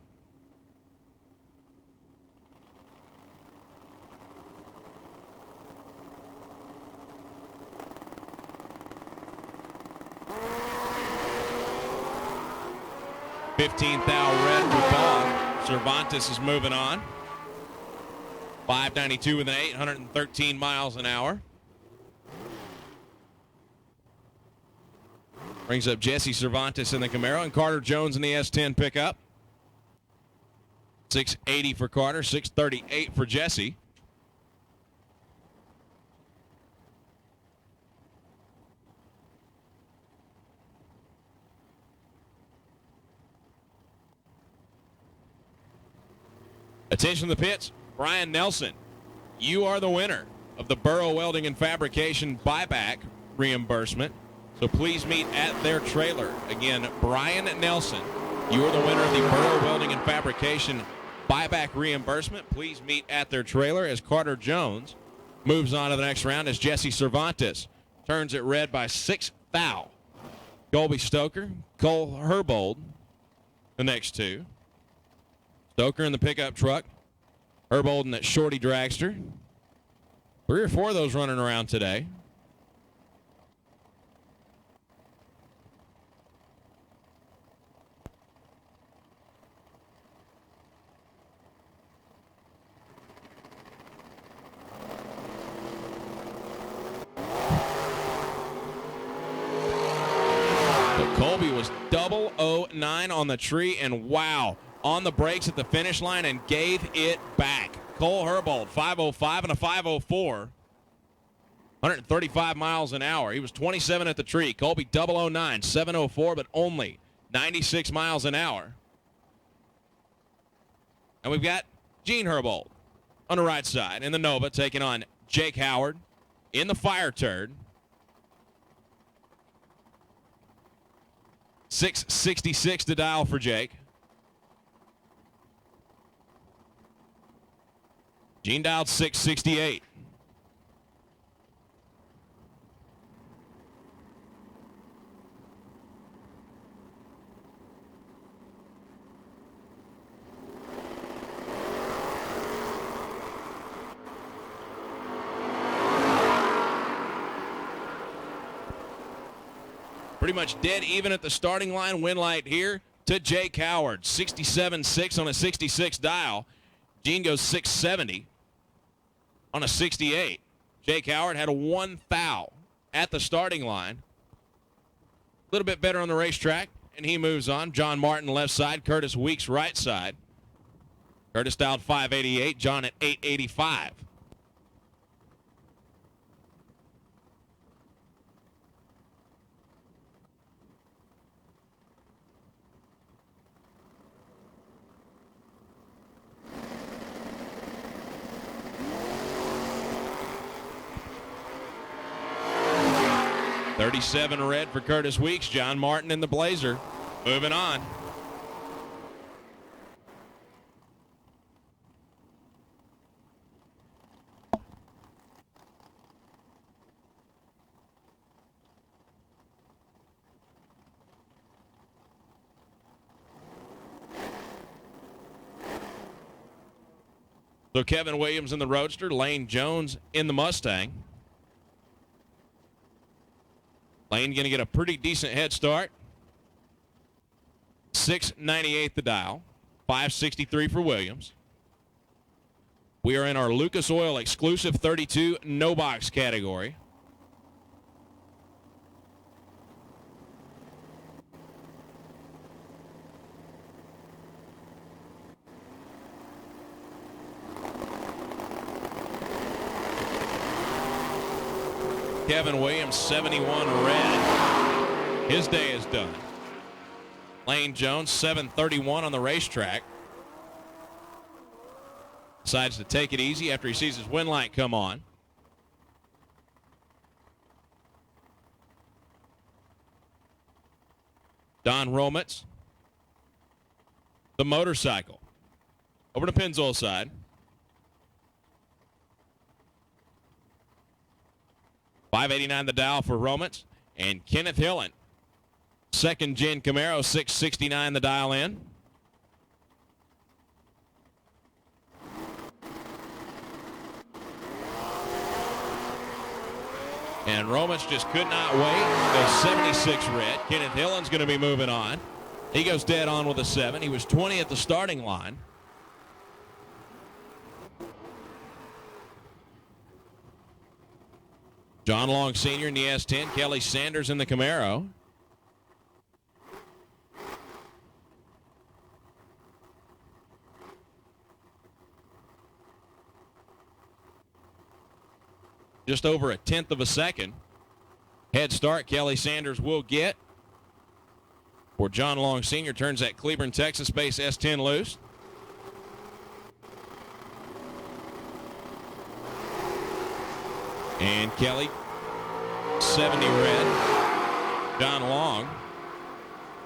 $15,000 red for Ball. Cervantes is moving on. 592 with an 8, 113 miles an hour. Brings up Jesse Cervantes in the Camaro and Carter Jones in the S10 pickup. 680 for Carter, 638 for Jesse. Attention to the pits. Brian Nelson, you are the winner of the Burrow Welding and Fabrication buyback reimbursement. So please meet at their trailer. Again, Brian Nelson, you are the winner of the Burrow Welding and Fabrication buyback reimbursement. Please meet at their trailer as Carter Jones moves on to the next round as Jesse Cervantes turns it red by 6 thou. Colby Stoker, Cole Herbold, the next two. Stoker in the pickup truck. Herbold in that shorty dragster. 3 or 4 of those running around today. But Colby was 009 on the tree, and wow, on the brakes at the finish line and gave it back. Cole Herbold, 505 and a 504. 135 miles an hour. He was 27 at the tree. Colby 009, 704, but only 96 miles an hour. And we've got Gene Herbold on the right side in the Nova taking on Jake Howard in the Fire Turd. 666 to dial for Jake. Gene dialed 668. Pretty much dead even at the starting line. Win light here to Jake Howard. 67.6 on a 66 dial. Gene goes 670 on a 68. Jake Howard had a 1 thou at the starting line. A little bit better on the racetrack, and he moves on. John Martin left side, Curtis Weeks right side. Curtis dialed 588, John at 885. $37 red for Curtis Weeks. John Martin in the Blazer. Moving on. So Kevin Williams in the Roadster. Lane Jones in the Mustang. Lane going to get a pretty decent head start. 698 the dial. 563 for Williams. We are in our Lucas Oil exclusive 32 no box category. Kevin Williams, 71 red. His day is done. Lane Jones, 7:31 on the racetrack. Decides to take it easy after he sees his wind light come on. Don Romitz, the motorcycle. Over to Pennzoil side. $589 the dial for Romitz. And Kenneth Hillen, second gen Camaro, $669 the dial in. And Romitz just could not wait. Goes 76 red. Kenneth Hillen's going to be moving on. He goes dead on with a 7. He was 20 at the starting line. John Long Sr. in the S10. Kelly Sanders in the Camaro. Just over a tenth of a second. Head start Kelly Sanders will get. Or John Long Sr. turns that Cleburne, Texas base S10 loose. And Kelly, 70 red. John Long,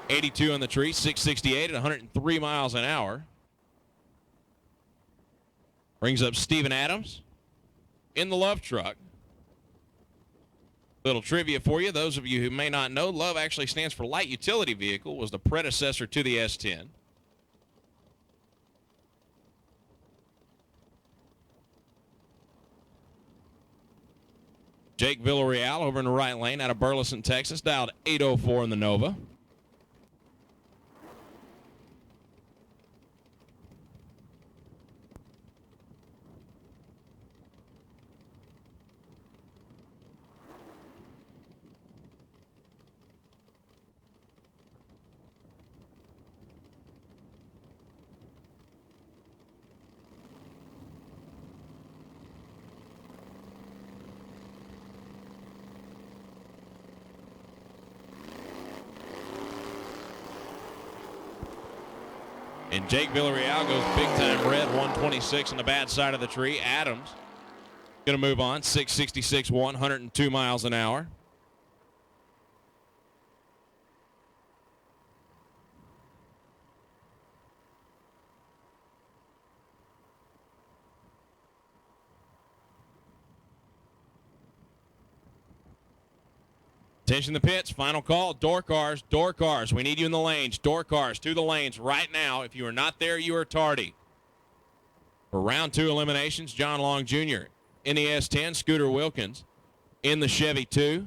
82 on the tree, 668 at 103 miles an hour. Brings up Steven Adams in the Love truck. Little trivia for you. Those of you who may not know, Love actually stands for Light Utility Vehicle, was the predecessor to the S10. Jake Villarreal over in the right lane out of Burleson, Texas, dialed 804 in the Nova. And Jake Villarreal goes big time red, 126 on the bad side of the tree. Adams going to move on, 666, 102 miles an hour. Attention the pits, final call, door cars, we need you in the lanes, door cars to the lanes right now. If you are not there, you are tardy. For round 2 eliminations, John Long Jr. in the S10, Scooter Wilkins in the Chevy 2.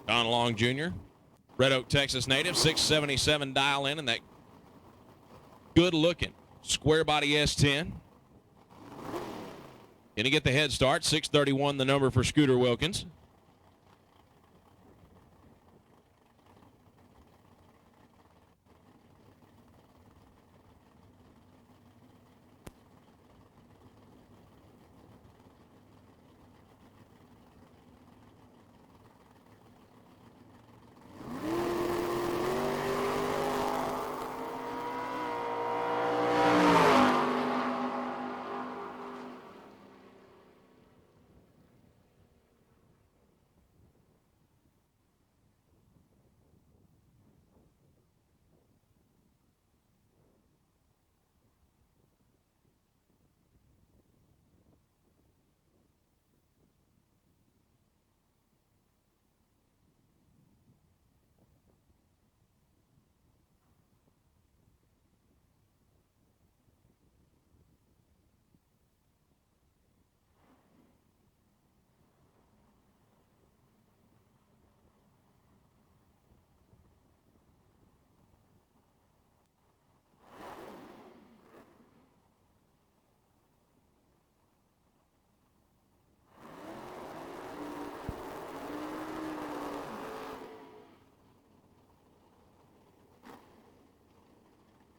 John Long Jr., Red Oak, Texas native, 677 dial in, and that good-looking square body S10. Going to get the head start, 631 the number for Scooter Wilkins.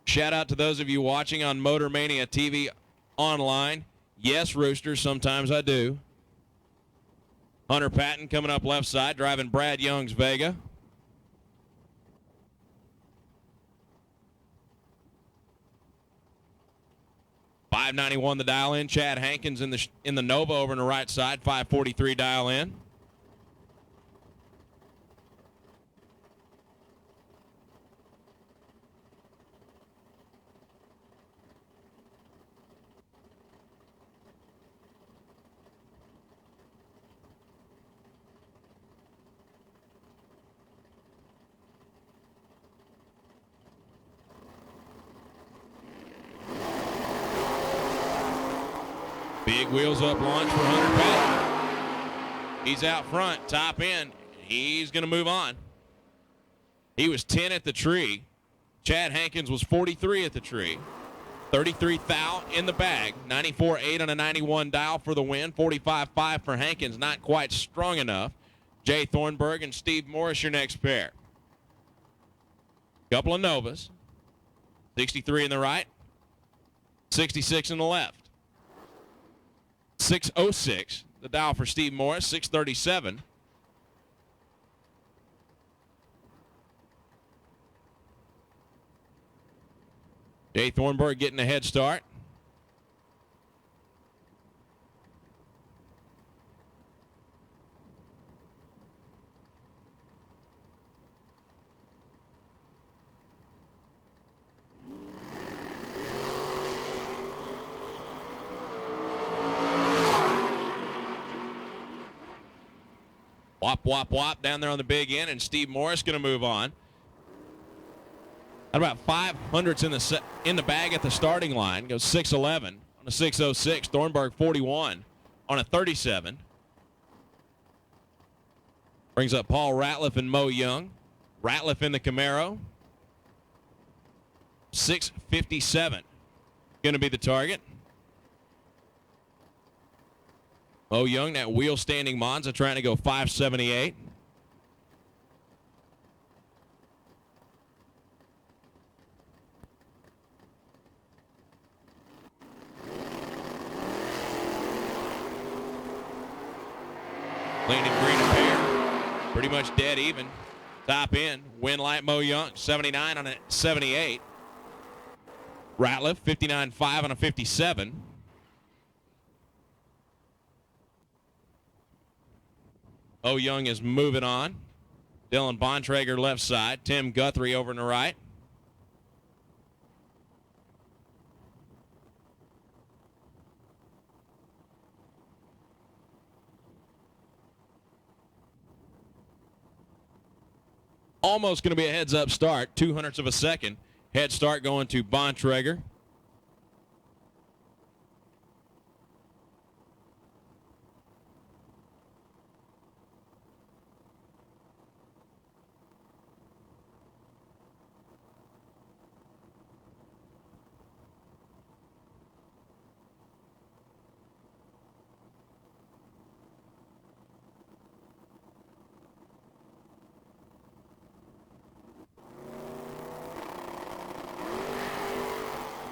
Shout out to those of you watching on Motor Mania TV online. Yes, Roosters, sometimes I do. Hunter Patton coming up left side, driving Brad Young's Vega. .591 the dial in. Chad Hankins in the Nova over on the right side. 543 dial in. Big wheels up launch for Hunter Patton. He's out front, top end. He's going to move on. He was 10 at the tree. Chad Hankins was 43 at the tree. 33 thou in the bag. 94.8 on a 91 dial for the win. 45.5 for Hankins, not quite strong enough. Jay Thornburg and Steve Morris, your next pair. Couple of Novas. 63 in the right. 66 in the left. 606, the dial for Steve Morris, 637. Jay Thornburg getting a head start. Whop, whop, whop down there on the big end, and Steve Morris going to move on. At about 500s in the bag at the starting line. Goes 611 on a 606. Thornburg 41 on a 37. Brings up Paul Ratliff and Mo Young. Ratliff in the Camaro. 657 going to be the target. Mo Young, that wheel standing Monza, trying to go 578. Clean and green a pair. Pretty much dead even. Top end. Win light Mo Young, 79 on a 78. Ratliff, 59.5 on a 57. Mo Young is moving on. Dylan Bontrager left side. Tim Guthrie over on the right. Almost going to be a heads-up start. 0.02 of a second. Head start going to Bontrager.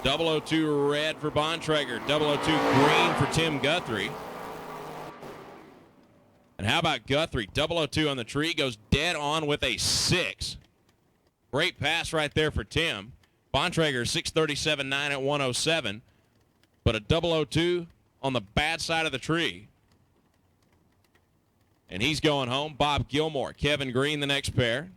.002 red for Bontrager. .002 green for Tim Guthrie. And how about Guthrie? .002 on the tree, goes dead on with a 6. Great pass right there for Tim. Bontrager 637.9 at 107. But a .002 on the bad side of the tree. And he's going home. Bob Gilmore, Kevin Green, the next pair.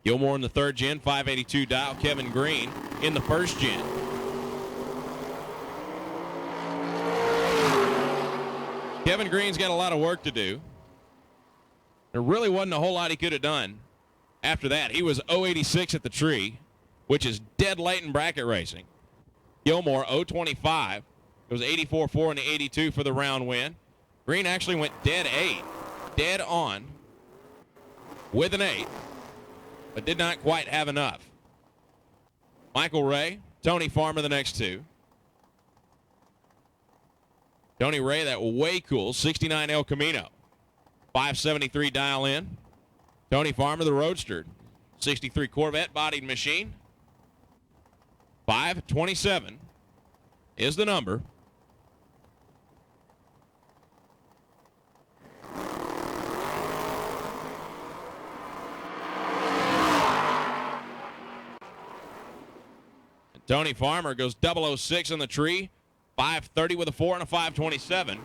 Gilmore in the third gen, 582 dial. Kevin Green in the first gen. Kevin Green's got a lot of work to do. There really wasn't a whole lot he could have done after that. He was 086 at the tree, which is dead late in bracket racing. Gilmore 025. It was 84.4 and the 82 for the round win. Green actually went dead 8. Dead on with an 8. But did not quite have enough. Michael Ray, Tony Farmer the next two. Tony Ray, that way cool, 69 El Camino. 573 dial in. Tony Farmer, the Roadster, 63 Corvette bodied machine. 527 is the number. And Tony Farmer goes 006 in the tree. 530 with a 4 and a 527.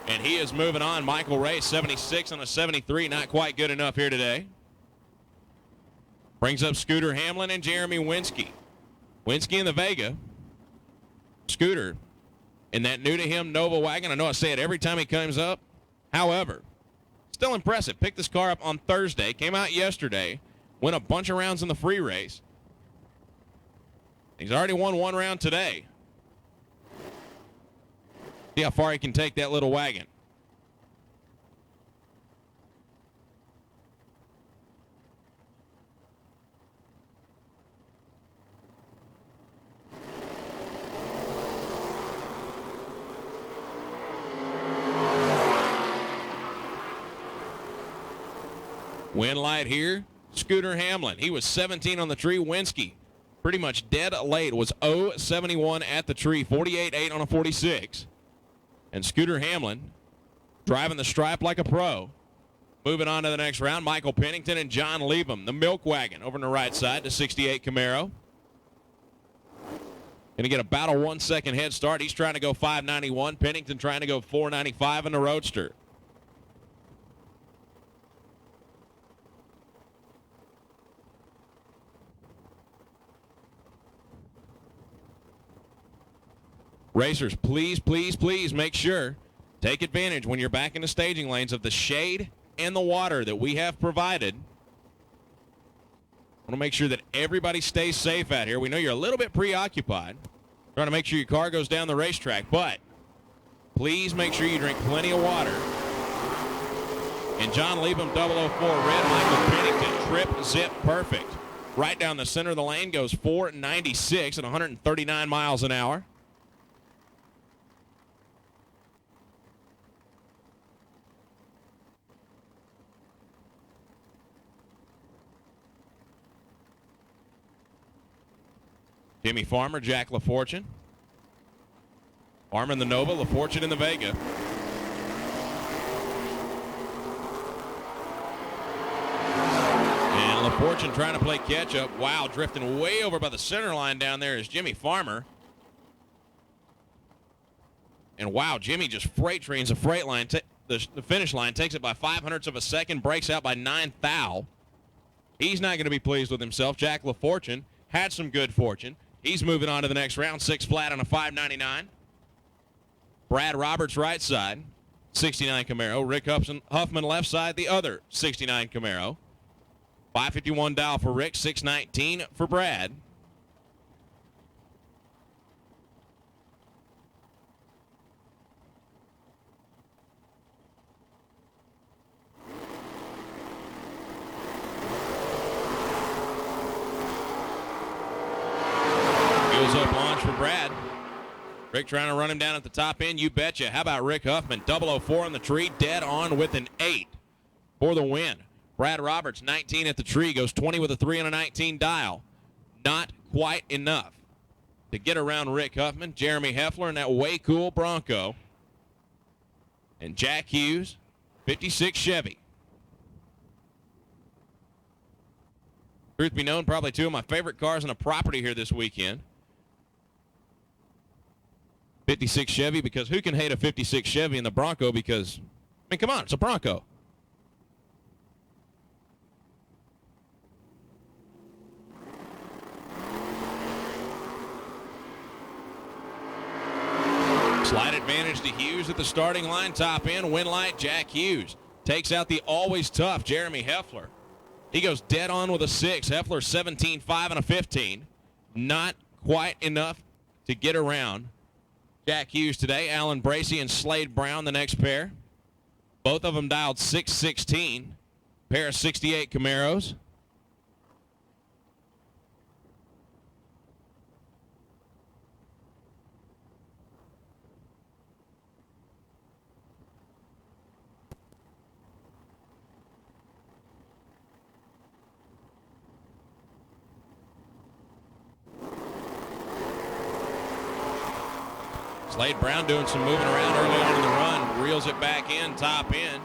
And he is moving on. Michael Ray, 76 on a 73. Not quite good enough here today. Brings up Scooter Hamlin and Jeremy Winsky. Winsky in the Vega. Scooter in that new to him Nova wagon. I know I say it every time he comes up. However, still impressive. Picked this car up on Thursday. Came out yesterday. Went a bunch of rounds in the free race. He's already won one round today. See how far he can take that little wagon. Win light here, Scooter Hamlin. He was 17 on the tree. Winsky pretty much dead late. Was 0-71 at the tree. 48-8 on a 46. And Scooter Hamlin driving the stripe like a pro. Moving on to the next round, Michael Pennington and John Liebem, the milk wagon, over on the right side to 68 Camaro. Going to get about a 1 second head start. He's trying to go 591. Pennington trying to go 495 in the Roadster. Racers, please, please, please make sure, take advantage when you're back in the staging lanes of the shade and the water that we have provided. I want to make sure that everybody stays safe out here. We know you're a little bit preoccupied, trying to make sure your car goes down the racetrack, but please make sure you drink plenty of water. And John Liebem, 004 red, Michael Pennington, trip, zip, perfect. Right down the center of the lane, goes 496 at 139 miles an hour. Jimmy Farmer, Jack LaFortune. Farmer in the Nova, LaFortune in the Vega. And LaFortune trying to play catch up. Wow, drifting way over by the center line down there is Jimmy Farmer. And wow, Jimmy just freight trains the freight line, the finish line, takes it by 0.05 of a second, breaks out by 9 thou. He's not going to be pleased with himself. Jack LaFortune had some good fortune. He's moving on to the next round, 6 flat on a 599. Brad Roberts right side, 69 Camaro. Rick Huffman left side, the other 69 Camaro. 551 dial for Rick, 619 for Brad. Goes up launch for Brad. Rick trying to run him down at the top end. You betcha. How about Rick Huffman? 004 on the tree. Dead on with an 8 for the win. Brad Roberts, 19 at the tree. Goes 20 with a 3 and a 19 dial. Not quite enough to get around Rick Huffman. Jeremy Heffler in that way cool Bronco. And Jack Hughes, 56 Chevy. Truth be known, probably two of my favorite cars on the property here this weekend. 56 Chevy, because who can hate a 56 Chevy in the Bronco? Because, I mean, come on, it's a Bronco. Slight advantage to Hughes at the starting line. Top end, win light, Jack Hughes. Takes out the always tough Jeremy Heffler. He goes dead on with a 6. Heffler 17.5 and a 15. Not quite enough to get around Jack Hughes today. Alan Bracey and Slade Brown, the next pair. Both of them dialed 616. Pair of 68 Camaros. Slade Brown doing some moving around early on in the run. Reels it back in, top end.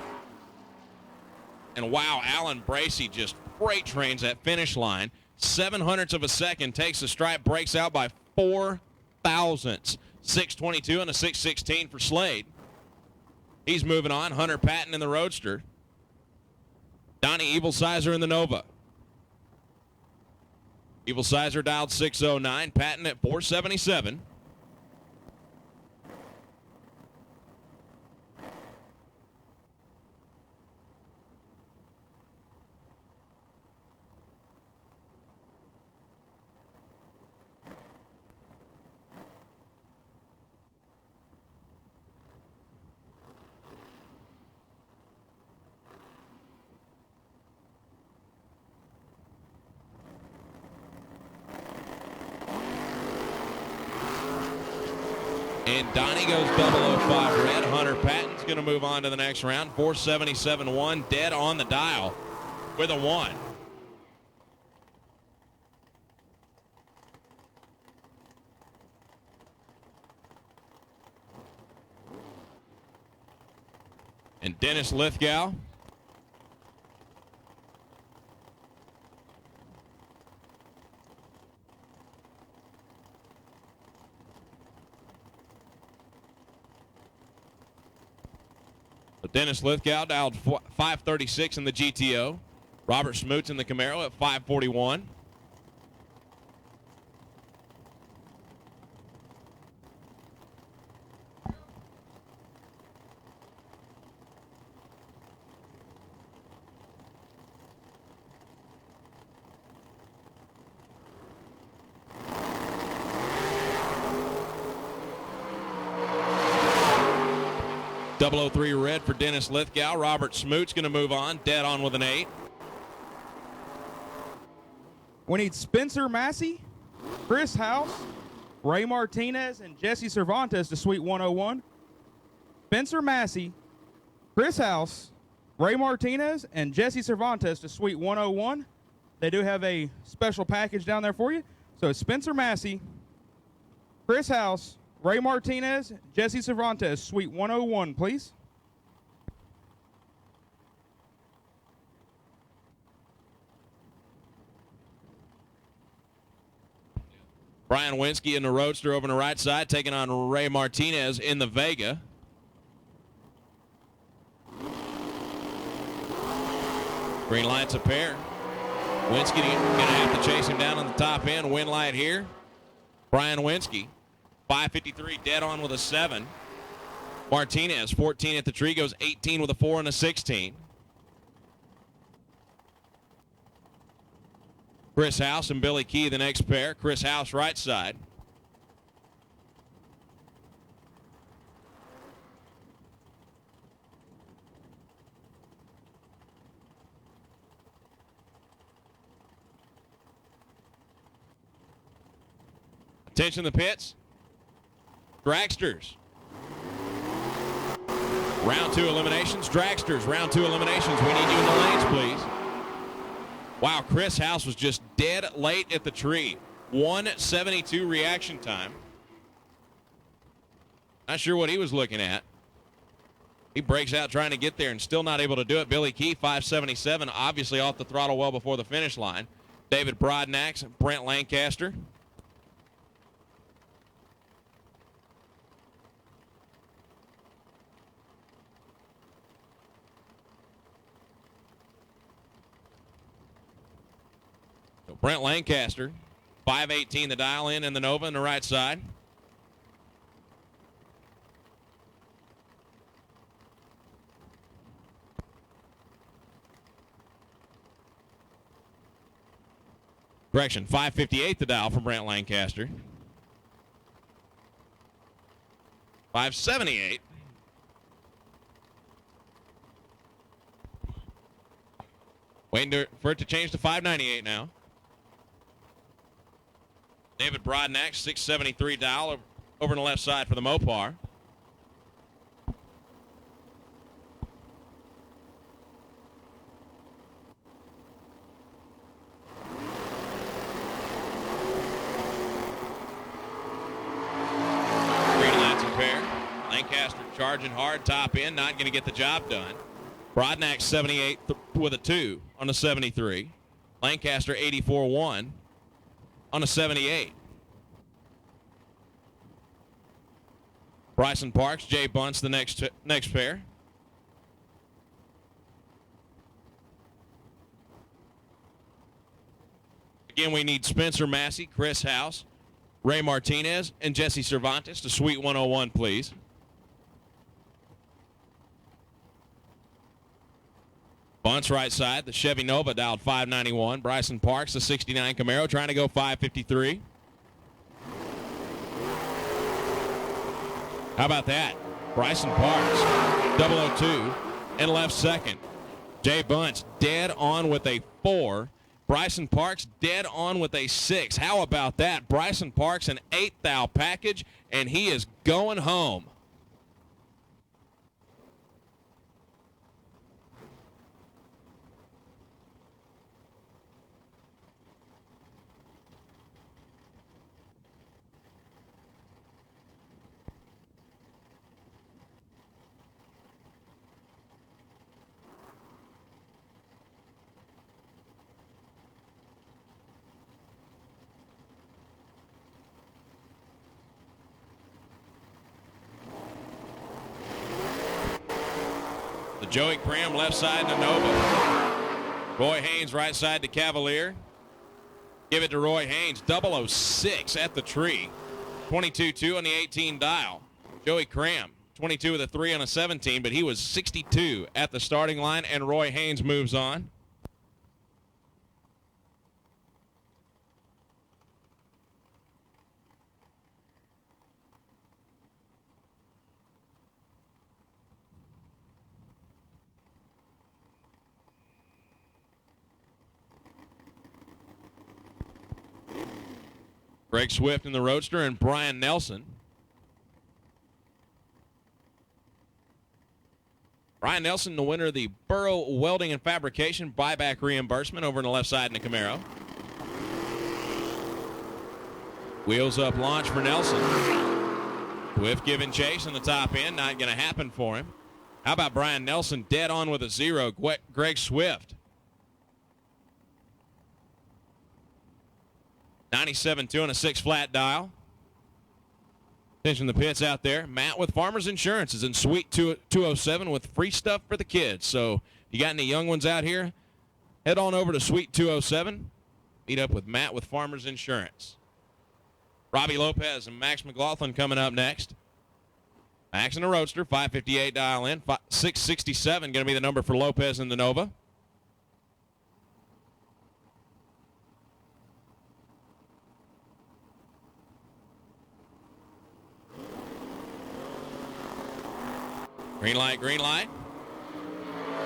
And wow, Alan Bracey just freight trains that finish line. 0.07 of a second, takes the stripe, breaks out by 4 thousandths. 6:22 and a 6:16 for Slade. He's moving on. Hunter Patton in the Roadster. Donnie Evilsizer in the Nova. Evilsizer dialed 609. Patton at 477. And Donnie goes 005 red. Hunter Patton's going to move on to the next round. 477-1, dead on the dial with a 1. And Dennis Lithgow. Dennis Lithgow dialed 536 in the GTO. Robert Smoots in the Camaro at 541. .003 red for Dennis Lithgow. Robert Smoot's going to move on, dead on with an 8. We need Spencer Massey, Chris House, Ray Martinez, and Jesse Cervantes to Suite 101. Spencer Massey, Chris House, Ray Martinez, and Jesse Cervantes to Suite 101. They do have a special package down there for you. So Spencer Massey, Chris House, Ray Martinez, Jesse Cervantes, Suite 101, please. Brian Winsky in the Roadster over on the right side, taking on Ray Martinez in the Vega. Green light's a pair. Winsky going to have to chase him down on the top end. Win light here. Brian Winsky. 553 dead on with a 7. Martinez 14 at the tree, goes 18 with a 4 and a 16. Chris House and Billy Key the next pair. Chris House right side. Attention the pits. Dragsters. Round 2 eliminations. Dragsters, round 2 eliminations. We need you in the lanes, please. Wow, Chris House was just dead late at the tree. 1:72 reaction time. Not sure what he was looking at. He breaks out trying to get there and still not able to do it. Billy Key, 577, obviously off the throttle well before the finish line. David Broadnax, Brent Lancaster. Brent Lancaster, 518 the dial in the Nova on the right side. Correction, 558 the dial from Brent Lancaster. 578. Waiting for it to change to 598 now. David Broadnax, 673 dial over on the left side for the Mopar. Green lights and charging hard, top end, not going to get the job done. Broadnax 78 with a 2 on a 73. Lancaster 84-1 on a 78. Bryson Parks, Jay Bunce, the next pair. Again, we need Spencer Massey, Chris House, Ray Martinez, and Jesse Cervantes to Suite 101, please. Bunce right side, the Chevy Nova dialed 591. Bryson Parks, the 69 Camaro, trying to go 553. How about that? Bryson Parks, 002 and left second. Jay Bunce dead on with a 4. Bryson Parks dead on with a 6. How about that? Bryson Parks an 8th thou package, and he is going home. The Joey Cram left side to Nova. Roy Haynes right side to Cavalier. Give it to Roy Haynes. 006 at the tree. 22-2 on the 18 dial. Joey Cram, 22 with a 3 on a 17, but he was 62 at the starting line, and Roy Haynes moves on. Greg Swift in the Roadster and Brian Nelson. Brian Nelson, the winner of the Burrow Welding and Fabrication buyback reimbursement over on the left side in the Camaro. Wheels up launch for Nelson. Swift giving chase in the top end. Not going to happen for him. How about Brian Nelson dead on with a 0? Greg Swift. 97-2 on a 6 flat dial. Attention the pits out there. Matt with Farmers Insurance is in Suite 207 with free stuff for the kids. So if you got any young ones out here, head on over to Suite 207. Meet up with Matt with Farmers Insurance. Robbie Lopez and Max McLaughlin coming up next. Max in the Roadster, 558 dial in. 667 going to be the number for Lopez in the Nova. Green light, green light.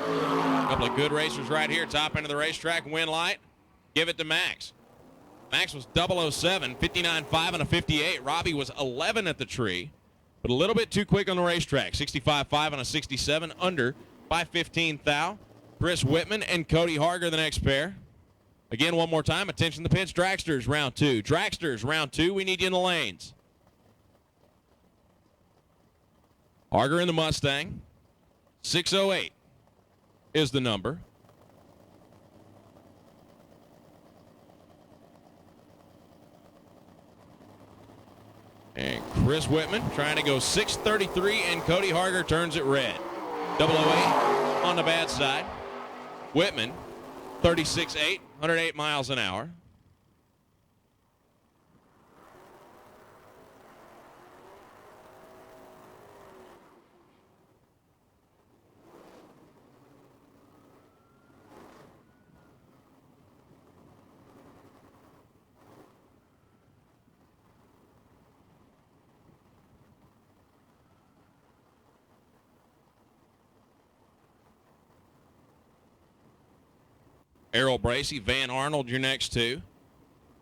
A couple of good racers right here. Top end of the racetrack, win light. Give it to Max. Max was 007, 59.5 and a 58. Robbie was 11 at the tree, but a little bit too quick on the racetrack. 65.5 and a 67, under by 15 thou. Chris Whitman and Cody Harger the next pair. Again, one more time. Attention the pits. Dragsters, round 2. Dragsters, round 2. We need you in the lanes. Harger in the Mustang. 608 is the number. And Chris Whitman trying to go 633, and Cody Harger turns it red. 008 on the bad side. Whitman, 36.8, 108 miles an hour. Errol Bracey, Van Arnold, your next two.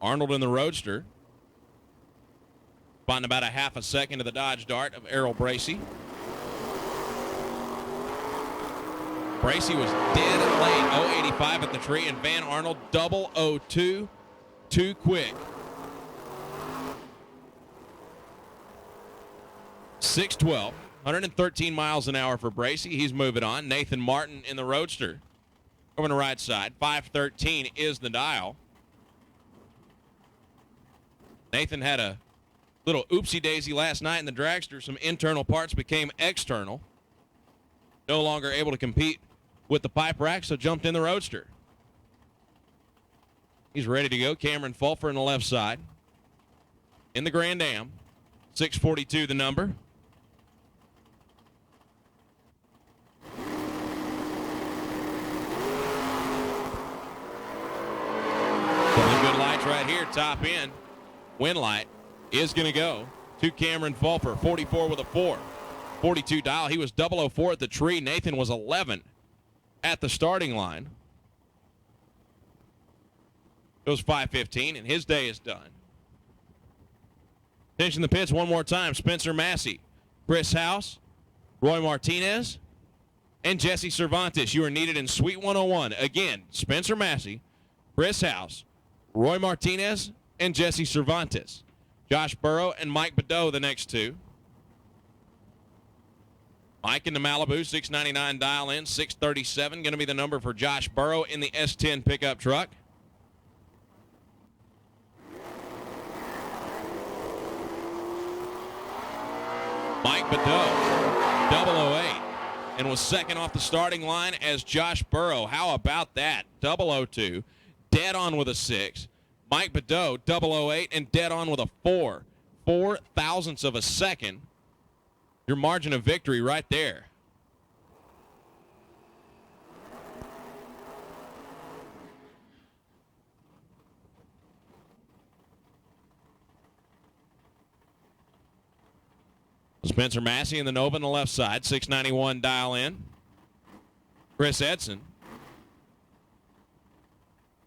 Arnold in the Roadster. Find about a half a second to the Dodge Dart of Errol Bracey. Bracey was dead late, 085 at the tree, and Van Arnold 002, too quick. 612 113 miles an hour for Bracey. He's moving on. Nathan Martin in the Roadster over on the right side. 513 is the dial. Nathan had a little oopsie-daisy last night in the dragster. Some internal parts became external. No longer able to compete with the pipe rack, so jumped in the Roadster. He's ready to go. Cameron Fulfer on the left side. In the Grand Am. 642 the number. Good lights right here, top end. Wind light is going to go to Cameron Fulfer, 44 with a 4. 42 dial. He was 004 at the tree. Nathan was 11 at the starting line. Goes 5:15, and his day is done. Finishing the pits one more time. Spencer Massey, Chris House, Roy Martinez, and Jesse Cervantes. You are needed in Suite 101. Again, Spencer Massey, Chris House, Roy Martinez, and Jesse Cervantes. Josh Burrow and Mike Badeau, the next two. Mike in the Malibu, 699 dial in, 637. Going to be the number for Josh Burrow in the S10 pickup truck. Mike Badeau, 008, and was second off the starting line as Josh Burrow. How about that? 002, dead on with a 6. Mike Badeau, 008, and dead on with a 4. 4 thousandths of a second. Your margin of victory right there. Spencer Massey in the Nova on the left side, 691 dial in. Chris Edson,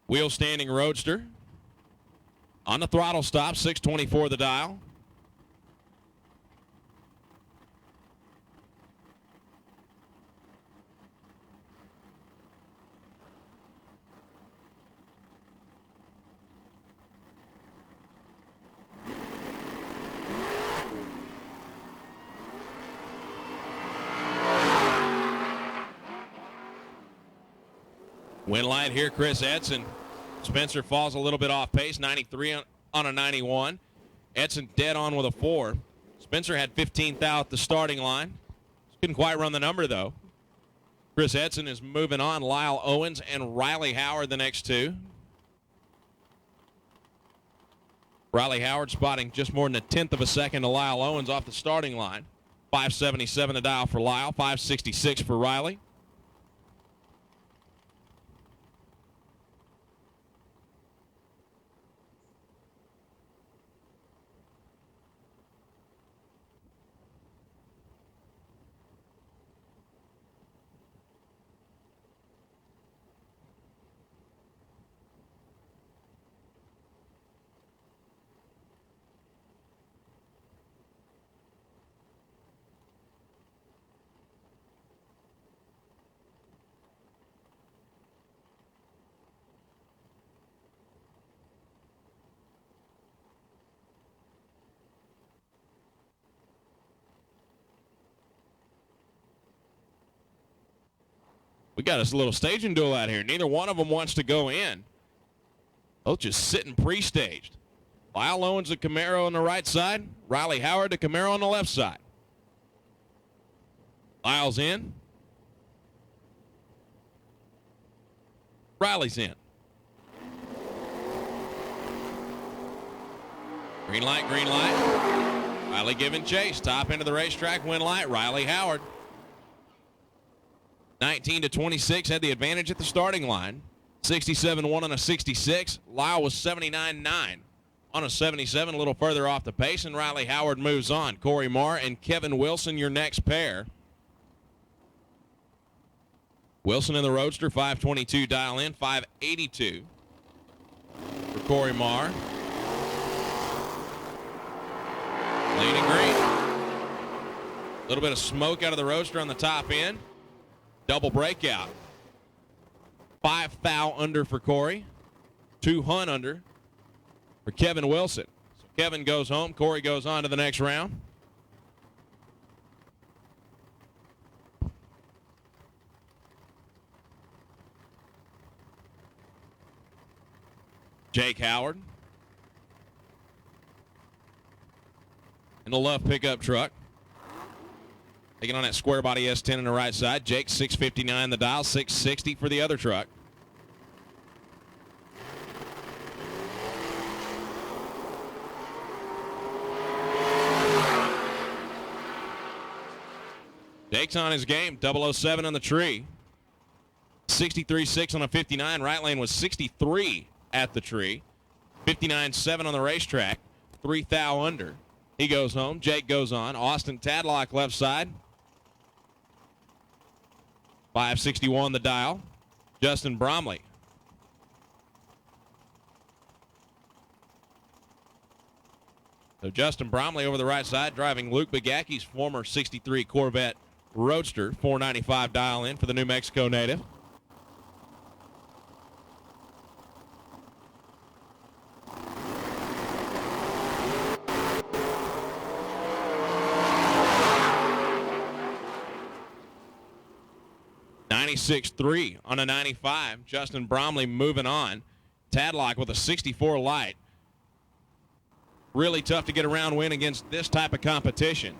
wheel standing Roadster. On the throttle stop, 624 the dial. Wind light here, Chris Edson. Spencer falls a little bit off pace, 93 on a 91. Edson dead on with a 4. Spencer had 15th out the starting line. Couldn't quite run the number, though. Chris Edson is moving on. Lyle Owens and Riley Howard, the next two. Riley Howard spotting just more than a 1/10 of a second to Lyle Owens off the starting line. 577 the dial for Lyle, 566 for Riley. We got us a little staging duel out here. Neither one of them wants to go in. Both just sitting pre-staged. Lyle Owens the Camaro on the right side. Riley Howard the Camaro on the left side. Lyle's in. Riley's in. Green light, green light. Riley giving chase. Top end of the racetrack, wind light. Riley Howard. 19-26 had the advantage at the starting line. 67-1 on a 66. Lyle was 79-9 on a 77, a little further off the pace, and Riley Howard moves on. Corey Marr and Kevin Wilson, your next pair. Wilson in the Roadster, 522 dial in, 582 for Corey Marr. Leading green. A little bit of smoke out of the Roadster on the top end. Double breakout. 5 thou under for Corey. 2 hunt under for Kevin Wilson. So Kevin goes home. Corey goes on to the next round. Jake Howard. In the left pickup truck. Taking on that square body S10 on the right side. Jake 659 the dial, 660 for the other truck. Jake's on his game, 007 on the tree. 63.6 on a 59. Right lane was 63 at the tree. 59.7 on the racetrack. 3 thou under. He goes home. Jake goes on. Austin Tadlock left side. 561 the dial. Justin Bromley. So Justin Bromley over the right side driving Luke Begacki's former 63 Corvette Roadster. 495 dial in for the New Mexico native. .96.3 on a 95. Justin Bromley moving on. Tadlock with a 64 light. Really tough to get a round win against this type of competition.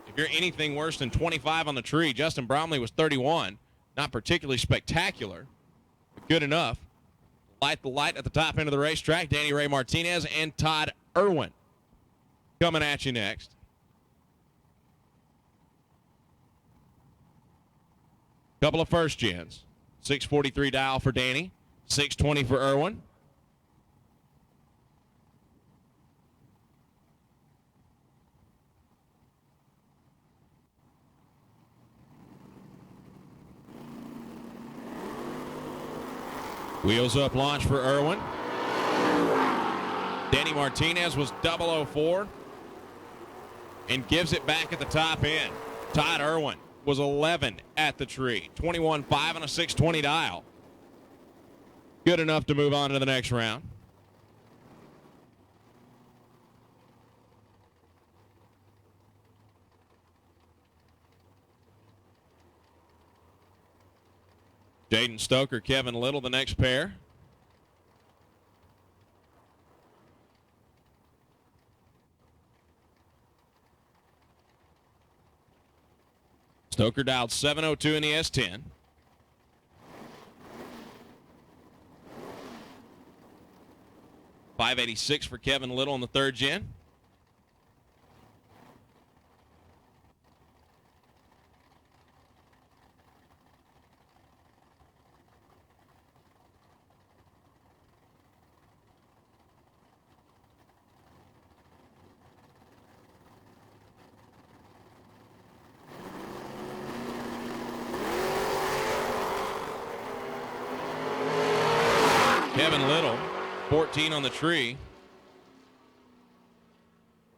If you're anything worse than 25 on the tree, Justin Bromley was 31. Not particularly spectacular, but good enough. Light the light at the top end of the racetrack. Danny Ray Martinez and Todd Irwin coming at you next. Couple of first gens. 643 dial for Danny. 620 for Irwin. Wheels up launch for Irwin. Danny Martinez was 004 and gives it back at the top end. Todd Irwin was 11 at the tree. 21.5 on a 620 dial. Good enough to move on to the next round. Jaden Stoker, Kevin Little, the next pair. Stoker dialed 702 in the S10. .586 for Kevin Little in the third gen. Kevin Little, 14 on the tree.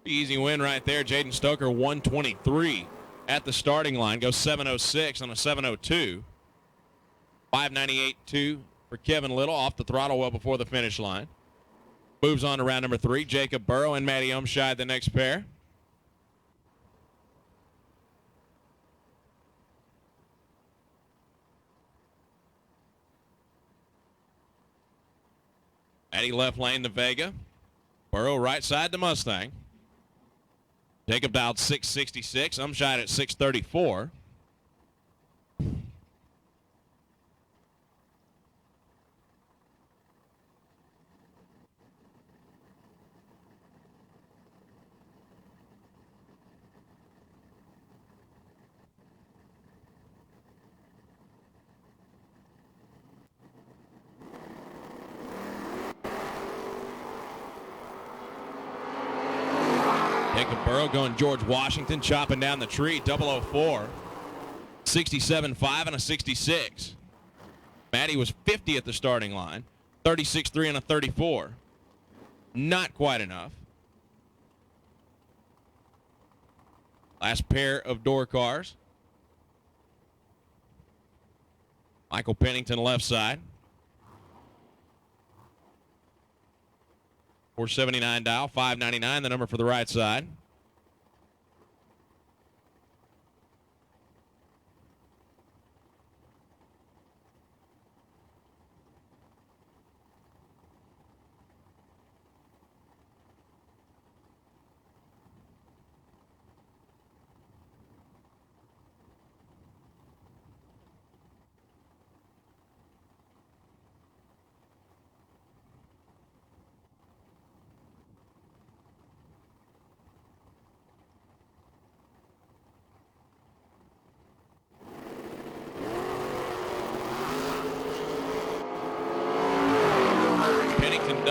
Easy win right there. Jaden Stoker, 123 at the starting line. Goes 706 on a 702. 598.2 for Kevin Little off the throttle well before the finish line. Moves on to round number 3. Jacob Burrow and Matty Umshide, the next pair. Matty left lane to Vega. Burrow right side to Mustang. Jacob dialed 666. Umshide at 634. Jacob Burrow going George Washington, chopping down the tree, 004. 67.5 and a 66. Matty was 50 at the starting line. 36.3 and a 34. Not quite enough. Last pair of door cars. Michael Pennington left side. 479 dial, 599 the number for the right side.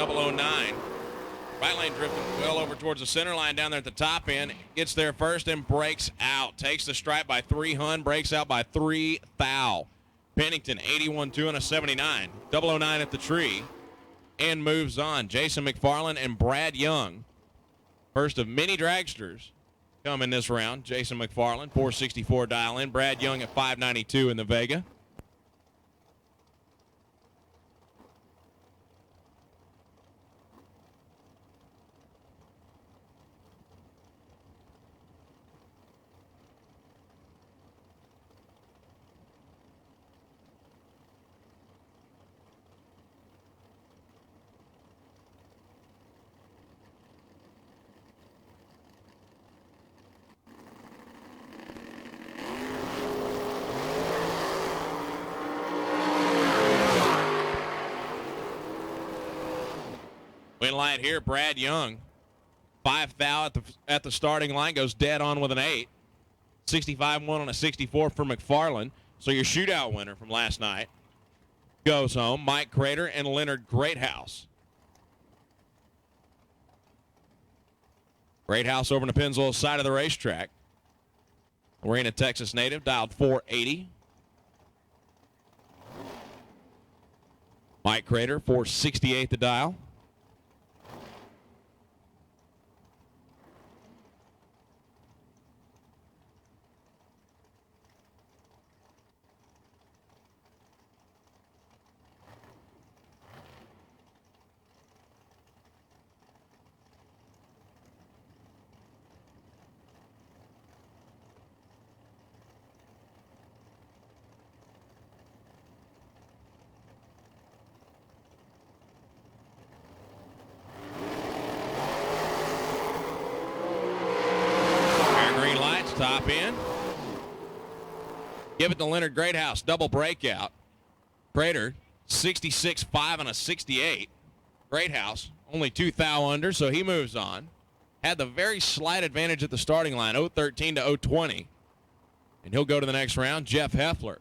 009. Right lane drifting well over towards the center line down there at the top end. Gets there first and breaks out. Takes the stripe by 3 Hun, breaks out by 3 Thou. Pennington, 81-2 and a 79. 009 at the tree and moves on. Jason McFarland and Brad Young. First of many dragsters come in this round. Jason McFarland, 464 dial in. Brad Young at 592 in the Vega. Win light here, Brad Young. 5 Thou at the starting line, goes dead on with an 8. 65-1 on a 64 for McFarland. So your shootout winner from last night goes home. Mike Crater and Leonard Greathouse. Greathouse over in the Pennzoil side of the racetrack. We're in a Texas native, dialed 480. Mike Crater, 468 the dial. Top end. Give it to Leonard Greathouse. Double breakout. Crater, 66-5 on a 68. Greathouse, only 2 Thou under, so he moves on. Had the very slight advantage at the starting line, 013 to 020. And he'll go to the next round. Jeff Heffler,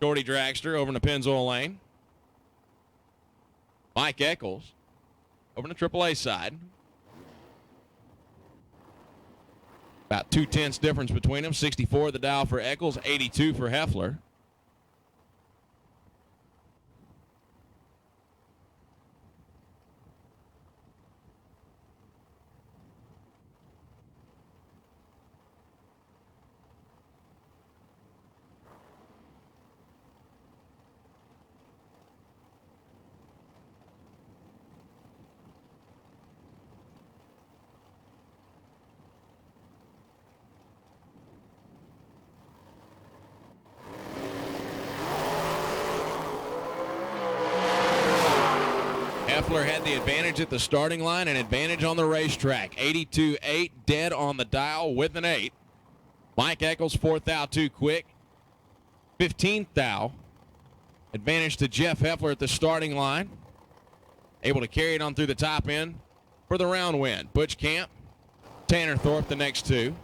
shorty dragster over in the Pennzoil lane. Mike Eccles over in the AAA side. About 2/10 difference between them. 64 the dial for Eccles, 82 for Heffler. Heffler had the advantage at the starting line and advantage on the racetrack. 82-8, dead on the dial with an 8. Mike Eccles, 4 Thou too quick. 15th Thou. Advantage to Jeff Heffler at the starting line. Able to carry it on through the top end for the round win. Butch Camp, Tanner Thorpe the next two.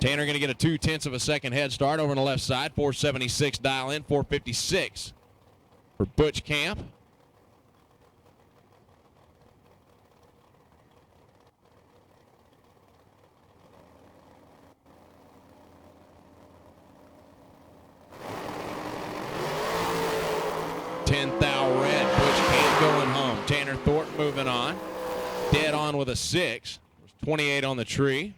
Tanner going to get a 2/10 of a second head start over on the left side. 476 dial in, 456 for Butch Camp. Thou red. Butch Camp going home. Tanner Thorpe moving on. Dead on with a 6. There's 28 on the tree.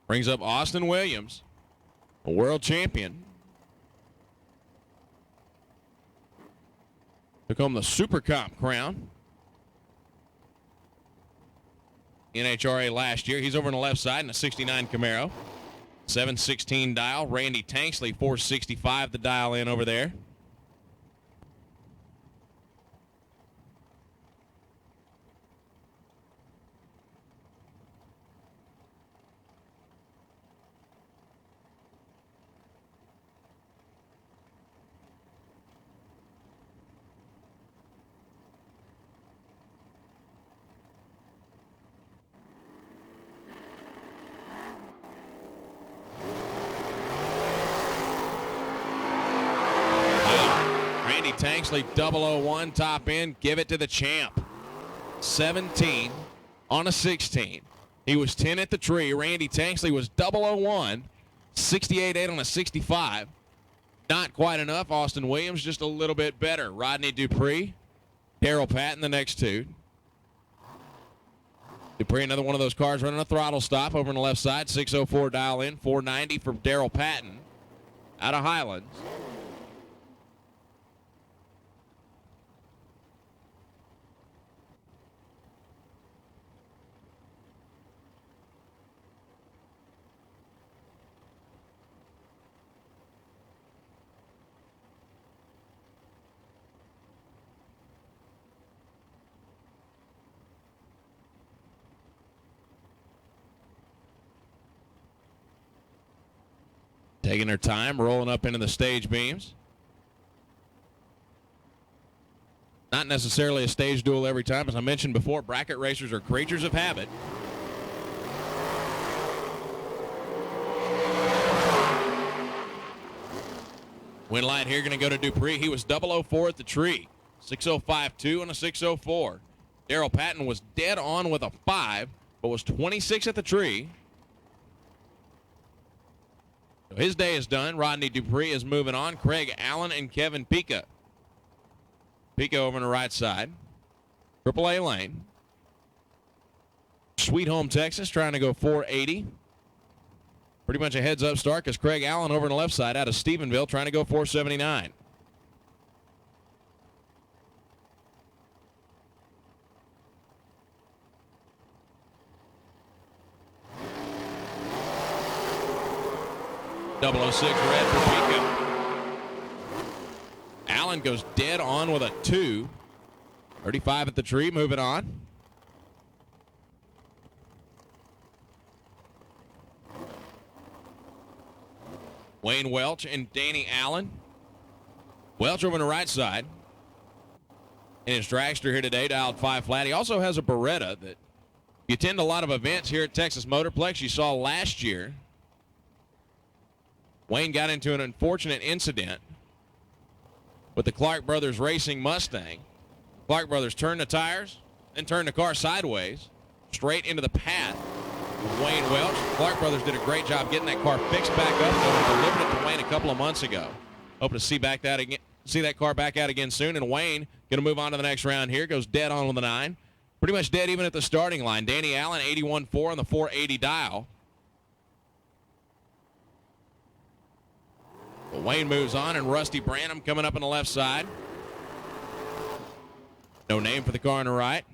Brings up Austin Williams, a world champion. Took home the Super Comp crown. NHRA last year. He's over on the left side in a 69 Camaro. 716 dial. Randy Tanksley, 465 the dial in over there. Tanksley, 001, top end. Give it to the champ. 17 on a 16. He was 10 at the tree. Randy Tanksley was 001, 68.8 on a 65. Not quite enough. Austin Williams just a little bit better. Rodney Dupree, Daryl Patton, the next two. Dupree, another one of those cars running a throttle stop over on the left side. 604 dial in. 490 from Daryl Patton out of Highlands. Taking their time, rolling up into the stage beams. Not necessarily a stage duel every time. As I mentioned before, bracket racers are creatures of habit. Wind line here going to go to Dupree. He was 004 at the tree. 605.2 and a 604. Daryl Patton was dead on with a 5, but was 26 at the tree. So his day is done. Rodney Dupree is moving on. Craig Allen and Kevin Pica. Pica over on the right side. AAA lane. Sweet Home, Texas, trying to go 480. Pretty much a heads-up start because Craig Allen over on the left side out of Stephenville trying to go 479. .006 red for Pico. Allen goes dead on with a 2. 35 at the tree, moving on. Wayne Welch and Danny Allen. Welch over on the right side. And his dragster here today, dialed 5 flat. He also has a Beretta that you attend a lot of events here at Texas Motorplex. You saw last year. Wayne got into an unfortunate incident with the Clark Brothers Racing Mustang. Clark Brothers turned the tires, then turned the car sideways, straight into the path of Wayne Welch. Clark Brothers did a great job getting that car fixed back up and delivered it to Wayne a couple of months ago. Hope to see that car back out again soon. And Wayne going to move on to the next round here. Goes dead on with the 9. Pretty much dead even at the starting line. Danny Allen, 81.4 on the 480 dial. But Wayne moves on, and Rusty Branham coming up on the left side. No name for the car on the right.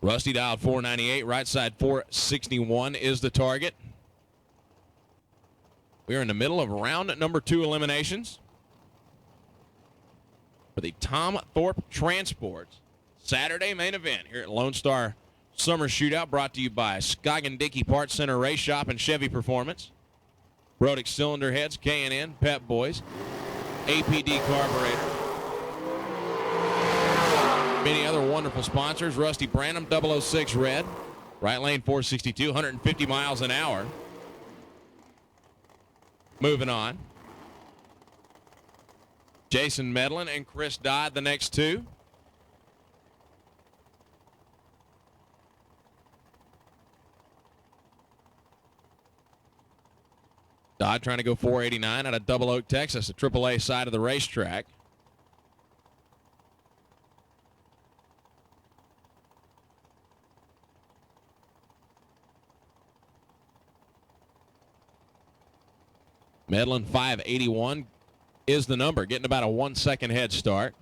Rusty dialed 498, right side 461 is the target. We are in the middle of round number 2 eliminations for the Tom Thorpe Transports Saturday main event here at Lone Star Summer Shootout, brought to you by Scoggin Dickey Parts Center Race Shop and Chevy Performance, Rodick Cylinder Heads, K&N, Pep Boys, APD Carburetor, many other wonderful sponsors. Rusty Branham, 006 red, right lane 462, 150 miles an hour. Moving on. Jason Medlin and Chris Dodd, the next two. Dodd trying to go 489 out of Double Oak, Texas, the AAA side of the racetrack. Medlin 581 is the number, getting about a 1 second head start.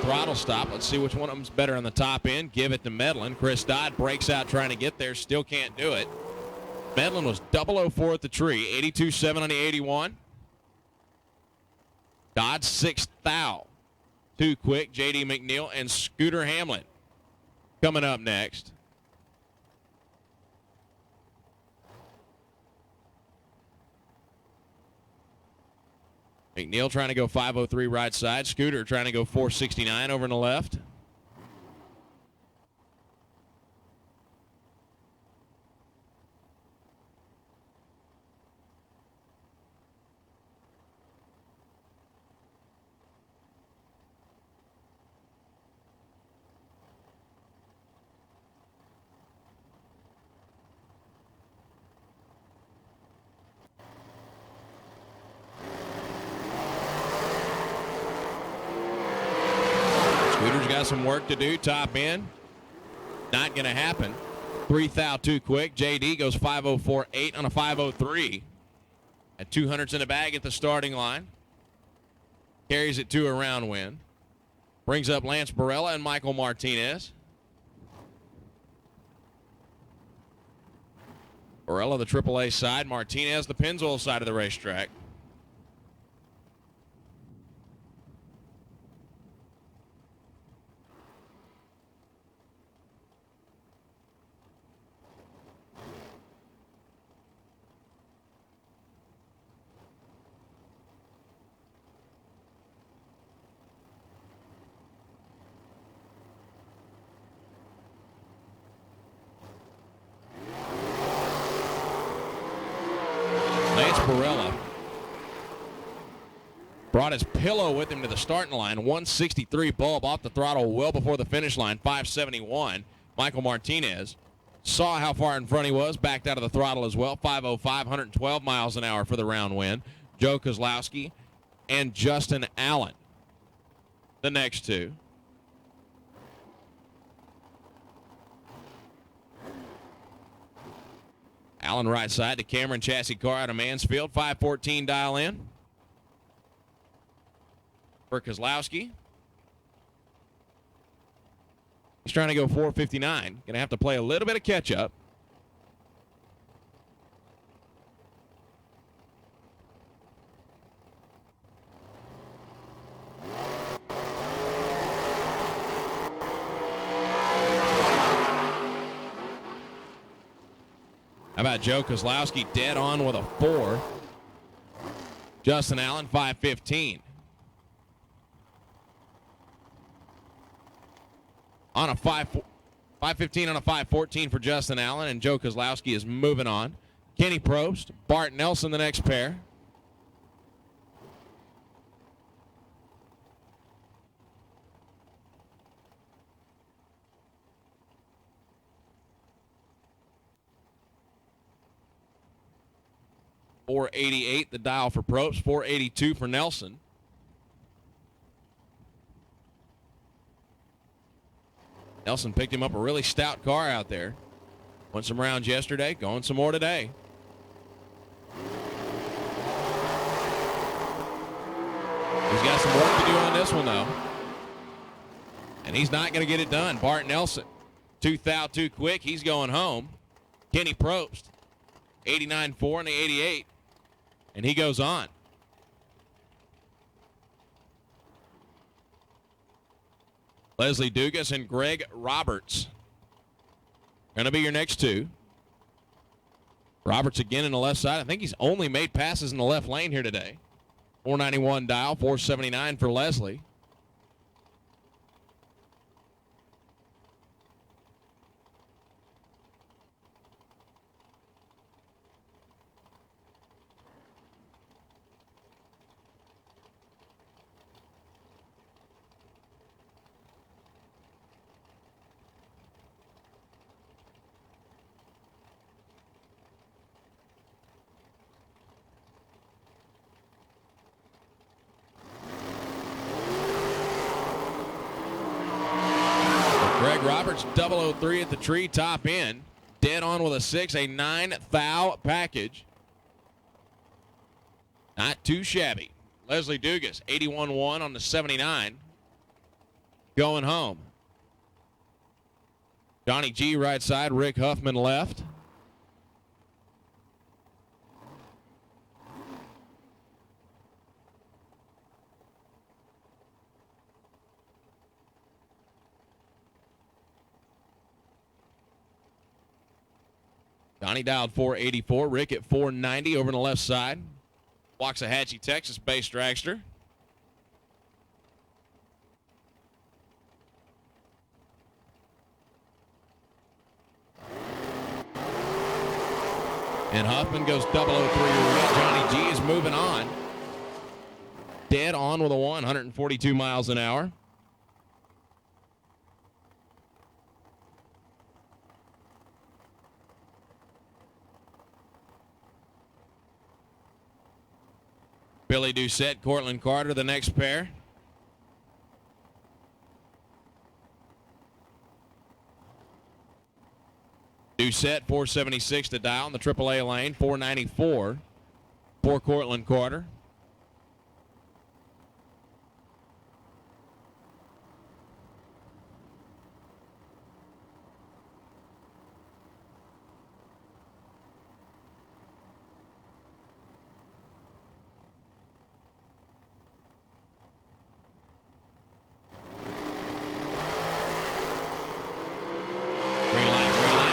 Throttle stop. Let's see which one of them's better on the top end. Give it to Medlin. Chris Dodd breaks out trying to get there. Still can't do it. Medlin was 004 at the tree. 82.7 on the 81. Dodge 6th thou. Too Quick, J.D. McNeil, and Scooter Hamlin coming up next. McNeil trying to go 503 right side. Scooter trying to go 469 over in the left. Scooter's got some work to do. Top end. Not going to happen. 3 thou too quick. JD goes 504.8 on a 503. At 200s in the bag at the starting line. Carries it to a round win. Brings up Lance Barella and Michael Martinez. Barella the AAA side. Martinez the Pennzoil side of the racetrack. Barella brought his pillow with him to the starting line. 163 bulb off the throttle well before the finish line. 571. Michael Martinez saw how far in front he was, backed out of the throttle as well. 505, 112 miles an hour for the round win. Joe Kozlowski and Justin Allen, the next two. Allen right side to Cameron Chassis car out of Mansfield. 514 dial in. For Kozlowski. He's trying to go 459. Going to have to play a little bit of catch up. How about Joe Kozlowski dead on with a 4. Justin Allen, 515. On a 515 on a 514 for Justin Allen, and Joe Kozlowski is moving on. Kenny Probst, Bart Nelson, the next pair. .488 the dial for Probst, 482 for Nelson. Nelson picked him up a really stout car out there. Went some rounds yesterday, going some more today. He's got some work to do on this one, though. And he's not going to get it done. Bart Nelson, 2 thou too quick. He's going home. Kenny Probst, 89.4 in the 88. And he goes on. Leslie Dugas and Greg Roberts going to be your next two. Roberts again in the left side. I think he's only made passes in the left lane here today. 491 dial, 479 for Leslie. Roberts 003 at the tree, top end. Dead on with a 6, a 9 thou package. Not too shabby. Leslie Dugas, 81.1 on the 79. Going home. Johnny G right side, Rick Huffman left. Johnny dialed 484. Rick at 490 over on the left side. Waxahachie, Texas based dragster. And Huffman goes 003 red. Johnny G is moving on. Dead on with a 142 miles an hour. Billy Doucette, Cortland Carter, the next pair. Doucette, 476 to dial in the AAA lane, 494 for Cortland Carter.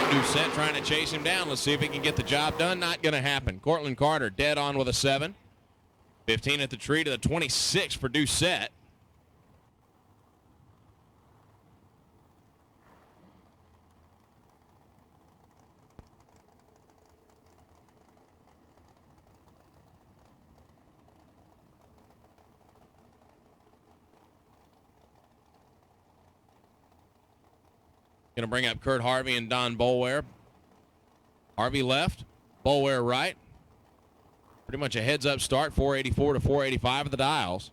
Doucette trying to chase him down. Let's see if he can get the job done. Not going to happen. Cortland Carter dead on with a 7. 15 at the tree to the 26 for Doucette. Going to bring up Kurt Harvey and Don Boulware. Harvey left, Boulware right. Pretty much a heads-up start, 484 to 485 of the dials.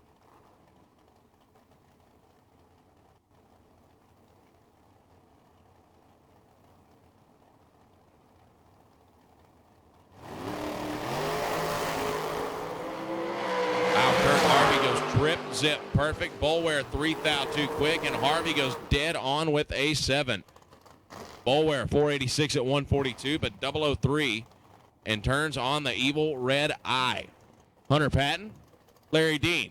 Drip, zip, perfect. Boulware 3 thou too quick, and Harvey goes dead on with a 7. Boulware 486 at 142, but 003 and turns on the evil red eye. Hunter Patton, Larry Dean.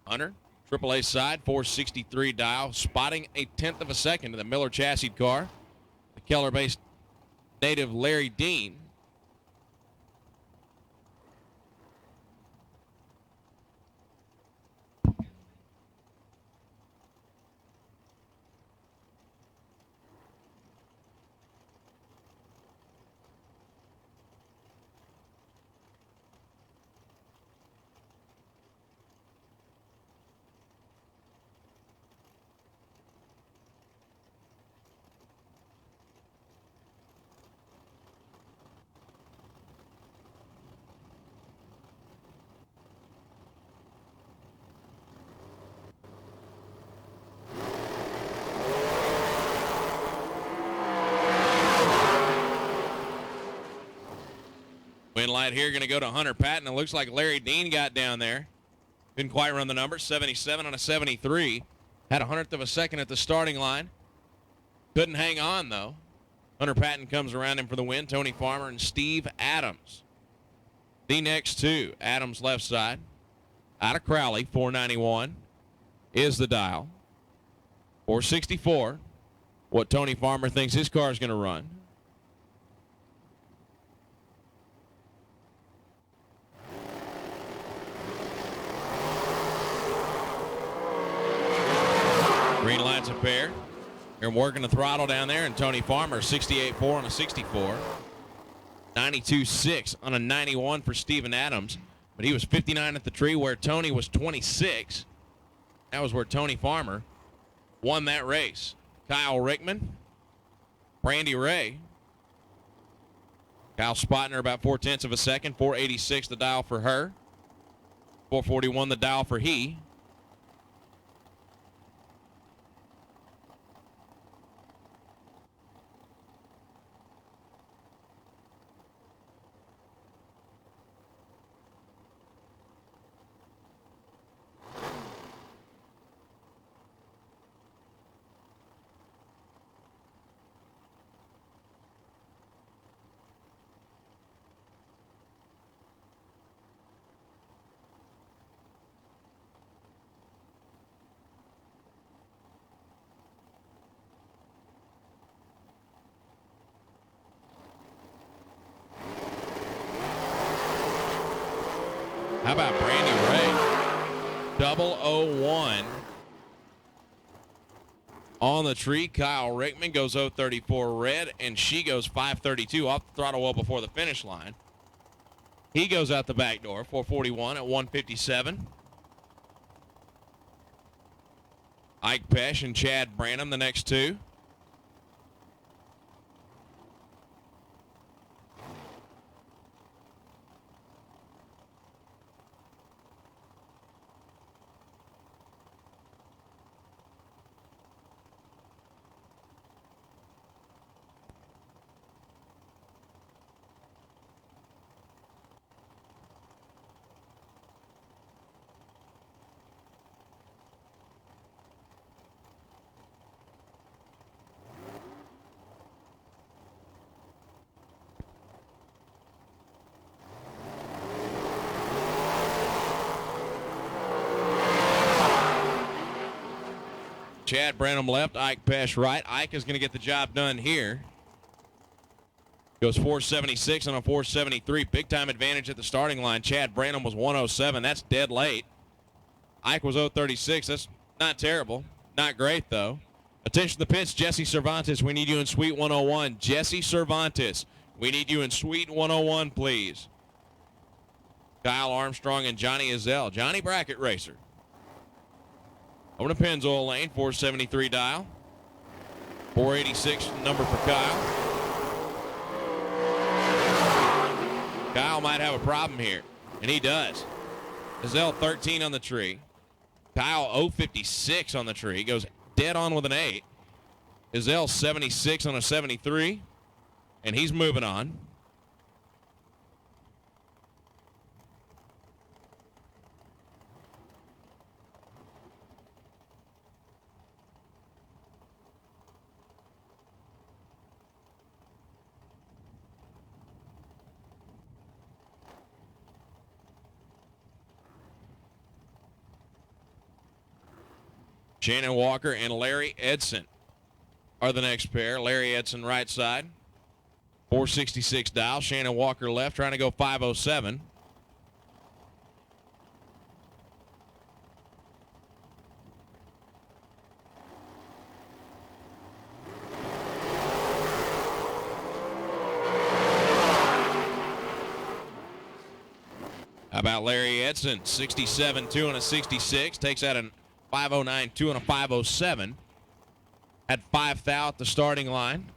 Hunter, AAA side, 463 dial, spotting a 1/10 of a second to the Miller chassis car. The Keller-based native Larry Dean. Win light here going to go to Hunter Patton. It looks like Larry Dean got down there. Couldn't quite run the numbers. 77 on a 73. Had a 100th of a second at the starting line. Couldn't hang on, though. Hunter Patton comes around him for the win. Tony Farmer and Steve Adams. The next two. Adams left side. Out of Crowley, 491 is the dial. 464. What Tony Farmer thinks his car is going to run. Green light's a pair. They're working the throttle down there, and Tony Farmer, 68.4 on a 64. 92.6 on a 91 for Steven Adams. But he was 59 at the tree where Tony was 26. That was where Tony Farmer won that race. Kyle Rickman, Brandy Ray. Kyle Spotner about 4/10 of a second. 486 the dial for her. 441 the dial for he. How about Brandy Ray? 001 on the tree. Kyle Rickman goes 034 red, and she goes 532 off the throttle well before the finish line. He goes out the back door, 441 at 157. Ike Pesh and Chad Branham, the next two. Chad Branham left, Ike Pesh right. Ike is going to get the job done here. Goes 476 on a 473. Big time advantage at the starting line. Chad Branham was 107. That's dead late. Ike was 036. That's not terrible. Not great, though. Attention to the pits. Jesse Cervantes, we need you in Suite 101. Jesse Cervantes, we need you in Suite 101, please. Kyle Armstrong and Johnny Azell. Johnny Bracket Racer. Over to Pennzoil Lane, 473 dial. 486 number for Kyle. Kyle might have a problem here, and he does. Azell 13 on the tree. Kyle 056 on the tree. Goes dead on with an 8. Azell 76 on a 73, and he's moving on. Shannon Walker and Larry Edson are the next pair. Larry Edson right side. 466 dial. Shannon Walker left, trying to go 507. How about Larry Edson? 67-2 on a 66. Takes out a 509-2 on a 507. Had 5 thou at the starting line.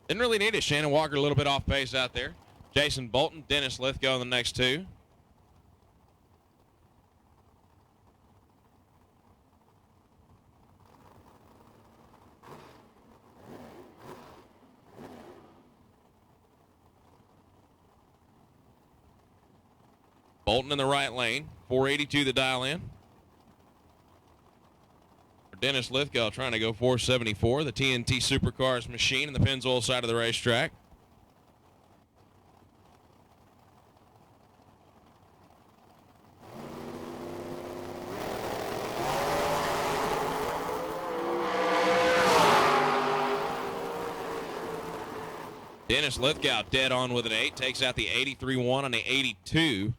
Didn't really need it. Shannon Walker a little bit off pace out there. Jason Bolton, Dennis Lithgow in the next two. Bolton in the right lane. 482 the dial in. Dennis Lithgow trying to go 474. The TNT Supercars machine in the Pennzoil side of the racetrack. Dennis Lithgow dead on with an 8. Takes out the 83-1 on the 82.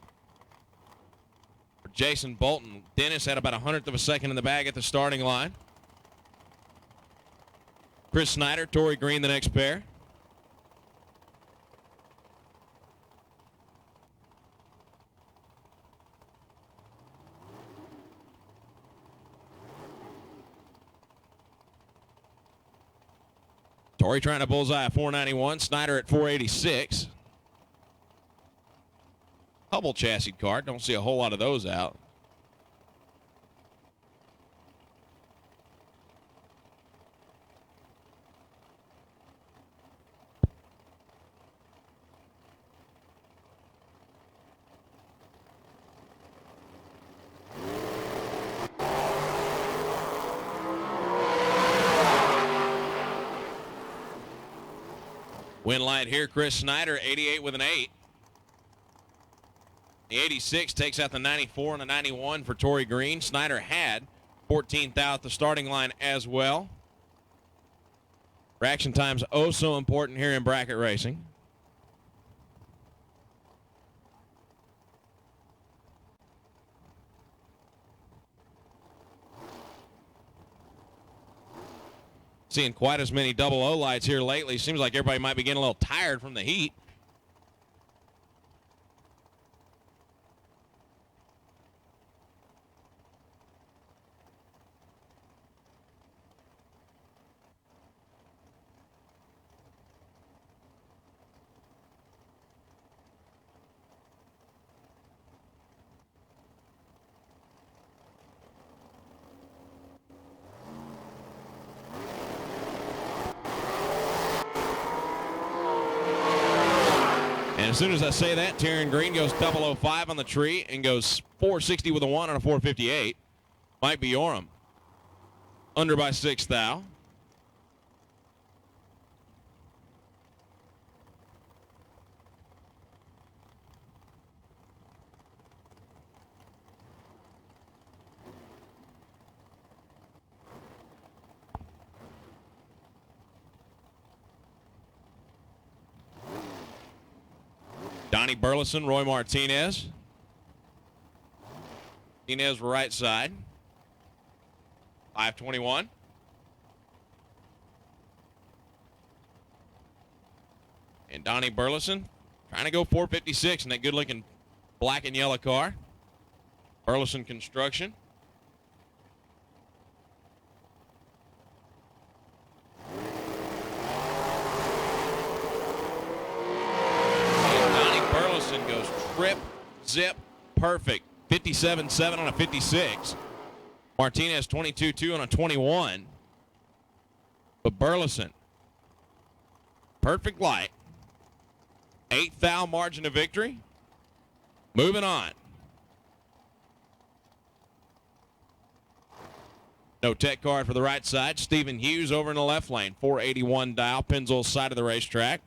For Jason Bolton, Dennis had about 100th of a second in the bag at the starting line. Chris Snyder, Torrey Green, the next pair. Torrey trying to bullseye at 491. Snyder at 486. Hubble chassis cart. Don't see a whole lot of those out. Win light here, Chris Snyder, 88 with an 8. The 86 takes out the 94 and the 91 for Torrey Green. Snyder had 14th out at the starting line as well. Reaction time's oh so important here in bracket racing. seeing quite as many double O lights here lately. Seems like everybody might be getting a little tired from the heat. As soon as I say that, Taryn Green goes 005 on the tree and goes 460 with a 1 on a 458. Mike Biorum under by 6 thou. Donnie Burleson, Roy Martinez. Martinez right side. 521. And Donnie Burleson trying to go 456 in that good-looking black and yellow car. Burleson Construction. Goes trip, zip, perfect. 57.7 on a 56. Martinez 22.2 on a 21. But Burleson, perfect light. 8 thou margin of victory. Moving on. No tech card for the right side. Stephen Hughes over in the left lane. 481 dial, Pennzoil side of the racetrack.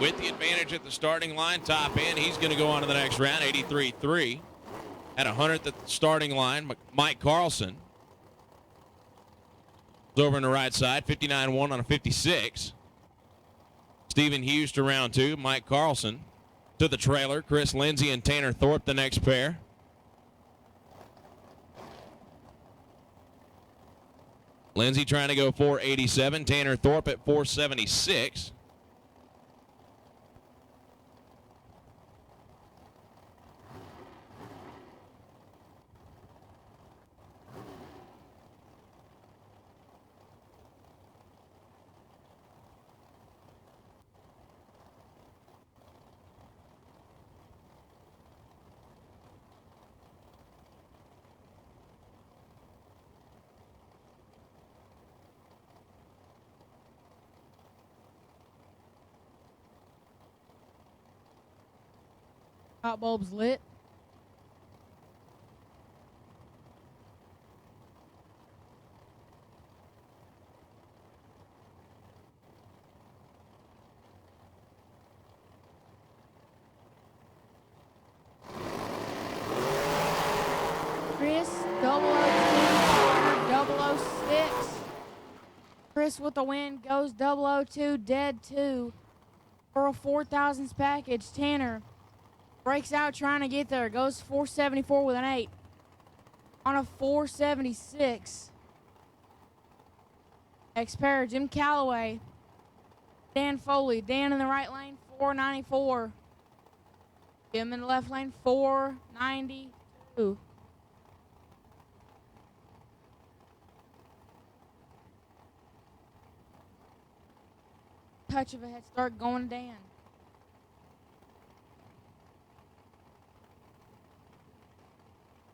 With the advantage at the starting line, top end, he's going to go on to the next round, 83.3. At 100th at the starting line, Mike Carlson is over on the right side, 59.1 on a 56. Stephen Hughes to round 2, Mike Carlson to the trailer, Chris Lindsay and Tanner Thorpe the next pair. Lindsay trying to go 487, Tanner Thorpe at 476. Hot bulb's lit. Chris, 002, 006. Chris with the win goes 002, dead 2 for a 4,000s package. Tanner breaks out trying to get there. Goes 474 with an 8 on a 476. Next pair, Jim Calloway, Dan Foley. Dan in the right lane, 494. Jim in the left lane, 492. Touch of a head start going to Dan.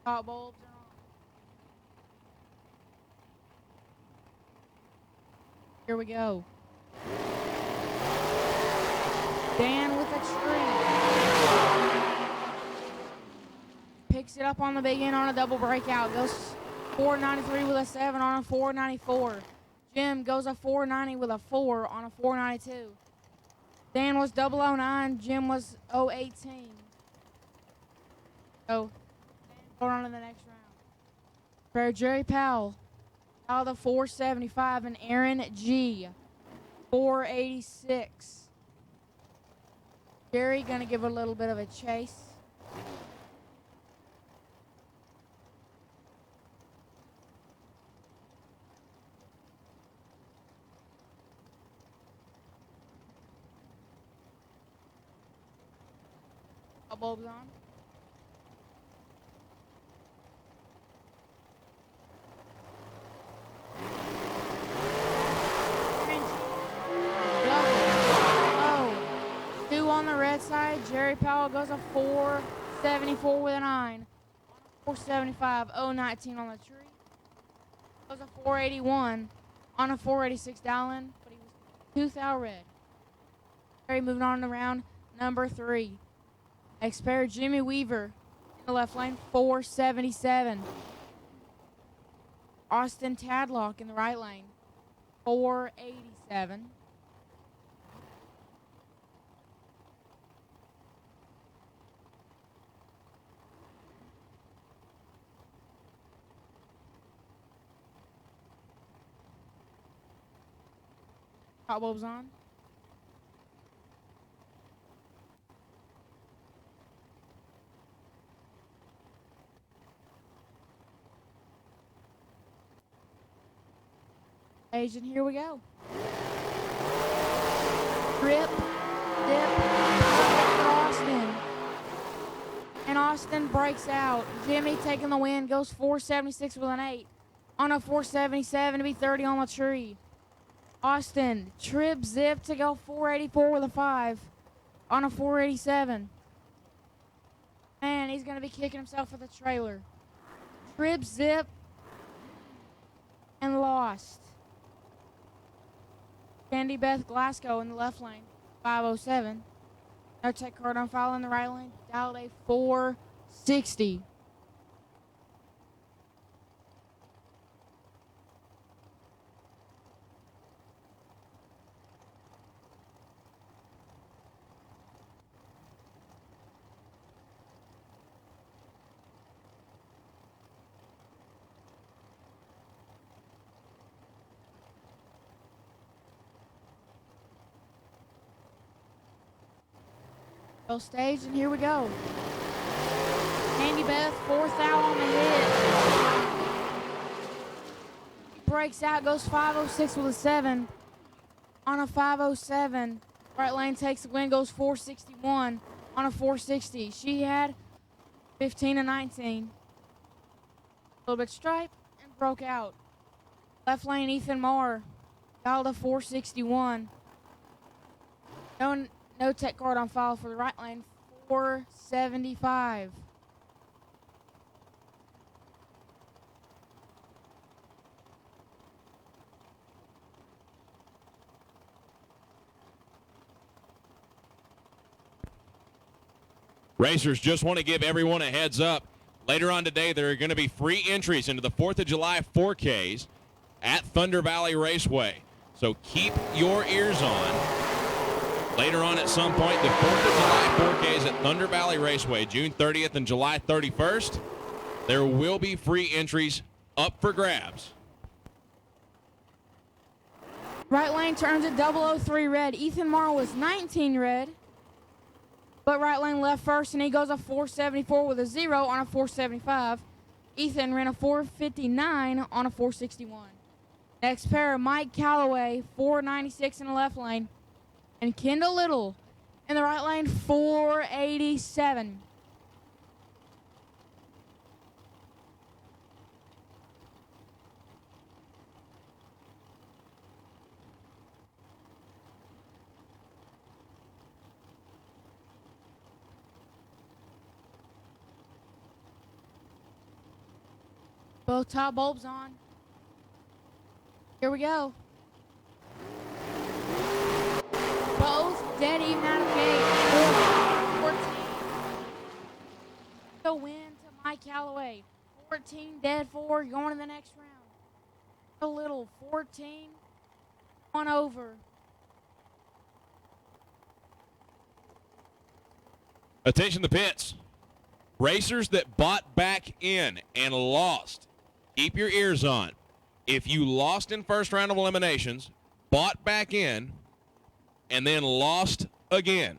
Hot bulbs are on. Here we go. Dan with a tree. picks it up on the big end on a double breakout. Goes 493 with a 7 on a 494. Jim goes a 490 with a 4 on a 492. Dan was 009. Jim was 018. So, going on to the next round. For Jerry Powell, out of the 475, and Aaron G, 486. Jerry gonna give a little bit of a chase. Bulbs on. Two on the red side. Jerry Powell goes a 474 with a 9. 475, 019 on the tree. Goes a 481 on a 486 Dowling, but he was tooth out red. Jerry moving on to round number 3. Next pair, Jimmy Weaver in the left lane, 477. Austin Tadlock in the right lane, 487. Hot bulbs on. And here we go. Rip, dip, for Austin. And Austin breaks out. Jimmy taking the win, goes 476 with an 8. On a 477 to be 30 on the tree. Austin, trip zip to go 484 with a 5. On a 487. Man, he's going to be kicking himself for the trailer. Trip zip and lost. Candy Beth Glasgow in the left lane, 507. No tech card on file in the right lane. Dialed a 460. Stage, and here we go. Candy Beth, 4th out on the hit. Breaks out, goes 506 with a 7. On a 507. Right lane takes the win, goes 461 on a 460. She had 15 and 19. A little bit stripe and broke out. Left lane, Ethan Marr, dialed a 461. No tech card on file for the right lane, 475. Racers, just want to give everyone a heads up. Later on today, there are going to be free entries into the 4th of July 4Ks at Thunder Valley Raceway. So keep your ears on. Later on at some point, the 4th of July 4Ks at Thunder Valley Raceway, June 30th and July 31st. There will be free entries up for grabs. Right lane turns at 003 red. Ethan Marr was 19 red. But right lane left first, and he goes a 474 with a 0 on a 475. Ethan ran a 459 on a 461. Next pair, Mike Calloway, 496 in the left lane. And Kendall Little in the right lane, 487. Both top bulbs on. Here we go. Both dead even out of the gate. 14. The win to Mike Callaway. 14 dead 4 going to the next round. A little 14 1 over. Attention the pits. Racers that bought back in and lost, keep your ears on. If you lost in first round of eliminations, bought back in, and then lost again,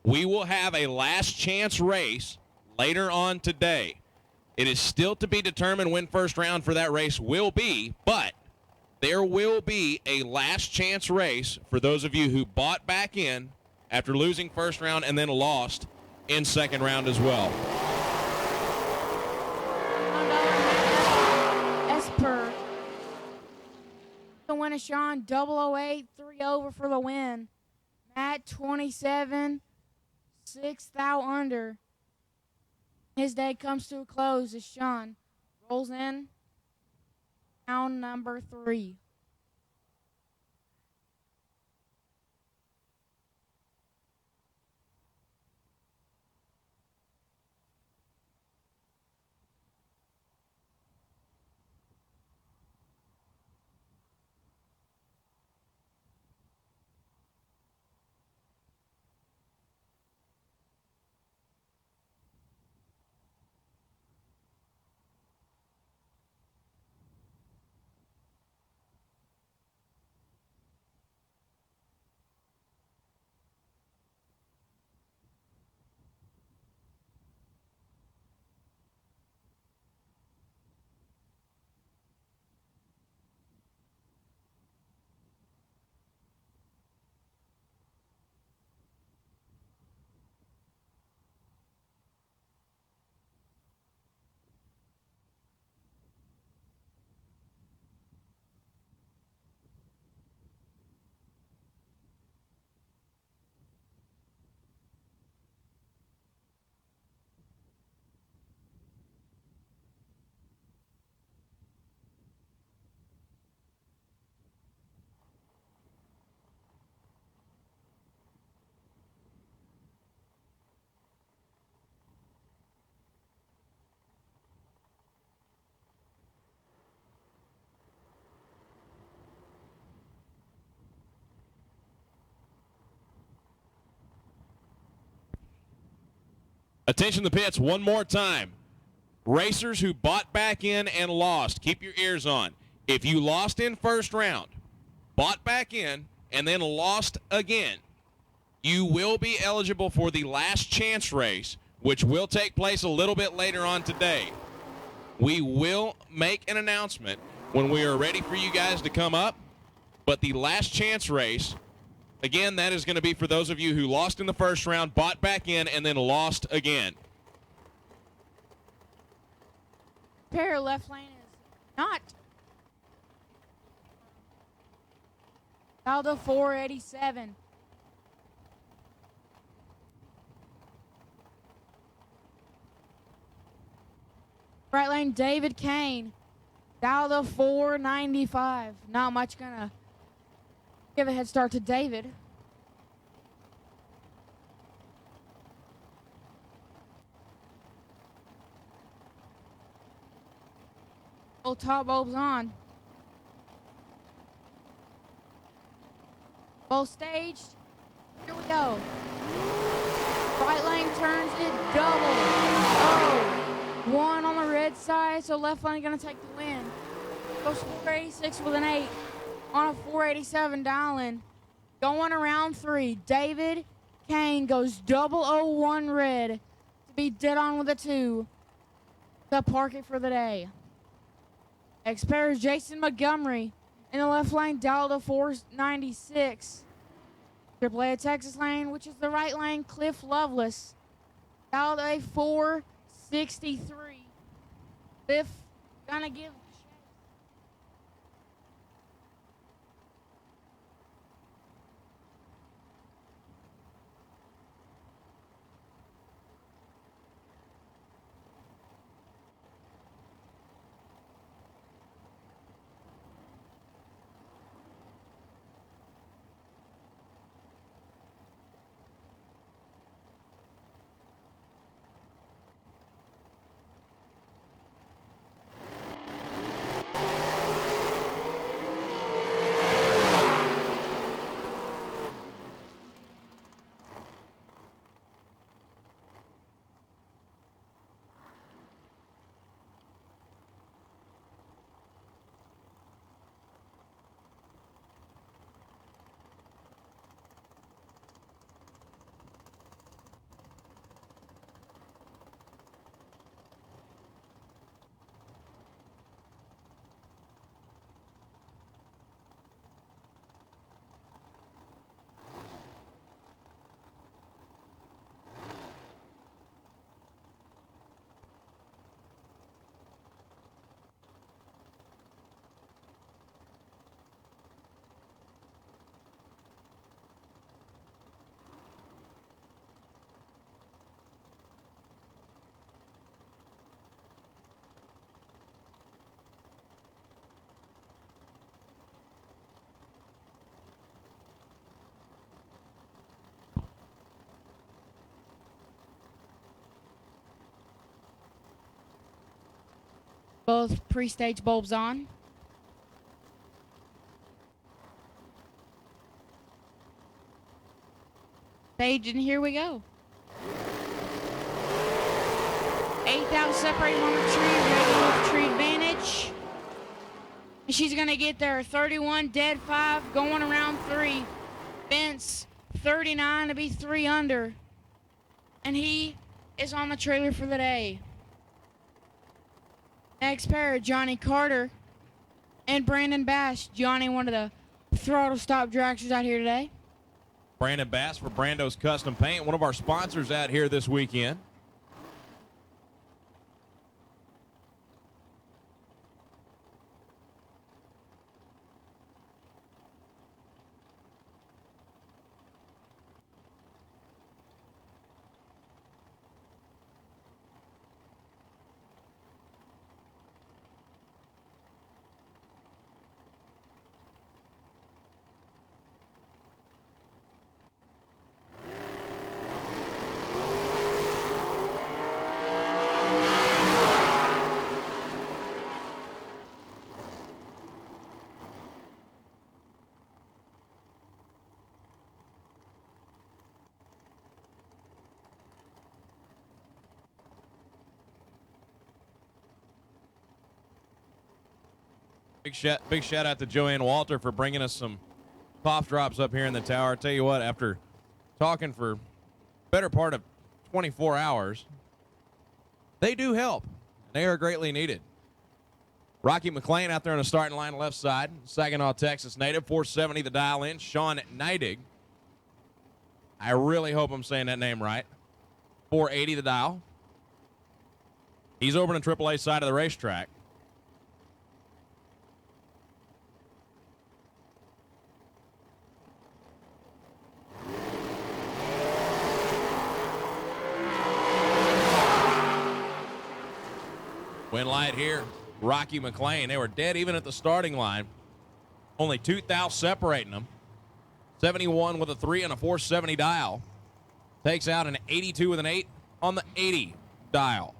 we will have a last chance race later on today. It is still to be determined when first round for that race will be, but there will be a last chance race for those of you who bought back in after losing first round and then lost in second round as well. Esper. The winner, Sean, 008, 3 over for the win. Matt, 27, 6 thou under. His day comes to a close as Sean rolls in round number 3. Attention the pits one more time. Racers who bought back in and lost, keep your ears on. If you lost in first round, bought back in, and then lost again, you will be eligible for the last chance race, which will take place a little bit later on today. We will make an announcement when we are ready for you guys to come up, but the last chance race, again, that is going to be for those of you who lost in the first round, bought back in, and then lost again. Pair left lane is not. Aldo 487. Right lane, David Kane. Aldo 495. Not much gonna give a head start to David. Old top bulbs on. Both staged. Here we go. Right lane turns it double. Oh, 1 on the red side, so left lane gonna take the win. Goes 486 with an 8 on a 487 dial-in. Going around 3, David Kane goes 001 red to be dead on with a 2. To park it for the day. Next pair is Jason Montgomery in the left lane, Delta 496. AAA Texas lane, which is the right lane, Cliff Lovelace. Delta 463. Cliff gonna give. Both pre-stage bulbs on. Stage, and here we go. 8,000 separating on the tree, ready with tree advantage. And she's gonna get there. 31, dead 5, going around 3. Vince, 39 to be 3 under. And he is on the trailer for the day. Next pair, Johnny Carter and Brandon Bass. Johnny, one of the throttle stop dragsters out here today. Brandon Bass for Brando's Custom Paint, one of our sponsors out here this weekend. Big shout out to Joanne Walter for bringing us some cough drops up here in the tower. I tell you what, after talking for better part of 24 hours, they do help. They are greatly needed. Rocky McLean out there on the starting line left side. Saginaw, Texas native. 470 the dial in. Sean Neidig. I really hope I'm saying that name right. 480 the dial. He's over on the AAA side of the racetrack. Win light here, Rocky McLean. They were dead even at the starting line. Only 2 thou separating them. 71 with a 3 and a 470 dial. Takes out an 82 with an 8 on the 80 dial.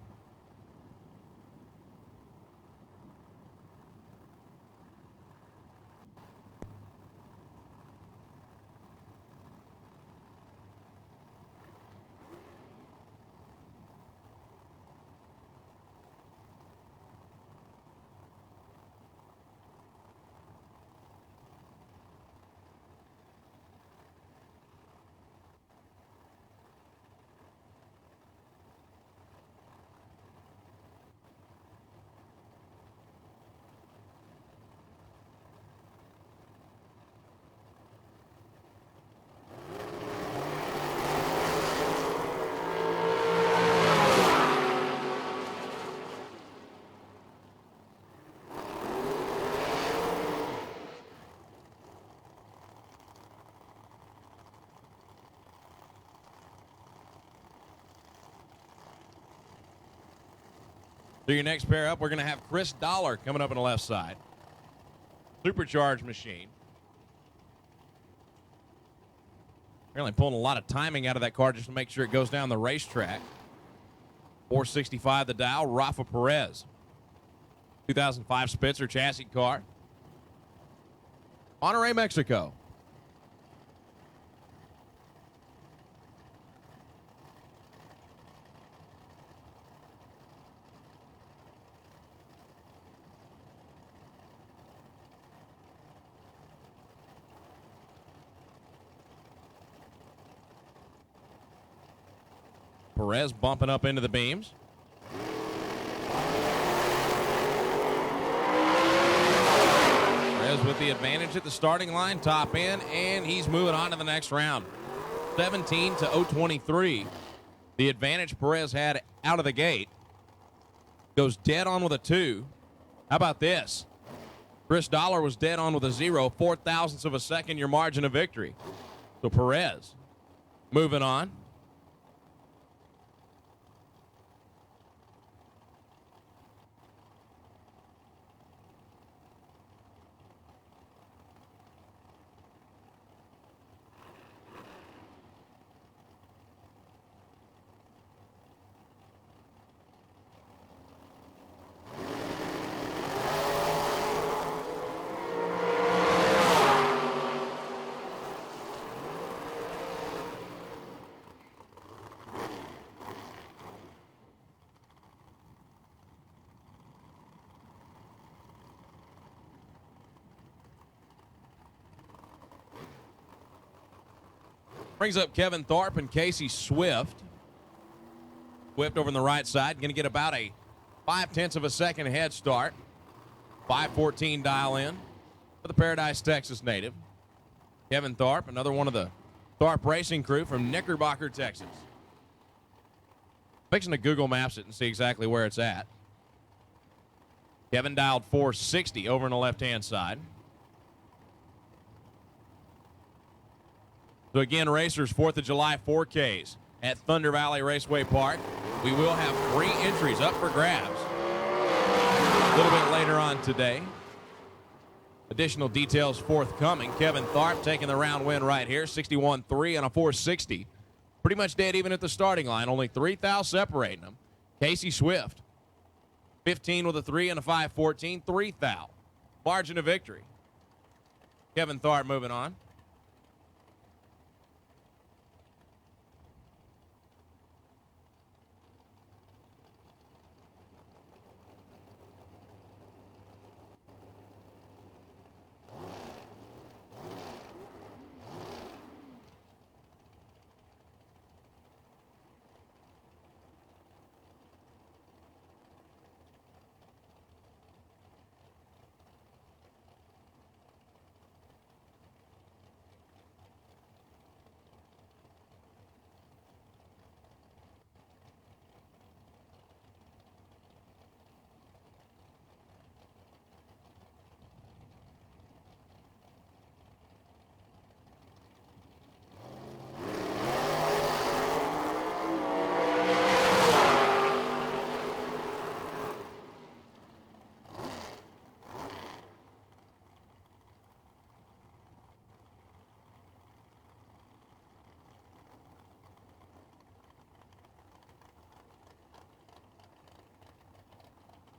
So your next pair up, we're going to have Chris Dollar coming up on the left side. Supercharged machine. Apparently pulling a lot of timing out of that car just to make sure it goes down the racetrack. 465 the dial, Rafa Perez. 2005 Spitzer chassis car. Monterrey, Mexico. Perez bumping up into the beams. Perez with the advantage at the starting line, top end, and he's moving on to the next round. 17 to 023. The advantage Perez had out of the gate. Goes dead on with a 2. How about this? Chris Dollar was dead on with a 0, 4 thousandths of a second, your margin of victory. So Perez moving on. Brings up Kevin Thorpe and Casey Swift. Swift over on the right side, going to get about a 0.5 of a second head start. 5:14 dial in for the Paradise, Texas native. Kevin Thorpe, another one of the Thorpe Racing crew from Knickerbocker, Texas. Fixing to Google Maps it and see exactly where it's at. Kevin dialed 460 over on the left-hand side. So again, racers, 4th of July 4Ks at Thunder Valley Raceway Park. We will have 3 entries up for grabs a little bit later on today. Additional details forthcoming. Kevin Thorpe taking the round win right here, 61.3 on a 460. Pretty much dead even at the starting line, only 3 thou separating them. Casey Swift, 15 with a 3 and a 5:14, 3 thou. Margin of victory. Kevin Thorpe moving on.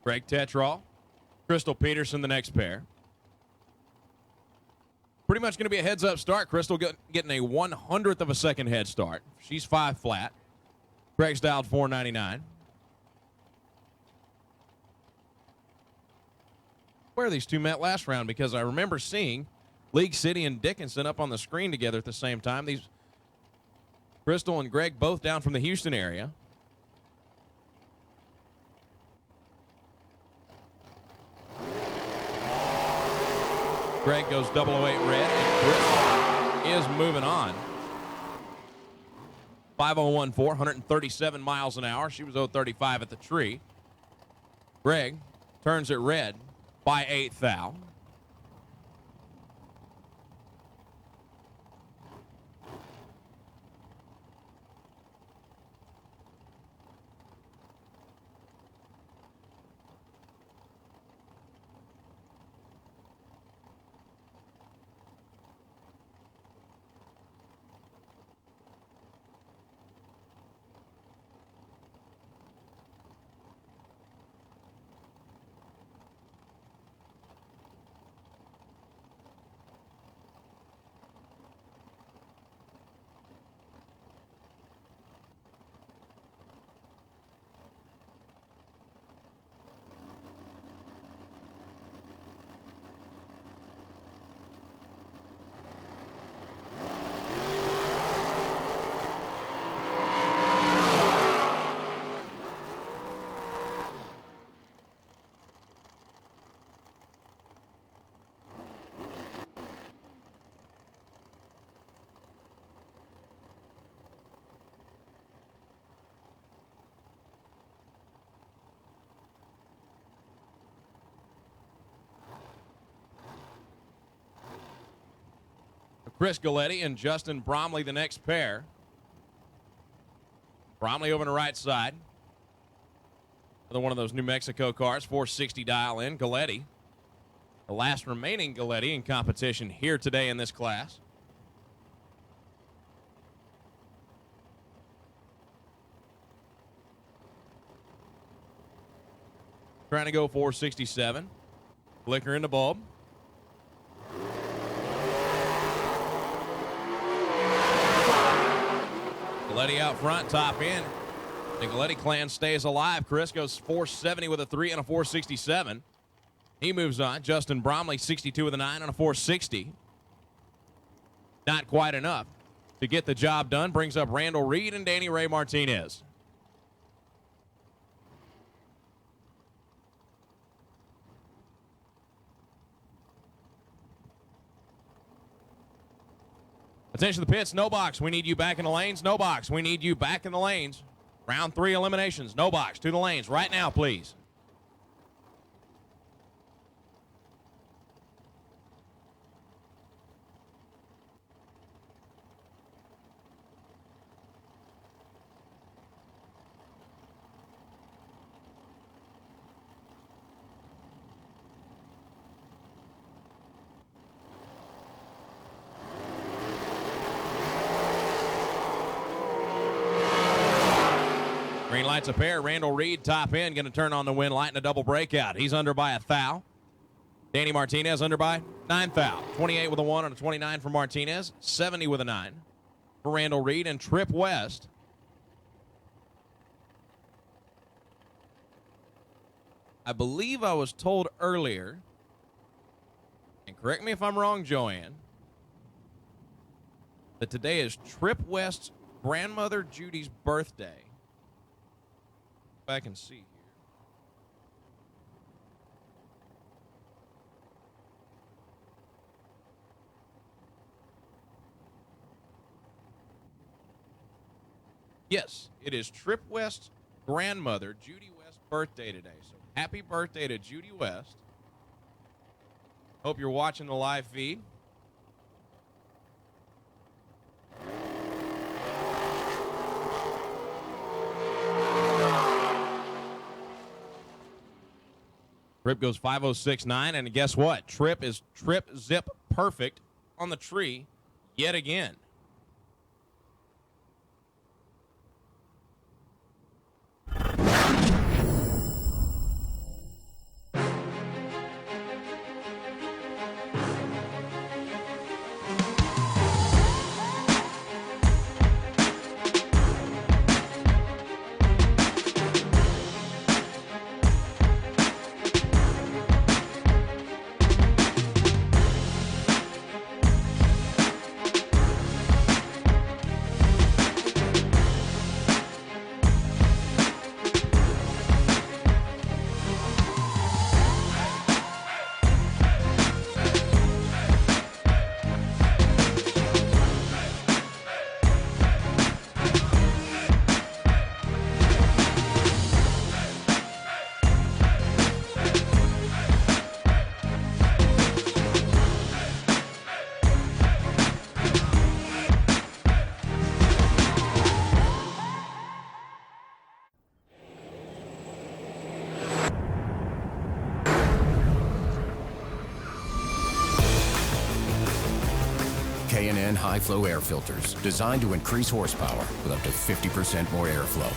Greg Tetrall, Crystal Peterson, the next pair. Pretty much going to be a heads-up start. Crystal getting a 1/100th of a second head start. She's 5 flat. Greg's dialed 499. Where these two met last round, because I remember seeing League City and Dickinson up on the screen together at the same time. These Crystal and Greg both down from the Houston area. Greg goes 008 red, and Chris is moving on. 5:01.4, 137 miles an hour. She was 035 at the tree. Greg turns it red by 8 thou. Chris Galletti and Justin Bromley, the next pair. Bromley over on the right side. Another one of those New Mexico cars, 460 dial in. Galletti, the last remaining Galletti in competition here today in this class. Trying to go 467. Flicker in the bulb. Galletti out front, top end. The Galletti clan stays alive. Chris goes 470 with a 3 and a 467. He moves on. Justin Bromley, 62 with a 9 and a 460. Not quite enough. to get the job done. Brings up Randall Reed and Danny Ray Martinez. Attention to the pits. No box. We need you back in the lanes. No box. We need you back in the lanes. Round 3 eliminations. No box. To the lanes right now, please. Green lights a pair. Randall Reed, top end, going to turn on the win light in a double breakout. He's under by a thou. Danny Martinez under by 9 thou. 28 with a 1 and a 29 for Martinez. 70 with a 9 for Randall Reed. And Trip West, I believe I was told earlier, and correct me if I'm wrong, Joanne, that today is Trip West's grandmother Judy's birthday. If I can see here. Yes, it is Trip West's grandmother, Judy West's birthday today. So happy birthday to Judy West. Hope you're watching the live feed. Trip goes 5.06.9, and guess what? Trip is trip zip perfect on the tree yet again. K&N high-flow air filters designed to increase horsepower with up to 50% more airflow.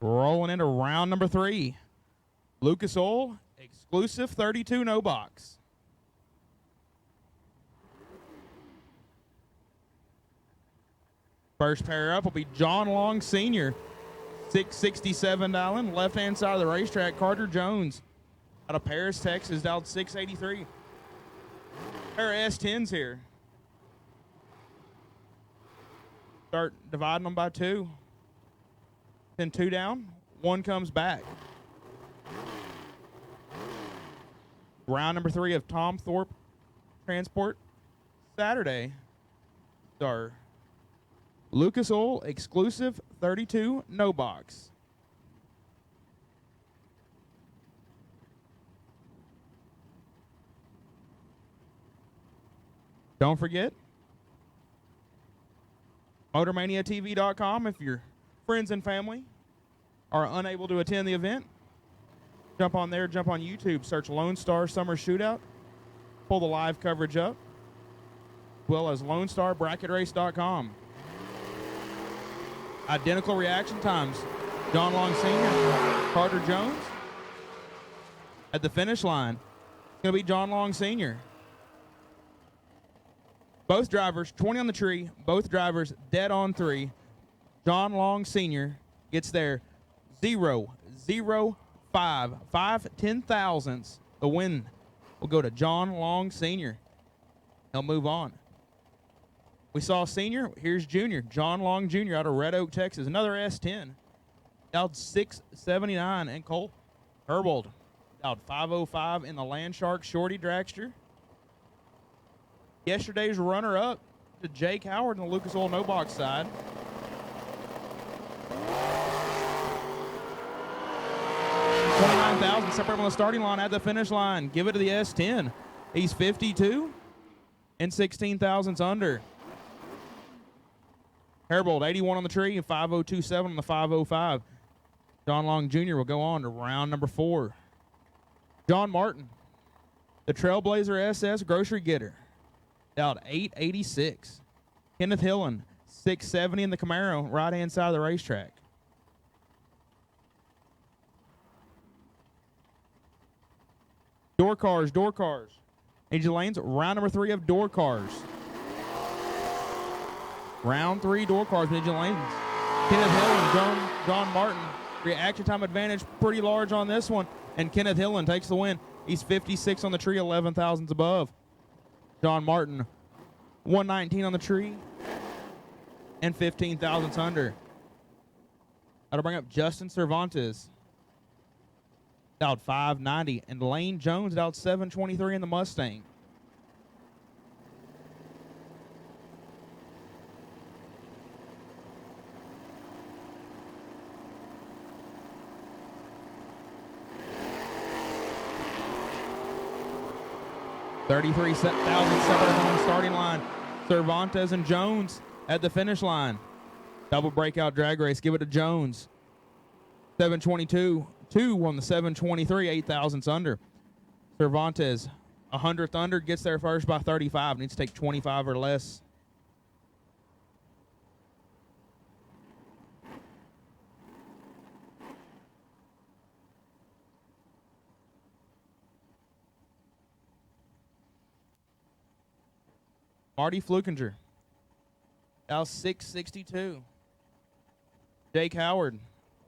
Rolling into round number 3. Lucas Oil, exclusive 32, no box. First pair up will be John Long Sr., 667 dialing. Left-hand side of the racetrack, Carter Jones out of Paris, Texas, dialed 683. Pair of S10s here. Start dividing them by 2. Then 2 down, 1 comes back. Round number 3 of Tom Thorpe Transport Saturday. Star Lucas Oil, exclusive 32, no box. Don't forget, MotorManiaTV.com. If your friends and family are unable to attend the event, jump on there, jump on YouTube, search Lone Star Summer Shootout, pull the live coverage up, as well as LoneStarBracketRace.com. Identical reaction times. John Long Sr., Carter Jones. At the finish line, it's going to be John Long Sr. Both drivers, 20 on the tree. Both drivers dead on 3. John Long Sr. gets there 0.005. 5 10,000ths. The win will go to John Long Sr. He'll move on. We saw Senior. Here's Junior. John Long Jr. out of Red Oak, Texas. Another S10. Out 679. And Cole Herbold out 505 in the Landshark Shorty Dragster. Yesterday's runner-up to Jake Howard on the Lucas Oil no box side. $29,000 separate on the starting line at the finish line. Give it to the S10. He's 52 and 16,000ths under. Herbold, 81 on the tree and 5.027 on the 5.05. John Long Jr. will go on to round number 4. John Martin, the Trailblazer SS Grocery Getter, out 886. Kenneth Hillen, 670 in the Camaro, right-hand side of the racetrack. Door cars. Angel Lanes, round number 3 of door cars. Round 3 door cars, Angel Lanes. Kenneth Hillen, John Martin. Reaction time advantage pretty large on this one. And Kenneth Hillen takes the win. He's 56 on the tree, 11,000ths above. John Martin, 119 on the tree and 15,000ths under. That'll bring up Justin Cervantes. Out 590. And Lane Jones out 723 in the Mustang. $33,000 separate on the starting line. Cervantes and Jones at the finish line. Double breakout drag race. Give it to Jones. 722. 2 on the 723, 8,000ths under. Cervantes, 100th under, gets there first by 35. Needs to take 25 or less. Marty Flukinger, now 662. Jake Howard,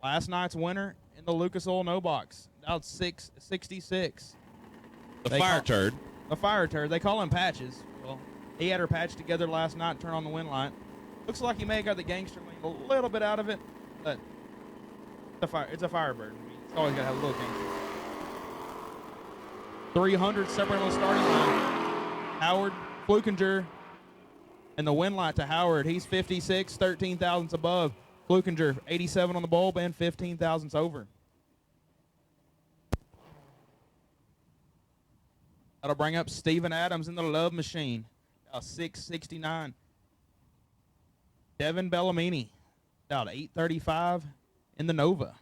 last night's winner in the Lucas Oil no box, out 666. The fire turd. The fire turd. They call him Patches. Well, he had her patched together last night and turned on the wind light. Looks like he may have got the gangster lean a little bit out of it, but it's a Firebird. I mean, it's always got to have a little gangster. 300 separate on the starting line. Howard, Flukinger, and the wind light to Howard. He's 56, 13,000ths above. Flukinger, 87 on the bulb and 15,000ths over. That'll bring up Steven Adams in the Love Machine, 669. Devin Bellamini, about 835 in the Nova.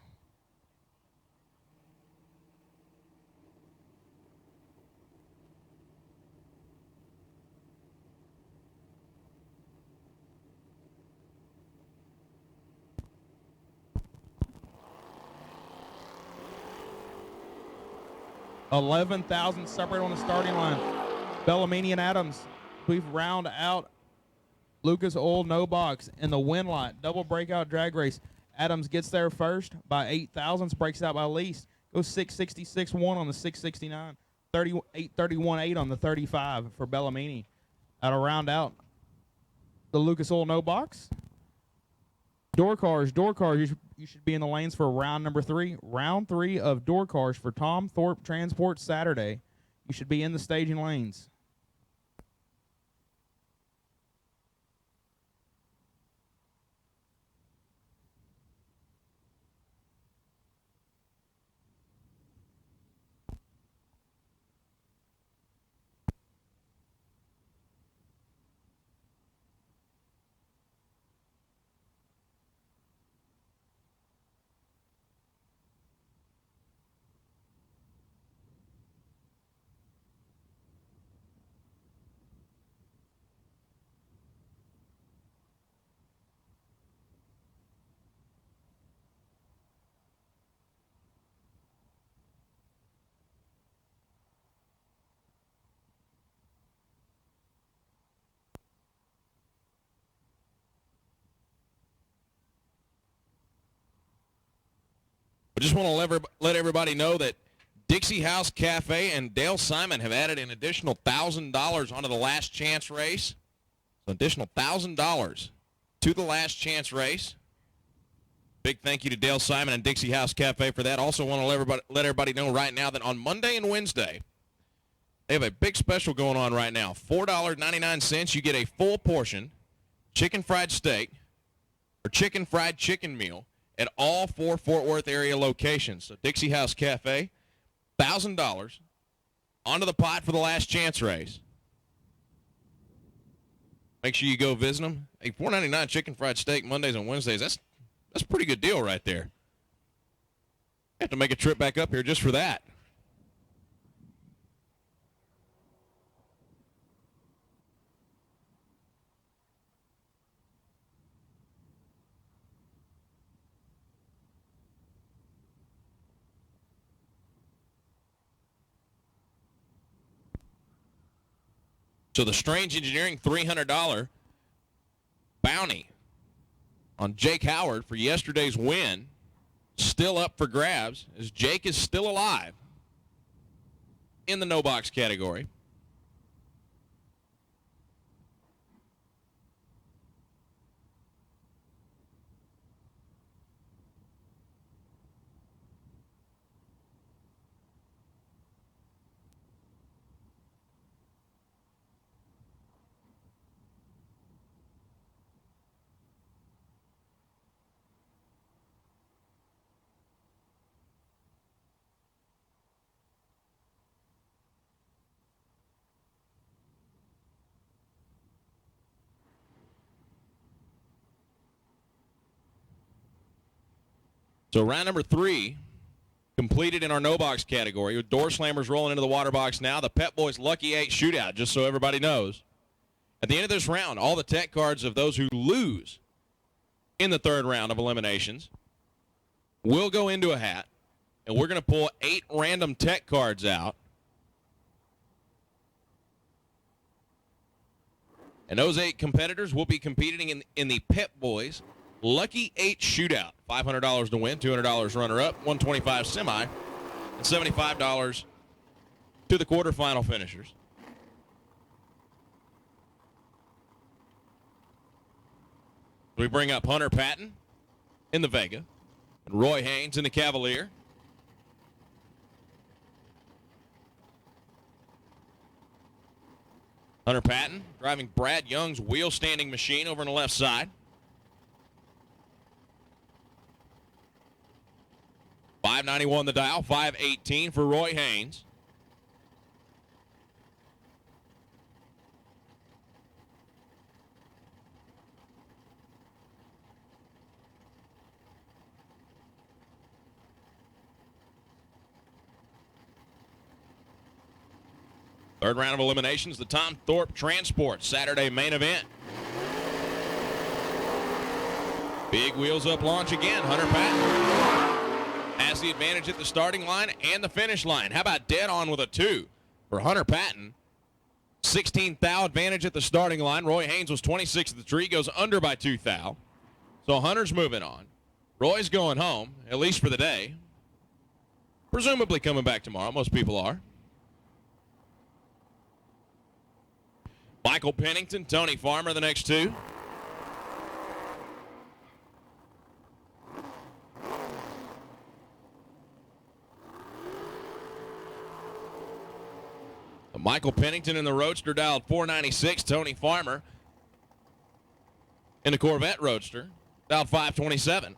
11,000 separate on the starting line. Bellamini and Adams. We've round out Lucas Oil, no box, in the win lot. Double breakout drag race. Adams gets there first by 8 thousandths, breaks out by least. Goes 666.1 on the 669. 38.31.8 on the 35 for Bellamini. That'll round out the Lucas Oil no box. Door cars, you should be in the lanes for round number 3. Round 3 of door cars for Tom Thorpe Transport Saturday. You should be in the staging lanes. I just want to let everybody know that Dixie House Cafe and Dale Simon have added an additional $1,000 onto the last chance race. So additional $1,000 to the last chance race. Big thank you to Dale Simon and Dixie House Cafe for that. Also want to let everybody know right now that on Monday and Wednesday, they have a big special going on right now. $4.99, you get a full portion chicken fried steak or chicken fried chicken meal at all 4 Fort Worth area locations. So Dixie House Cafe, $1,000 onto the pot for the last chance race. Make sure you go visit them. Hey, $4.99 chicken fried steak Mondays and Wednesdays. That's a pretty good deal right there. You have to make a trip back up here just for that. So the Strange Engineering $300 bounty on Jake Howard for yesterday's win still up for grabs as Jake is still alive in the no box category. So round number 3 completed in our no box category with door slammers rolling into the water box now. The Pep Boys Lucky 8 shootout, just so everybody knows. At the end of this round, all the tech cards of those who lose in the third round of eliminations will go into a hat, and we're going to pull 8 random tech cards out. And those 8 competitors will be competing in the Pep Boys Lucky 8 shootout. $500 to win, $200 runner-up, $125 semi, and $75 to the quarterfinal finishers. We bring up Hunter Patton in the Vega and Roy Haynes in the Cavalier. Hunter Patton driving Brad Young's wheel standing machine over on the left side. $591 the dial, $518 for Roy Haynes. Third round of eliminations, the Tom Thorpe Transport Saturday main event. Big wheels up launch again, Hunter Patton. has the advantage at the starting line and the finish line. How about dead on with a 2 for Hunter Patton? 16th thou advantage at the starting line. Roy Haynes was 26th at the tree, goes under by 2 thou. So Hunter's moving on. Roy's going home, at least for the day. Presumably coming back tomorrow. Most people are. Michael Pennington, Tony Farmer, the next 2. Michael Pennington in the Roadster dialed 496. Tony Farmer in the Corvette Roadster dialed 527.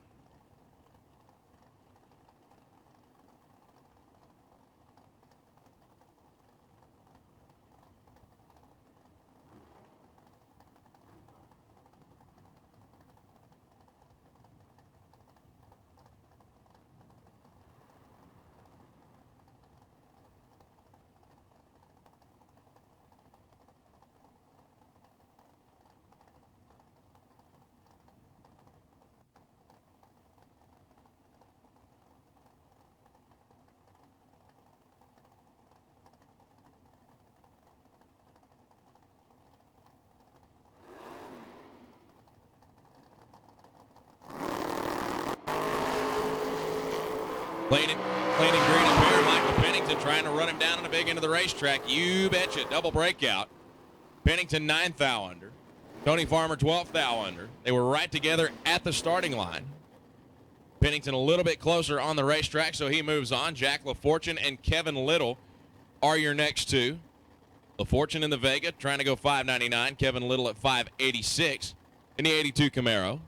Playing green up here. Michael Pennington trying to run him down on the big end of the racetrack. You betcha. Double breakout. Pennington 9th thou under. Tony Farmer 12th thou under. They were right together at the starting line. Pennington a little bit closer on the racetrack, so he moves on. Jack LaFortune and Kevin Little are your next 2. LaFortune in the Vega trying to go 599. Kevin Little at 586 in the 82 Camaro.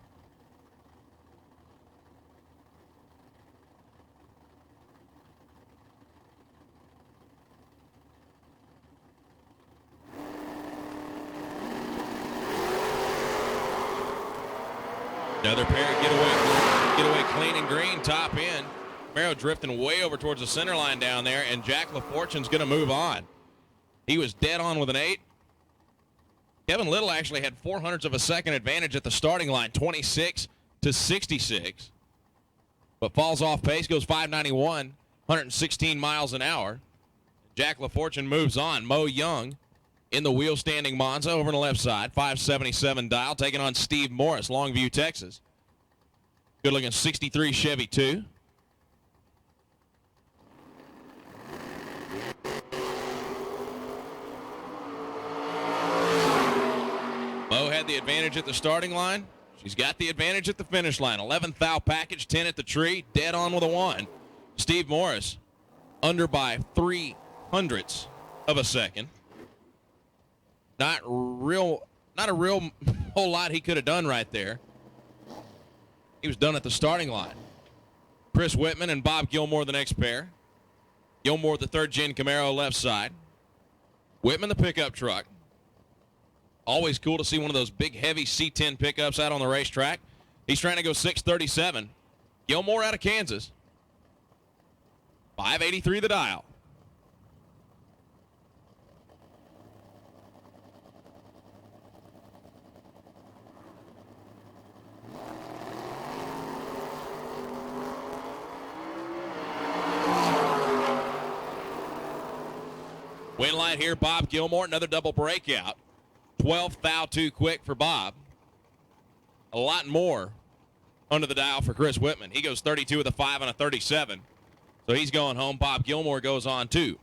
Another pair get away clean and green, top end. Camaro drifting way over towards the center line down there, and Jack LaFortune's going to move on. He was dead on with an 8. Kevin Little actually had 0.04 of a second advantage at the starting line, 26 to 66. But falls off pace, goes 591, 116 miles an hour. Jack LaFortune moves on. Mo Young in the wheel standing Monza over on the left side, 577 dial, taking on Steve Morris, Longview, Texas. Good looking 63 Chevy 2. Mo had the advantage at the starting line. She's got the advantage at the finish line. 11th thou package, 10 at the tree, dead on with a 1. Steve Morris under by 0.03 of a second. Not a real whole lot he could have done right there. He was done at the starting line. Chris Whitman and Bob Gilmore the next pair. Gilmore the 3rd gen Camaro left side. Whitman the pickup truck. Always cool to see one of those big heavy C10 pickups out on the racetrack. He's trying to go 637. Gilmore out of Kansas. 583 the dial. Win light here, Bob Gilmore, another double breakout. 12th thou too quick for Bob. A lot more under the dial for Chris Whitman. He goes 32 with a 5 and a 37. So he's going home. Bob Gilmore goes on too.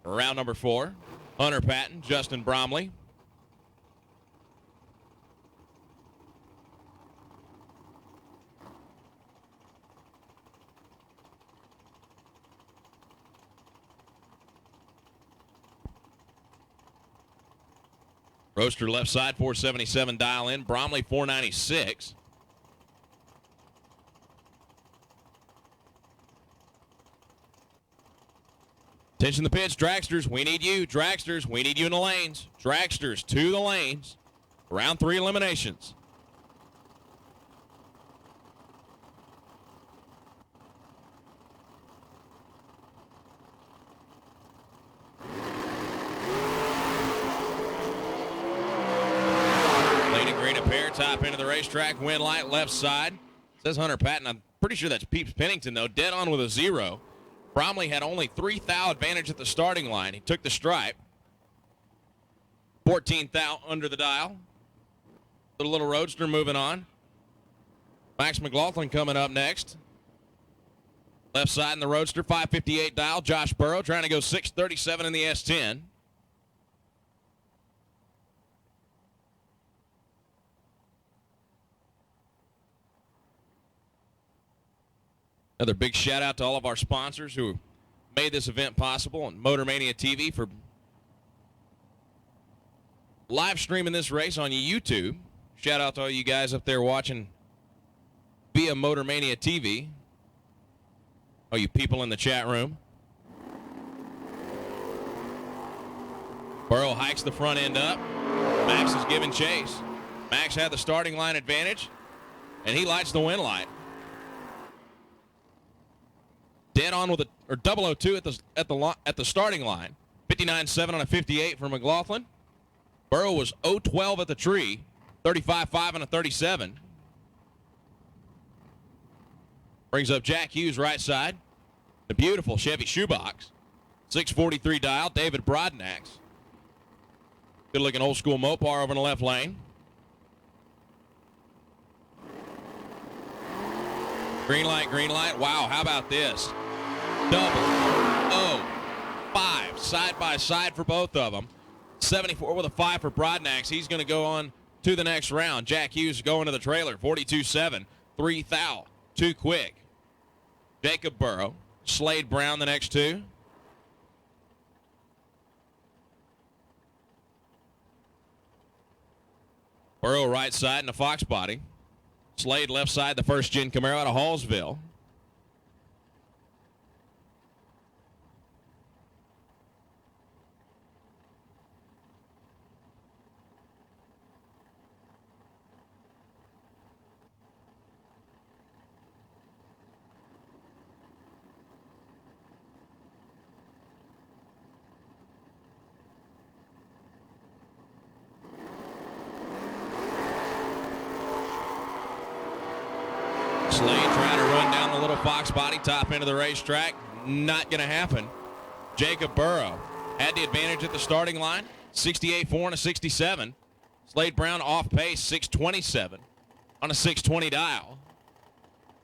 Round number 4, Hunter Patton, Justin Bromley. Roaster left side, 477 dial in. Bromley, 496. Attention the pitch, dragsters, we need you. Dragsters, we need you in the lanes. Dragsters to the lanes. Round 3 eliminations. Top end of the racetrack, win light left side. Says Hunter Patton. I'm pretty sure that's Peeps Pennington, though. Dead on with a 0. Bromley had only 3 thou advantage at the starting line. He took the stripe. 14 thou under the dial. The little roadster moving on. Max McLaughlin coming up next. Left side in the roadster, 558 dial. Josh Burrow trying to go 637 in the S10. Another big shout out to all of our sponsors who made this event possible, and Motor Mania TV for live streaming this race on YouTube. Shout out to all you guys up there watching via Motor Mania TV. All you people in the chat room. Burrow hikes the front end up. Max is giving chase. Max had the starting line advantage, and he lights the win light. Dead on with a 002 at the starting line. 59.7 on a 58 for McLaughlin. Burrow was 012 at the tree. 35.5 on a 37. Brings up Jack Hughes right side. The beautiful Chevy shoebox. 643 dial. David Broadnax. Good looking old school Mopar over in the left lane. Green light, green light. Wow, how about this? Double 5 side by side for both of them. 74 with a 5 for Broadnax. He's going to go on to the next round. Jack Hughes going to the trailer. 42.7. 3 thou. Too quick. Jacob Burrow. Slade Brown the next two. Burrow right side in the Fox body. Slade left side, the first gen Camaro out of Hallsville. Slade trying to run down the little Fox body, top end of the racetrack. Not going to happen. Jacob Burrow had the advantage at the starting line. 68.4 and a 67. Slade Brown off pace, 627 on a 620 dial.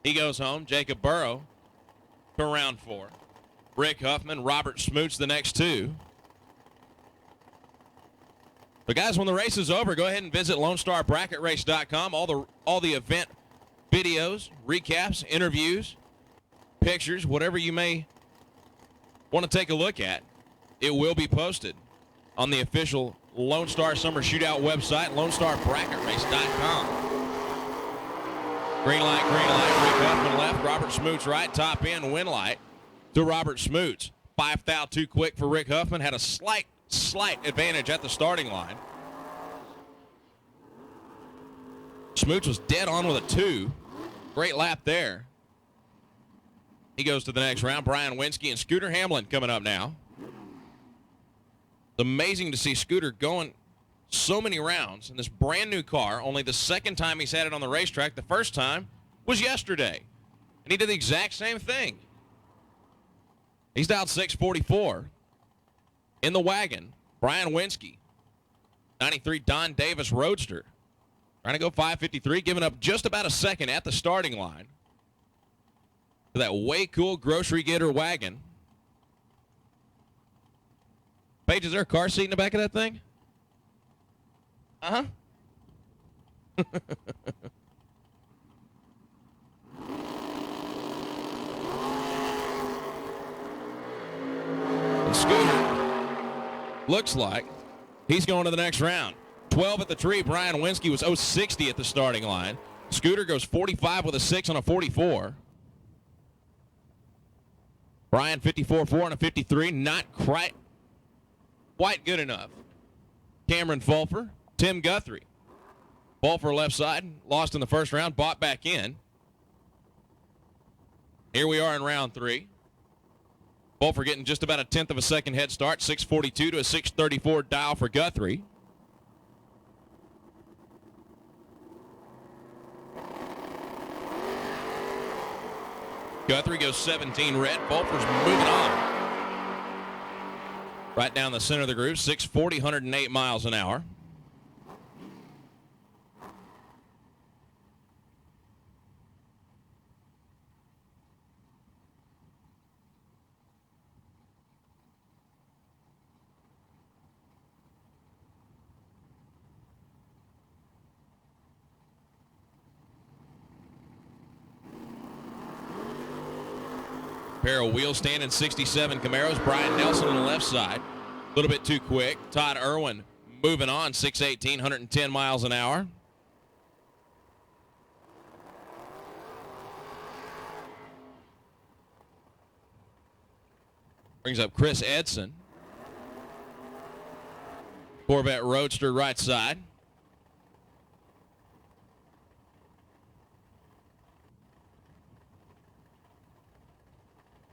He goes home. Jacob Burrow to round 4. Rick Huffman, Robert Smoots the next two. But guys, when the race is over, go ahead and visit LoneStarBracketRace.com. All the event videos, recaps, interviews, pictures, whatever you may want to take a look at, it will be posted on the official Lone Star Summer Shootout website, LoneStarBracketRace.com. Green light, Rick Huffman left, Robert Smoots right, top end, win light to Robert Smoots. 5 thou too quick for Rick Huffman, had a slight advantage at the starting line. Smoots was dead on with a 2. Great lap there. He goes to the next round. Brian Winsky and Scooter Hamlin coming up now. It's amazing to see Scooter going so many rounds in this brand new car. Only the second time he's had it on the racetrack. The first time was yesterday. And he did the exact same thing. He's dialed 644. In the wagon, Brian Winsky. 93 Don Davis Roadster. Trying to go 553, giving up just about a second at the starting line to that way cool grocery getter wagon. Paige, is there a car seat in the back of that thing? Uh-huh. And Scooter looks like he's going to the next round. 12 at the tree. Brian Winsky was 060 at the starting line. Scooter goes 45 with a 6 on a 44. Brian 54.4 on a 53. Not quite good enough. Cameron Fulfer. Tim Guthrie. Fulfer left side. Lost in the first round. Bought back in. Here we are in round 3. Fulfer getting just about a 1/10 of a second head start. 642 to a 634 dial for Guthrie. Guthrie goes 17 red. Fulfer's moving on. Right down the center of the groove, 640, 108 miles an hour. Pair of wheel standing 67 Camaros. Brian Nelson on the left side. A little bit too quick. Todd Irwin moving on, 618, 110 miles an hour. Brings up Chris Edson. Corvette Roadster right side.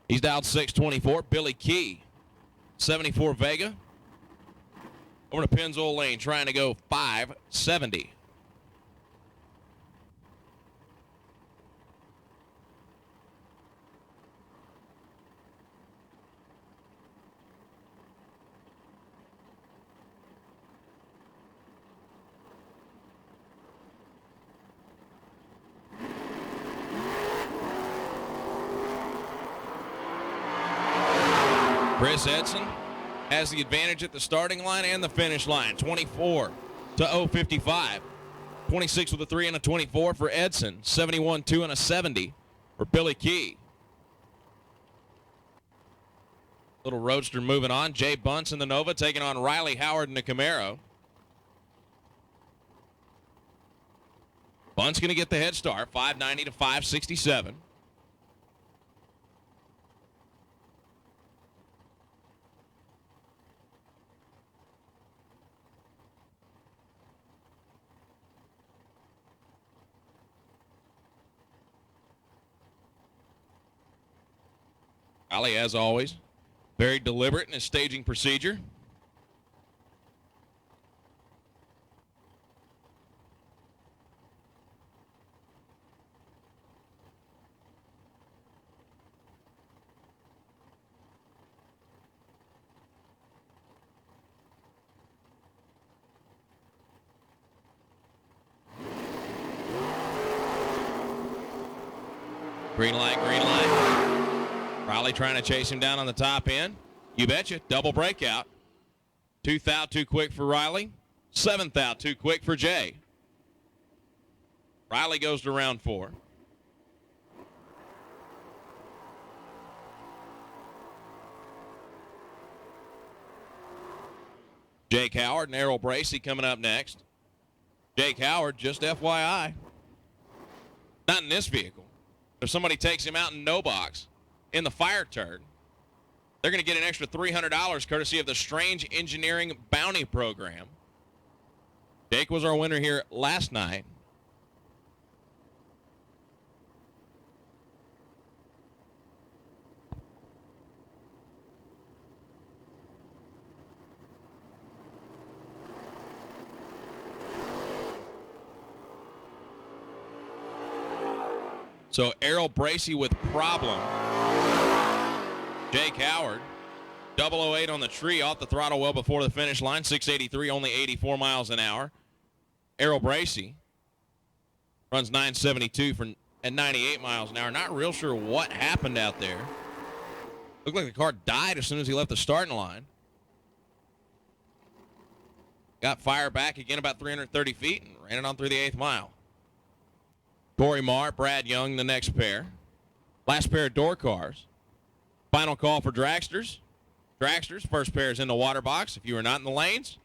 He's dialed 624. Billy Key, 74 Vega. Over to Pennzoil Lane, trying to go 570. Chris Edson has the advantage at the starting line and the finish line. 24 to 055. 26 with a 3 and a 24 for Edson. 71, 2 and a 70 for Billy Key. Little Roadster moving on. Jay Bunce in the Nova taking on Riley Howard in the Camaro. Bunce going to get the head start. 590 to 567. Riley, as always, very deliberate in his staging procedure. Green light, green light. Riley trying to chase him down on the top end. You betcha. Double breakout. 2th out too quick for Riley. 7th out too quick for Jay. Riley goes to round 4. Jake Howard and Errol Bracey coming up next. Jake Howard, just FYI, not in this vehicle. If somebody takes him out in no box, in the fire turd, they're going to get an extra $300 courtesy of the Strange Engineering Bounty Program. Jake was our winner here last night. So Errol Bracey with problem. Jake Howard, 008 on the tree, off the throttle well before the finish line, 683, only 84 miles an hour. Errol Bracey runs 972 at 98 miles an hour. Not real sure what happened out there. Looked like the car died as soon as he left the starting line. Got fire back again about 330 feet and ran it on through the 8th mile. Corey Marr, Brad Young, the next pair. Last pair of door cars. Final call for dragsters. Dragsters, first pair is in the water box. If you are not in the lanes,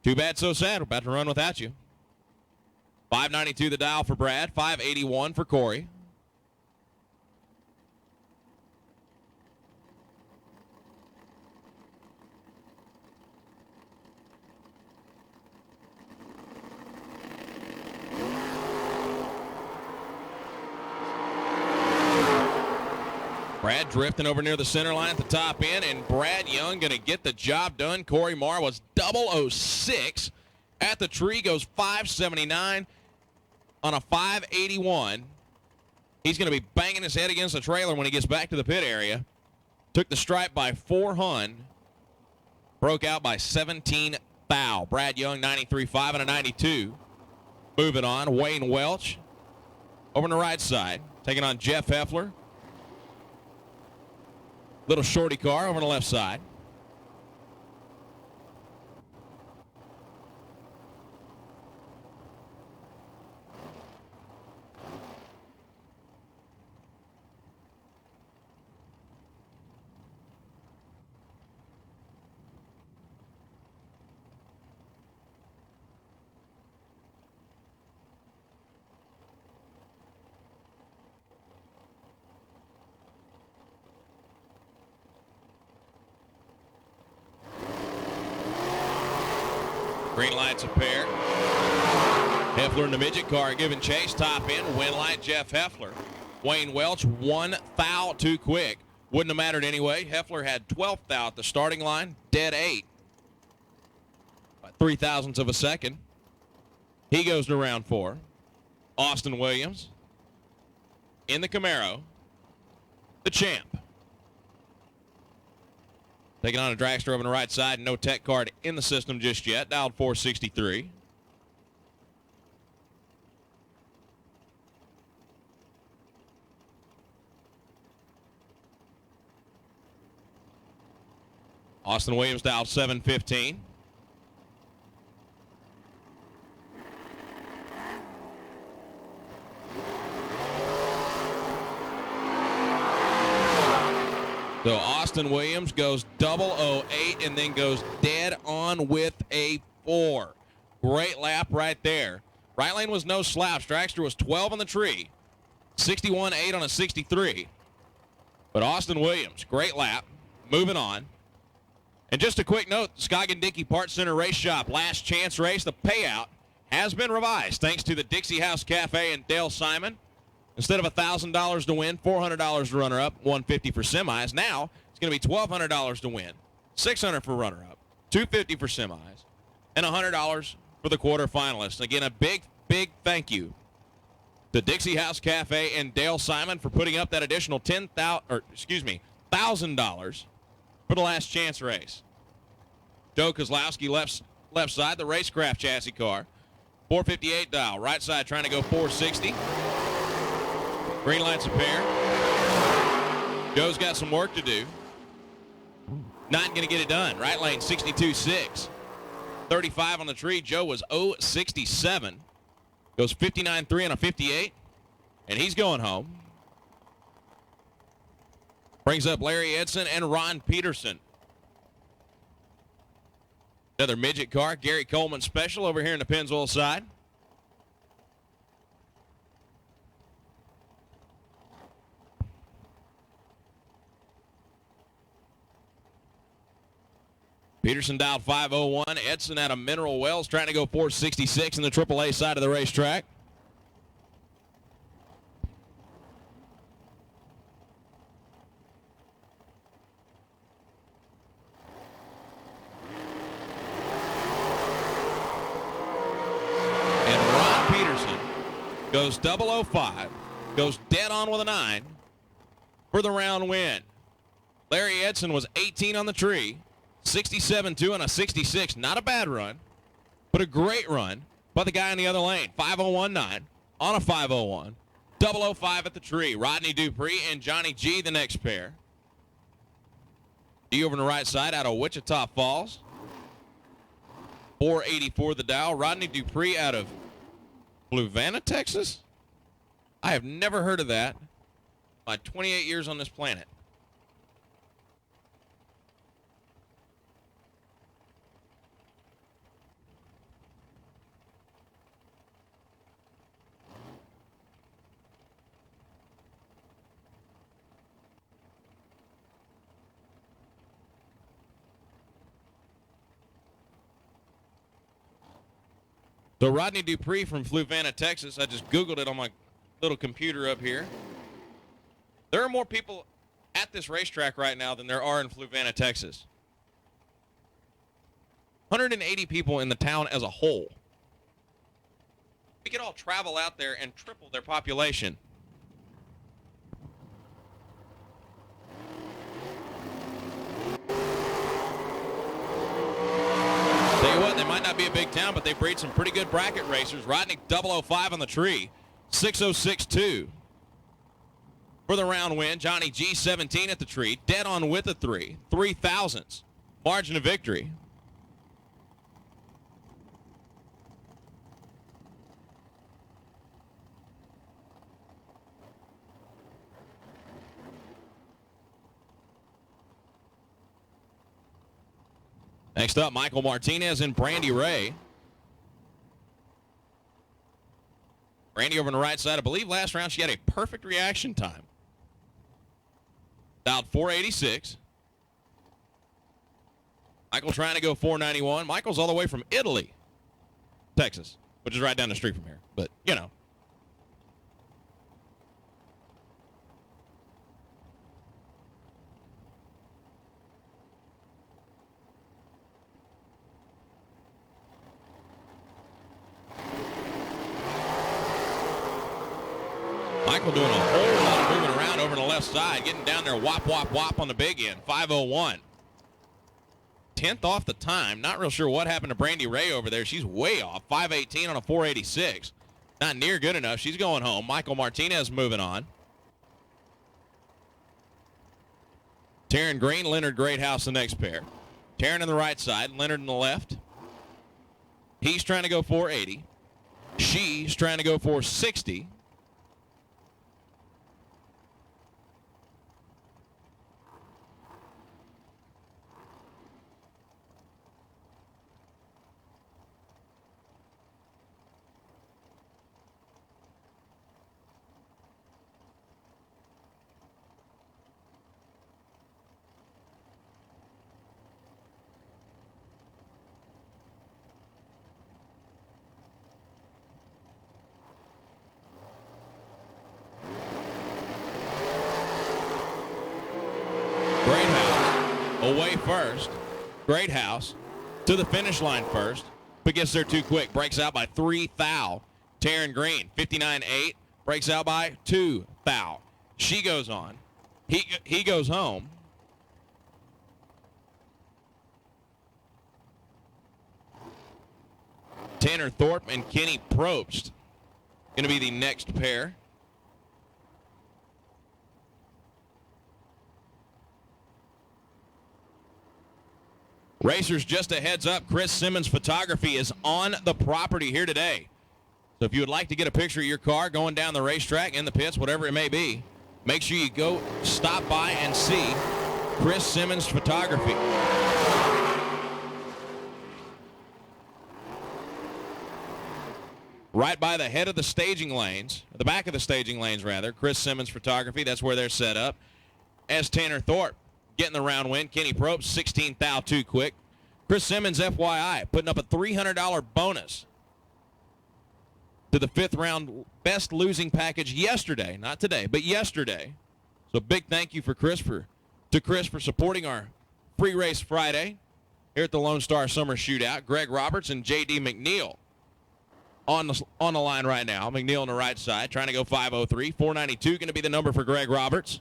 too bad, so sad. We're about to run without you. 592 the dial for Brad. 581 for Corey. Brad drifting over near the center line at the top end, and Brad Young going to get the job done. Corey Marr was 006 at the tree, goes 579 on a 581. He's going to be banging his head against the trailer when he gets back to the pit area. Took the stripe by 4 Hun. Broke out by 17 thou. Brad Young, 93.5 and a 92. Moving on, Wayne Welch over on the right side, taking on Jeff Heffler. Little shorty car over on the left side. Green light's a pair. Heffler and the midget car giving chase. Top end, win light, Jeff Heffler. Wayne Welch, 1 thou too quick. Wouldn't have mattered anyway. Heffler had 12th thou at the starting line, dead 8. By 0.03 of a second. He goes to round 4. Austin Williams in the Camaro, the champ. Taking on a dragster over on the right side. No tech card in the system just yet. Dialed 463. Austin Williams dialed 715. So Austin Williams goes 008 and then goes dead on with a 4. Great lap right there. Right lane was no slouch. Dragster was 12 on the tree. 61.8 on a 63. But Austin Williams, great lap. Moving on. And just a quick note, Scoggin Dickey Parts Center Race Shop last chance race, the payout has been revised thanks to the Dixie House Cafe and Dale Simon. Instead of $1,000 to win, $400 to runner-up, $150 for semis. Now it's going to be $1,200 to win, $600 for runner-up, $250 for semis, and $100 for the quarterfinalists. Again, a big, big thank you to Dixie House Cafe and Dale Simon for putting up that additional $1,000 for the last chance race. Joe Kozlowski left side, the Racecraft chassis car, 458 dial, right side trying to go 460. Green light's a pair. Joe's got some work to do. Not going to get it done. Right lane 62.6. 35 on the tree. Joe was 0.67. Goes 59.3 on a 58. And he's going home. Brings up Larry Edson and Ron Peterson. Another midget car. Gary Coleman special over here in the Pennzoil side. Peterson dialed 501. Edson out of Mineral Wells trying to go 466 in the AAA side of the racetrack. And Ron Peterson goes 005, goes dead on with a 9 for the round win. Larry Edson was 18 on the tree. 67.2 on a 66. Not a bad run, but a great run by the guy in the other lane. 501.9 on a 501. 005 at the tree. Rodney Dupree and Johnny G, the next pair. D over on the right side out of Wichita Falls. 484 the dial. Rodney Dupree out of Fluvanna, Texas. I have never heard of that. My 28 years on this planet. So Rodney Dupree from Fluvanna, Texas. I just Googled it on my little computer up here. There are more people at this racetrack right now than there are in Fluvanna, Texas. 180 people in the town as a whole. We could all travel out there and triple their population. might not be a big town, but they breed some pretty good bracket racers. Rodney 005 on the tree, 6062 for the round win. Johnny G 17 at the tree, dead on with a 3 thousandths margin of victory. Next up, Michael Martinez and Brandy Ray. Brandy over on the right side. I believe last round she had a perfect reaction time. Dialed 486. Michael trying to go 491. Michael's all the way from Italy, Texas, which is right down the street from here. But, you know. Michael doing a whole lot of moving around over the left side, getting down there, whop, whop, whop on the big end, 5:01. 10th off the time. Not real sure what happened to Brandy Ray over there. She's way off, 5:18 on a 486. Not near good enough. She's going home. Michael Martinez moving on. Taryn Green, Leonard Greathouse, the next pair. Taryn on the right side, Leonard on the left. He's trying to go 480. She's trying to go 460. Away first. Greathouse to the finish line first, but gets there too quick. Breaks out by 3 thou. Taryn Green, 59.8, breaks out by 2 thou. She goes on. He goes home. Tanner Thorpe and Kenny Probst going to be the next pair. Racers, just a heads up, Chris Simmons Photography is on the property here today. So if you would like to get a picture of your car going down the racetrack, in the pits, whatever it may be, make sure you go stop by and see Chris Simmons Photography. Right by the head of the staging lanes, the back of the staging lanes rather, Chris Simmons Photography, that's where they're set up. As Tanner Thorpe getting the round win. Kenny Probst, 16 thou too quick. Chris Simmons, FYI, putting up a $300 bonus to the 5th round best losing package yesterday. Not today, but yesterday. So big thank you to Chris for supporting our Free Race Friday here at the Lone Star Summer Shootout. Greg Roberts and J.D. McNeil on the line right now. McNeil on the right side trying to go 503. 492 going to be the number for Greg Roberts.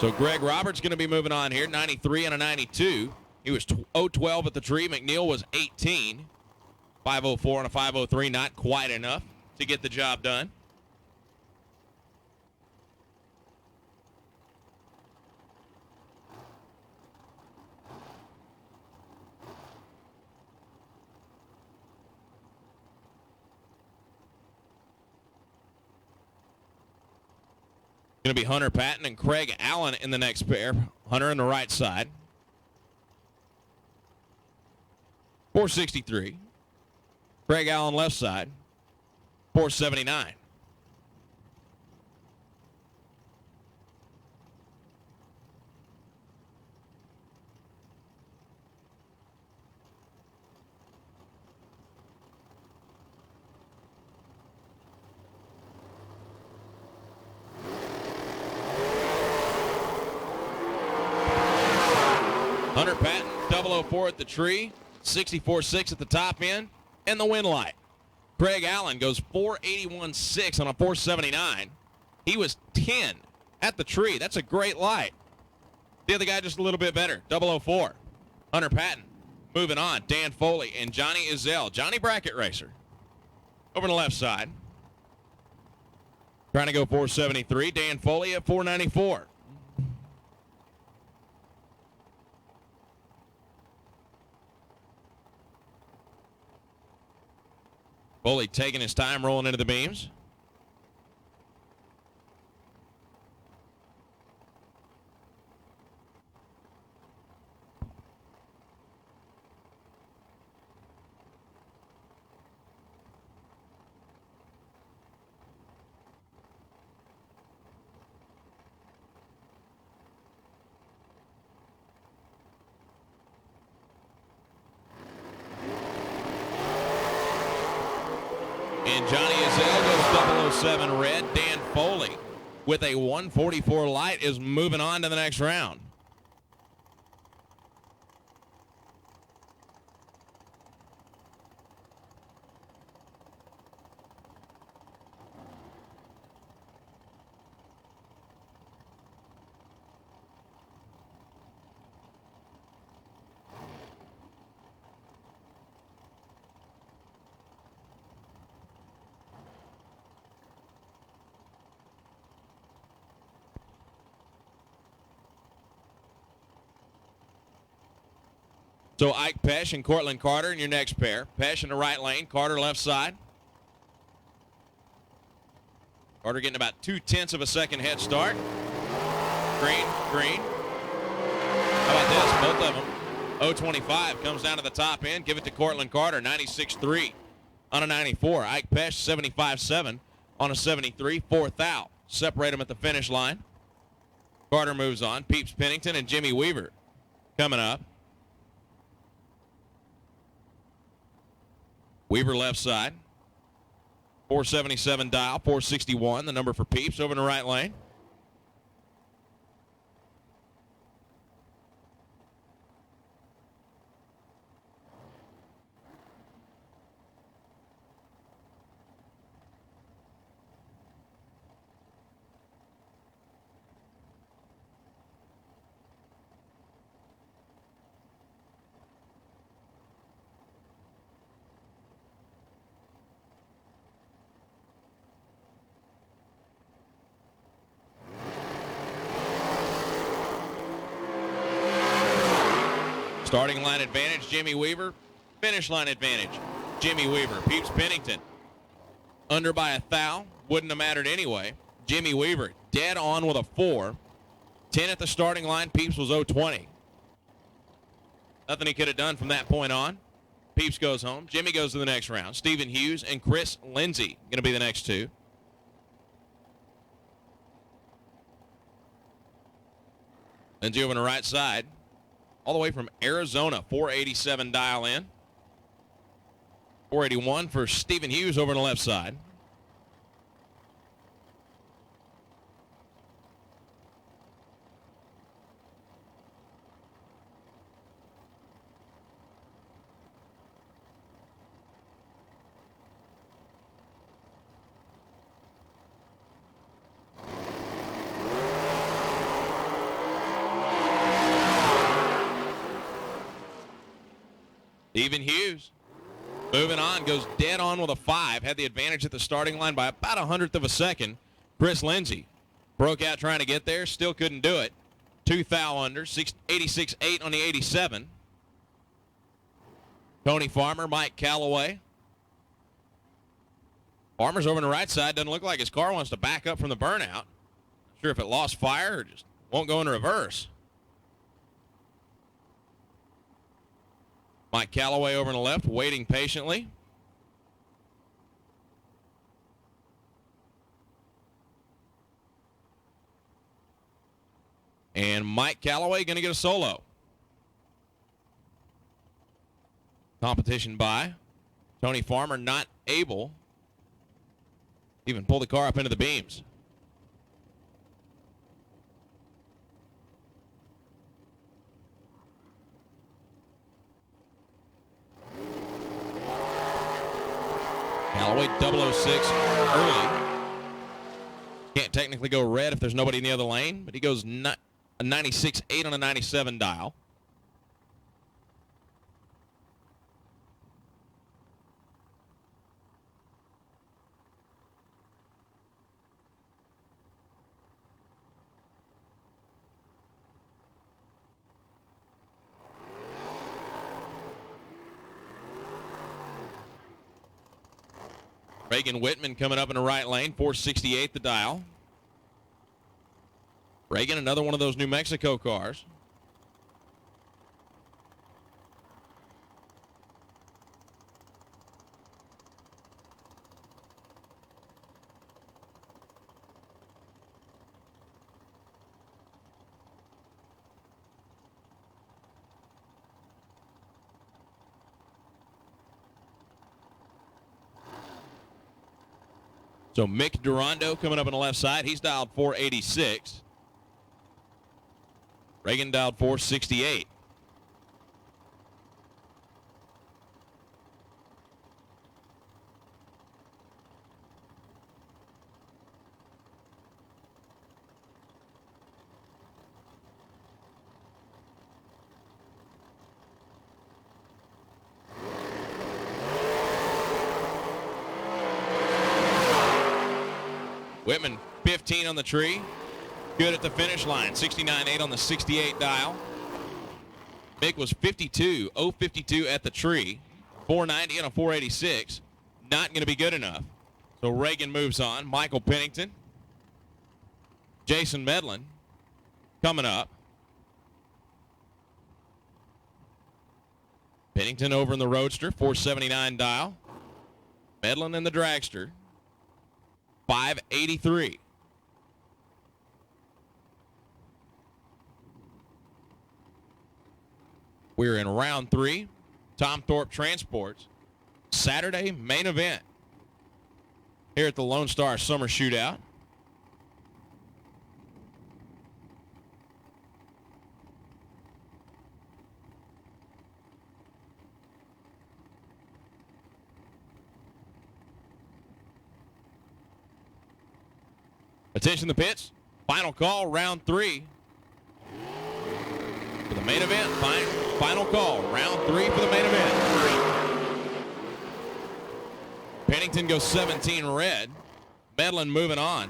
So Greg Roberts going to be moving on here, 93 and a 92. He was 012 at the tree. McNeil was 18. 504 and a 503, not quite enough to get the job done. Going to be Hunter Patton and Craig Allen in the next pair. Hunter on the right side. 463. Craig Allen left side. 479. Hunter Patton, 004 at the tree, 64.6 at the top end. and the win light. Craig Allen goes 481.6 on a 479. He was 10 at the tree. That's a great light. The other guy just a little bit better, 004. Hunter Patton moving on. Dan Foley and Johnny Izell. Johnny Bracket Racer over on the left side. Trying to go 473. Dan Foley at 494. Foley taking his time rolling into the beams. And Johnny Izell goes 007 red. Dan Foley with a 144 light is moving on to the next round. So Ike Pesh and Cortland Carter in your next pair. Pesh in the right lane, Carter left side. Carter getting about 0.2 of a second head start. Green. How about this? Both of them. 025 comes down to the top end. Give it to Cortland Carter, 96.3 on a 94. Ike Pesh, 75.7 on a 73. Fourth out. Separate them at the finish line. Carter moves on. Peeps Pennington and Jimmy Weaver coming up. Weaver left side. 477 dial, 461, the number for Peeps over in the right lane. Starting line advantage, Jimmy Weaver. Finish line advantage, Jimmy Weaver. Peeps Pennington under by a thou. Wouldn't have mattered anyway. Jimmy Weaver dead on with a 4. 10 at the starting line. Peeps was 020. Nothing he could have done from that point on. Peeps goes home. Jimmy goes to the next round. Stephen Hughes and Chris Lindsay going to be the next two. Lindsay over on the right side. All the way from Arizona, 487 dial in. 481 for Stephen Hughes over on the left side. Stephen Hughes moving on, goes dead on with a 5. Had the advantage at the starting line by about 100th of a second. Chris Lindsay broke out trying to get there, still couldn't do it. 2 thou under, 86.8 on the 87. Tony Farmer, Mike Calloway. Farmer's over on the right side. Doesn't look like his car wants to back up from the burnout. Not sure if it lost fire or just won't go in reverse. Mike Calloway over on the left, waiting patiently. And Mike Calloway going to get a solo. Competition by Tony Farmer, not able to even pull the car up into the beams. Galloway 006 early. Can't technically go red if there's nobody in the other lane, but he goes a 96.8 on a 97 dial. Reagan Whitman coming up in the right lane, 468 the dial. Reagan, another one of those New Mexico cars. So Mick Durando coming up on the left side. He's dialed 486. Reagan dialed 468. Whitman, 15 on the tree. Good at the finish line. 69.8 on the 68 dial. Mick was 52, 052 at the tree. 490 and a 486. Not going to be good enough. So Reagan moves on. Michael Pennington. Jason Medlin coming up. Pennington over in the Roadster, 479 dial. Medlin in the Dragster, 583. We're in round 3. Tom Thorpe Transports. Saturday main event here at the Lone Star Summer Shootout. Attention the pits. Final call, round 3. For the main event, final call, round 3 for the main event. Pennington goes 17 red. Medlin moving on.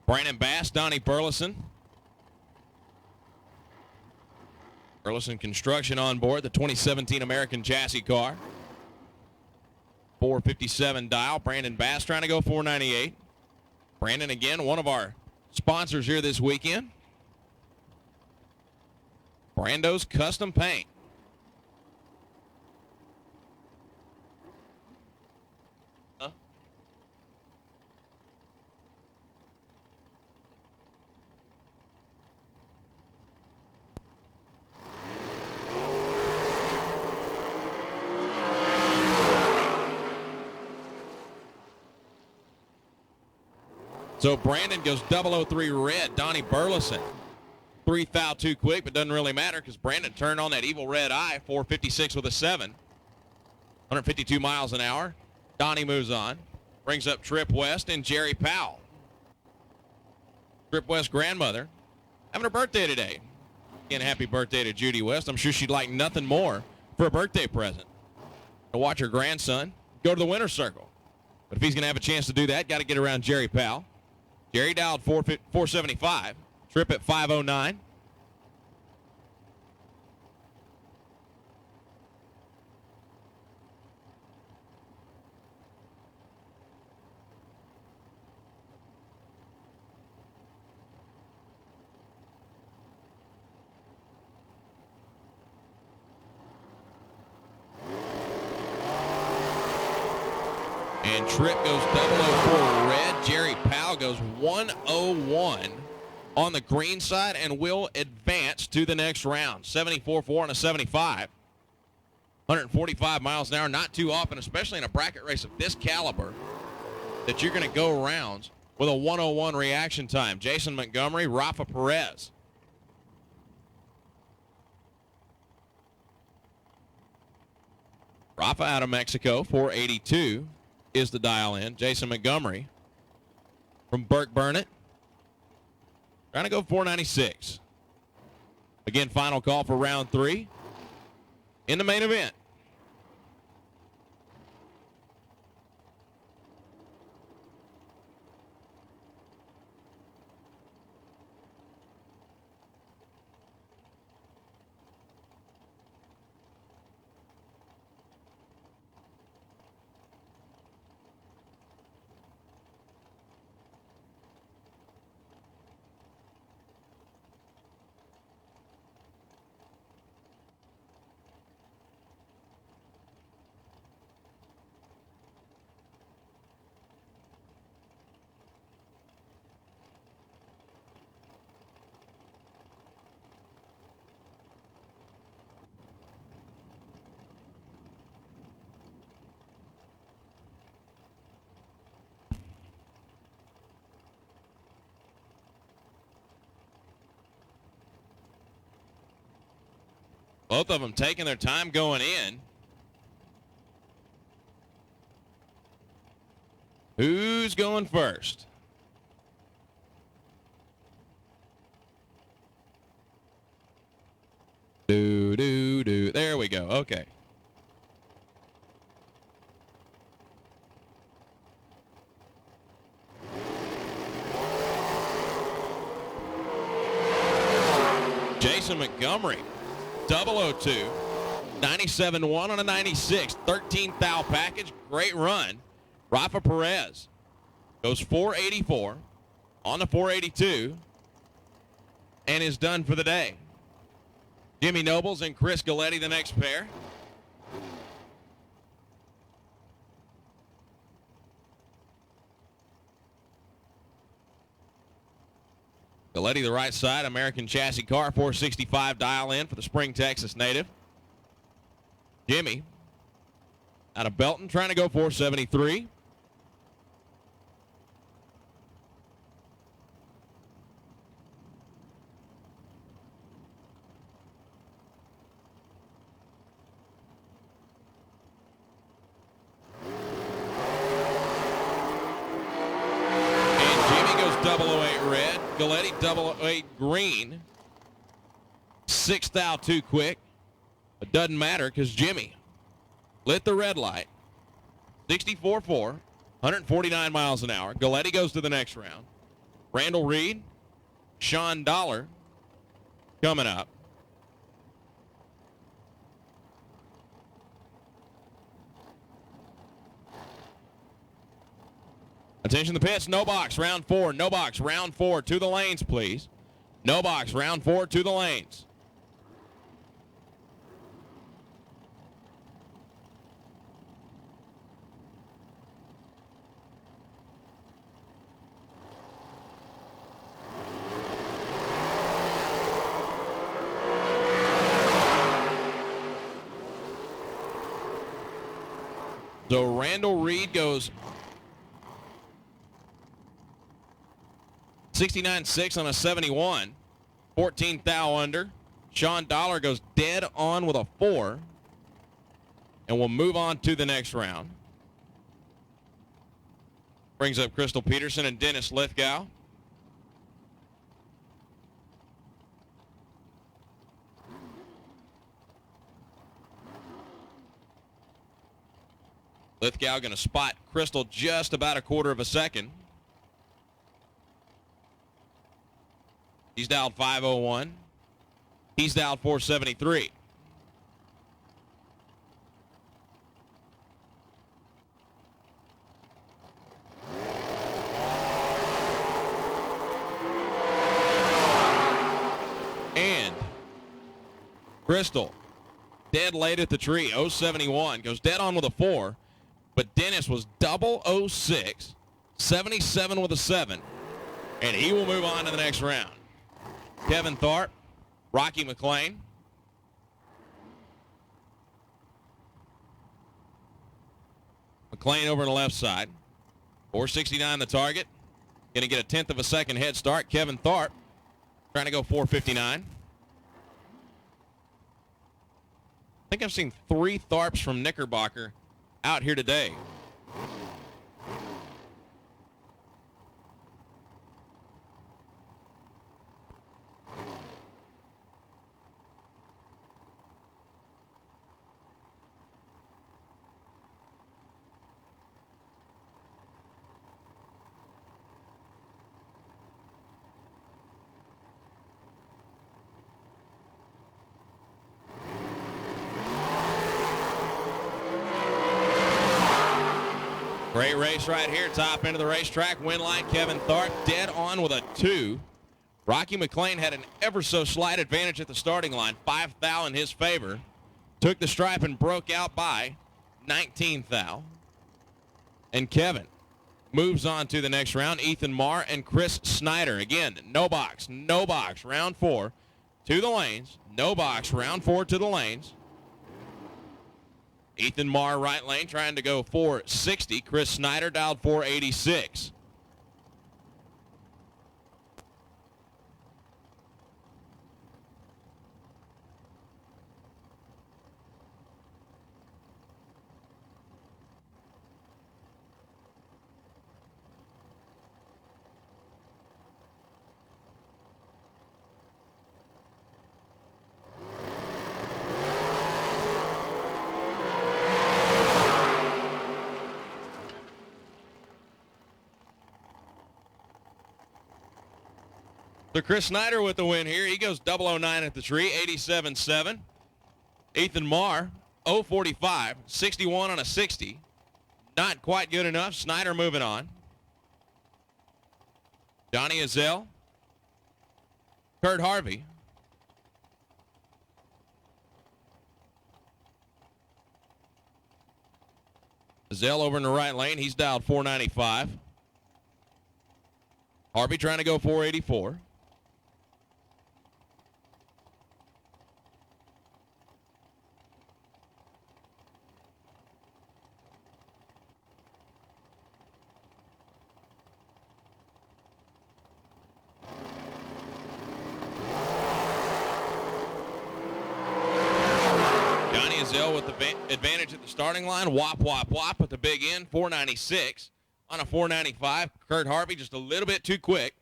Brandon Bass, Donnie Burleson. Burleson Construction on board the 2017 American chassis car. 457 dial. Brandon Bass trying to go 498. Brandon, again, one of our sponsors here this weekend. Brando's Custom Paint. So Brandon goes 003 red. Donnie Burleson, 3 thou too quick, but doesn't really matter because Brandon turned on that evil red eye, 456 with a 7. 152 miles an hour. Donnie moves on. Brings up Trip West and Jerry Powell. Trip West's grandmother having her birthday today. Again, happy birthday to Judy West. I'm sure she'd like nothing more for a birthday present. To watch her grandson go to the winner's circle. But if he's going to have a chance to do that, got to get around Jerry Powell. Jerry dialed 475. Trip at 509. And Trip goes 004 red. Jerry Powell goes 101 on the green side and will advance to the next round. 74.4 and a 75. 145 miles an hour, not too often, especially in a bracket race of this caliber, that you're going to go rounds with a 101 reaction time. Jason Montgomery, Rafa Perez. Rafa out of Mexico, 482 is the dial in. Jason Montgomery from Burke Burnett, trying to go 496. Again, final call for round 3 in the main event. Both of them taking their time going in. Who's going first? Do. There we go. Okay. Jason Montgomery, 002, 97-1 on a 96, 13 thou package, great run. Rafa Perez goes 484 on the 482 and is done for the day. Jimmy Nobles and Chris Galletti, the next pair. Galletti, the right side, American chassis car, 465 dial in for the Spring, Texas native. Jimmy out of Belton, trying to go 473. Galletti 008 green. 6 thou too quick. It doesn't matter because Jimmy lit the red light. 64-4, 149 miles an hour. Galletti goes to the next round. Randall Reed, Sean Dollar coming up. Attention the pits, no box, round 4, no box, round 4, to the lanes, please. No box, round 4, to the lanes. So Randall Reed goes 69.6 on a 71, 14 thou under. Sean Dollar goes dead on with a 4, and we'll move on to the next round. Brings up Crystal Peterson and Dennis Lithgow. Lithgow going to spot Crystal just about a quarter of a second. He's dialed 501. He's dialed 473. And Crystal, dead late at the tree, 071, goes dead on with a 4. But Dennis was 006, 77 with a 7, and he will move on to the next round. Kevin Tharp, Rocky McLean. McLean over on the left side. 469 the target. Going to get a 1/10 of a second head start. Kevin Tharp trying to go 459. I think I've seen 3 Tharps from Knickerbocker out here today. Great race right here, top end of the racetrack. Win line, Kevin Tharp dead on with a 2. Rocky McLean had an ever so slight advantage at the starting line, 5 thou in his favor. Took the stripe and broke out by 19 thou. And Kevin moves on to the next round. Ethan Marr and Chris Snyder. Again, no box, round 4 to the lanes. No box, round 4 to the lanes. Ethan Marr, right lane, trying to go 460. Chris Snyder dialed 486. So Chris Snyder with the win here. He goes 009 at the tree, 87.7. Ethan Marr, 045, 61 on a 60. Not quite good enough. Snyder moving on. Johnny Azell. Kurt Harvey. Azell over in the right lane. He's dialed 495. Harvey trying to go 484. With the advantage at the starting line. Whop, whop, whop at the big end. 496 on a 495. Kurt Harvey just a little bit too quick.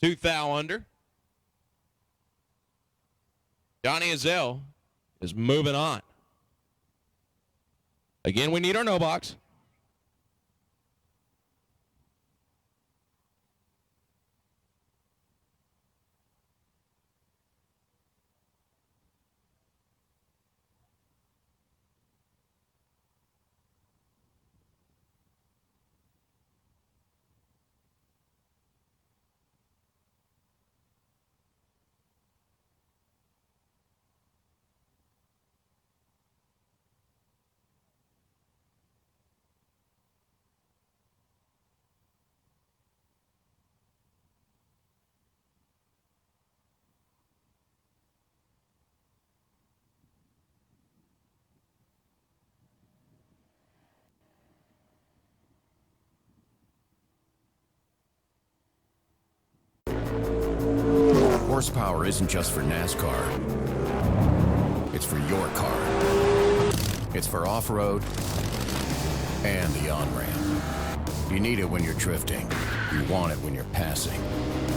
2 thou under. Johnny Azell is moving on. Again, we need our no box. Horsepower isn't just for NASCAR. It's for your car. It's for off-road and the on-ramp. You need it when you're drifting. You want it when you're passing.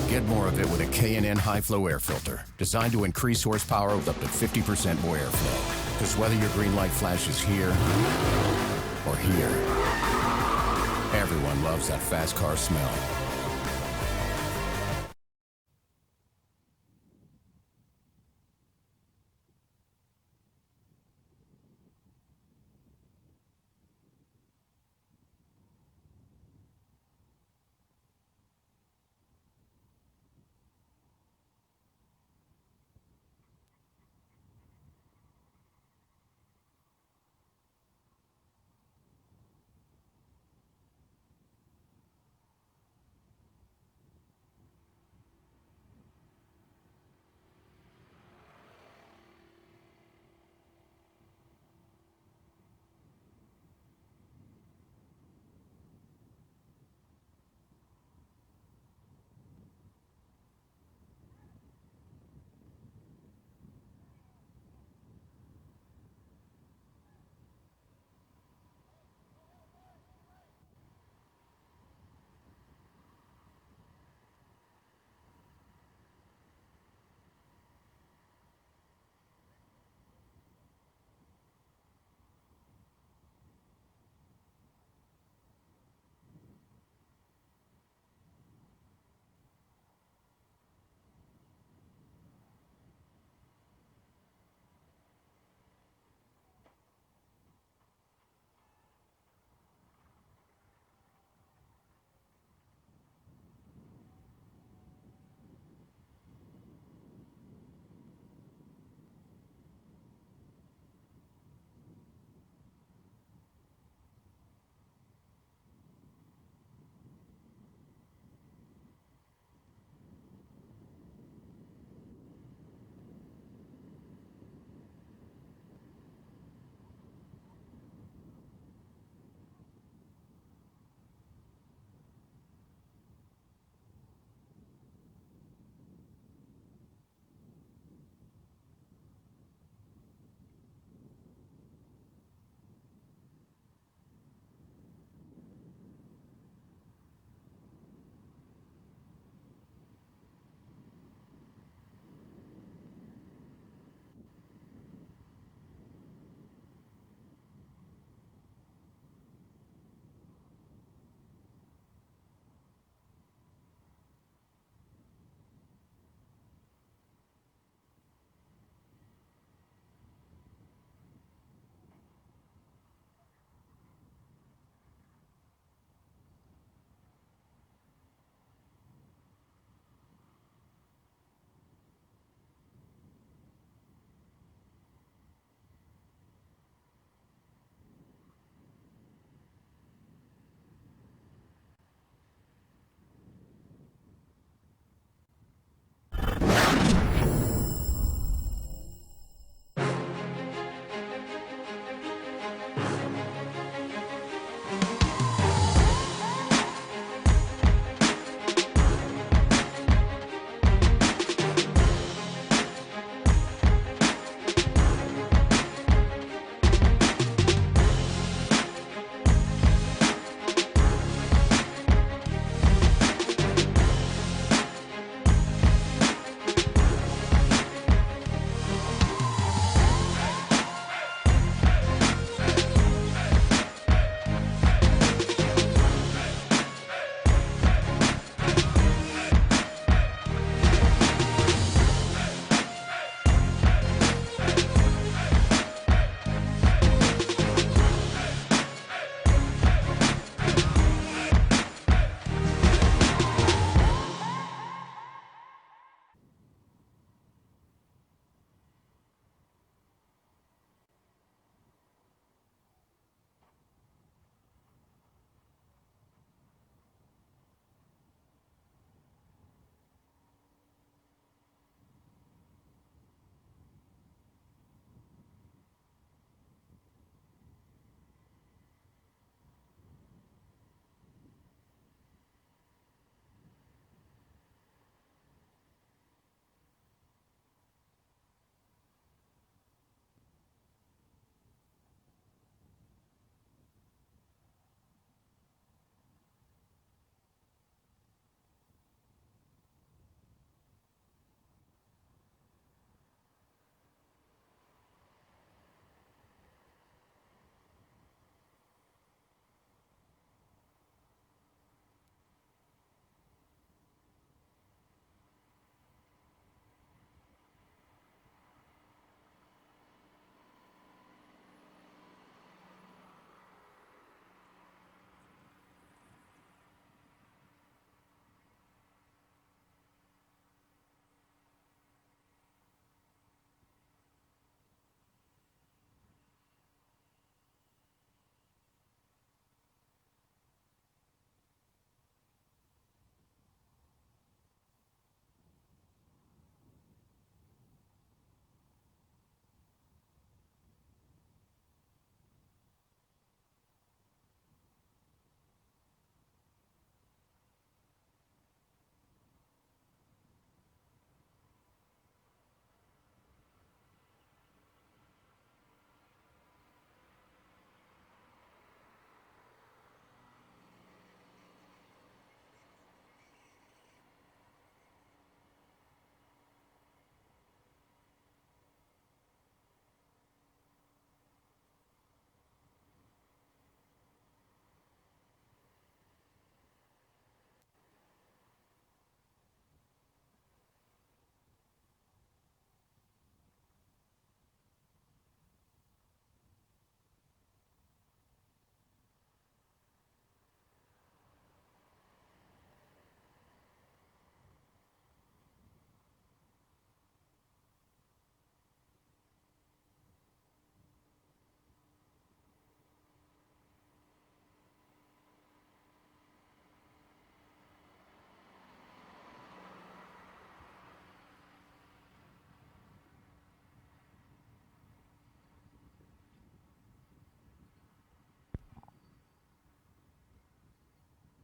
Get more of it with a K&N high-flow air filter, designed to increase horsepower with up to 50% more airflow. Because whether your green light flashes here or here, everyone loves that fast car smell.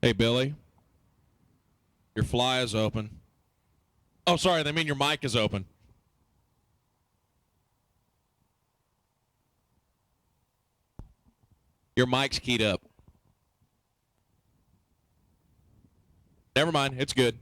Hey, Billy. Your fly is open. Oh, sorry. They mean your mic is open. Your mic's keyed up. Never mind. It's good.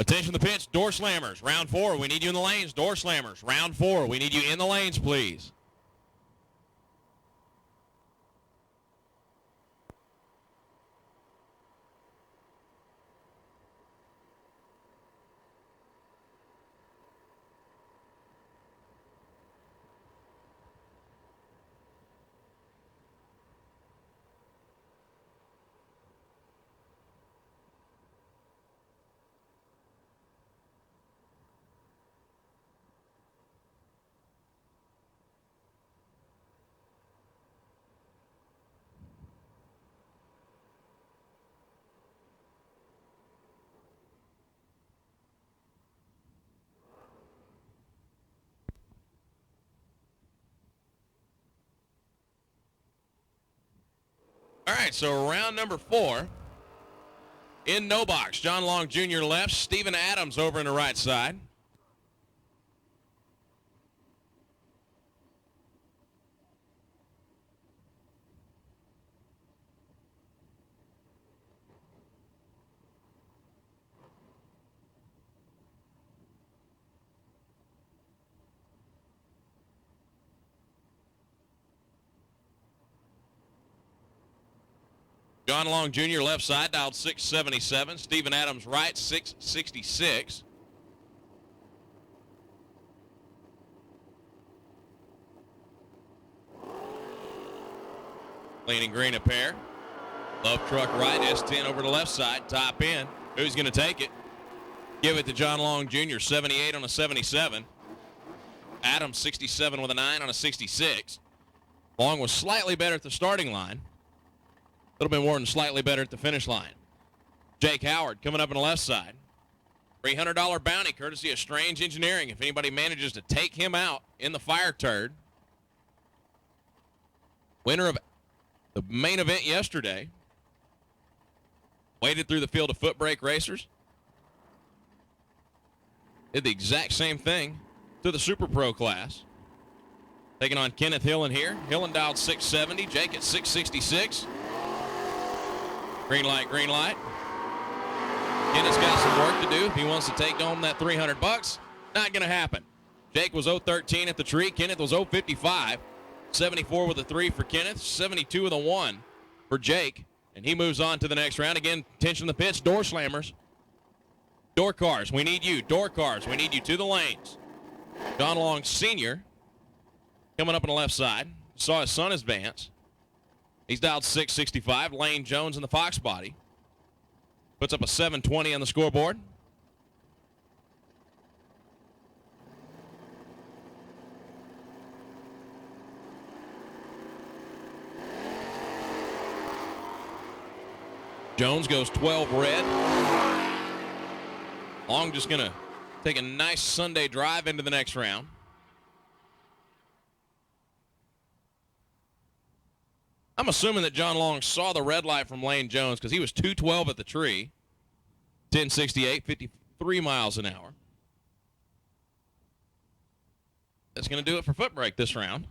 Attention the pitch, door slammers. Round 4, we need you in the lanes. Door slammers. Round 4, we need you in the lanes, please. All right, so round number 4. In no box, John Long Jr. left, Steven Adams over in the right side. John Long Jr. left side, dialed 677. Steven Adams right, 666. Leaning green a pair. Love truck right, S10 over the left side, top end. Who's going to take it? Give it to John Long Jr., 78 on a 77. Adams, 67 with a 9 on a 66. Long was slightly better at the starting line. A little bit more than slightly better at the finish line. Jake Howard coming up on the left side. $300 bounty courtesy of Strange Engineering if anybody manages to take him out in the fire turd. Winner of the main event yesterday. Waded through the field of foot brake racers. Did the exact same thing to the Super Pro class. Taking on Kenneth Hillen here. Hillen dialed 670. Jake at 666. Green light, green light. Kenneth's got some work to do if he wants to take home that $300. Not going to happen. Jake was 0-13 at the tree. Kenneth was 0-55. 74 with a 3 for Kenneth. 72 with a 1 for Jake. And he moves on to the next round. Again, attention the pitch. Door slammers. Door cars, we need you. Door cars, we need you to the lanes. John Long Sr. coming up on the left side. Saw his son advance. He's dialed 665. Lane Jones in the Fox body. Puts up a 720 on the scoreboard. Jones goes 12 red. Long just going to take a nice Sunday drive into the next round. I'm assuming that John Long saw the red light from Lane Jones because he was 212 at the tree. 1068, 53 miles an hour. That's going to do it for foot brake this round.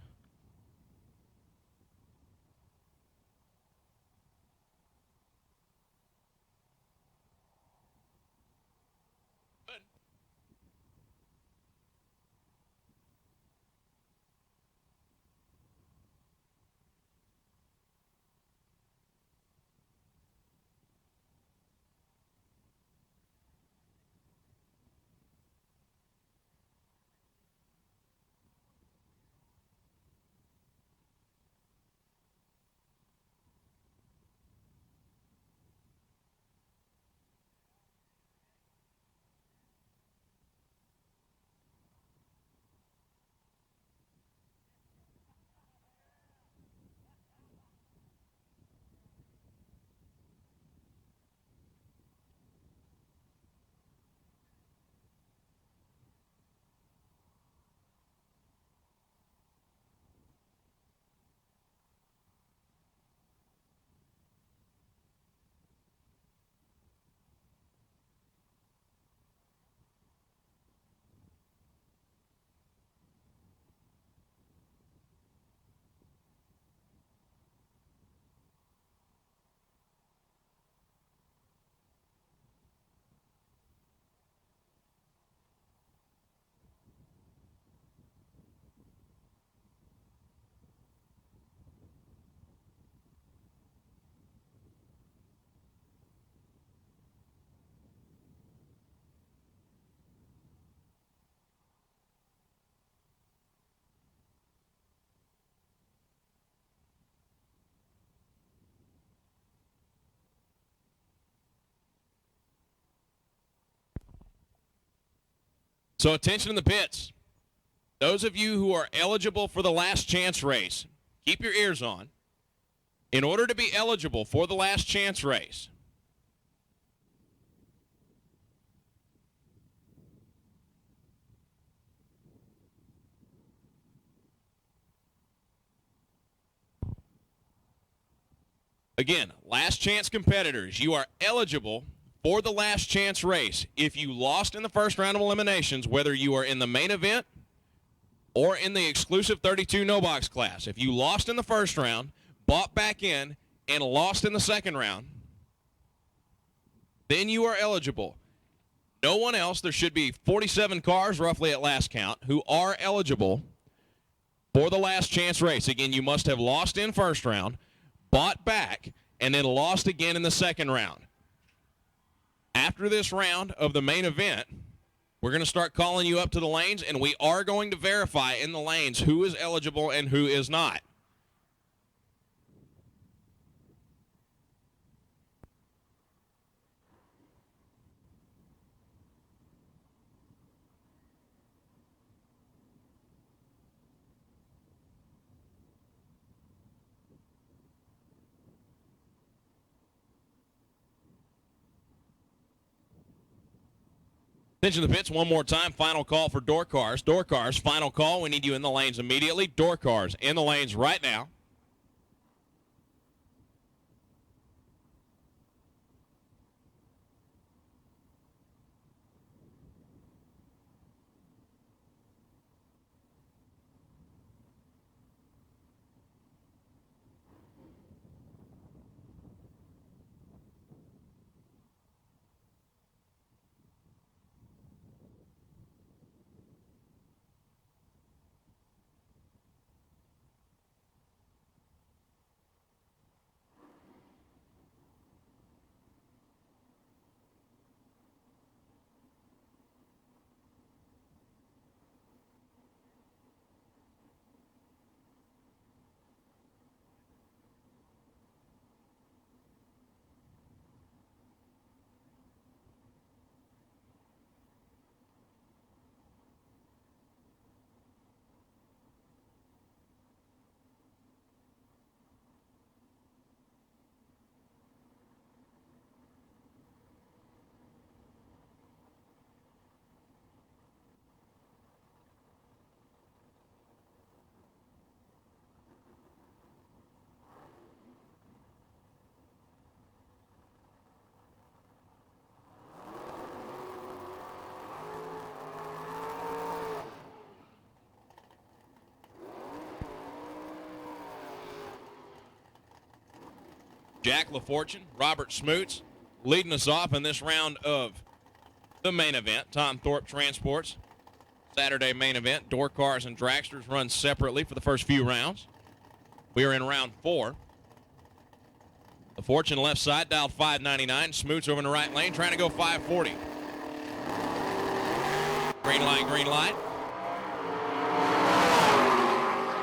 So attention in the pits. Those of you who are eligible for the last chance race, keep your ears on. In order to be eligible for the last chance race, again, last chance competitors, you are eligible for the last chance race. If you lost in the first round of eliminations, whether you are in the main event or in the exclusive 32 no box class, if you lost in the first round, bought back in, and lost in the second round, then you are eligible. No one else. There should be 47 cars, roughly at last count, who are eligible for the last chance race. Again, you must have lost in first round, bought back, and then lost again in the second round. After this round of the main event, we're going to start calling you up to the lanes, and we are going to verify in the lanes who is eligible and who is not. Attention to the pits one more time. Final call for door cars. Door cars, final call. We need you in the lanes immediately. Door cars in the lanes right now. Jack LaFortune, Robert Smoots leading us off in this round of the main event. Tom Thorpe Transports, Saturday main event. Door cars and dragsters run separately for the first few rounds. We are in round 4. LaFortune left side, dialed 599. Smoots over in the right lane, trying to go 540. Green light, green light.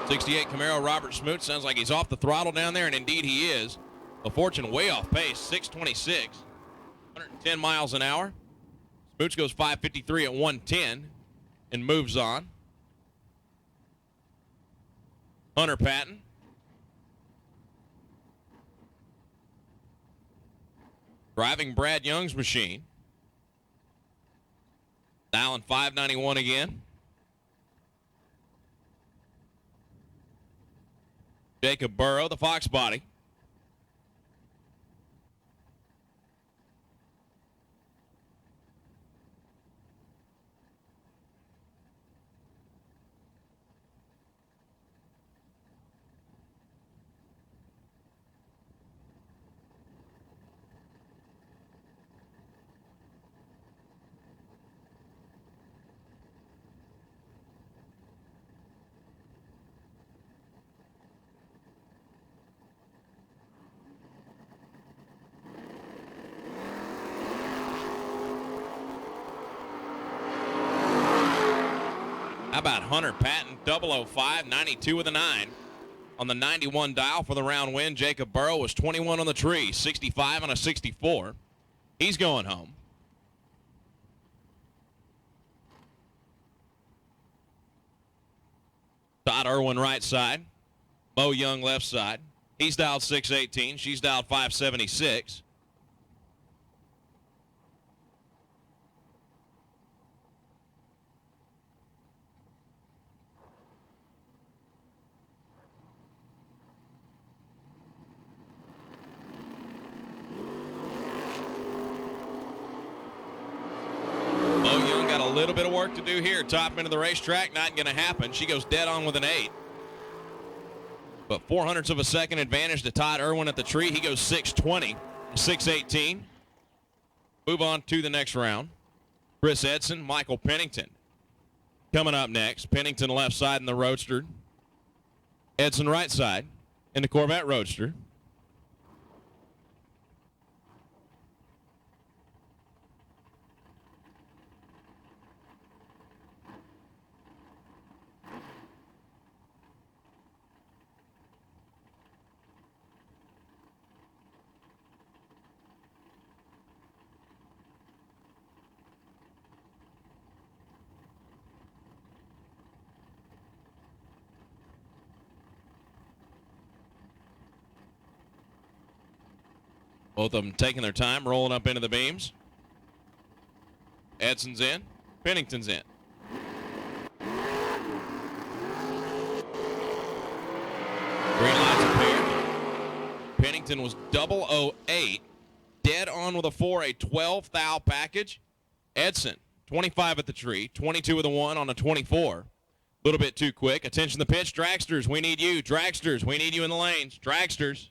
68 Camaro, Robert Smoot. Sounds like he's off the throttle down there, and indeed he is. LaFortune way off pace, 626, 110 miles an hour. Smoots goes 553 at 110 and moves on. Hunter Patton. Driving Brad Young's machine. Dialing 591 again. Jacob Burrow, the Fox body. How about Hunter Patton, 005, 92 with a 9. On the 91 dial for the round win, Jacob Burrow was 21 on the tree, 65 on a 64. He's going home. Todd Irwin right side. Mo Young left side. He's dialed 618. She's dialed 576. Mo Young got a little bit of work to do here. Top end of the racetrack, not going to happen. She goes dead on with an 8. But 0.04 of a second advantage to Todd Irwin at the tree. He goes 620, 618. Move on to the next round. Chris Edson, Michael Pennington. Coming up next, Pennington left side in the Roadster. Edson right side in the Corvette Roadster. Both of them taking their time, rolling up into the beams. Edson's in. Pennington's in. Green lights appear. Pennington was 008. Dead on with a 4, a 12 thou package. Edson, 25 at the tree, 22 with a 1 on a 24. A little bit too quick. Attention the pitch. Dragsters, we need you. Dragsters, we need you in the lanes. Dragsters.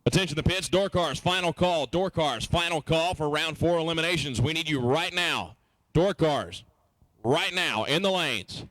Attention the pitch, door cars, final call. Door cars, final call for round 4 eliminations. We need you right now. Door cars, right now in the lanes.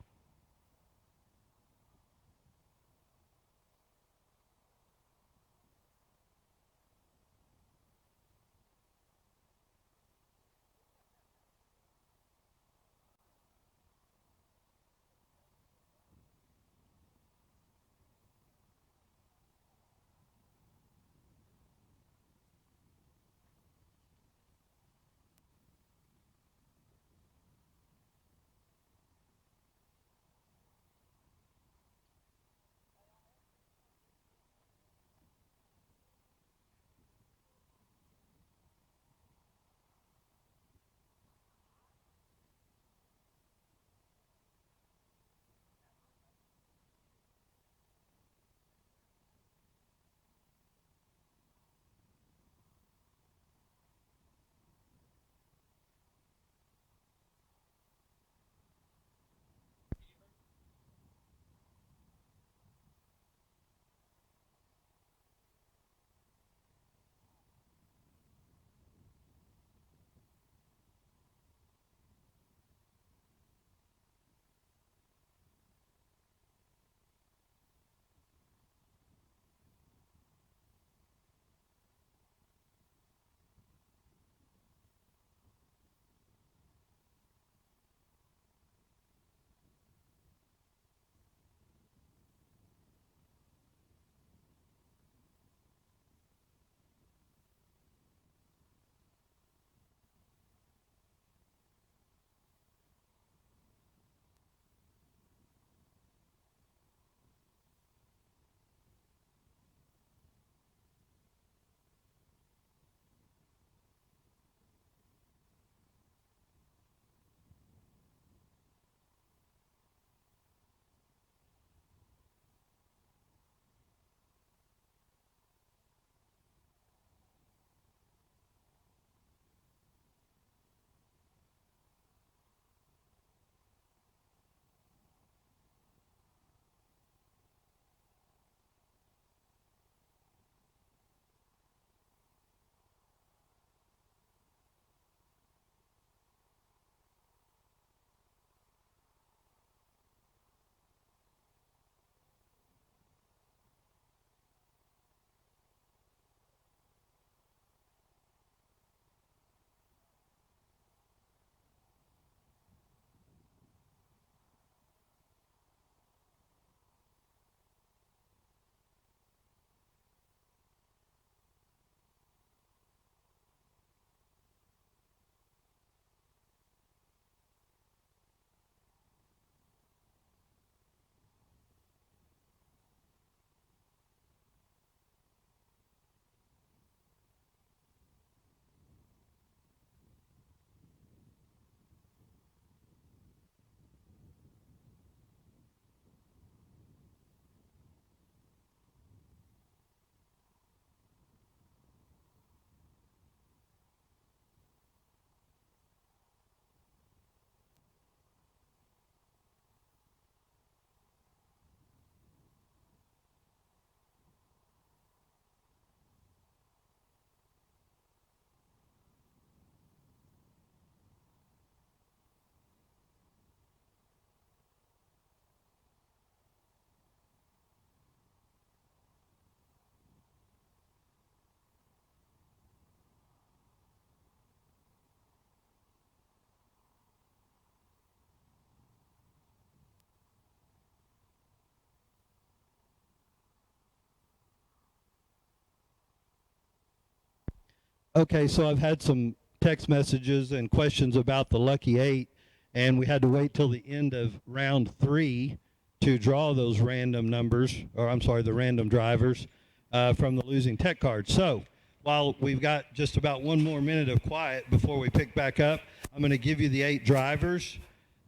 Okay, so I've had some text messages and questions about the Lucky 8, and we had to wait till the end of round 3 to draw those random numbers, or I'm sorry, the random drivers from the losing tech card. So while we've got just about 1 more minute of quiet before we pick back up, I'm going to give you the 8 drivers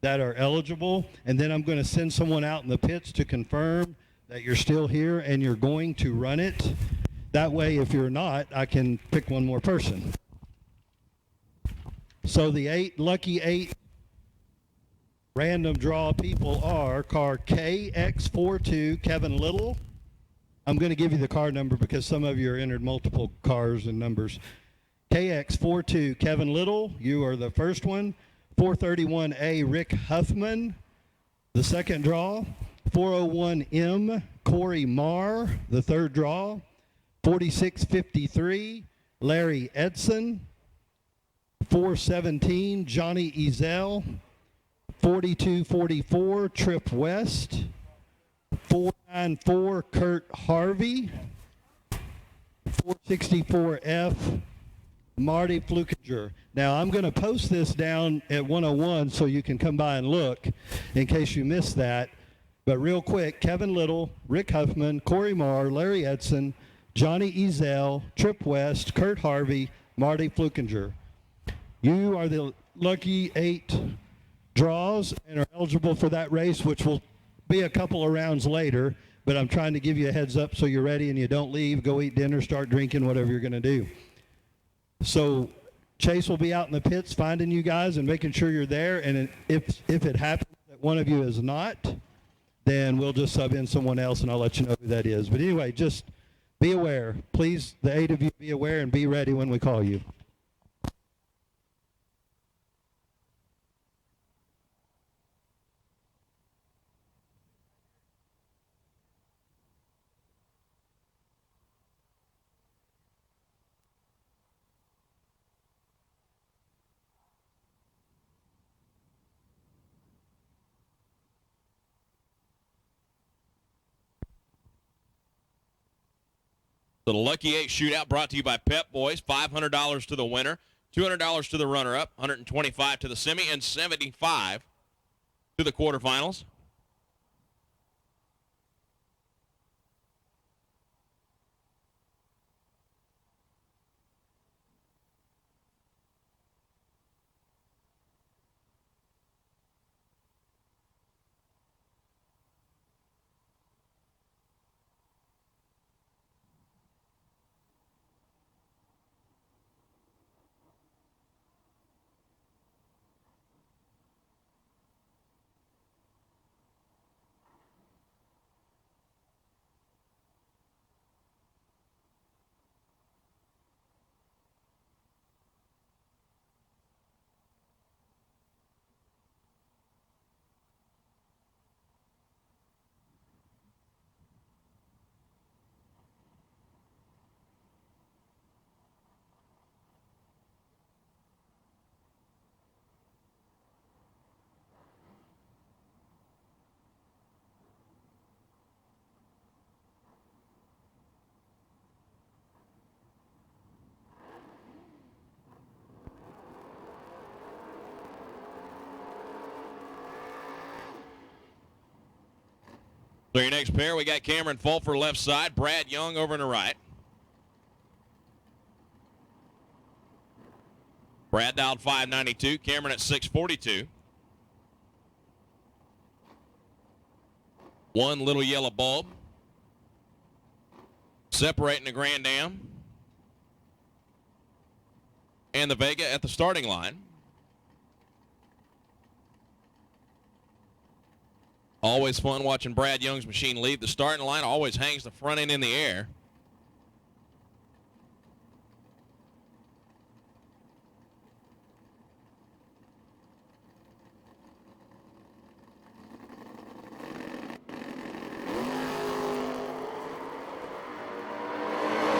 that are eligible, and then I'm going to send someone out in the pits to confirm that you're still here and you're going to run it. That way, if you're not, I can pick one more person. So the lucky 8 random draw people are car KX42, Kevin Little. I'm going to give you the car number because some of you are entered multiple cars and numbers. KX42, Kevin Little, you are the first one. 431A, Rick Huffman, the second draw. 401M, Corey Marr, the third draw. 4653, Larry Edson. 417, Johnny Ezel. 4244, Trip West. 494, Kurt Harvey. 464F, Marty Flukinger. Now, I'm going to post this down at 101 so you can come by and look in case you missed that. But real quick, Kevin Little, Rick Huffman, Corey Marr, Larry Edson, Johnny Ezel, Trip West, Kurt Harvey, Marty Flukinger. You are the lucky 8 draws and are eligible for that race, which will be a couple of rounds later. But I'm trying to give you a heads up so you're ready and you don't leave. Go eat dinner, start drinking, whatever you're going to do. So Chase will be out in the pits finding you guys and making sure you're there. And if it happens that one of you is not, then we'll just sub in someone else and I'll let you know who that is. But anyway, just be aware. Please, the 8 of you, be aware and be ready when we call you. The Lucky 8 Shootout brought to you by Pep Boys. $500 to the winner, $200 to the runner-up, $125 to the semi, and $75 to the quarterfinals. So your next pair, we got Cameron Fulfer left side, Brad Young over on the right. Brad dialed 592, Cameron at 642. One little yellow bulb separating the Grand Am and the Vega at the starting line. Always fun watching Brad Young's machine leave the starting line. Always hangs the front end in the air.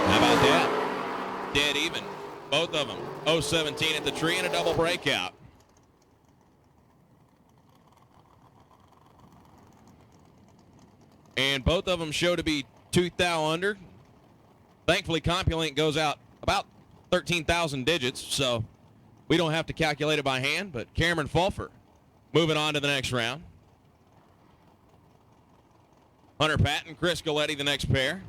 How about that? Dead even. Both of them. 0-17 at the tree and a double breakout. And both of them show to be 2 thou under. Thankfully, CompuLink goes out about 13,000 digits, so we don't have to calculate it by hand, but Cameron Fulfer moving on to the next round. Hunter Patton, Chris Galletti, the next pair.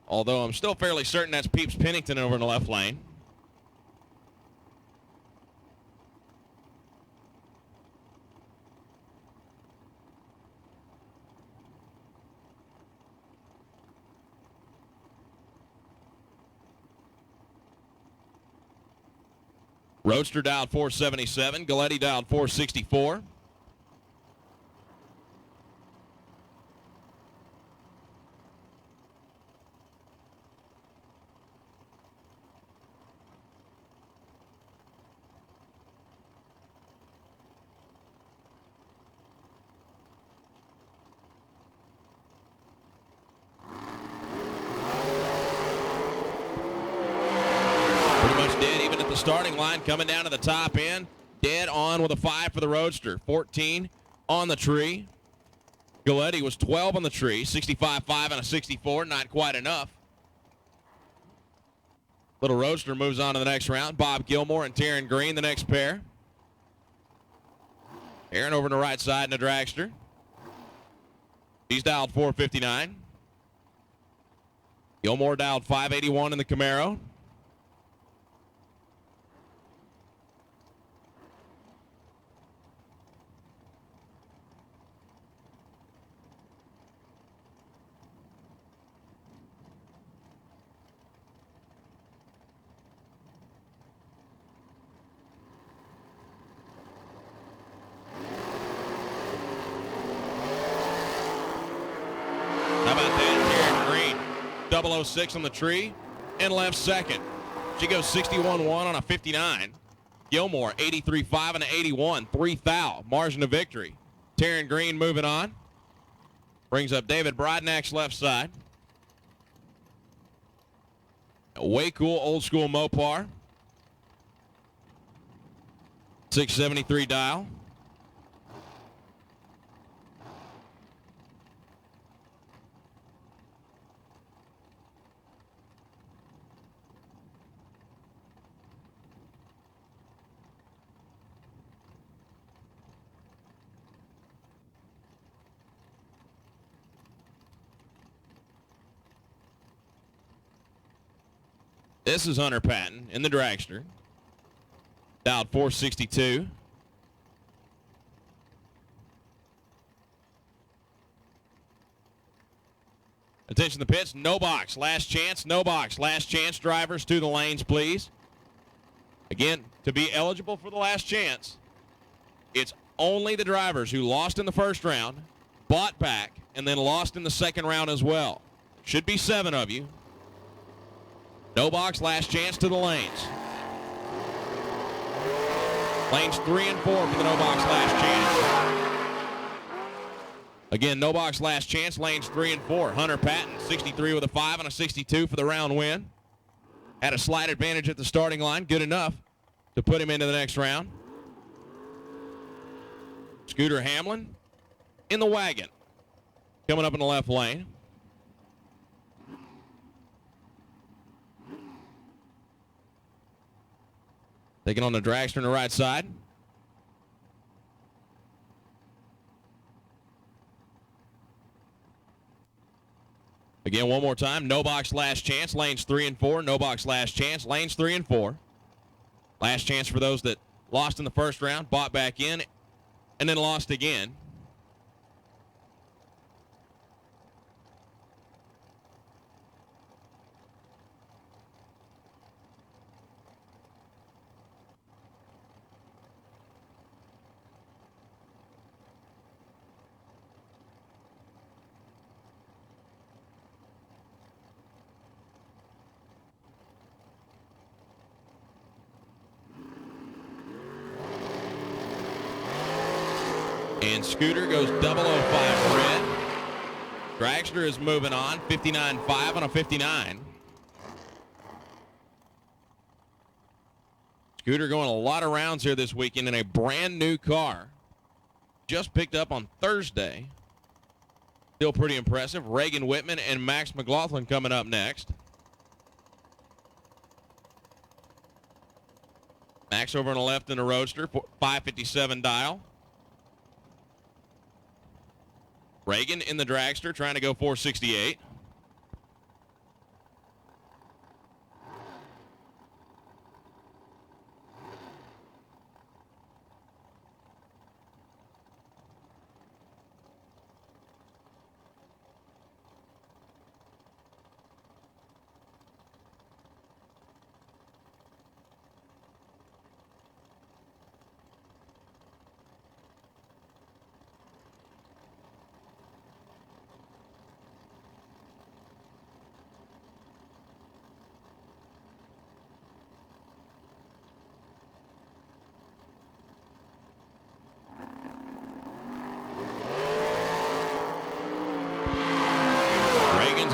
Although I'm still fairly certain that's Peeps Pennington over in the left lane. Roadster dialed 477. Galletti dialed 464. Starting line coming down to the top end. Dead on with a 5 for the Roadster. 14 on the tree. Galletti was 12 on the tree. 65.5 and a 64. Not quite enough. Little Roadster moves on to the next round. Bob Gilmore and Taryn Green, the next pair. Aaron over on the right side in the dragster. He's dialed 459. Gilmore dialed 581 in the Camaro. How about that? Taryn Green, 006 on the tree, and left second. She goes 61.1 on a 59. Gilmore, 83.5 and an 81. 3 thou. Margin of victory. Taryn Green moving on. Brings up David Brodnack's left side. A way cool old school Mopar. 673 dial. This is Hunter Patton in the dragster. Dialed 462. Attention to the pits. No box. Last chance. No box. Last chance. Drivers to the lanes, please. Again, to be eligible for the last chance, it's only the drivers who lost in the first round, bought back, and then lost in the second round as well. Should be 7 of you. No box, last chance to the lanes. Lanes 3 and 4 for the no box last chance. Again, no box last chance, lanes 3 and 4. Hunter Patton, 63 with a 5 and a 62 for the round win. Had a slight advantage at the starting line, good enough to put him into the next round. Scooter Hamlin in the wagon, coming up in the left lane. Taking on the dragster on the right side. Again, one more time. No box last chance. Lanes 3 and 4. No box last chance. Lanes 3 and 4. Last chance for those that lost in the first round, bought back in, and then lost again. And Scooter goes 005 red. Dragster is moving on, 59.5 on a 59. Scooter going a lot of rounds here this weekend in a brand new car. Just picked up on Thursday. Still pretty impressive. Reagan Whitman and Max McLaughlin coming up next. Max over on the left in the Roadster, 557 dial. Reagan in the Dragster trying to go 468.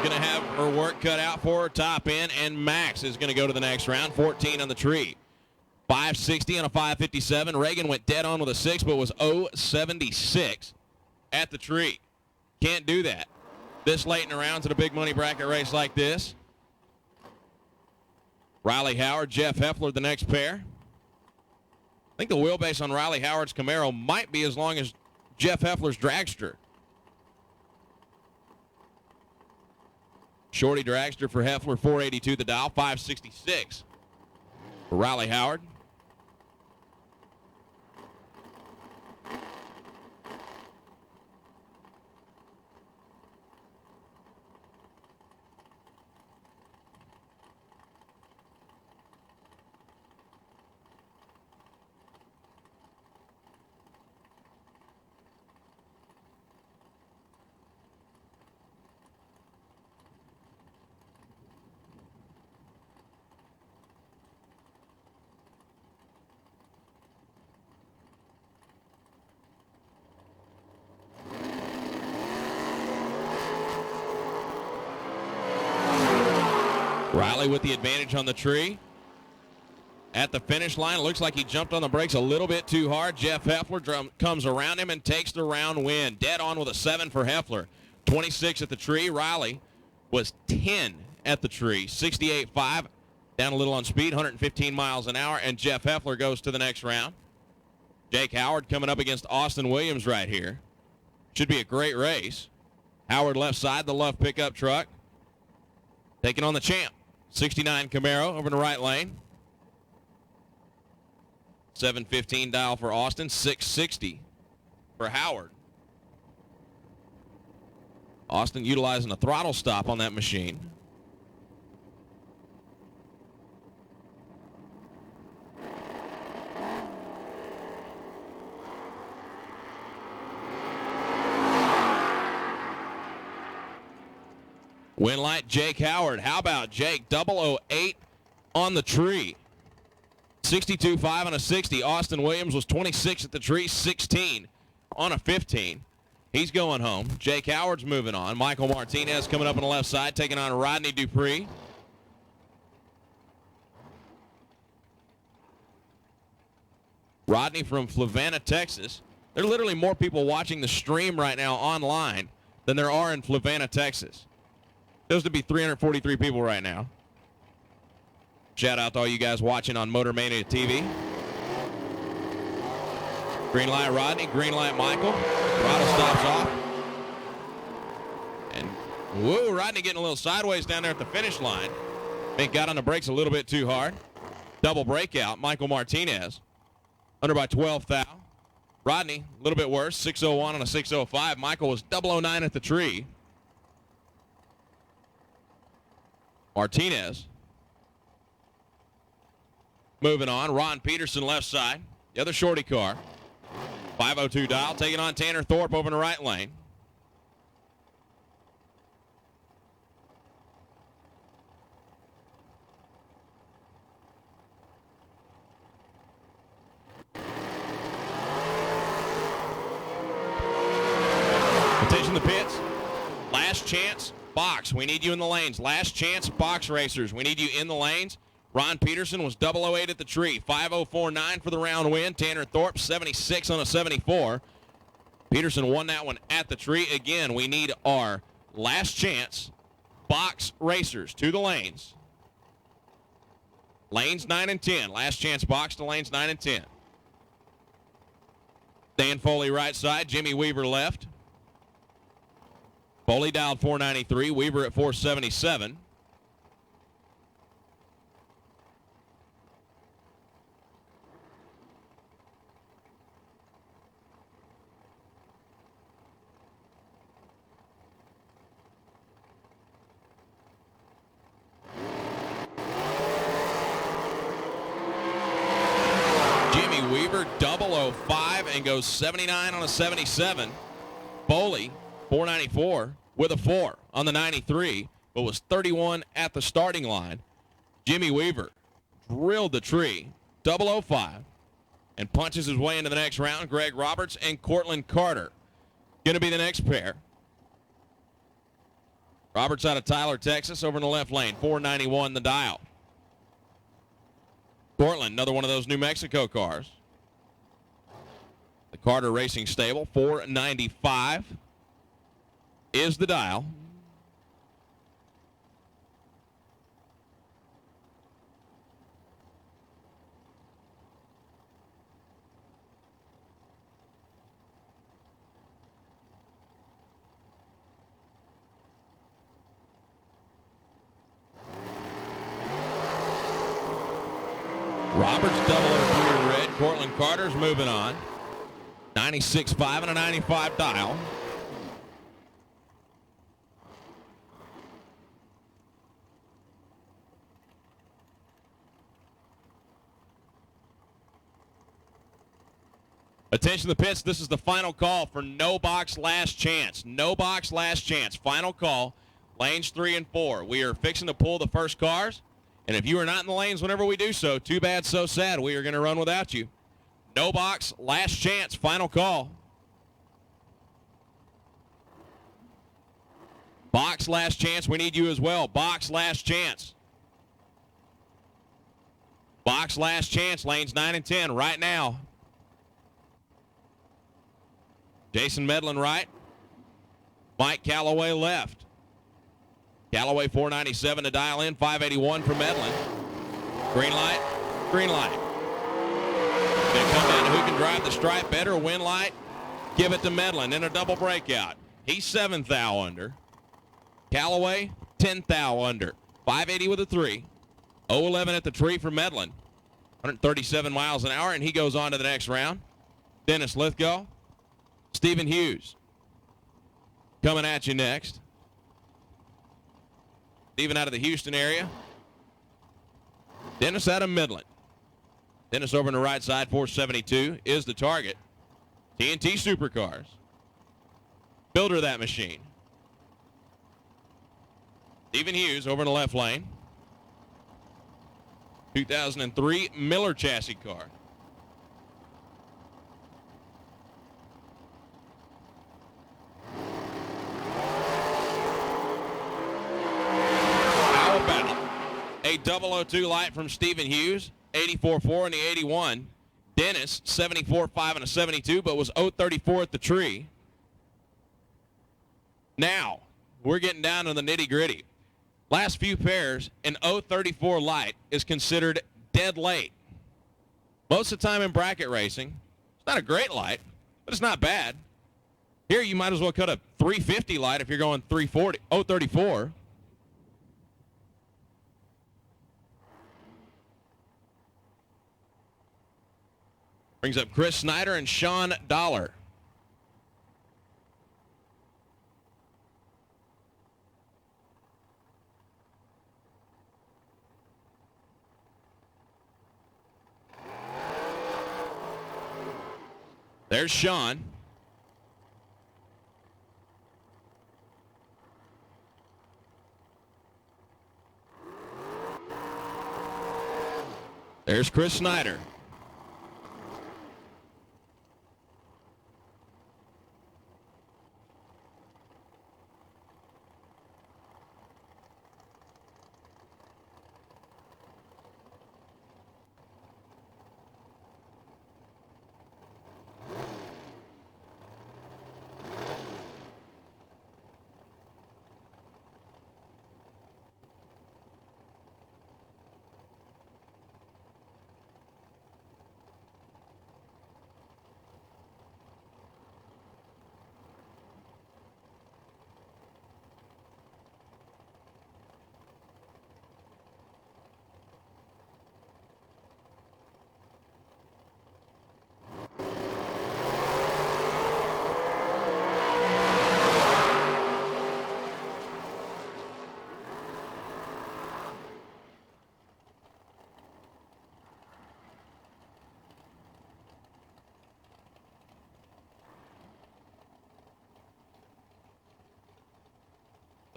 Going to have her work cut out for her top end, and Max is going to go to the next round, 14 on the tree. 560 on a 557. Reagan went dead on with a 6, but was 076 at the tree. Can't do that this late in the rounds at a big money bracket race like this. Riley Howard, Jeff Heffler, the next pair. I think the wheelbase on Riley Howard's Camaro might be as long as Jeff Heffler's Dragster. Shorty Dragster for Heffler, 482 the dial, 566 for Riley Howard. Riley with the advantage on the tree. At the finish line, it looks like he jumped on the brakes a little bit too hard. Jeff Heffler comes around him and takes the round win. Dead on with a 7 for Heffler. 26 at the tree. Riley was 10 at the tree. 68.5, down a little on speed, 115 miles an hour, and Jeff Heffler goes to the next round. Jake Howard coming up against Austin Williams right here. Should be a great race. Howard left side, the Love pickup truck. Taking on the champ. 69 Camaro over in the right lane. 715 dial for Austin. 660 for Howard. Austin utilizing a throttle stop on that machine. Win light, Jake Howard. How about Jake? 008 on the tree. 62.5 on a 60. Austin Williams was 26 at the tree, 16 on a 15. He's going home. Jake Howard's moving on. Michael Martinez coming up on the left side, taking on Rodney Dupree. Rodney from Flavanna, Texas. There are literally more people watching the stream right now online than there are in Flavanna, Texas. Those to be 343 people right now. Shout out to all you guys watching on Motor Mania TV. Green light Rodney, green light Michael. Throttle stops off. And whoa, Rodney getting a little sideways down there at the finish line. I think got on the brakes a little bit too hard. Double breakout, Michael Martinez. Under by 12 thou. Rodney, a little bit worse, 601 on a 605. Michael was 009 at the tree. Martinez. Moving on, Ron Peterson left side. The other shorty car. 502 dial, taking on Tanner Thorpe over in the right lane. Attention the pits. Last chance, box. We need you in the lanes. Last chance, box racers. We need you in the lanes. Ron Peterson was 008 at the tree. 5:04.9 for the round win. Tanner Thorpe, 76 on a 74. Peterson won that one at the tree. Again, we need our last chance box racers to the lanes. Lanes 9 and 10. Last chance box to lanes 9 and 10. Dan Foley right side, Jimmy Weaver left. Foley dialed 493, Weaver at 477. Weaver 005 and goes 79 on a 77. Foley 494 with a 4 on the 93, but was 31 at the starting line. Jimmy Weaver drilled the tree 005 and punches his way into the next round. Greg Roberts and Cortland Carter going to be the next pair. Roberts out of Tyler, Texas, over in the left lane, 491 the dial. Cortland, another one of those New Mexico cars. The Carter Racing Stable, 495 is the dial. Roberts 003 in red. Cortland Carter's moving on. 96.5 and a 95 dial. Attention to the pits. This is the final call for No Box Last Chance. No Box Last Chance. Final call. Lanes 3 and 4. We are fixing to pull the first cars. And if you are not in the lanes whenever we do so, too bad, so sad. We are going to run without you. No Box Last Chance. Final call. Box Last Chance. We need you as well. Box Last Chance. Box Last Chance. Lanes 9 and 10 right now. Jason Medlin right. Mike Calloway left. Calloway 497 to dial in. 581 for Medlin. Green light. Green light. Going to come down to who can drive the stripe better. Win light. Give it to Medlin in a double breakout. He's 7th thou under. Calloway 10th thou under. 580 with a 3. 011 at the tree for Medlin. 137 miles an hour, and he goes on to the next round. Dennis Lithgow. Stephen Hughes coming at you next. Stephen out of the Houston area. Dennis out of Midland. Dennis over on the right side, 472 is the target. TNT Supercars. Builder of that machine. Stephen Hughes over in the left lane. 2003 Miller chassis car. A 002 light from Stephen Hughes, 84.4 in the 81. Dennis, 74.5 and a 72, but was 034 at the tree. Now, we're getting down to the nitty-gritty. Last few pairs, an 034 light is considered dead late. Most of the time in bracket racing, it's not a great light, but it's not bad. Here, you might as well cut a 350 light if you're going 340, 034. Brings up Chris Snyder and Sean Dollar. There's Sean. There's Chris Snyder.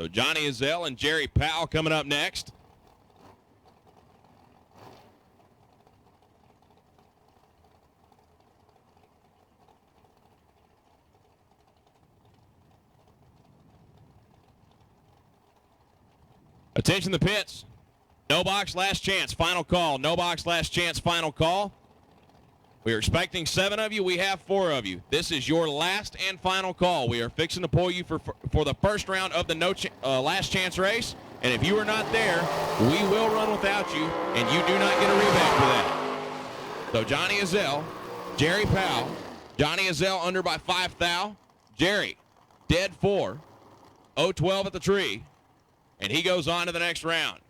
So Johnny Ezell and Jerry Powell coming up next. Attention the pits. No box, last chance, final call. No box, last chance, final call. We are expecting 7 of you. We have 4 of you. This is your last and final call. We are fixing to pull you for the first round of the last chance race. And if you are not there, we will run without you, and you do not get a rebate for that. So Johnny Ezell, Jerry Powell. Johnny Ezell under by 5 thou. Jerry, dead 4. 0-12 at the tree. And he goes on to the next round.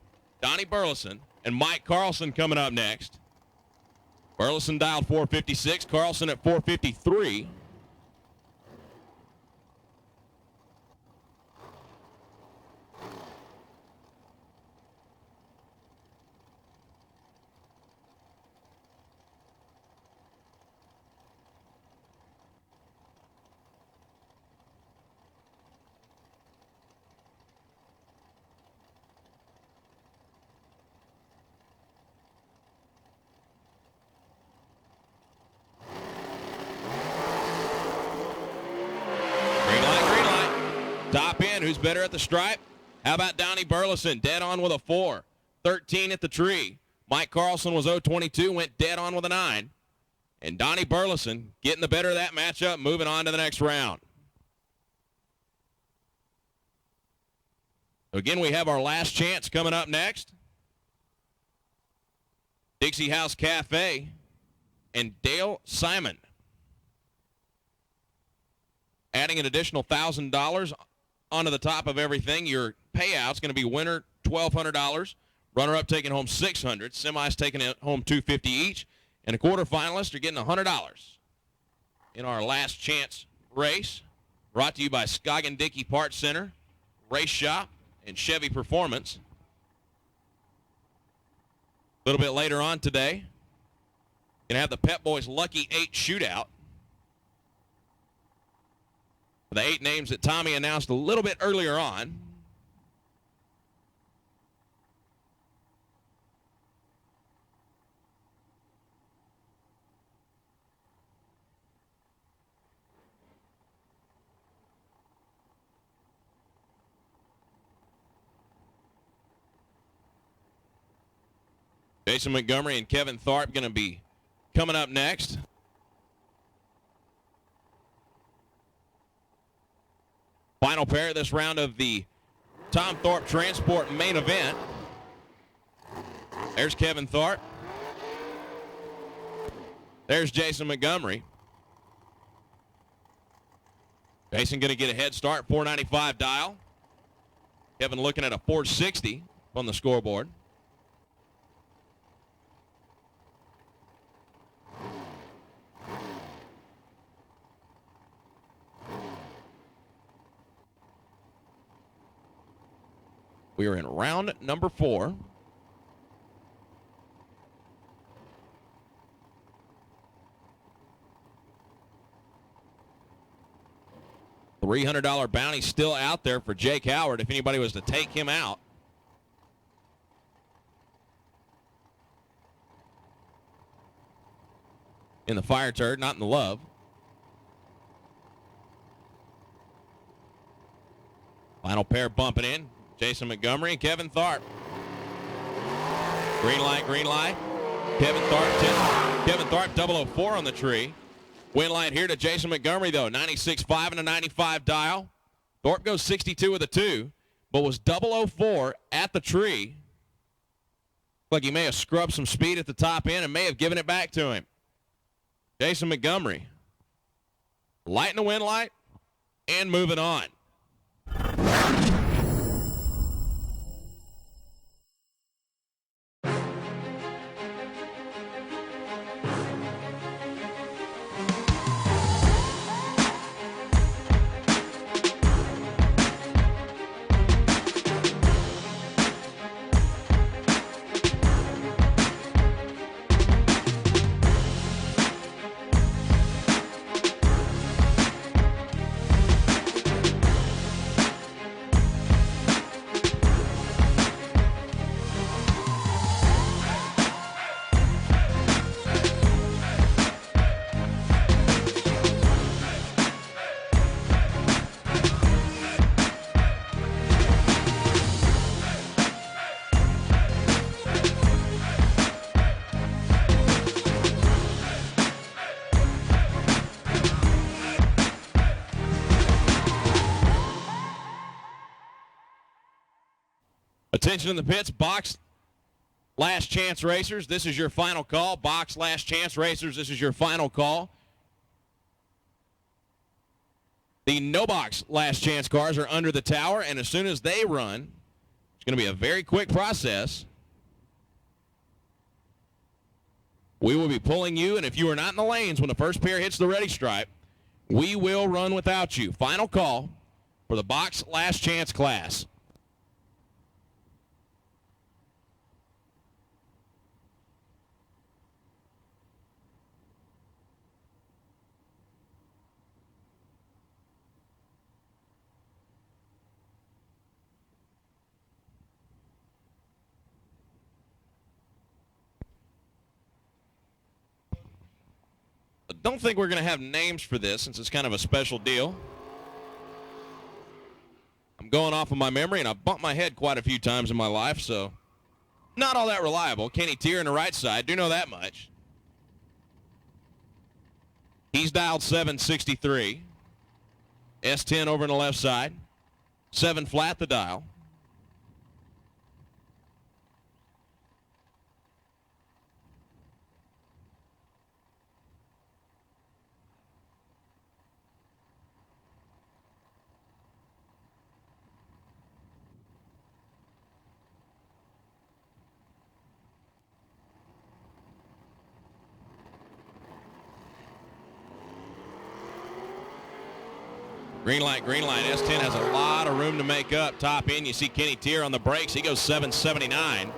Donnie Burleson and Mike Carlson coming up next. Burleson dialed 456, Carlson at 453. Top end, who's better at the stripe? How about Donnie Burleson, dead on with a 4. 13 at the tree. Mike Carlson was 0-22, went dead on with a 9. And Donnie Burleson getting the better of that matchup, moving on to the next round. Again, we have our last chance coming up next. Dixie House Cafe and Dale Simon. Adding an additional $1,000 onto the top of everything. Your payout's going to be winner $1,200, runner-up taking home $600, semis taking home $250 each, and a quarterfinalist are getting $100 in our last chance race. Brought to you by Scoggin Dickey Parts Center, Race Shop, and Chevy Performance. A little bit later on today, going to have the Pep Boys Lucky 8 Shootout. The 8 names that Tommy announced a little bit earlier on. Jason Montgomery and Kevin Tharp going to be coming up next. Final pair of this round of the Tom Thorpe Transport main event. There's Kevin Tharp. There's Jason Montgomery. Jason going to get a head start, 495 dial. Kevin looking at a 460 on the scoreboard. We are in round number 4. $300 bounty still out there for Jake Howard if anybody was to take him out. In the fire turd, not in the love. Final pair bumping in. Jason Montgomery and Kevin Tharp. Green light, green light. Kevin Tharp 004 on the tree. Win light here to Jason Montgomery, though. 96.5 and a 95 dial. Thorpe goes 62 with a 2, but was 004 at the tree. Like he may have scrubbed some speed at the top end and may have given it back to him. Jason Montgomery. Lighting the win light and moving on. Attention in the pits, box last chance racers. This is your final call. Box last chance racers, this is your final call. The no box last chance cars are under the tower, and as soon as they run, it's going to be a very quick process. We will be pulling you, and if you are not in the lanes when the first pair hits the ready stripe, we will run without you. Final call for the box last chance class. I don't think we're going to have names for this since it's kind of a special deal. I'm going off of my memory, and I've bumped my head quite a few times in my life, so not all that reliable. Kenny Tier on the right side, do know that much. He's dialed 763. S10 over on the left side. 7 flat the dial. Green light, green light. S10 has a lot of room to make up. Top end, you see Kenny Tier on the brakes. He goes 779.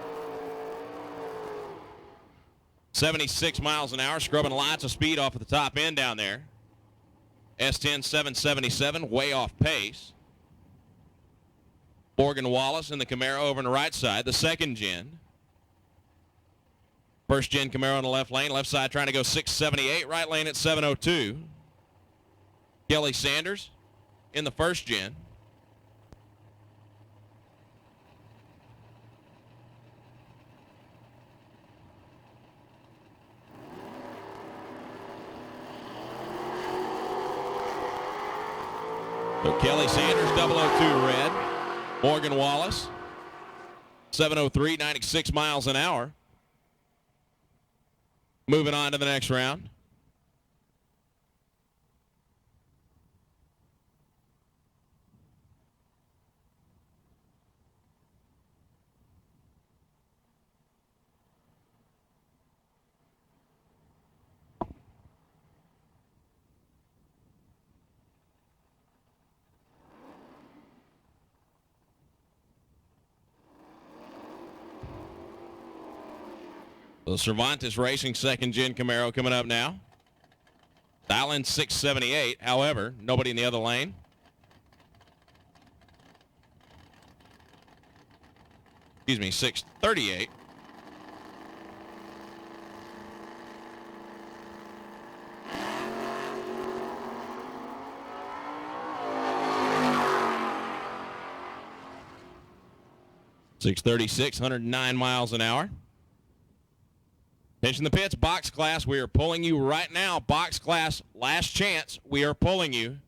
76 miles an hour, scrubbing lots of speed off of the top end down there. S10 777, way off pace. Morgan Wallace in the Camaro over on the right side, the second gen. First gen Camaro on the left lane, left side trying to go 678, right lane at 702. Kelly Sanders in the first gen. So Kelly Sanders, 002 red. Morgan Wallace, 703, 96 miles an hour. Moving on to the next round. The Cervantes Racing second-gen Camaro coming up now. Dial in 678. However, nobody in the other lane. Excuse me, 638. .636, 109 miles an hour. Attention the pits, box class, we are pulling you right now. Box class, last chance, we are pulling you.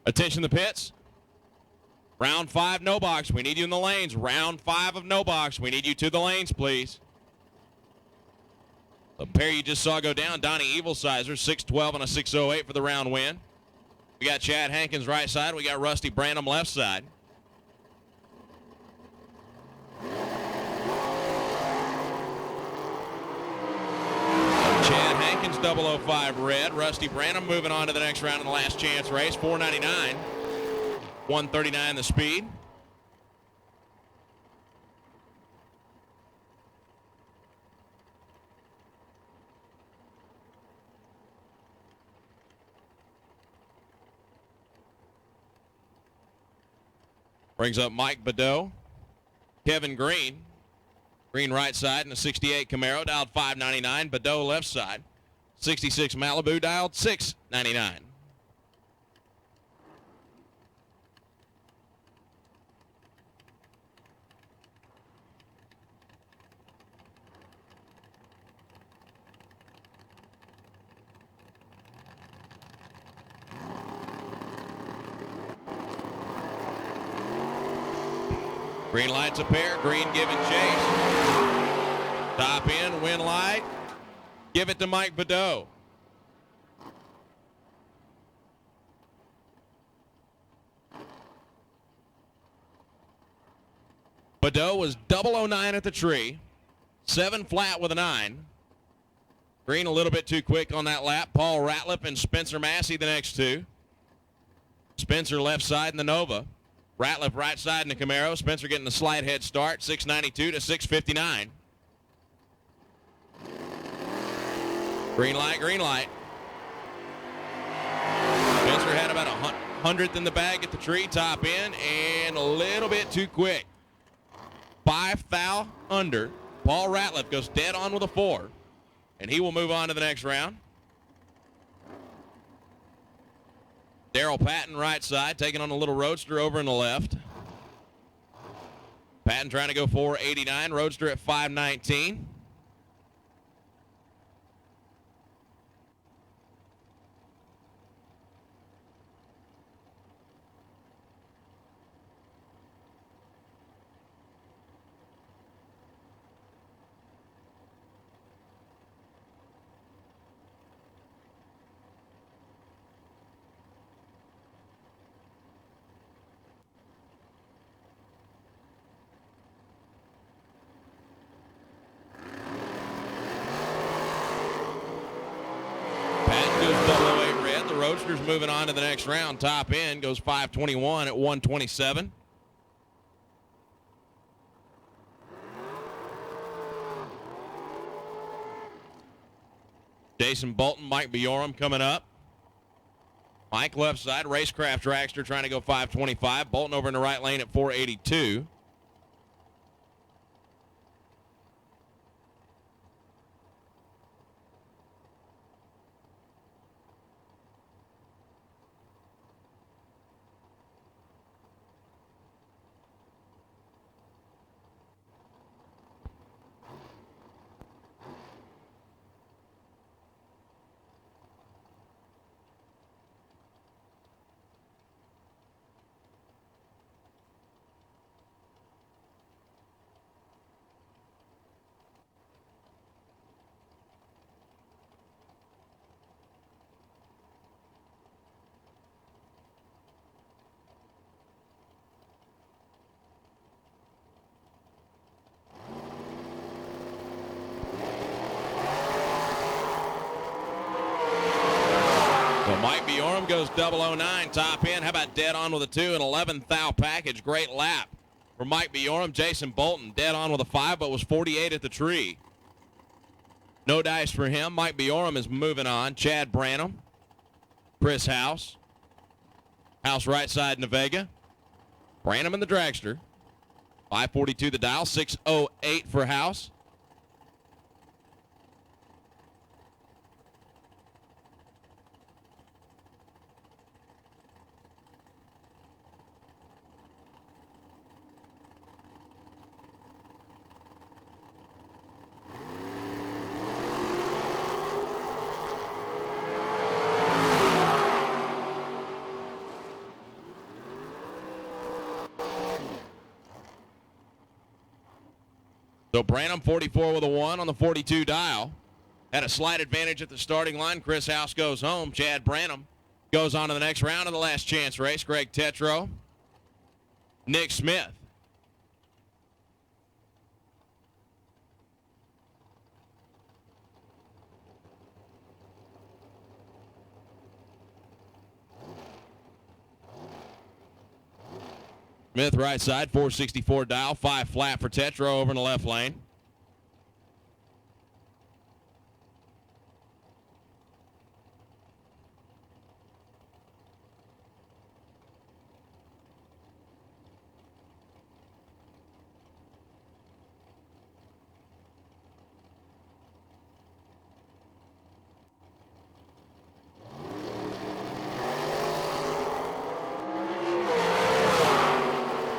Attention the pits. Round 5, no box. We need you in the lanes. Round 5 of no box. We need you to the lanes, please. The pair you just saw go down, Donnie Evilsizer, 6'12" and a 6'08" for the round win. We got Chad Hankins right side. We got Rusty Branham left side. Chad Hankins 005 red. Rusty Branham moving on to the next round in the last chance race. 499. 139 the speed. Brings up Mike Badeau. Kevin Green. Green right side in a 68 Camaro, dialed 599. Badeau left side. 66 Malibu, dialed 699. Green light's a pair. Green giving chase. Top in, win light. Give it to Mike Badeau. Badeau was 009 at the tree. 7 flat with a 9. Green a little bit too quick on that lap. Paul Ratliff and Spencer Massey the next two. Spencer left side in the Nova. Ratliff right side in the Camaro. Spencer getting the slight head start, 692 to 659. Green light, green light. Spencer had about 100th in the bag at the tree, top in, and a little bit too quick. 5 foul under. Paul Ratliff goes dead on with a 4, and he will move on to the next round. Daryl Patton right side, taking on a little Roadster over in the left. Patton trying to go 489, Roadster at 519. Roadster's moving on to the next round. Top end goes 521 at 127. Jason Bolton, Mike Bjorum coming up. Mike left side, Racecraft Dragster trying to go 525. Bolton over in the right lane at 482. Mike Bjorum goes 009, top end. How about dead on with a 2 and 11th thou package? Great lap for Mike Bjorum. Jason Bolton dead on with a 5, but was 48 at the tree. No dice for him. Mike Bjorum is moving on. Chad Branham, Chris House. House right side Nevega. Branham in the dragster. 542 the dial, 608 for House. So Branham 44 with a 1 on the 42 dial. Had a slight advantage at the starting line. Chris House goes home. Chad Branham goes on to the next round of the last chance race. Greg Tetro, Nick Smith. Smith right side, 464 dial, 5 flat for Tetro over in the left lane.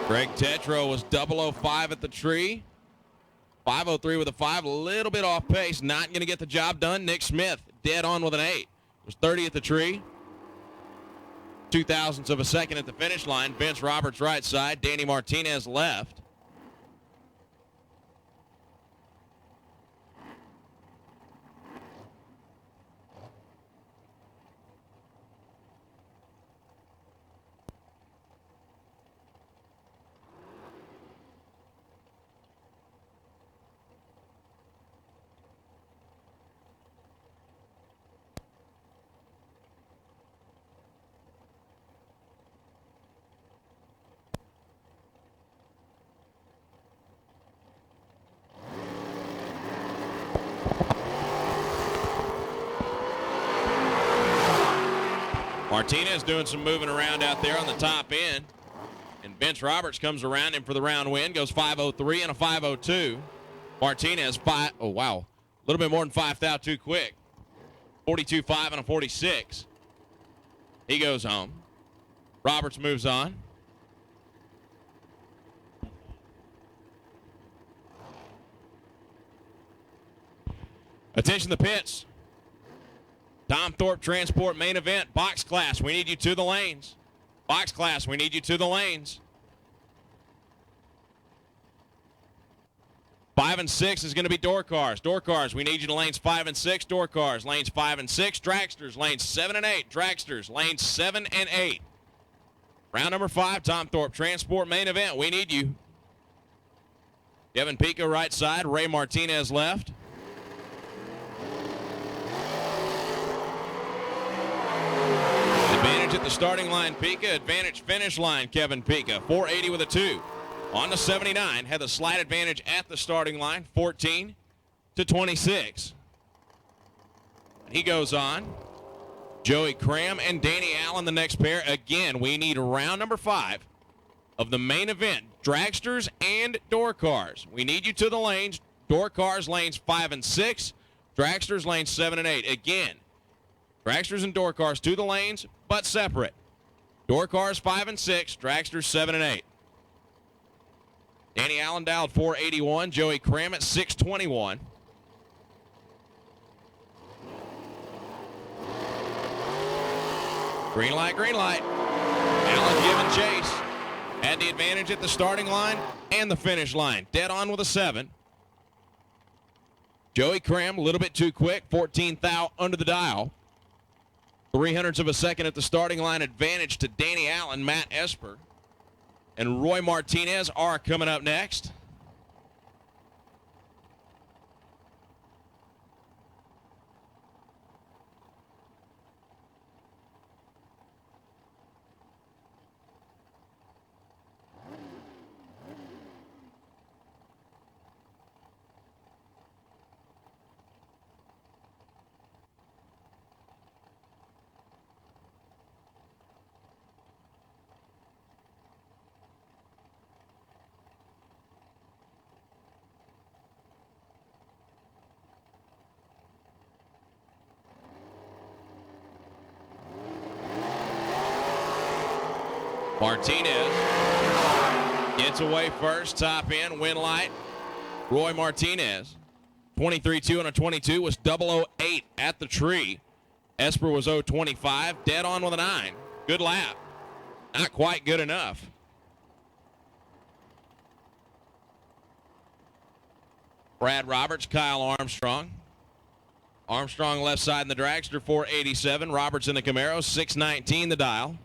Greg Tetro was 005 at the tree. 503 with a 5, a little bit off pace. Not going to get the job done. Nick Smith dead on with an 8. Was 30 at the tree. 0.02 of a second at the finish line. Vince Roberts right side. Danny Martinez left. Martinez doing some moving around out there on the top end. And Vince Roberts comes around him for the round win. Goes 503 and a 502. Martinez, a little bit more than 5 thou too quick. 42.5 and a 46. He goes home. Roberts moves on. Attention the pits. Tom Thorpe Transport main event. Box class, we need you to the lanes. Box class, we need you to the lanes. 5 and 6 is going to be door cars. Door cars, we need you to lanes 5 and 6. Door cars, lanes 5 and 6. Dragsters, lanes 7 and 8. Dragsters, lanes 7 and 8. Round number 5, Tom Thorpe Transport main event. We need you. Kevin Pico right side. Ray Martinez left. Advantage at the starting line, Pica. Advantage finish line, Kevin Pica. 480 with a 2. On the 79, had the slight advantage at the starting line, 14 to 26. He goes on. Joey Cram and Danny Allen, the next pair. Again, we need round number 5 of the main event. Dragsters and door cars. We need you to the lanes. Door cars, lanes 5 and 6. Dragsters, lanes 7 and 8. Again, dragsters and door cars to the lanes, but separate. Door cars 5 and 6, dragsters 7 and 8. Danny Allen dialed 481, Joey Cram at 621. Green light, green light. Allen giving chase. Had the advantage at the starting line and the finish line. Dead on with a 7. Joey Cram, a little bit too quick, 14 thou under the dial. 0.03 of a second at the starting line advantage to Danny Allen, Matt Esper, and Roy Martinez are coming up next. Martinez gets away first, top end, win light. Roy Martinez, 23-2 on a 22, was 008 at the tree. Esper was 025, dead on with a 9. Good lap. Not quite good enough. Brad Roberts, Kyle Armstrong. Armstrong left side in the dragster, 487. Roberts in the Camaro, 619 the dial.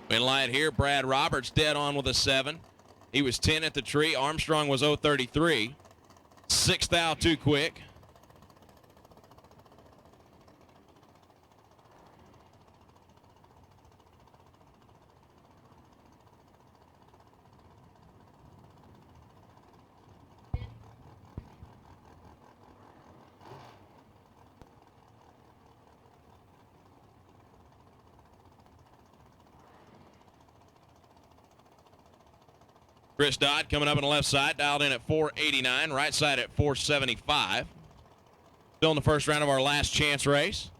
Win light here, Brad Roberts dead on with a 7. He was 10 at the tree. Armstrong was 033. 6th out too quick. Chris Dodd coming up on the left side, dialed in at 489, right side at 475. Still in the first round of our last chance race.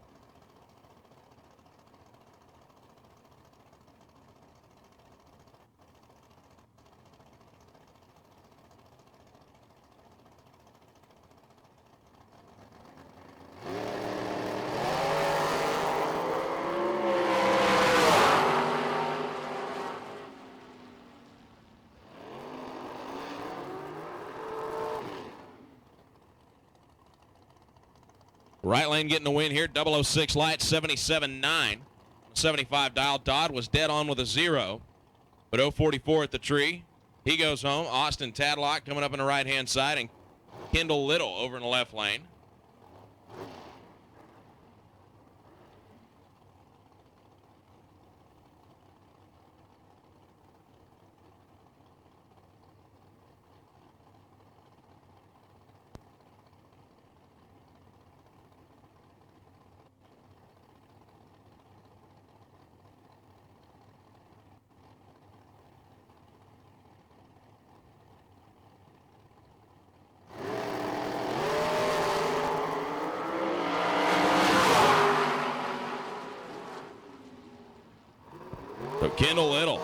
Right lane getting the win here. 006 light, 77.9. 75 dial. Dodd was dead on with a 0, but 044 at the tree. He goes home. Austin Tadlock coming up on the right-hand side, and Kendall Little over in the left lane. So Kendall Little,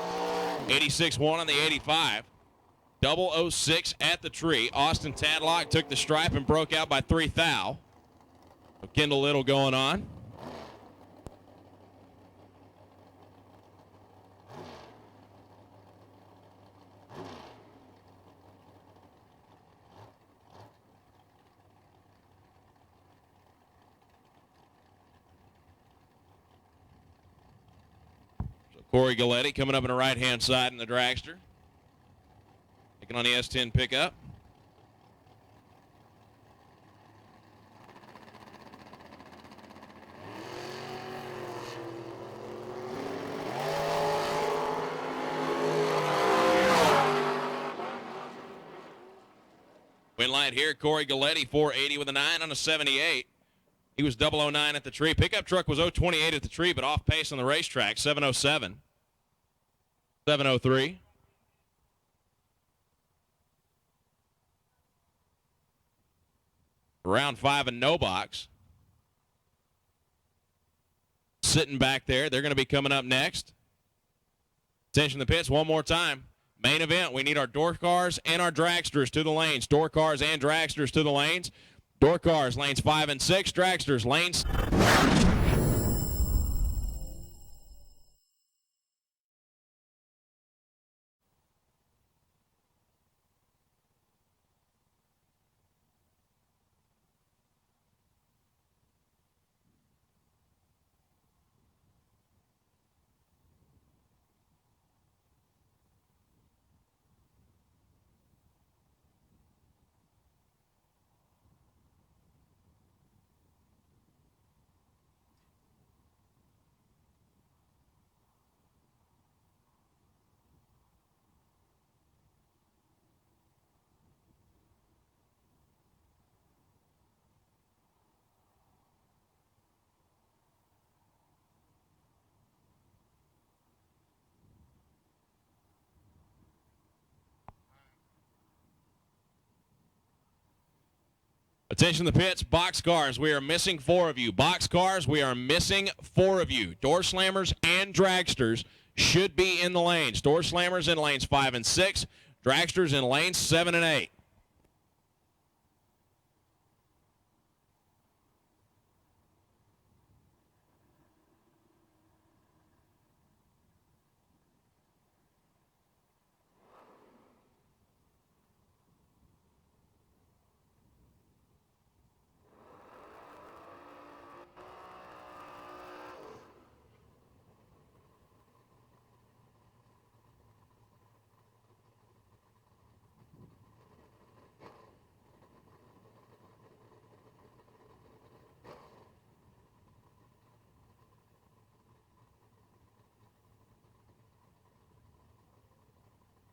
86-1 on the 85. 006 at the tree. Austin Tadlock took the stripe and broke out by 3 thou. So Kendall Little going on. Corey Galletti coming up on the right-hand side in the dragster. Taking on the S10 pickup. Win light here, Corey Galletti, 480 with a 9 on a 78. He was 009 at the tree. Pickup truck was 028 at the tree, but off pace on the racetrack, 707. 703. Round 5 and no box. Sitting back there. They're going to be coming up next. Attention to the pits one more time. Main event, we need our door cars and our dragsters to the lanes. Door cars and dragsters to the lanes. Door cars, lanes 5 and 6. Dragsters, lanes. Attention the pits, box cars, we are missing 4 of you. Box cars, we are missing 4 of you. Door slammers and dragsters should be in the lanes. Door slammers in lanes 5 and 6, dragsters in lanes 7 and 8.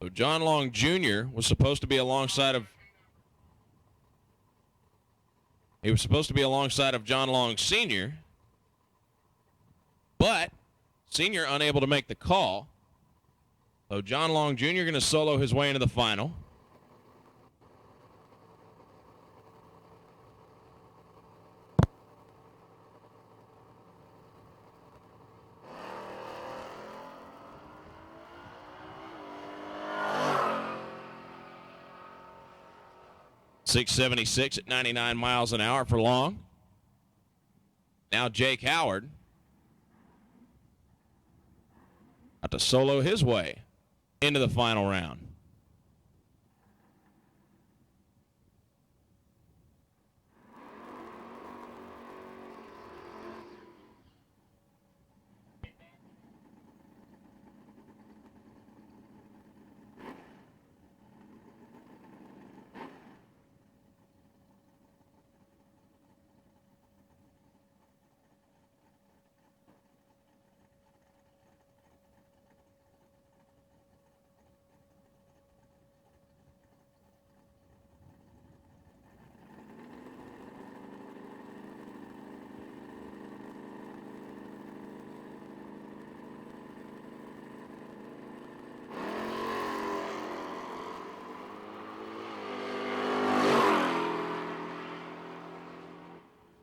So John Long Jr. was supposed to be alongside of John Long Sr., but Sr. unable to make the call. So John Long Jr. going to solo his way into the final. .676 at 99 miles an hour for Long. Now Jake Howard got to solo his way into the final round.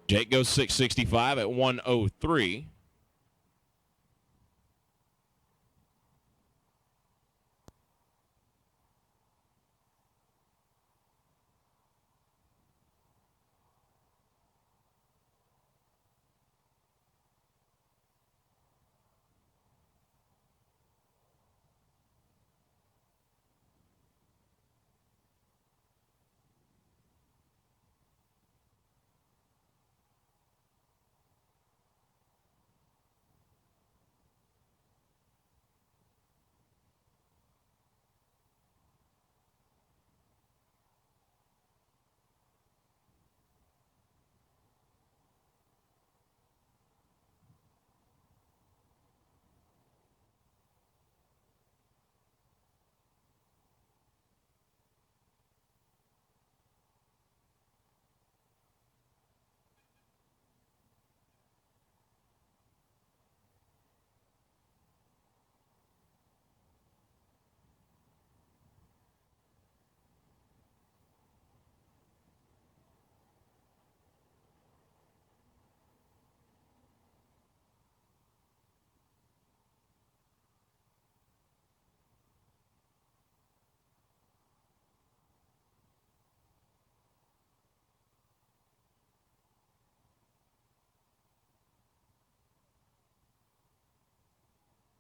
Jake goes 665 at 103.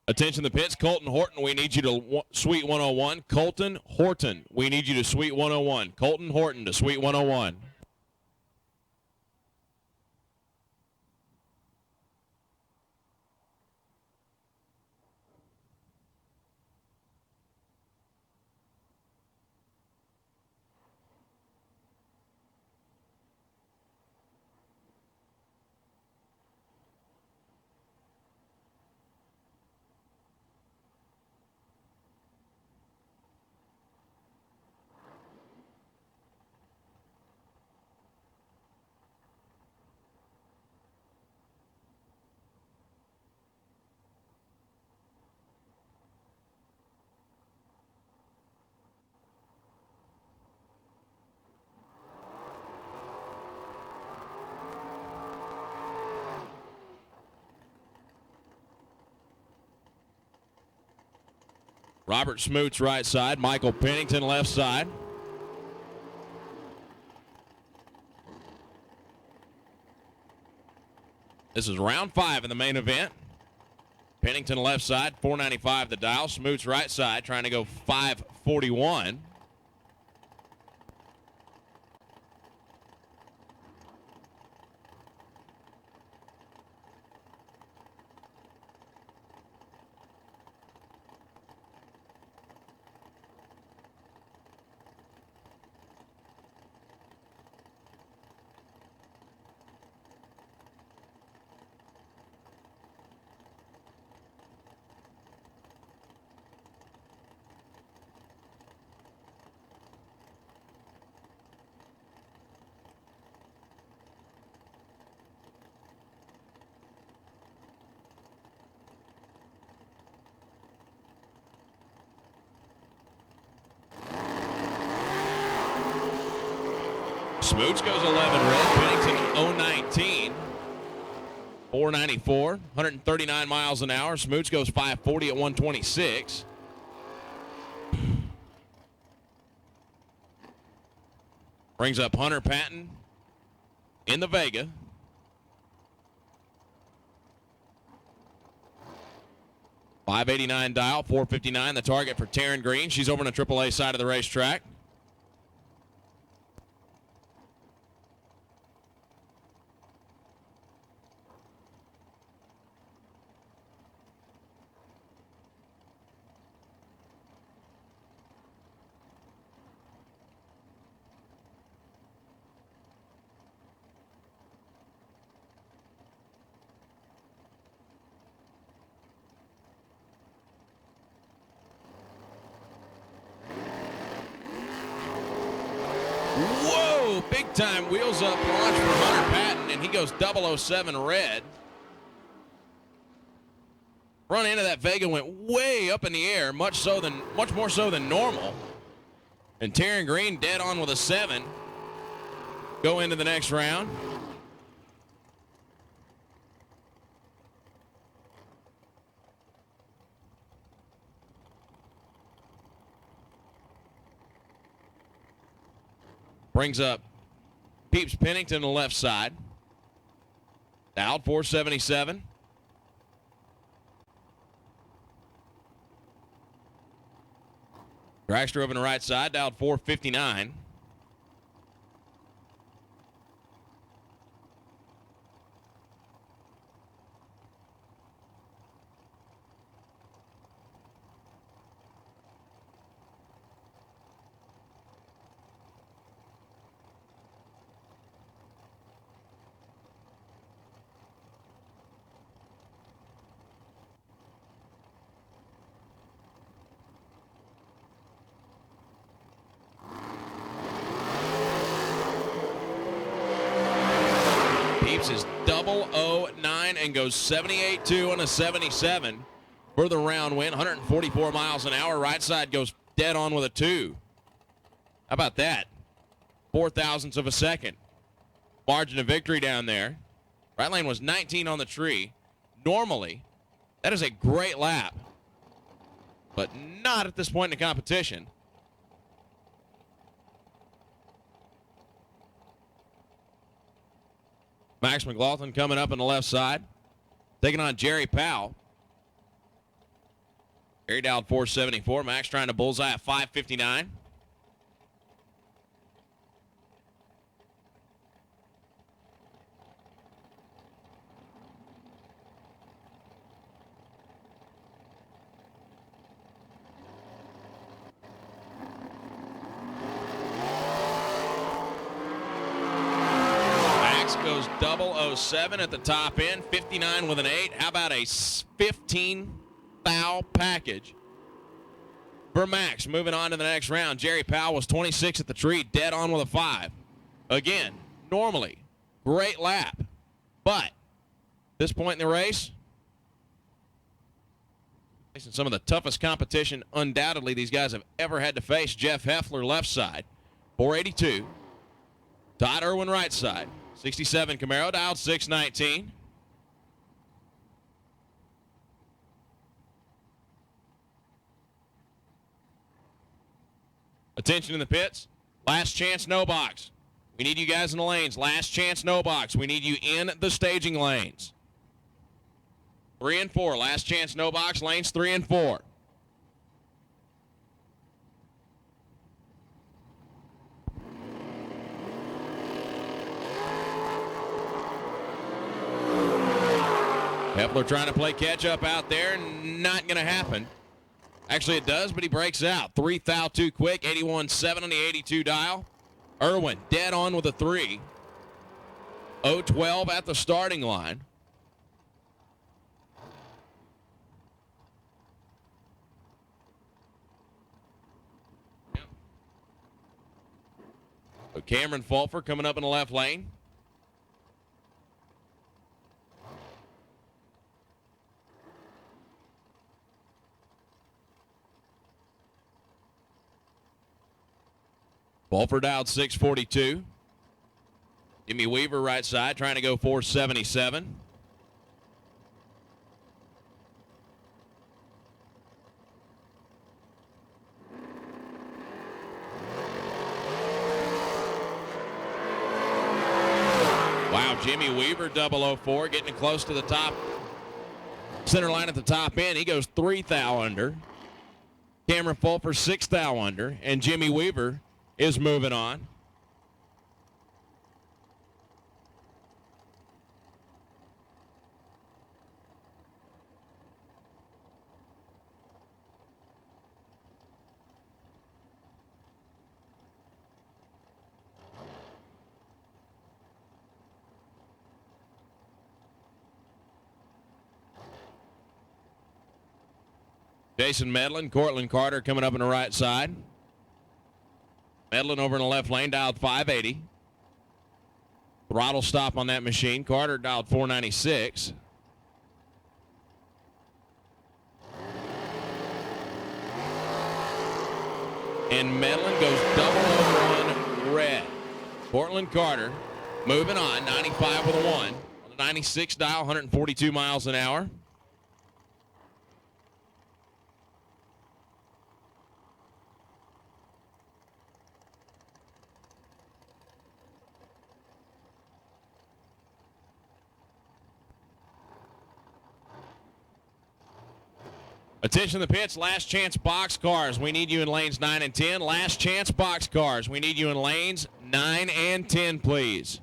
Attention the pits, Colton Horton, we need you to suite 101. Colton Horton, we need you to suite 101. Colton Horton to suite 101. Robert Smoot's right side. Michael Pennington left side. This is round 5 in the main event. Pennington left side, 495 the dial. Smoot's right side trying to go 541. Smooch goes 11 red. Pennington 019. 494. 139 miles an hour. Smooch goes 540 at 126. Brings up Hunter Patton in the Vega. .589 dial, 459 the target for Taryn Green. She's over on the AAA side of the racetrack. Whoa, big time wheels up launch for Hunter Patton, and he goes 007 red. Front end of that Vega went way up in the air, much more so than normal. And Taryn Green dead on with a 7. Go into the next round. Brings up Peeps Pennington on the left side. Out 477. Dragster over on the right side, dialed 459. Is 009 and goes 78.2 on a 77 for the round win. 144 miles an hour. Right side goes dead on with a 2. How about that? 4 thousandths of a second. Margin of victory down there. Right lane was 19 on the tree. Normally, that is a great lap, but not at this point in the competition. Max McLaughlin coming up on the left side, taking on Jerry Powell. Jerry dialed 474. Max trying to bullseye at 559. Goes 007 at the top end, 59 with an 8. How about a 15 foul package for Max? Moving on to the next round. Jerry Powell was 26 at the tree, dead on with a 5. Again, normally, great lap. But this point in the race, facing some of the toughest competition undoubtedly these guys have ever had to face. Jeff Heffler left side, 482. Todd Irwin right side. 67 Camaro, dialed 619. Attention in the pits. Last chance, no box. We need you guys in the lanes. Last chance, no box. We need you in the staging lanes. 3 and 4. Last chance, no box. Lanes 3 and 4. Hepler trying to play catch up out there. Not going to happen. Actually, it does, but he breaks out. 3 thou too quick. 81.7 on the 82 dial. Irwin dead on with a 3. 0-12 at the starting line. So Cameron Fulfer coming up in the left lane. Fulford out 642. Jimmy Weaver right side trying to go 477. Wow, Jimmy Weaver 004 getting close to the top center line at the top end. He goes 3 thou under. Cameron Fulfer 6 thou under, and Jimmy Weaver is moving on. Jason Medlin, Cortland Carter coming up on the right side. Medlin over in the left lane, dialed 580. Throttle stop on that machine. Carter dialed 496. And Medlin goes double over on red. Cortland Carter moving on, 95 with a 1. On the 96 dial, 142 miles an hour. Attention the pits, last chance box cars. We need you in lanes 9 and 10. Last chance box cars. We need you in lanes 9 and 10, please.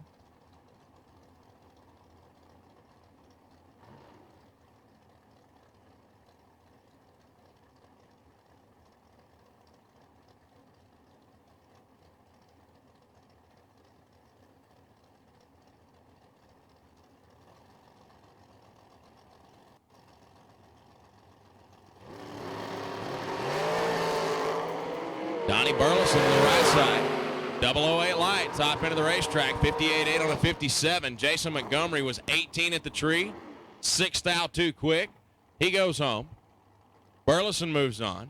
Donnie Burleson on the right side. 008 light, top end of the racetrack. 58.8 on a 57. Jason Montgomery was 18 at the tree. 6 thou too quick. He goes home. Burleson moves on.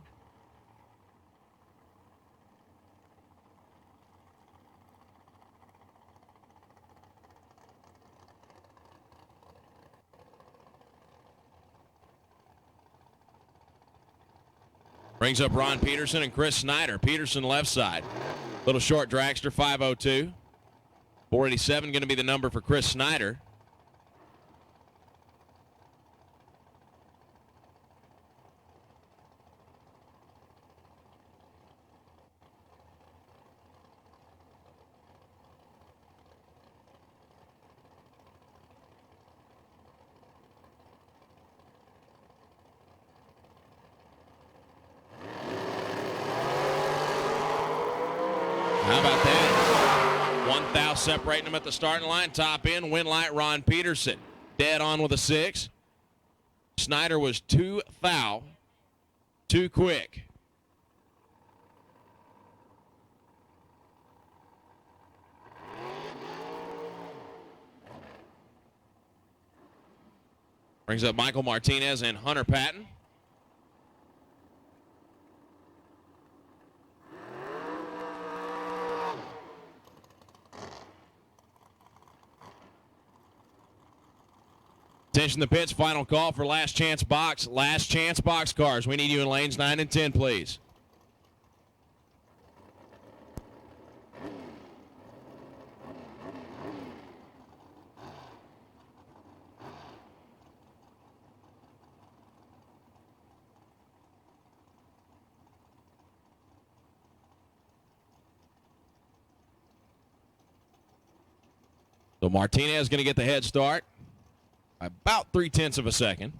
Brings up Ron Peterson and Chris Snyder. Peterson left side. Little short dragster, 502. 487 going to be the number for Chris Snyder. How about that? 1 thou separating them at the starting line. Top end, win light, Ron Peterson. Dead on with a 6. Snyder was 2 thou too quick. Brings up Michael Martinez and Hunter Patton. Attention the pits, final call for last chance box. Last chance box cars. We need you in lanes 9 and 10, please. So Martinez going to get the head start by about 0.3 of a second.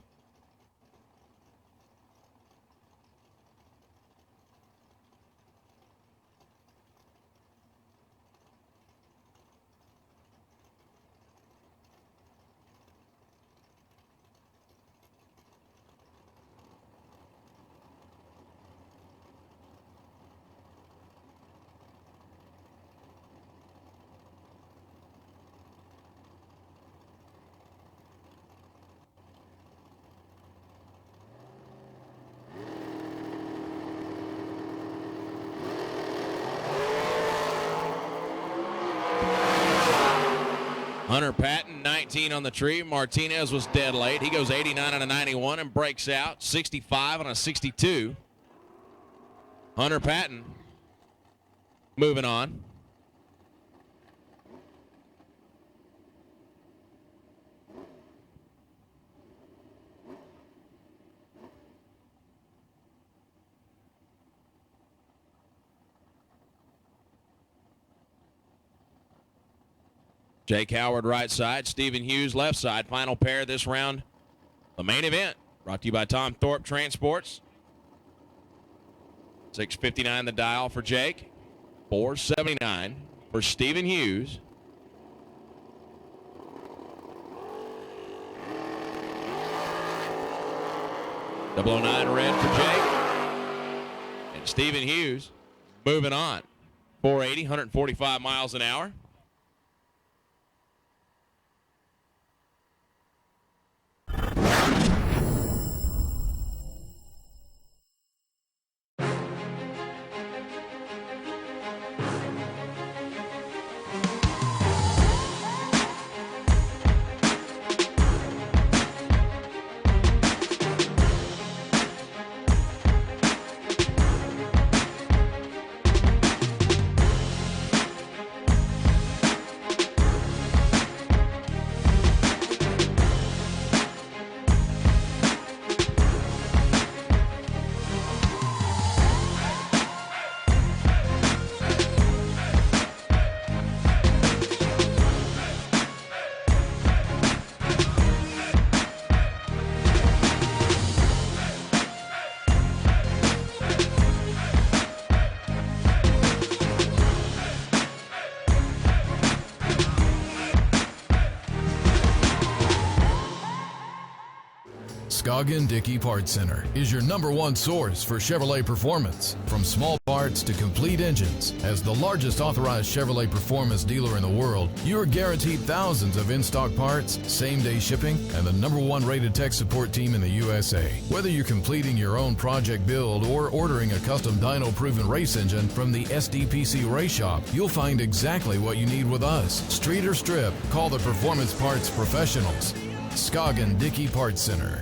Hunter Patton, 19 on the tree. Martinez was dead late. He goes 89 on a 91 and breaks out. 65 on a 62. Hunter Patton moving on. Jake Howard right side, Stephen Hughes left side. Final pair this round, the main event. Brought to you by Tom Thorpe Transports. 659 the dial for Jake. 479 for Stephen Hughes. Double 09 red for Jake. And Stephen Hughes moving on. 480, 145 miles an hour. Scoggin Dickey Parts Center is your #1 source for Chevrolet performance. From small parts to complete engines, as the largest authorized Chevrolet performance dealer in the world, you are guaranteed thousands of in-stock parts, same-day shipping, and the #1 rated tech support team in the USA. Whether you're completing your own project build or ordering a custom dyno-proven race engine from the SDPC Race Shop, you'll find exactly what you need with us. Street or strip, call the Performance Parts Professionals. Scoggin Dickey Parts Center.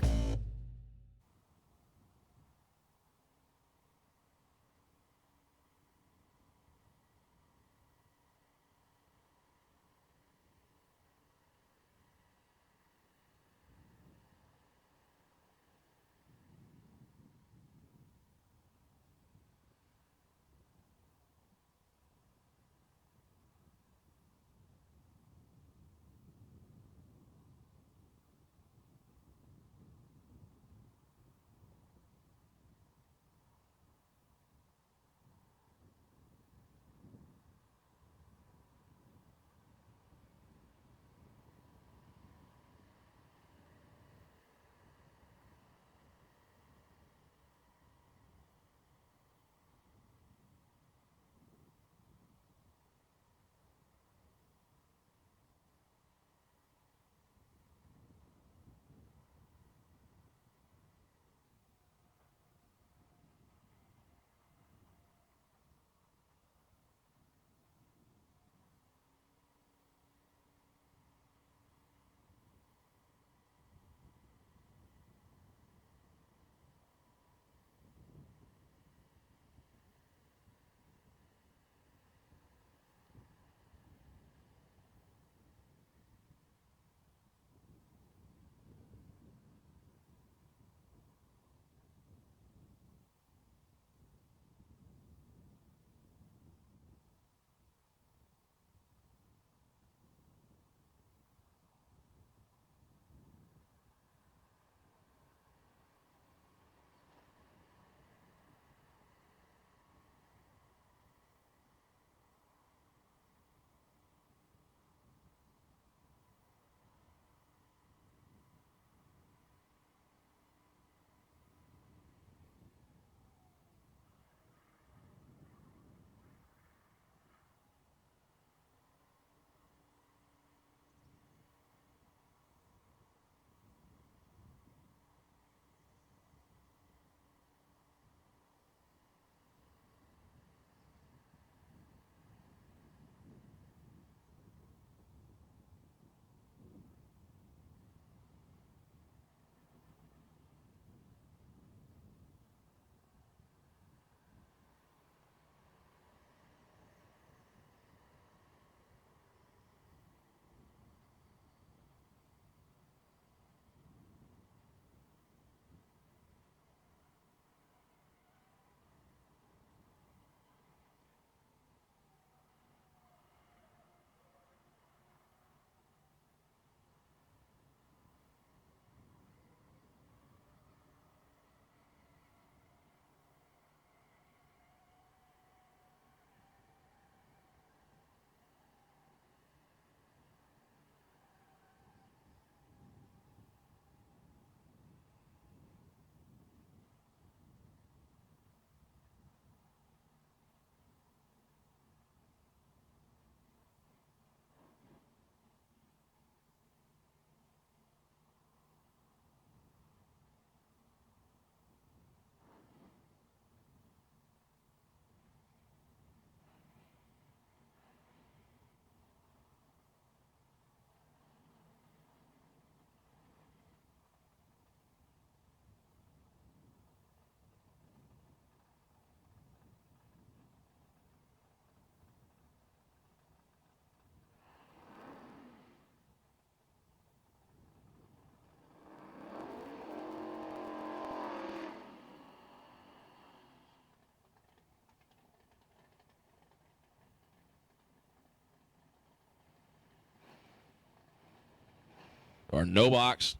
Or no box.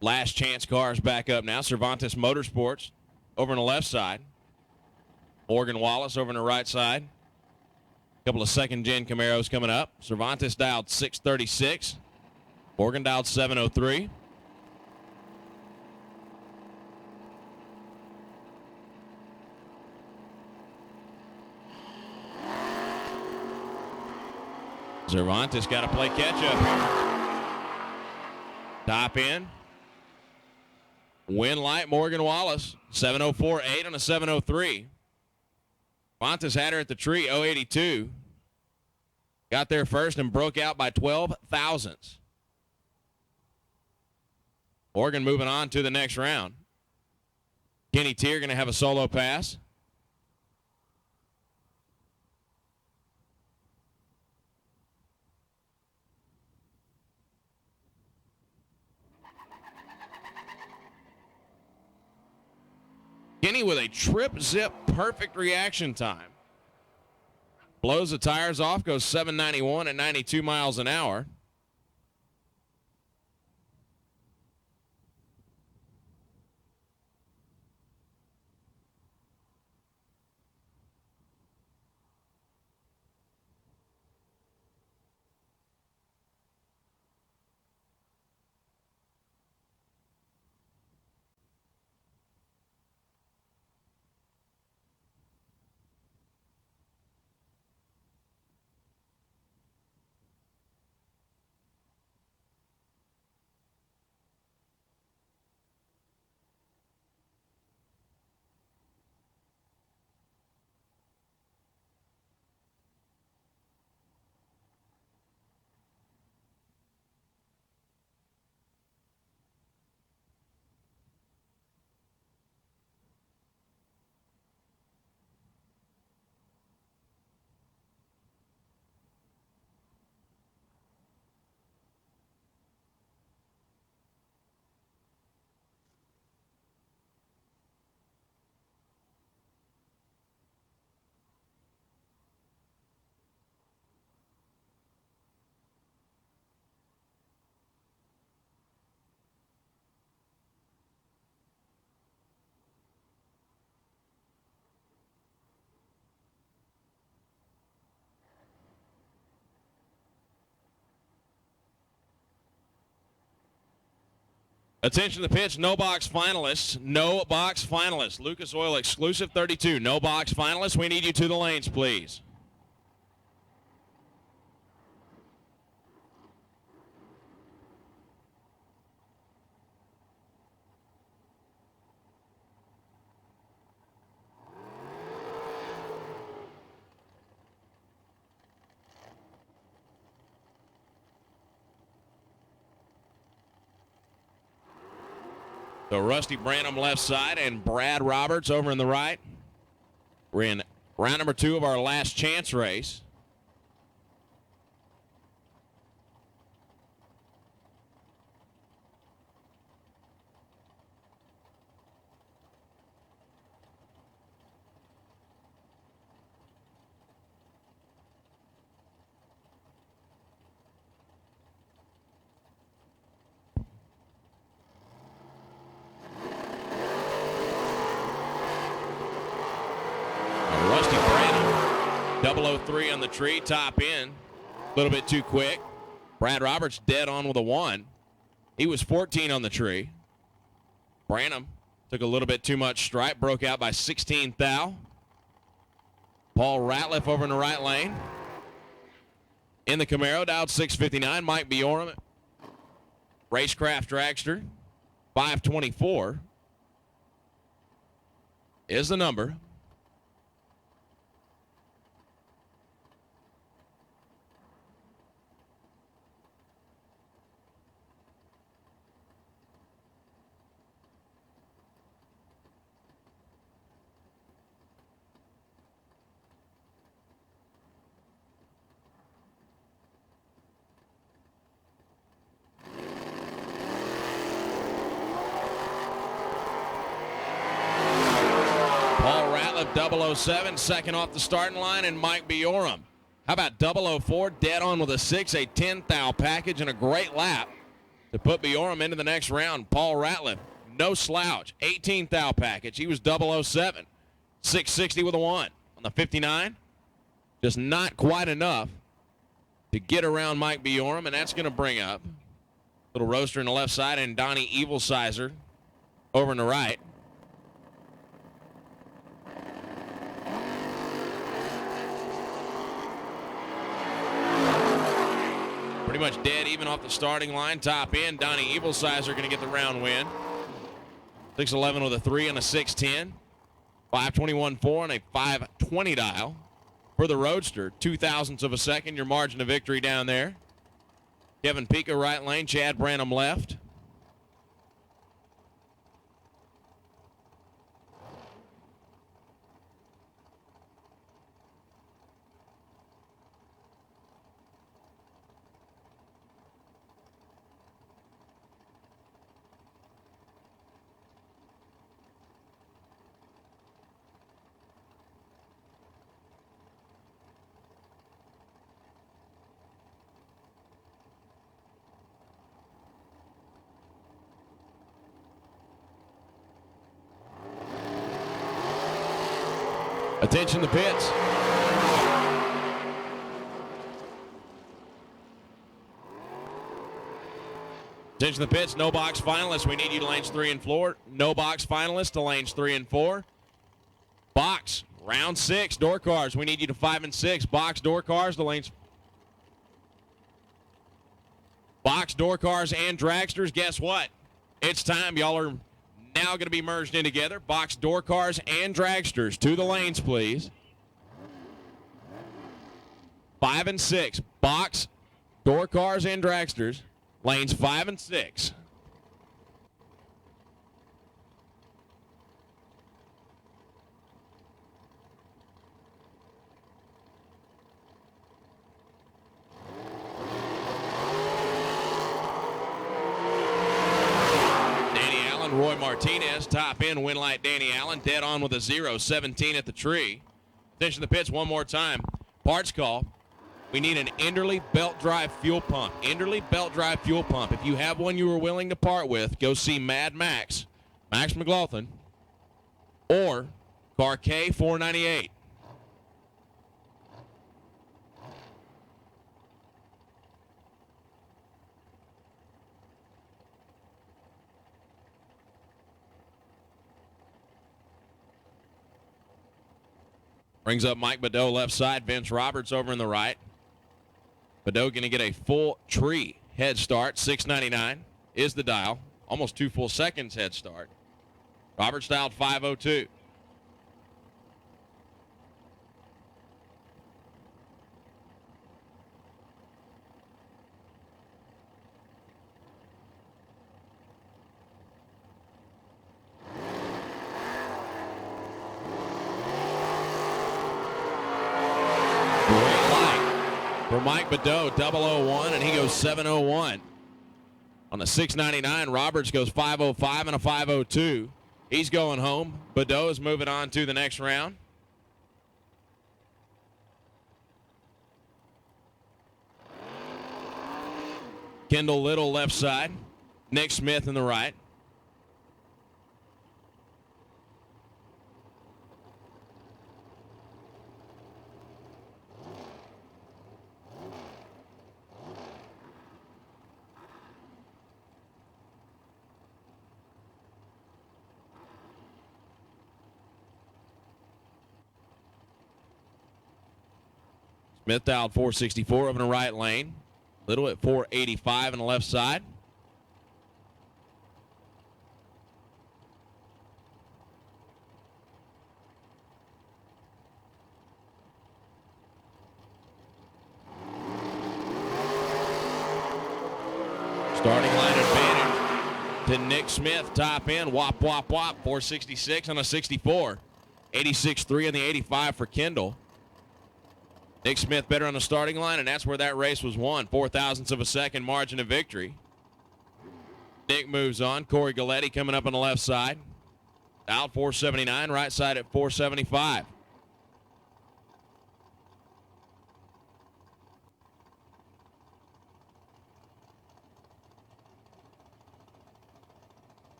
Last chance cars back up now. Cervantes Motorsports over on the left side. Morgan Wallace over on the right side. A couple of second-gen Camaros coming up. Cervantes dialed 636. Morgan dialed 703. Cervantes got to play catch-up. Top end. Win light, Morgan Wallace. 704.8 on a 703. Cervantes had her at the tree, 082. Got there first and broke out by 12 thousandths. Morgan moving on to the next round. Kenny Tier going to have a solo pass. Kenny with a trip zip perfect reaction time. Blows the tires off, goes 791 at 92 miles an hour. Attention to the pitch, no box finalists. No box finalists. Lucas Oil exclusive 32. No box finalists. We need you to the lanes, please. So Rusty Branham left side and Brad Roberts over in the right. We're in round number 2 of our last chance race. Rusty Branham, 003 on the tree, top end. A little bit too quick. Brad Roberts dead on with a 1. He was 14 on the tree. Branham took a little bit too much stripe, broke out by 16 thou. Paul Ratliff over in the right lane. In the Camaro, dialed 659. Mike Bjorn, Racecraft Dragster, 524 is the number. Paul Ratliff, 007, second off the starting line, and Mike Bjorn How about 004 dead on with a 6, a 10 thou package, and a great lap to put Bjorn into the next round. Paul Ratliff, no slouch, 18 thou package. He was 007, 660 with a 1 on the 59. Just not quite enough to get around Mike Bjorn, and that's going to bring up little roaster in the left side and Donnie Evilsizer over in the right. Pretty much dead even off the starting line. Top end, Donnie Evilsizer going to get the round win. 6'11 with a 3 and a 6'10. 521.4 and a 520 dial for the Roadster. 0.02 of a second, your margin of victory down there. Kevin Pica right lane, Chad Branham left. Attention the pits. Attention the pits. No box finalists. We need you to lanes 3 and 4. No box finalists to lanes 3 and 4. Box. Round 6. Door cars. We need you to 5 and 6. Box door cars to lanes. Box door cars and dragsters. Guess what? It's time. Y'all are now going to be merged in together. Box door cars and dragsters to the lanes, please. 5 and 6. Box door cars and dragsters. Lanes 5 and 6. Roy Martinez, top end, win light Danny Allen, dead on with a 0, 17 at the tree. Attention to the pits one more time. Parts call. We need an Enderley belt drive fuel pump. Enderley belt drive fuel pump. If you have one you are willing to part with, go see Mad Max, Max McLaughlin, or car K498. Brings up Mike Badeau left side. Vince Roberts over in the right. Badeau going to get a full tree head start. 6.99 is the dial. Almost 2 full seconds head start. Roberts dialed 5:02. For Mike Badeau, 001, and he goes 7:01. On the 6.99, Roberts goes 5:05 and a 5:02. He's going home. Badeau is moving on to the next round. Kendall Little left side. Nick Smith in the right. Smith dialed 464 over in the right lane. Little at 485 on the left side. Starting line advantage to Nick Smith, top end, wop, wop, wop, 466 on a 64. 86.3 on the 85 for Kendall. Nick Smith better on the starting line, and that's where that race was won. 0.04 of a second margin of victory. Nick moves on. Corey Galletti coming up on the left side. Out 479, right side at 475.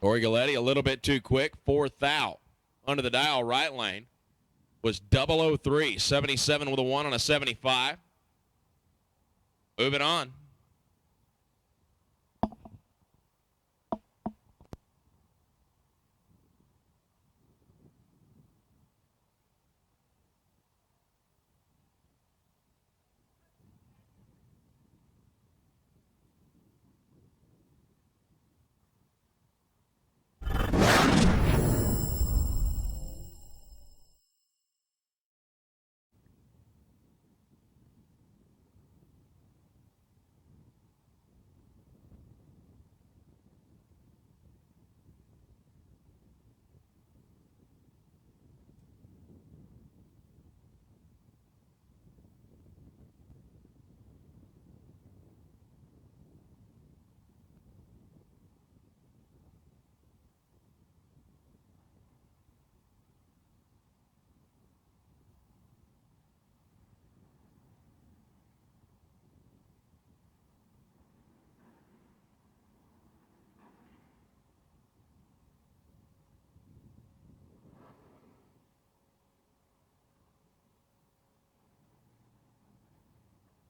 Corey Galletti a little bit too quick. Fourth out. Under the dial, right lane was 003. 77 with a 1 on a 75. Moving on.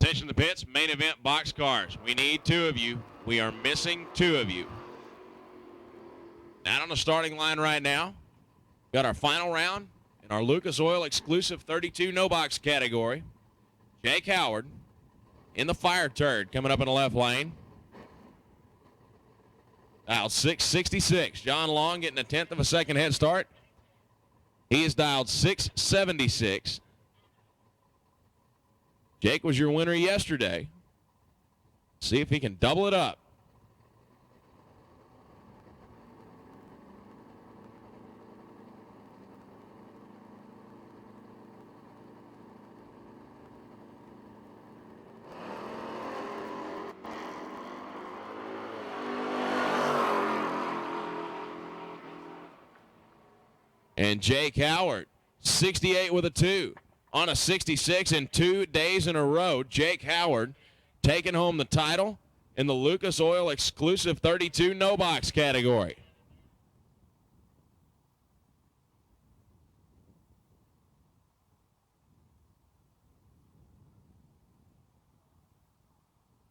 Attention to the pits, main event boxcars. We need 2 of you. We are missing 2 of you. Out on the starting line right now. Got our final round in our Lucas Oil exclusive 32 no box category. Jake Howard in the fire turd coming up in the left lane. Dialed 666. John Long getting a 1/10 of a second head start. He is dialed 676. Jake was your winner yesterday. See if he can double it up. And Jake Howard, 68 with a 2. On a 66 in 2 days in a row, Jake Howard taking home the title in the Lucas Oil exclusive 32 no box category.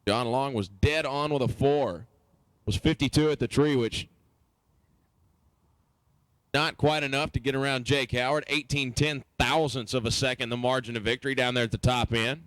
John Long was dead on with a 4. Was 52 at the tree, which not quite enough to get around Jake Howard. 18 thousandths of a second, the margin of victory down there at the top end.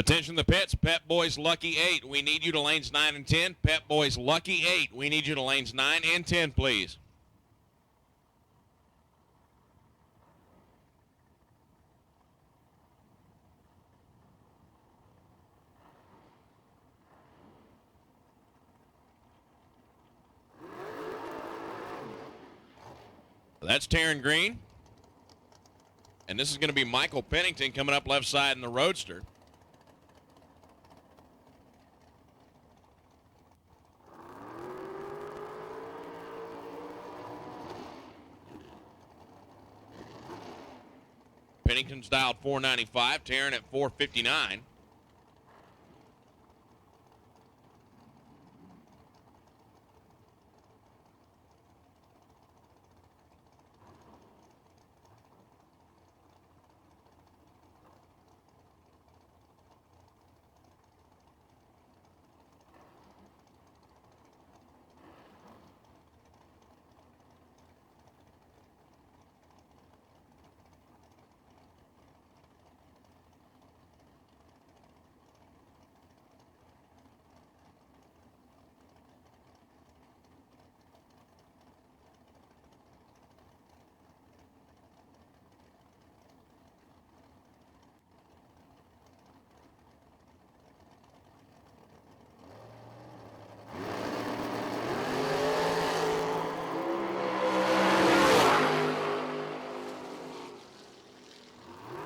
Attention the pits. Pep Boys Lucky 8. We need you to lanes 9 and 10. Pep Boys Lucky 8. We need you to lanes 9 and 10, please. That's Taryn Green. And this is going to be Michael Pennington coming up left side in the Roadster. Pennington's dialed 495, Taryn at 459.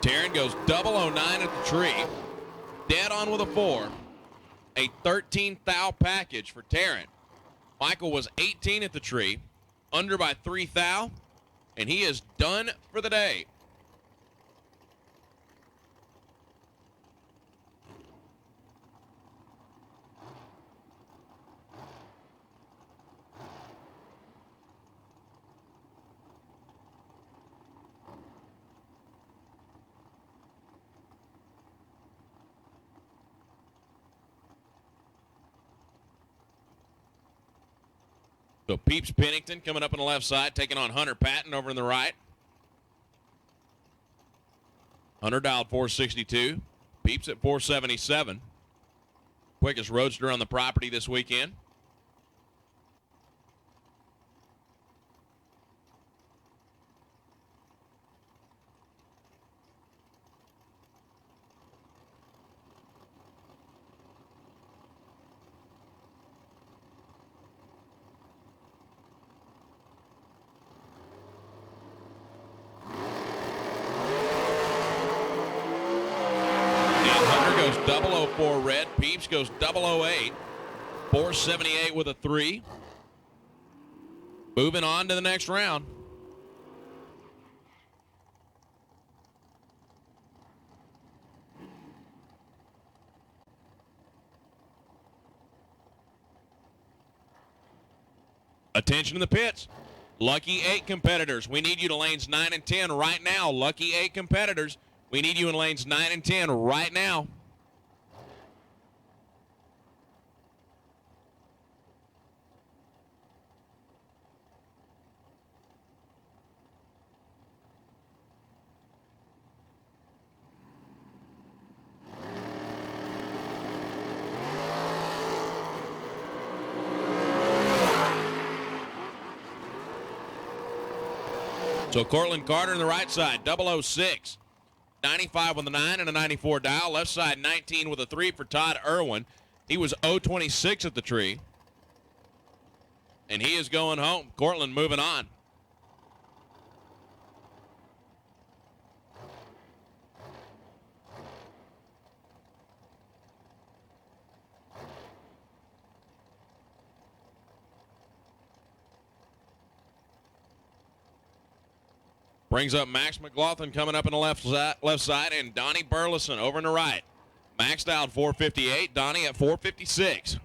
Taryn goes 009 at the tree. Dead on with a 4. A 13 thou package for Taryn. Michael was 18 at the tree. Under by 3 thou. And he is done for the day. So Peeps Pennington coming up on the left side, taking on Hunter Patton over in the right. Hunter dialed 462. Peeps at 477. Quickest roadster on the property this weekend. Goes 004 red. Peeps goes 008. 478 with a 3. Moving on to the next round. Attention to the pits. Lucky 8 competitors. We need you to lanes 9 and 10 right now. Lucky 8 competitors. We need you in lanes 9 and 10 right now. So Cortland Carter on the right side, 006. 95 with a 9 and a 94 dial. Left side, 19 with a 3 for Todd Irwin. He was 026 at the tree. And he is going home. Cortland moving on. Brings up Max McLaughlin coming up in the left side, and Donnie Burleson over in the right. Max down 458, Donnie at 456.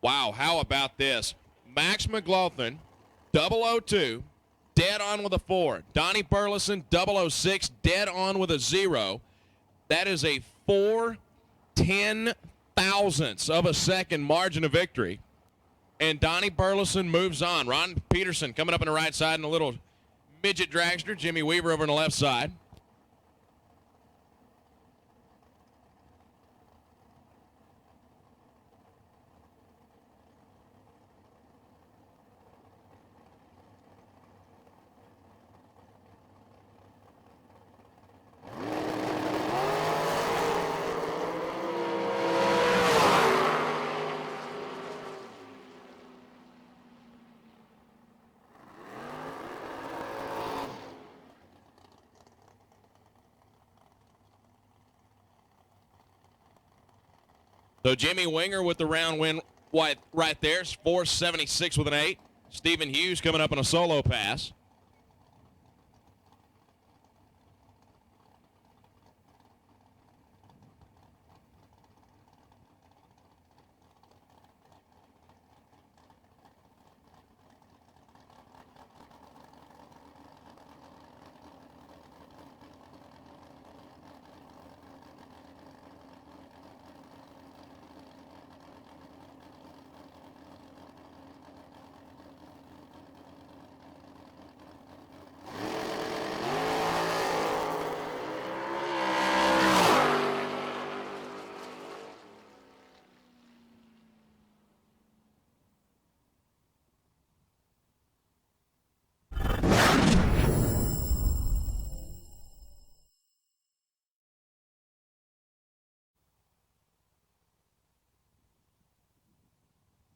Wow, how about this? Max McLaughlin, 002, dead on with a 4. Donnie Burleson, 006, dead on with a 0. That is a 4/10,000ths of a second margin of victory. And Donnie Burleson moves on. Ron Peterson coming up on the right side in a little midget dragster. Jimmy Weaver over on the left side. So Jimmy Winger with the round win right there. 476 with an 8. Stephen Hughes coming up on a solo pass.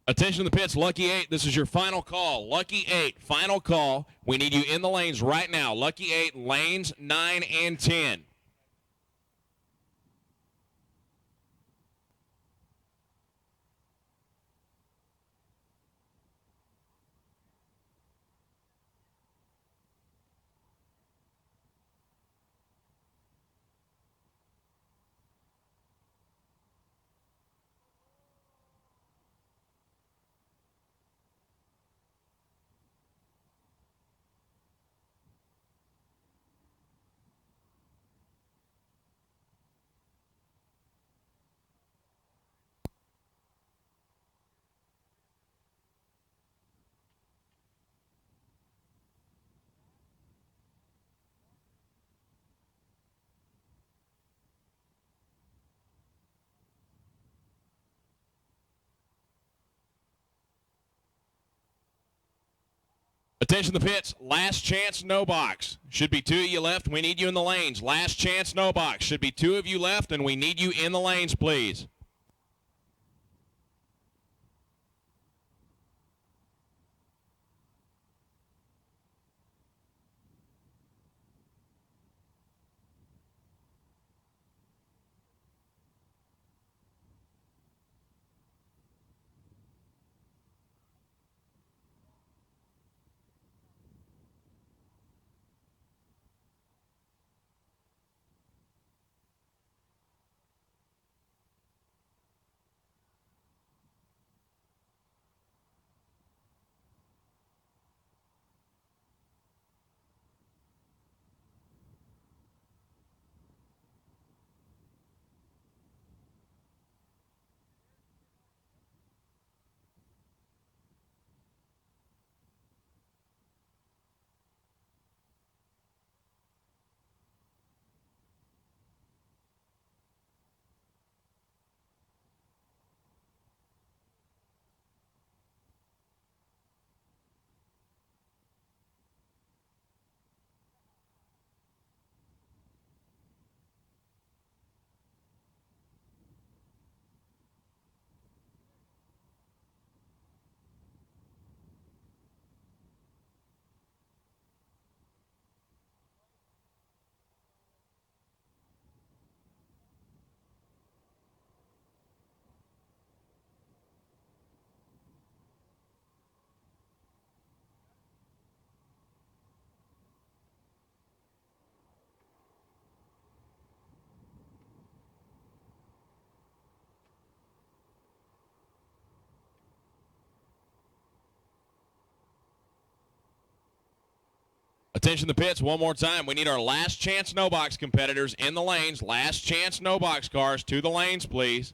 Attention to the pits, Lucky 8, this is your final call. Lucky 8, final call. We need you in the lanes right now. Lucky 8, lanes 9 and 10. Attention to the pits. Last chance, no box. Should be 2 of you left. We need you in the lanes. Last chance, no box. Should be 2 of you left, and we need you in the lanes, please. Attention the pits one more time. We need our last chance no box competitors in the lanes. Last chance no box cars to the lanes, please.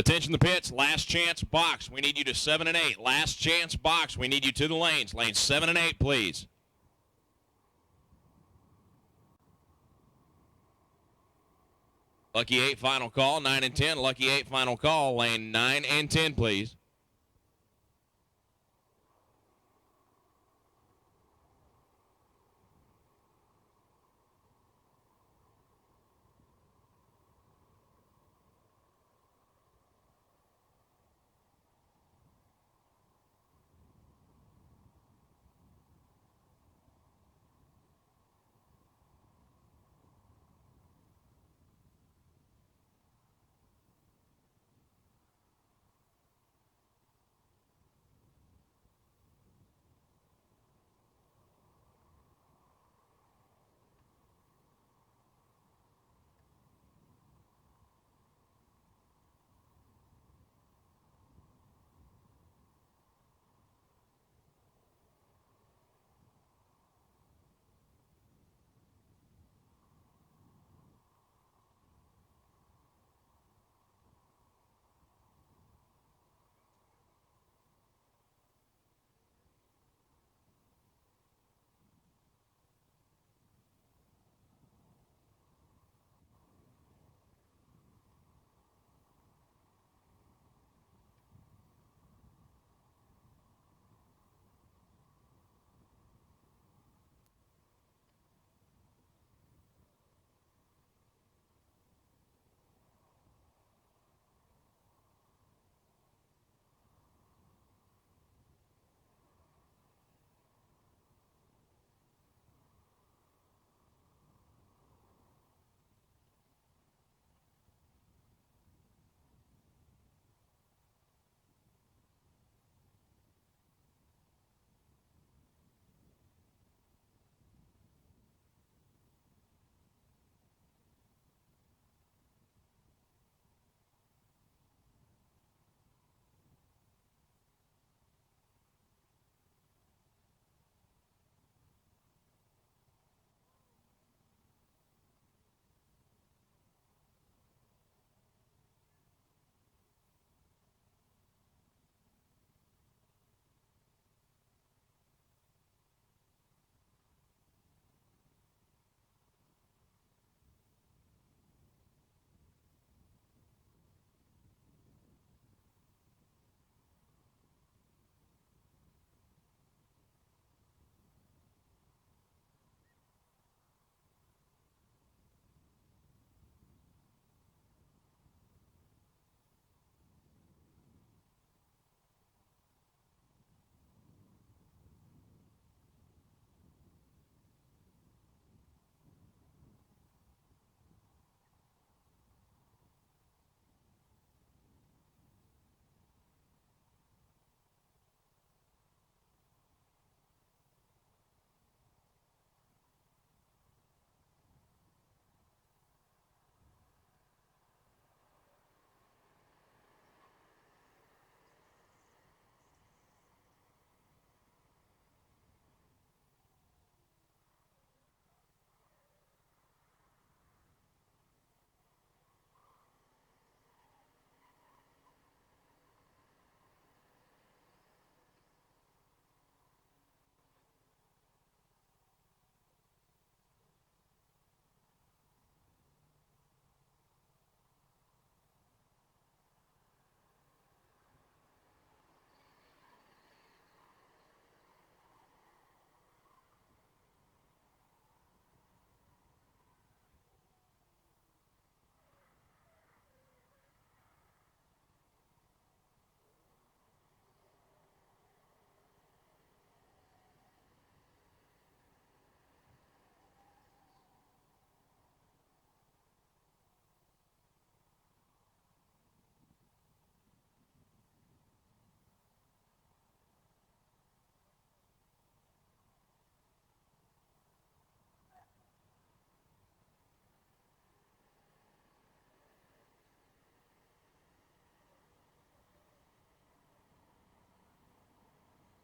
Attention the pits, last chance box. We need you to 7 and 8. Last chance box. We need you to the lanes. Lanes 7 and 8, please. Lucky 8 final call, 9 and 10. Lucky 8 final call, lane 9 and 10, please.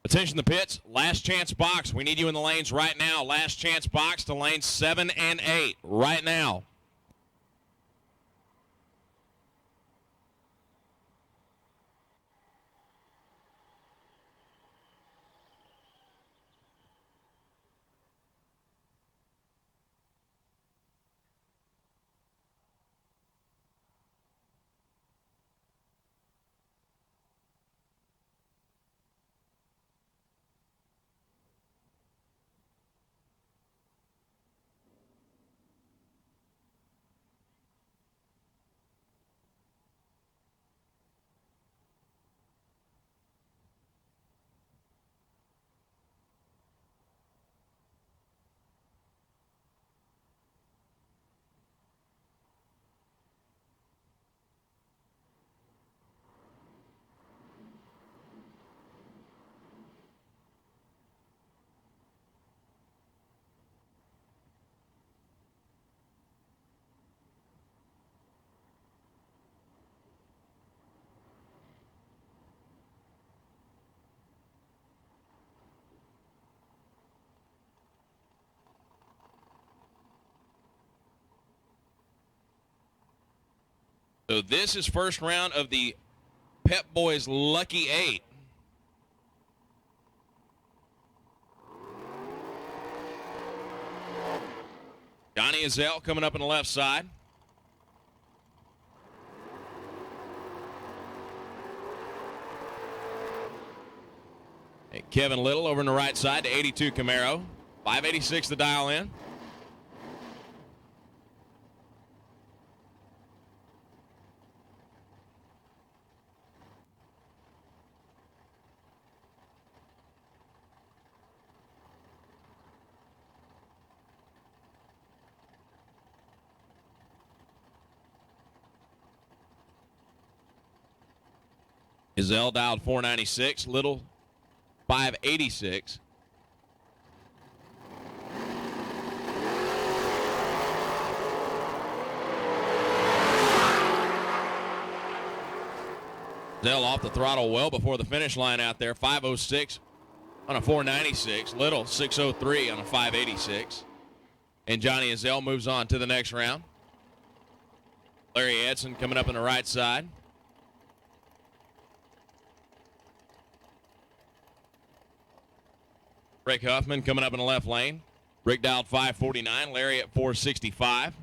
Attention the pits. Last chance box. We need you in the lanes right now. Last chance box to lanes 7 and 8 right now. So this is first round of the Pep Boys Lucky 8. Johnny Azell coming up on the left side. And Kevin Little over on the right side to 82 Camaro. 586 to dial in. Gazelle dialed 496, Little 586. Gazelle off the throttle well before the finish line out there, 506 on a 496. Little 603 on a 586. And Johnny Azell moves on to the next round. Larry Edson coming up on the right side. Rick Huffman coming up in the left lane. Rick dialed 549, Larry at 465.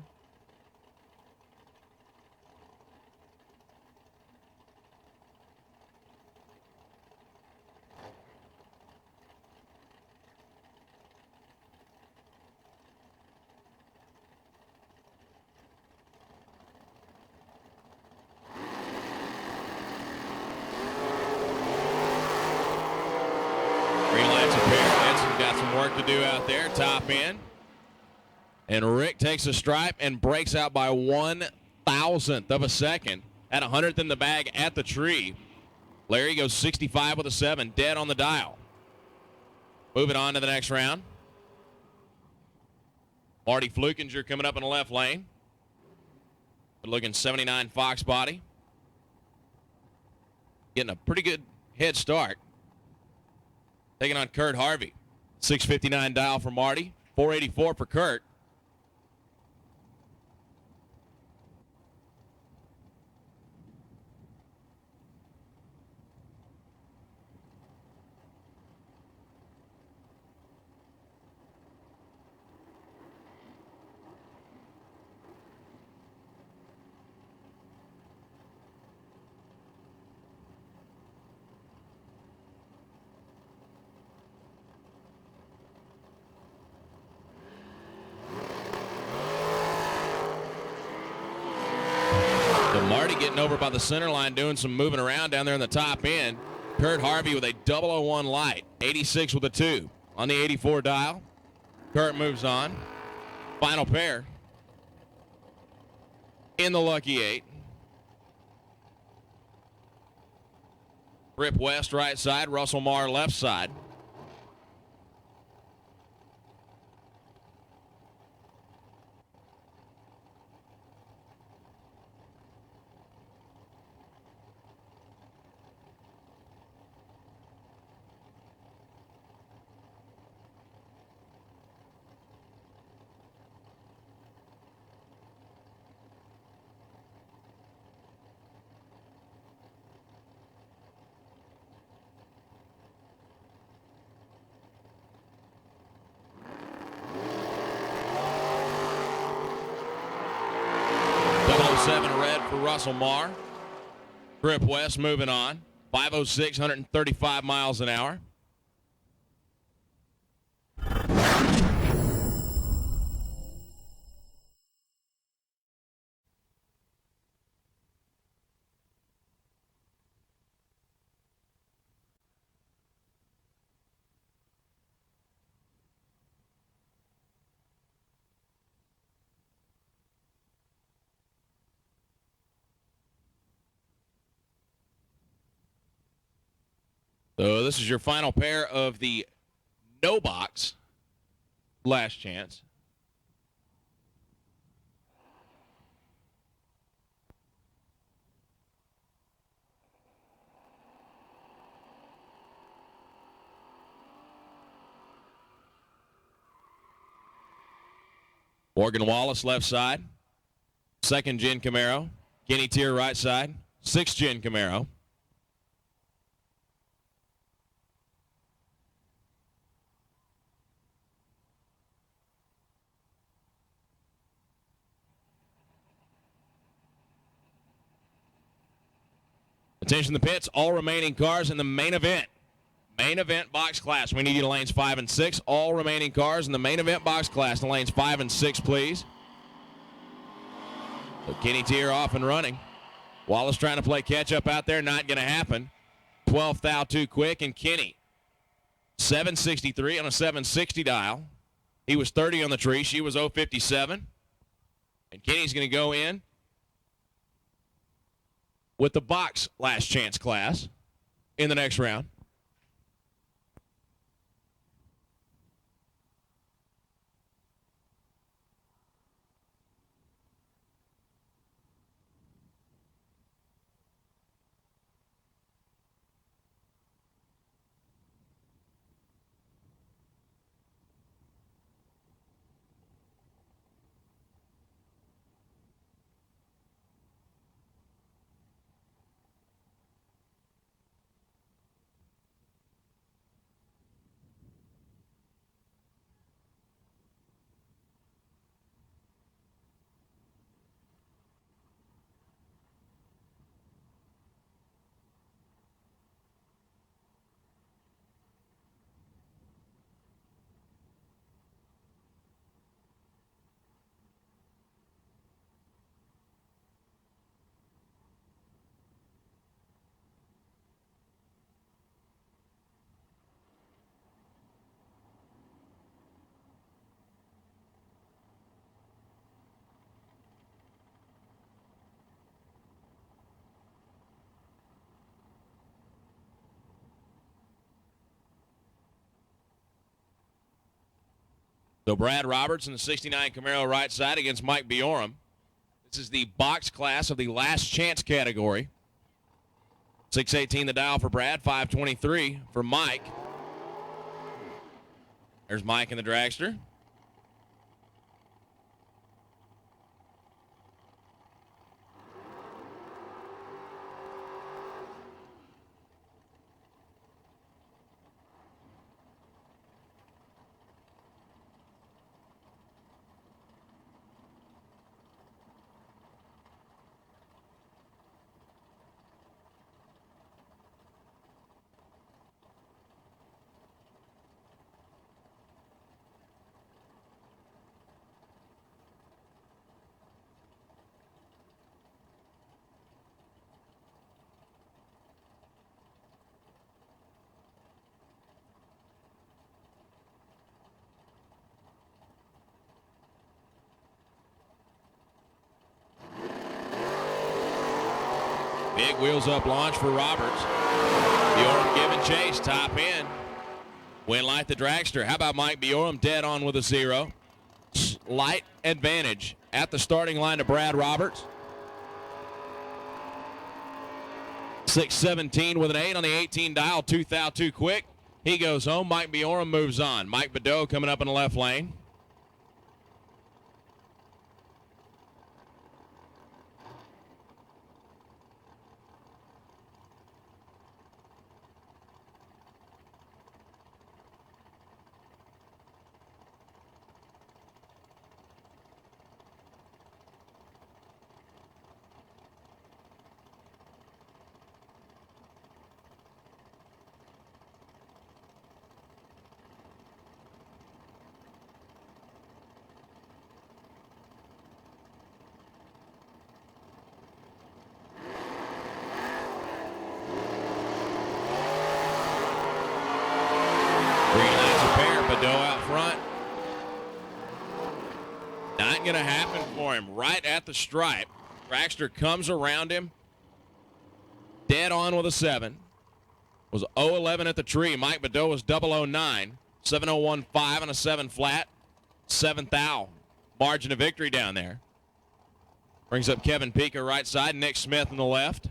Work to do out there, top end. And Rick takes a stripe and breaks out by 1/1000th of a second at 100th in the bag at the tree. Larry goes 65 with a 7, dead on the dial. Moving on to the next round. Marty Flukinger coming up in the left lane. Good looking 79 Fox body. Getting a pretty good head start. Taking on Kurt Harvey. 659 dial for Marty, 484 for Kurt. Marty getting over by the center line, doing some moving around down there in the top end. Kurt Harvey with a 001 light, 86 with a 2 on the 84 dial. Kurt moves on. Final pair in the Lucky 8. Rip West right side, Russell Marr left side. for Russell Marr. Trip West moving on. 5:06, 135 miles an hour. So this is your final pair of the no box last chance. Morgan Wallace left side. Second gen Camaro. Kenny Tier right side. Sixth gen Camaro. Attention the pits, all remaining cars in the main event. Main event box class. We need you to lanes 5 and 6. All remaining cars in the main event box class in lanes 5 and 6, please. So Kenny Tier off and running. Wallace trying to play catch up out there, not going to happen. 12th thou too quick, and Kenny 763 on a 760 dial. He was 30 on the tree. She was 057. And Kenny's going to go in with the box last chance class in the next round. So Brad Roberts in the 69 Camaro right side against Mike Biorum. This is the box class of the last chance category. 618 the dial for Brad, 523 for Mike. There's Mike in the dragster. Big wheels up launch for Roberts. Biorum giving chase, top end. Win light the dragster. How about Mike Biorum dead on with a 0? Slight advantage at the starting line to Brad Roberts. 617 with an 8 on the 18 dial. 2 thou too quick. He goes home. Mike Biorum moves on. Mike Badeau coming up in the left lane. going to happen for him right at the stripe. Dragster comes around him. Dead on with a 7. Was 0-11 at the tree. Mike Badeau was 009. 7:01.5 on a 7 flat. 7th thou. Margin of victory down there. Brings up Kevin Pika right side. Nick Smith on the left.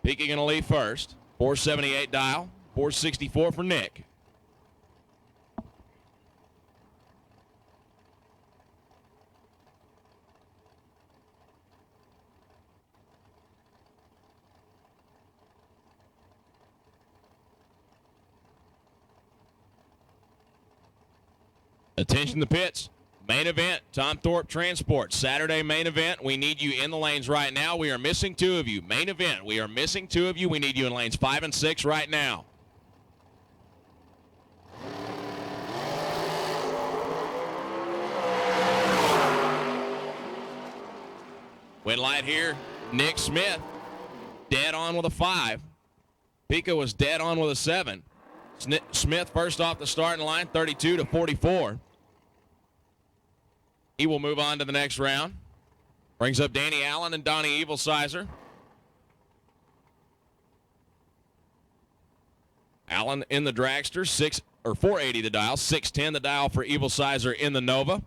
Pika going to leave first. 478 dial. 464 for Nick. Attention the pits. Main event, Tom Thorpe Transport. Saturday main event. We need you in the lanes right now. We are missing 2 of you. Main event, we are missing 2 of you. We need you in lanes 5 and 6 right now. Win light here, Nick Smith. Dead on with a 5. Pico was dead on with a 7. Smith first off the starting line, 32-44. He will move on to the next round. Brings up Danny Allen and Donnie Evilsizer. Allen in the dragster, 480 the dial, 610 the dial for Evilsizer in the Nova.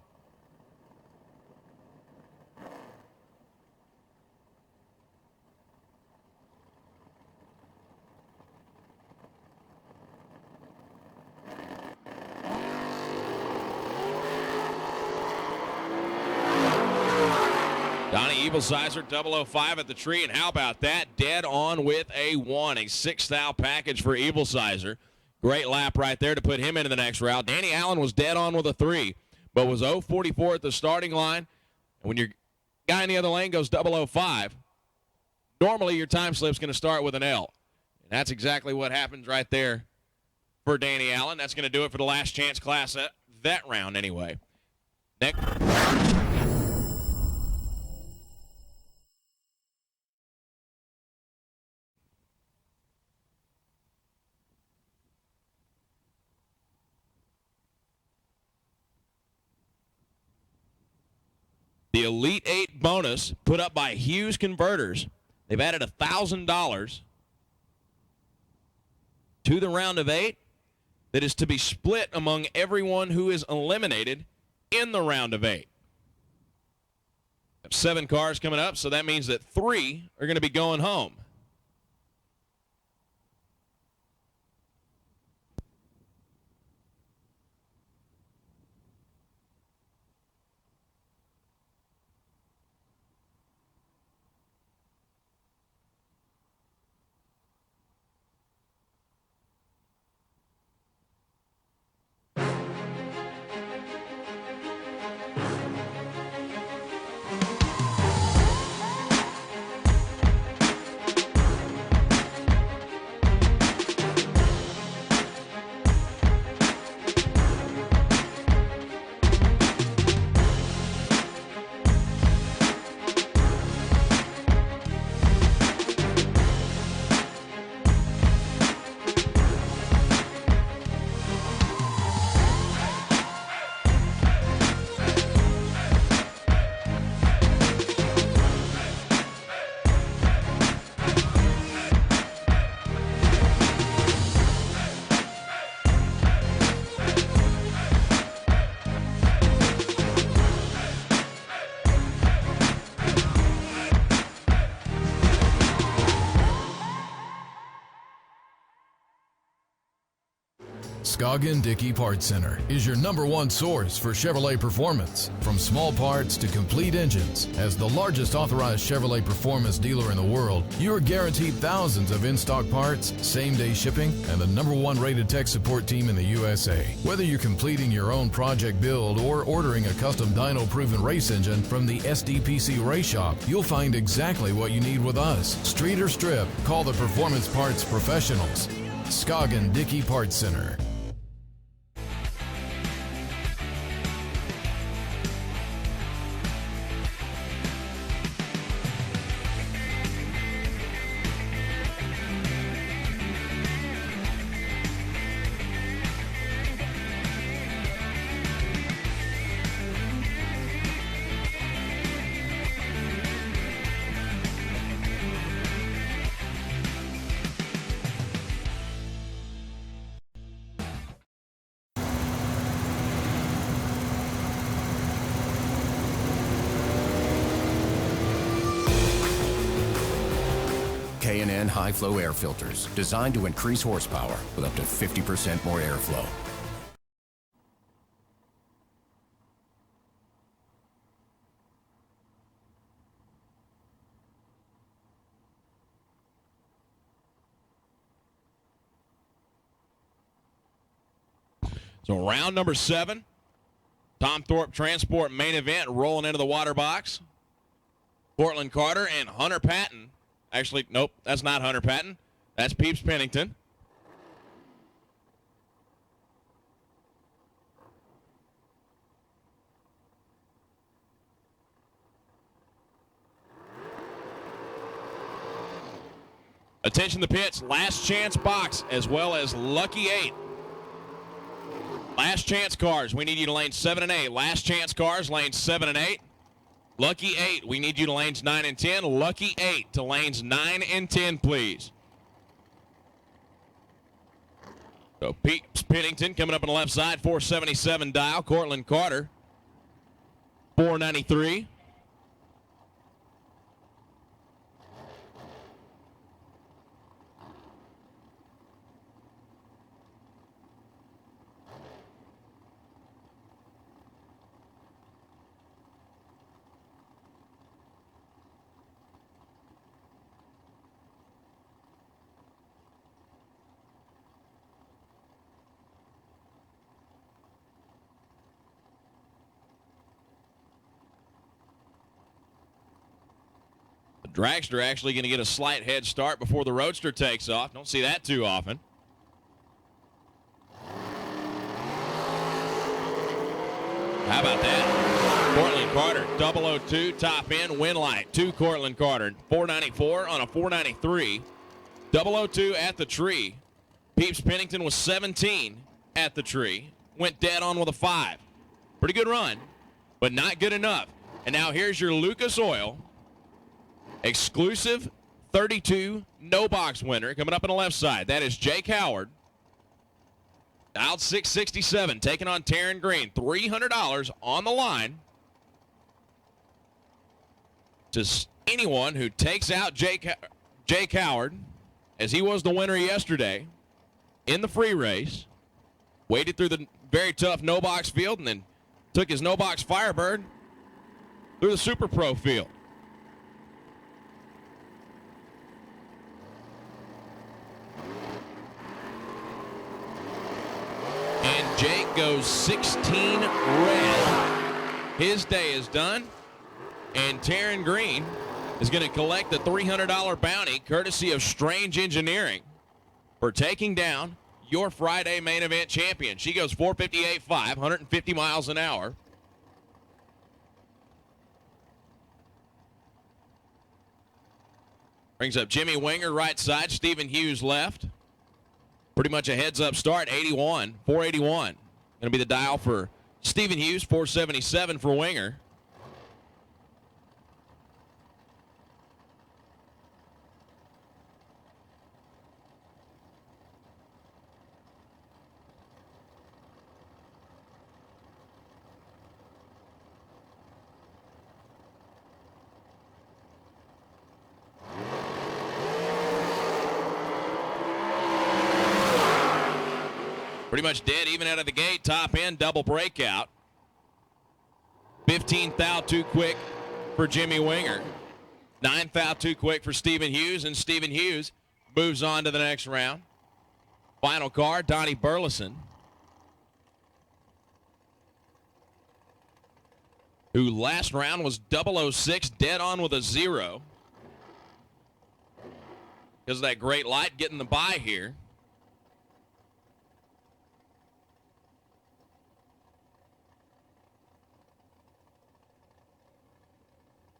Donnie Evilsizer, 005 at the tree, and how about that? Dead on with a 1, a 6th thou package for Evilsizer. Great lap right there to put him into the next round. Danny Allen was dead on with a 3, but was 044 at the starting line. And when your guy in the other lane goes 005, normally your time slip's going to start with an L. And that's exactly what happens right there for Danny Allen. That's going to do it for the last chance class that round anyway. Next. The Elite 8 bonus put up by Hughes Converters. They've added $1,000 to the round of 8 that is to be split among everyone who is eliminated in the round of 8. 7 cars coming up, so that means that 3 are going to be going home. Scoggin Dickey Parts Center is your #1 source for Chevrolet performance. From small parts to complete engines, as the largest authorized Chevrolet performance dealer in the world, you are guaranteed thousands of in-stock parts, same-day shipping, and the #1 rated tech support team in the USA. Whether you're completing your own project build or ordering a custom dyno-proven race engine from the SDPC Race Shop, you'll find exactly what you need with us. Street or strip, call the Performance Parts Professionals. Scoggin Dickey Parts Center. K&N high-flow air filters designed to increase horsepower with up to 50% more airflow. So round number 7, Tom Thorpe Transport main event rolling into the water box. Cortland Carter and Hunter Patton. Actually, nope, that's not Hunter Patton. That's Peeps Pennington. Attention the pits, last chance box as well as Lucky 8. Last chance cars, we need you to lanes 7 and 8. Last chance cars, lanes 7 and 8. Lucky 8, we need you to lanes 9 and 10. Lucky 8 to lanes 9 and 10, please. So Peeps Pennington coming up on the left side, 477 dial. Cortland Carter, 493. Dragster actually going to get a slight head start before the Roadster takes off. Don't see that too often. How about that? Cortland Carter, 002, top end, win light. 2 Cortland Carter, 494 on a 493. 002 at the tree. Peeps Pennington was 17 at the tree. Went dead on with a 5. Pretty good run, but not good enough. And now here's your Lucas Oil exclusive 32 no box winner coming up on the left side. That is Jake Howard. Dialed 667, taking on Taryn Green. $300 on the line. To anyone who takes out Jake Howard, as he was the winner yesterday in the free race, waded through the very tough no box field and then took his no box Firebird through the Super Pro field. And Jake goes 16 red. His day is done. And Taryn Green is going to collect the $300 bounty courtesy of Strange Engineering for taking down your Friday main event champion. She goes 458.5, 150 miles an hour. Brings up Jimmy Winger right side, Stephen Hughes left. Pretty much a heads-up start, 81, 481. Going to be the dial for Stephen Hughes, 477 for Winger. Pretty much dead even out of the gate. Top end, double breakout. 15 thou too quick for Jimmy Winger. 9 thou too quick for Stephen Hughes, and Stephen Hughes moves on to the next round. Final car, Donnie Burleson, who last round was 006, dead on with a 0. Because of that great light getting the bye here.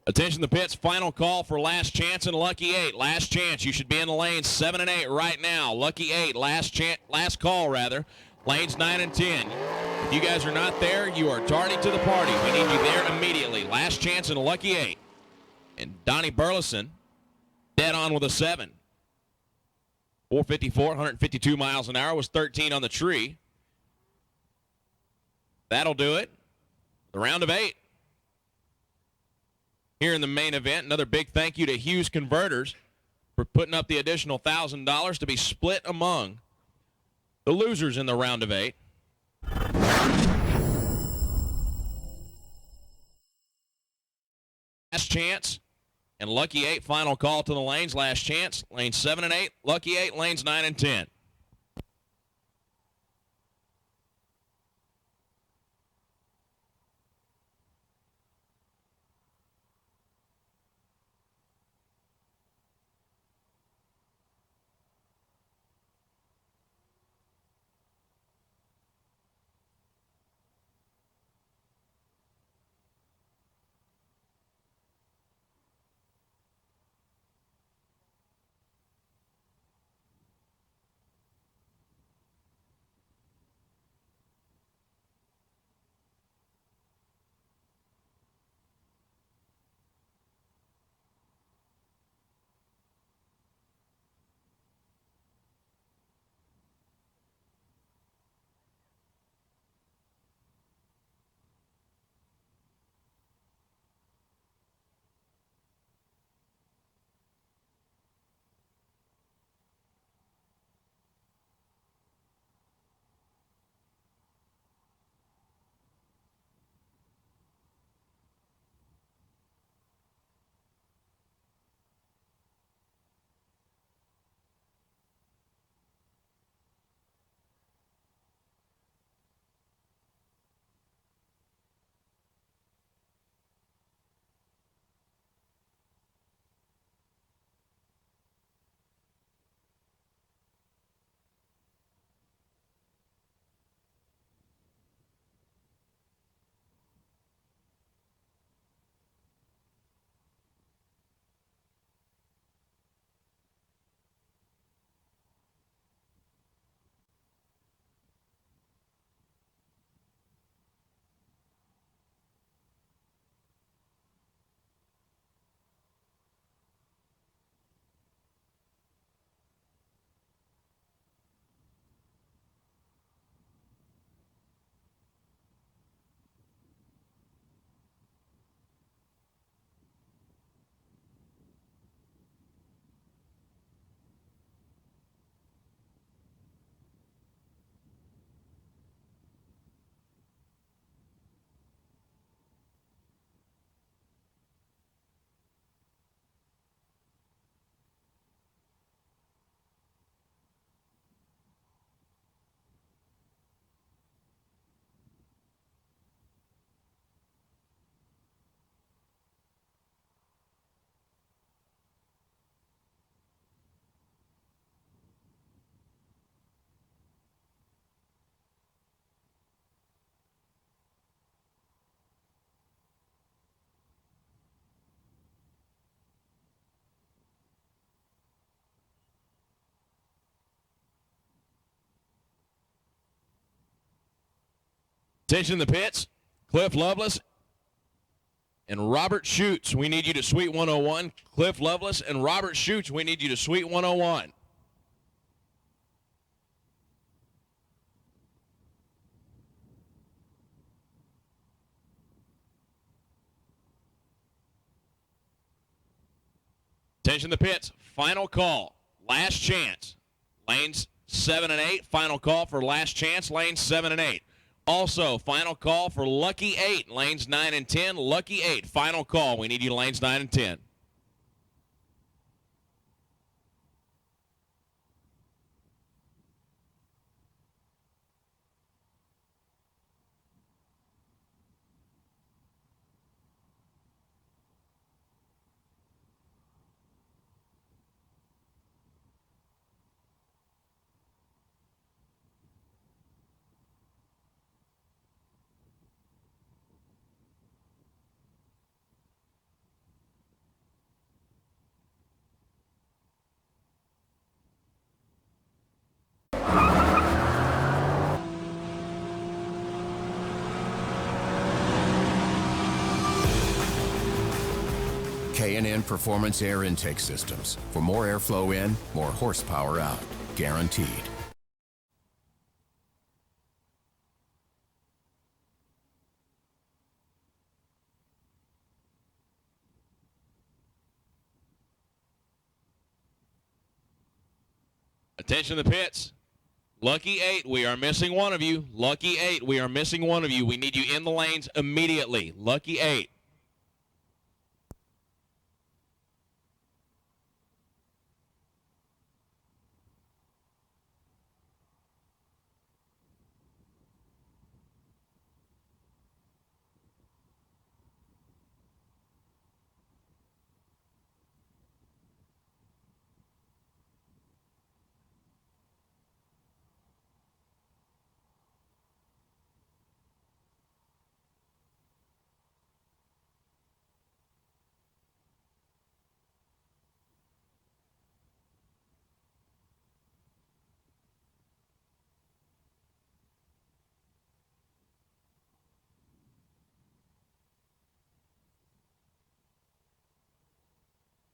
Attention the pits, final call for Last Chance and Lucky 8. Last Chance, you should be in the lanes 7 and 8 right now. Lucky 8, last call rather. Lanes 9 and 10. If you guys are not there, you are tardy to the party. We need you there immediately. Last Chance and Lucky 8. And Donnie Burleson, dead on with a 7. 454, 152 miles an hour, was 13 on the tree. That'll do it. The round of 8. Here in the main event, another big thank you to Hughes Converters for putting up the additional $1,000 to be split among the losers in the round of 8. Last chance and Lucky 8 final call to the lanes. Last chance, lanes 7 and 8, Lucky 8, lanes 9 and 10. Attention in the pits, Cliff Lovelace and Robert Schutz. We need you to Suite 101. Cliff Lovelace and Robert Schutz, we need you to Suite 101. Attention in the pits, final call, last chance. Lanes 7 and 8, final call for last chance, lanes 7 and 8. Also, final call for Lucky 8, lanes 9 and 10. Lucky 8, final call. We need you to lanes 9 and 10. K&N Performance Air Intake Systems. For more airflow in, more horsepower out. Guaranteed. Attention to the pits. Lucky 8, we are missing one of you. Lucky 8, we are missing one of you. We need you in the lanes immediately. Lucky 8.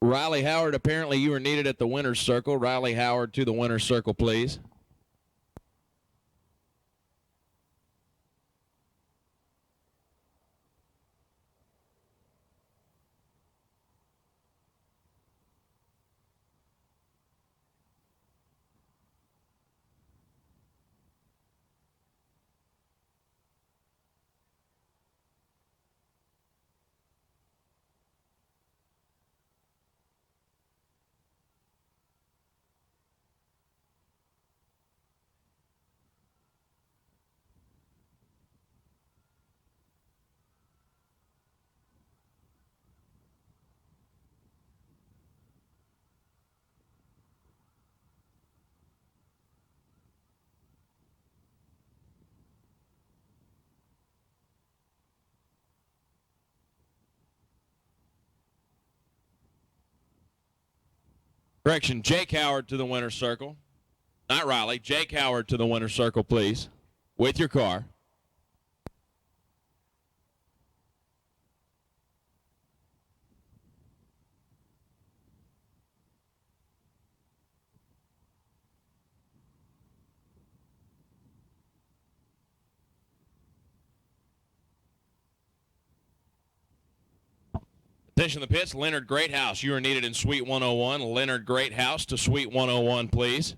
Riley Howard, apparently you are needed at the winner's circle. Riley Howard to the winner's circle, please. Correction, Jake Howard to the winner's circle. Not Riley. Jake Howard to the winner's circle, please, with your car. Attention to the pits, Leonard Greathouse. You are needed in Suite 101. Leonard Greathouse to Suite 101, please.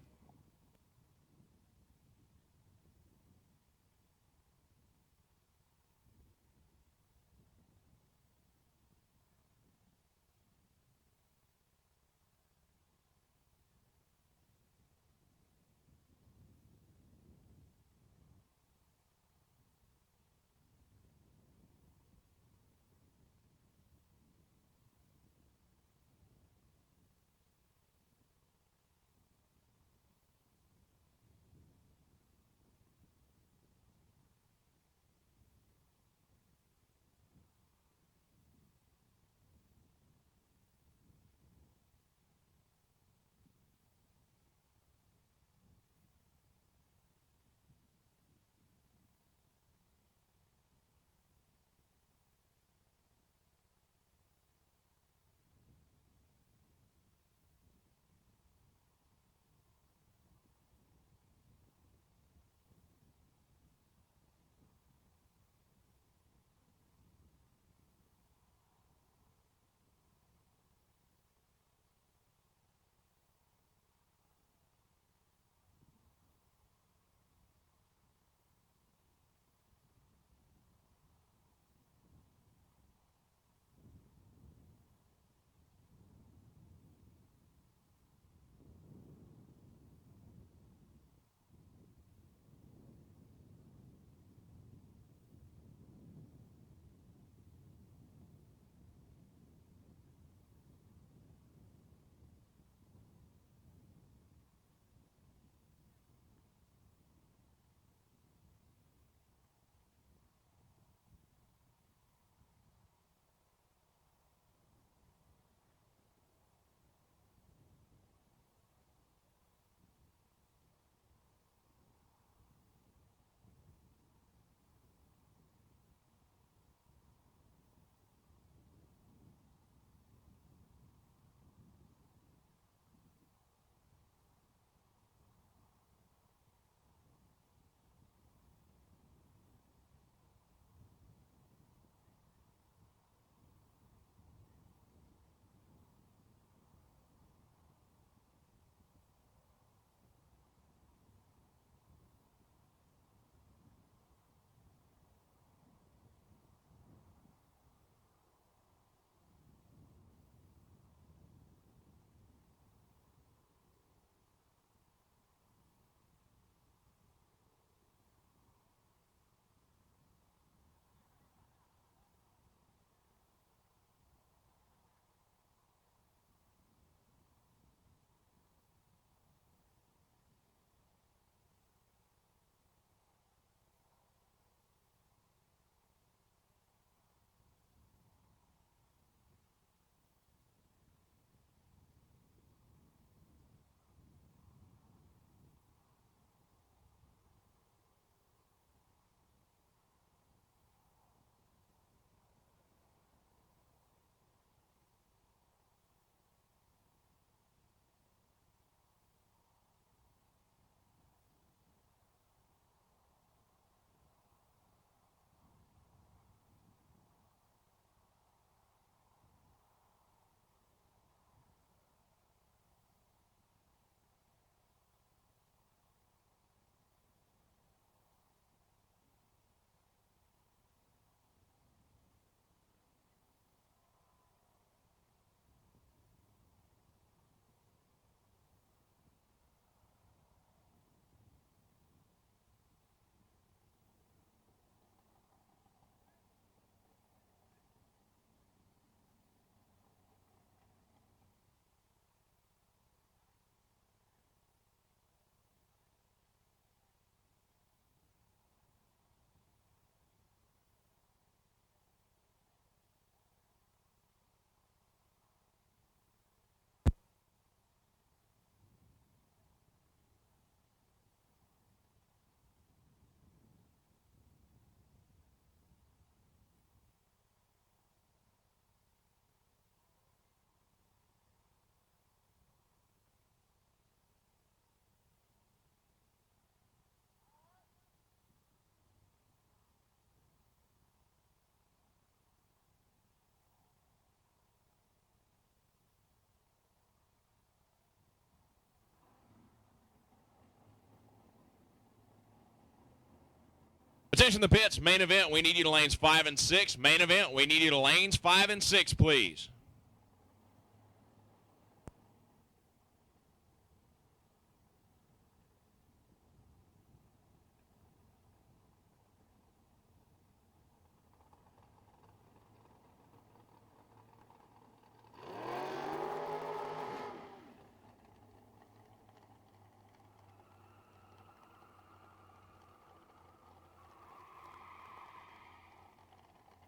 Attention the pits. Main event, we need you to lanes 5 and 6. Main event, we need you to lanes 5 and 6, please.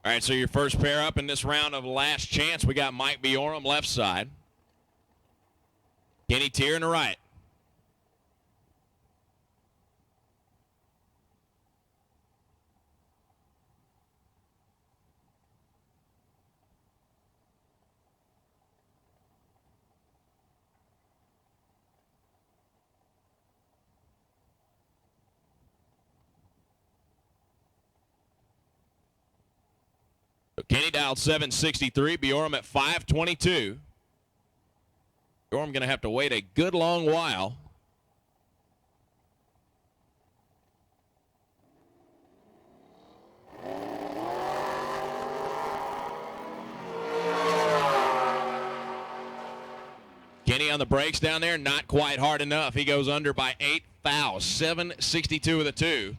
All right, so your first pair up in this round of Last Chance, we got Mike Biorum left side. Kenny Tier in the right. Kenny dialed 763. Biorum at 522. Biorum going to have to wait a good long while. Kenny on the brakes down there, not quite hard enough. He goes under by 8 fouls. 762 with a 2.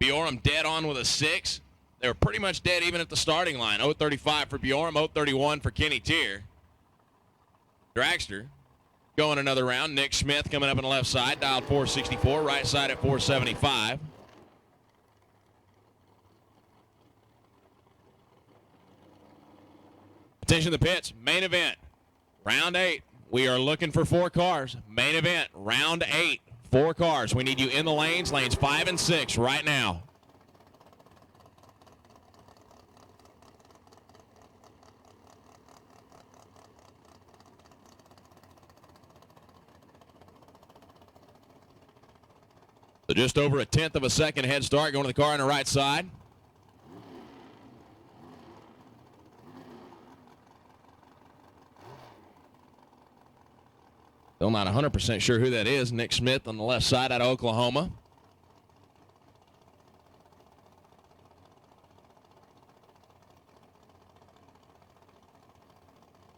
Biorum dead on with a 6. They were pretty much dead even at the starting line. 0.35 for Biorum, 0.31 for Kenny Tier. Dragster going another round. Nick Smith coming up on the left side, dialed 464, right side at 475. Attention to the pits. Main event, round 8. We are looking for 4 cars. Main event, round 8. 4 cars. We need you in the lanes 5 and 6 right now. So just over a 1/10 of a second head start going to the car on the right side. Still not 100% sure who that is. Nick Smith on the left side out of Oklahoma.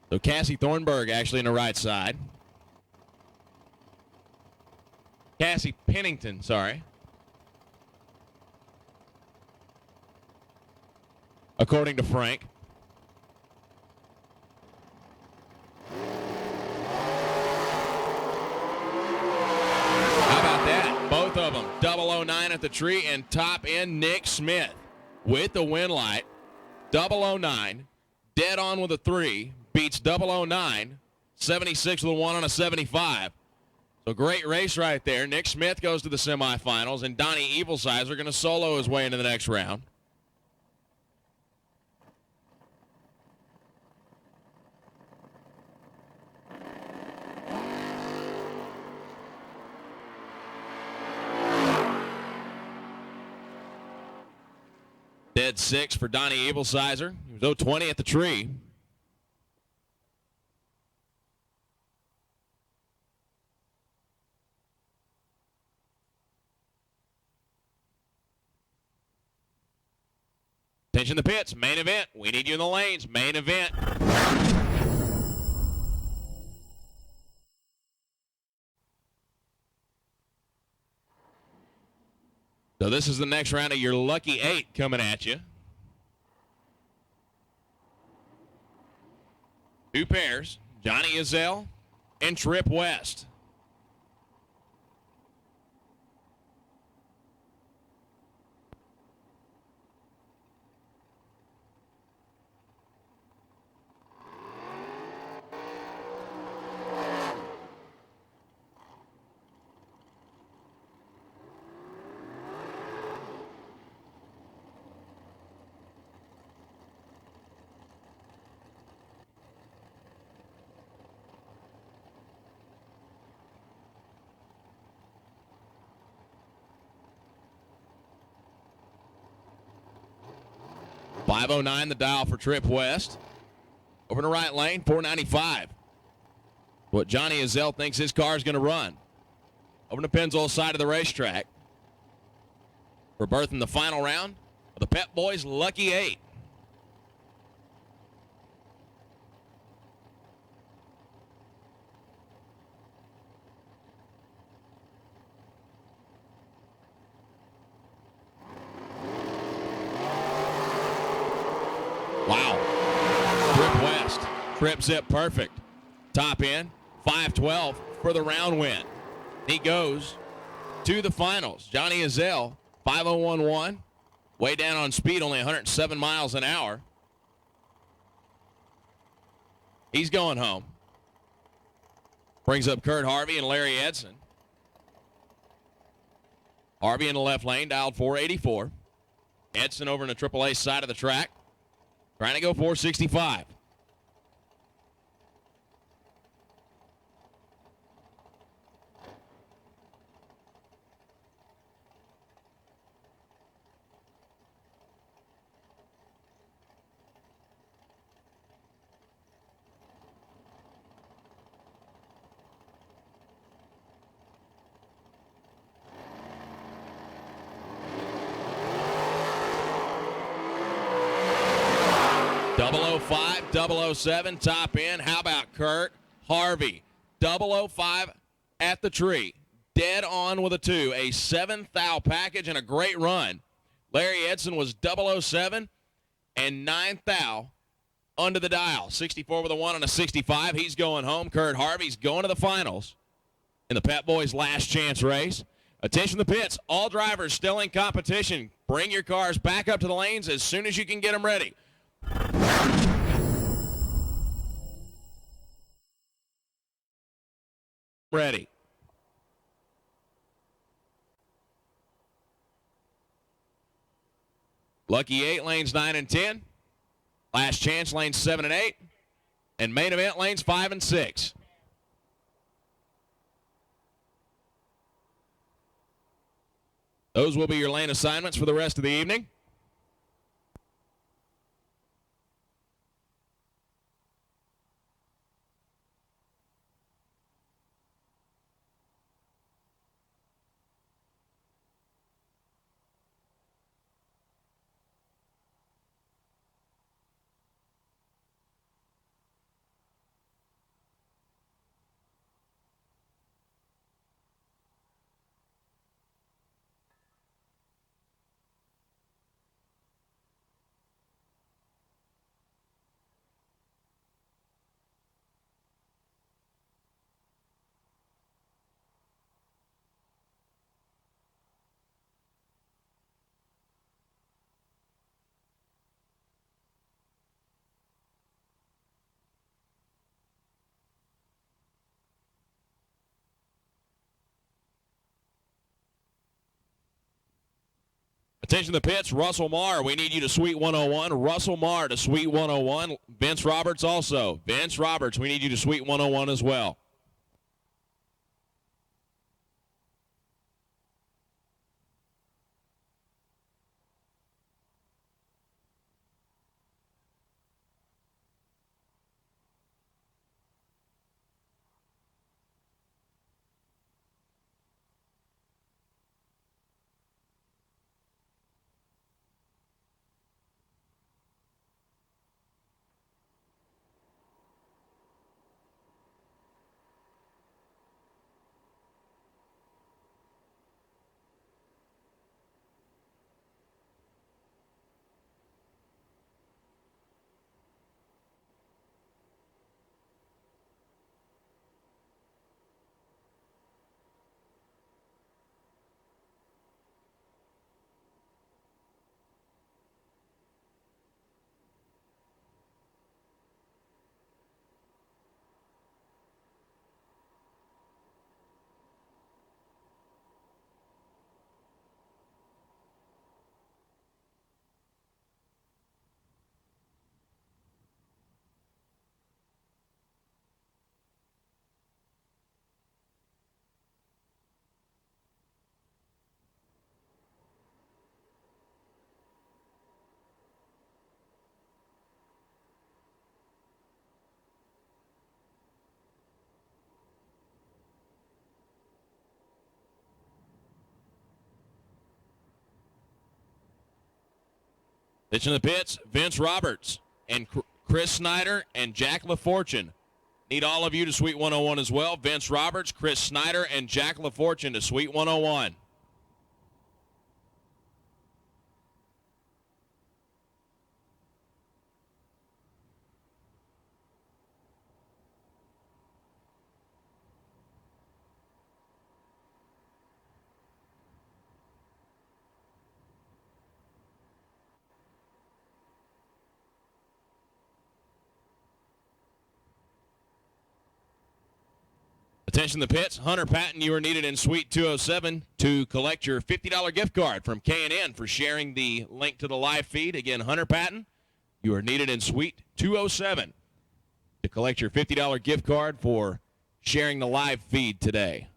So Cassie Thornburg actually on the right side. Cassie Pennington, sorry. According to Frank. How about that? Both of them. 009 at the tree and top end Nick Smith with the win light. 009, dead on with a 3, beats 009, 76 with a 1 on a 75. So great race right there. Nick Smith goes to the semifinals, and Donnie Evilsizer going to solo his way into the next round. Dead 6 for Donnie Evilsizer. He was 020 at the tree. Attention the pits. Main event. We need you in the lanes. Main event. So this is the next round of your Lucky 8 coming at you. 2 pairs. Johnny Izell and Trip West. .509 the dial for Trip West. Over to right lane, 495. What Johnny Izell thinks his car is going to run. Over to Pennzoil's side of the racetrack. for berth in the final round of the Pep Boys Lucky 8. Wow. Trip west. Trip zip perfect. Top end. 5:12 for the round win. He goes to the finals. Johnny Azell, 5:01.1. Way down on speed, only 107 miles an hour. He's going home. Brings up Kurt Harvey and Larry Edson. Harvey in the left lane, dialed 484. Edson over in the AAA side of the track. Trying to go 465. .005, 007, top end. How about Kurt Harvey? 005 at the tree. Dead on with a 2. A 7th thou package and a great run. Larry Edson was 007 and 9th thou under the dial. 64 with a 1 and a 65. He's going home. Kurt Harvey's going to the finals in the Pep Boys last chance race. Attention to the pits. All drivers still in competition. Bring your cars back up to the lanes as soon as you can get them ready. Ready. Lucky 8, lanes 9 and 10. Last chance, lanes 7 and 8. And main event, lanes 5 and 6. Those will be your lane assignments for the rest of the evening. Attention to the pits. Russell Marr, we need you to Suite 101. Russell Marr to Suite 101. Vince Roberts also. Vince Roberts, we need you to Suite 101 as well. Pitching the pits, Vince Roberts and Chris Snyder and Jack LaFortune. Need all of you to Suite 101 as well. Vince Roberts, Chris Snyder, and Jack LaFortune to Suite 101. Attention the pits. Hunter Patton, you are needed in Suite 207 to collect your $50 gift card from K&N for sharing the link to the live feed. Again, Hunter Patton, you are needed in Suite 207 to collect your $50 gift card for sharing the live feed today.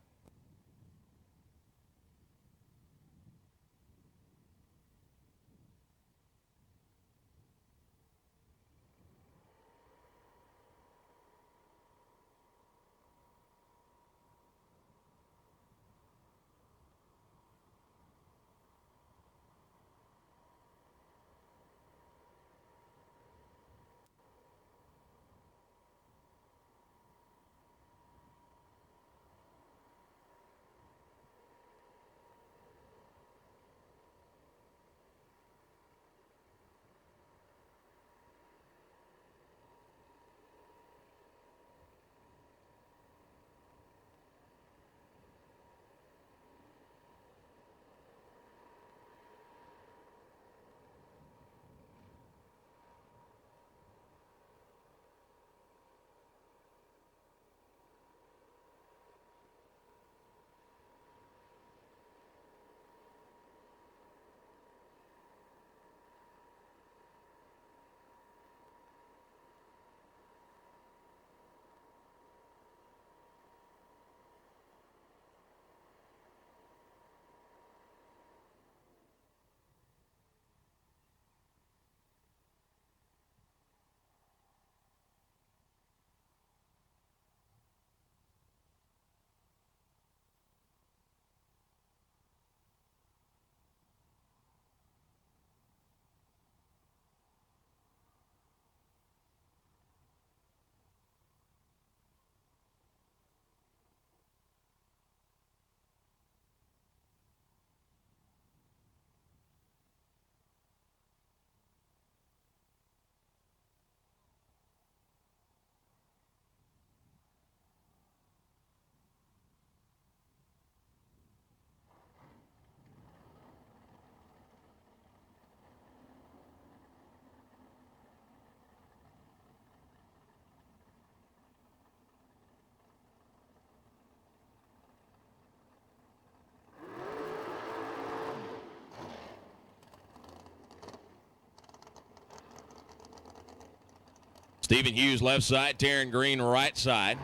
Stephen Hughes left side, Taryn Green right side.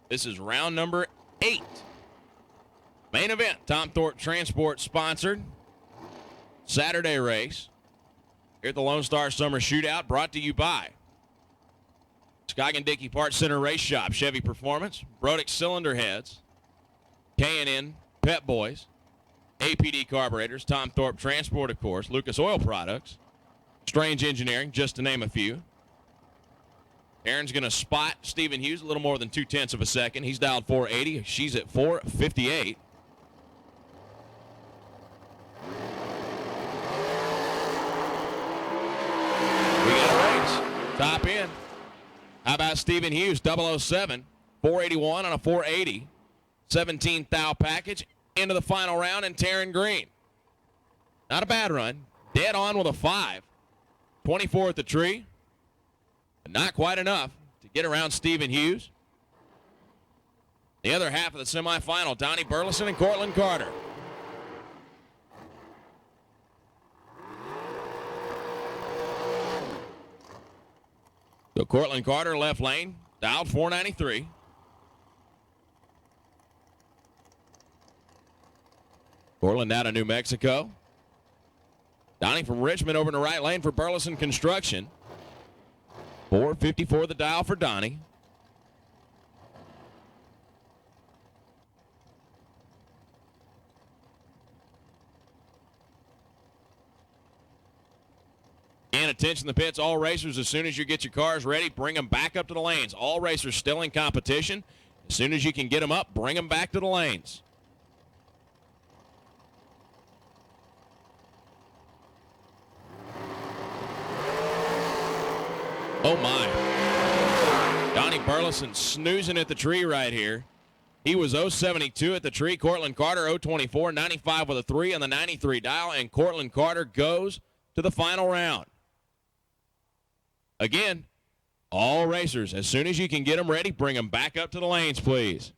This is round number 8. Main event, Tom Thorpe Transport sponsored Saturday race here at the Lone Star Summer Shootout, brought to you by Scoggin Dickey Parts Center Race Shop, Chevy Performance, Brodick Cylinder Heads, K&N Pep Boys, APD Carburetors, Tom Thorpe Transport, of course, Lucas Oil Products, Strange Engineering, just to name a few. Aaron's going to spot Stephen Hughes a little more than 0.2 of a second. He's dialed 480. She's at 458. We got a race. Top end. How about Stephen Hughes, 007, 481 on a 480. 17 thou package into the final round, and Taryn Green. Not a bad run. Dead on with a 5. 24 at the tree. But not quite enough to get around Stephen Hughes. The other half of the semifinal, Donnie Burleson and Cortland Carter. So Cortland Carter left lane, dialed 493. Cortland out of New Mexico. Donnie from Richmond over in the right lane for Burleson Construction. 454 the dial for Donnie. Again, attention the pits. All racers, as soon as you get your cars ready, bring them back up to the lanes. All racers still in competition. As soon as you can get them up, bring them back to the lanes. Oh, my. Donnie Burleson snoozing at the tree right here. He was 072 at the tree. Cortland Carter 024, 95 with a 3 on the 93 dial, and Cortland Carter goes to the final round. Again, all racers, as soon as you can get them ready, bring them back up to the lanes, please.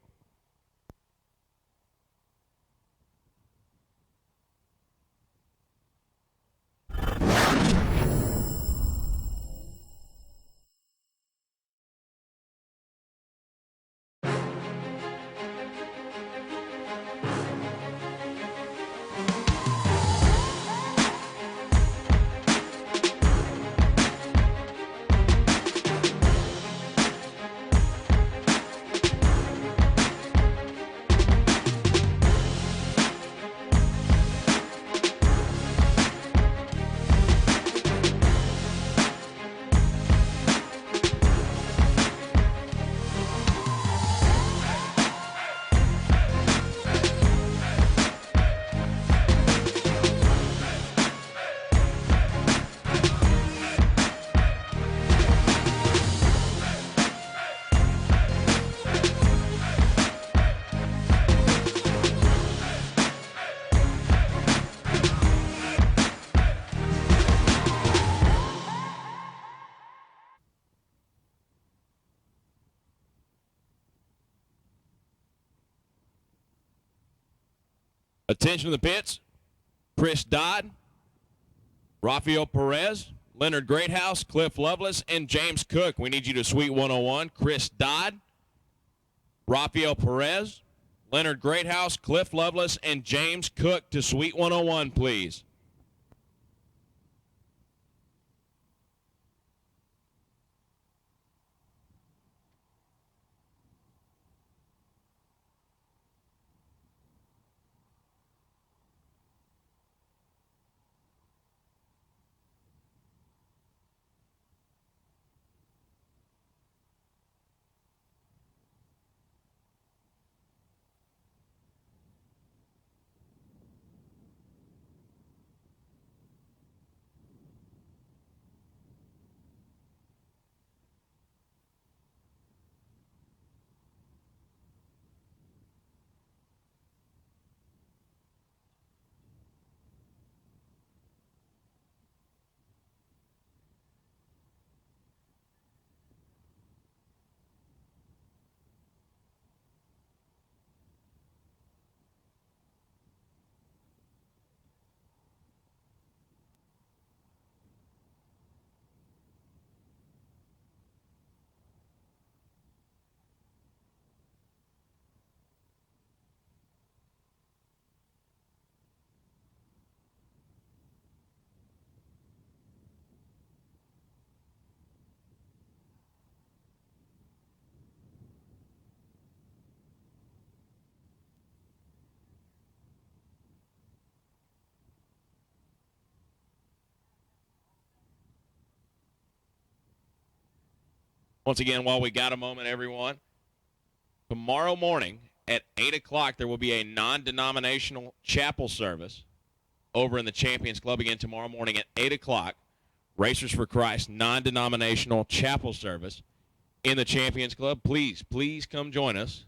Attention to the pits. Chris Dodd, Rafael Perez, Leonard Greathouse, Cliff Lovelace, and James Cook. We need you to Suite 101. Chris Dodd, Rafael Perez, Leonard Greathouse, Cliff Lovelace, and James Cook to Suite 101, please. Once again, while we got a moment, everyone, tomorrow morning at 8 o'clock, there will be a non-denominational chapel service over in the Champions Club. Again, tomorrow morning at 8 o'clock, Racers for Christ non-denominational chapel service in the Champions Club. Please, please come join us.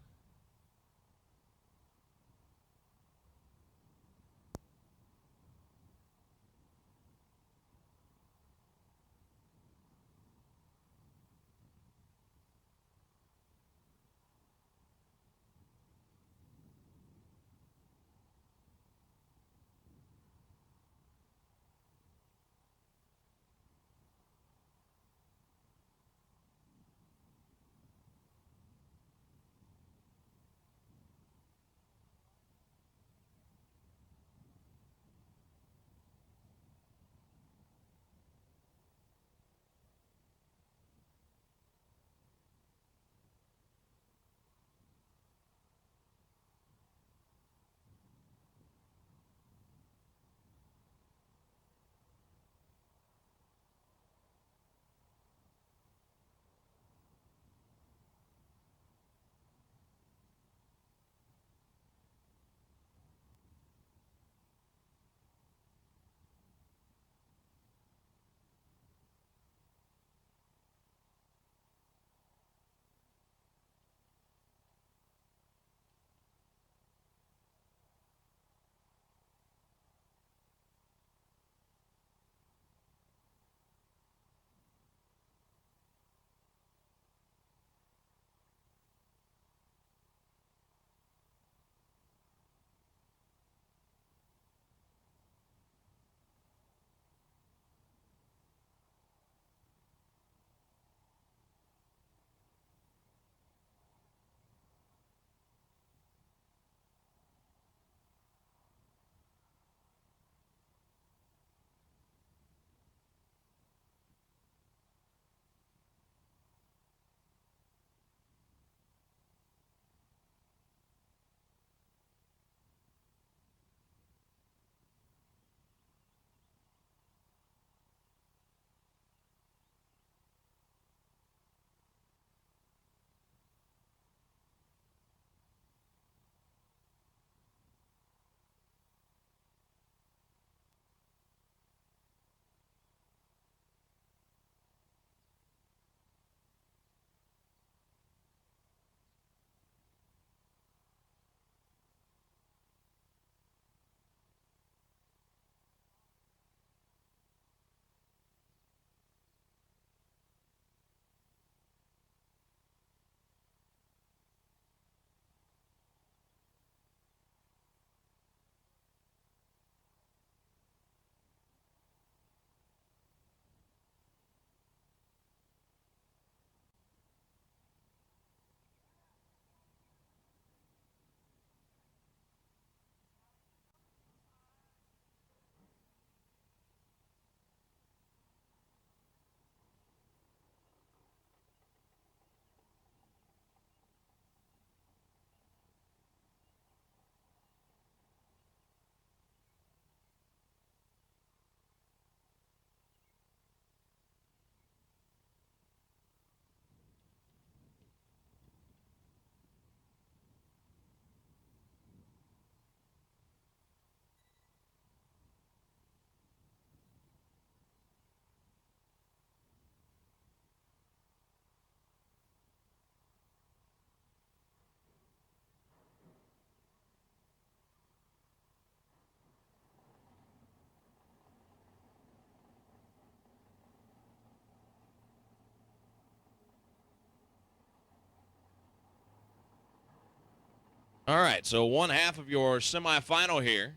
All right, so one half of your semifinal here.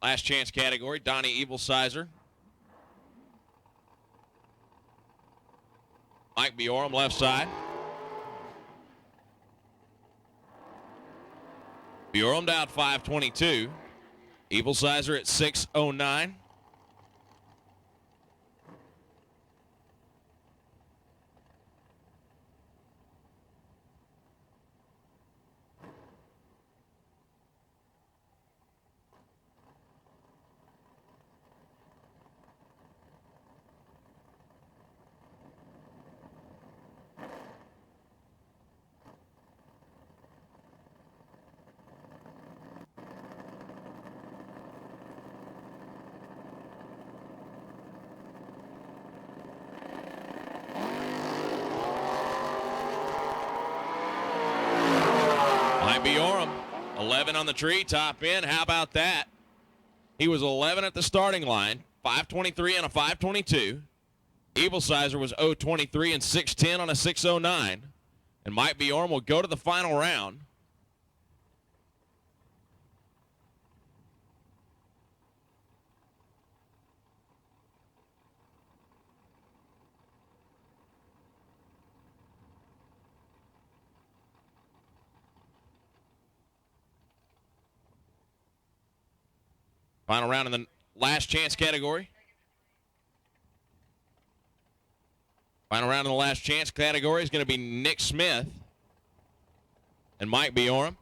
Last chance category, Donnie Evil Sizer. Mike Biorum, left side. Biorum down 522. Evil Sizer at 609. Biorum, 11 on the tree, top end. How about that? He was 11 at the starting line, 523 and a 522. Evil Sizer was 023 and 610 on a 609. And Mike Biorum will go to the final round. Final round in the last chance category. Final round in the last chance category is going to be Nick Smith and Mike Biorum.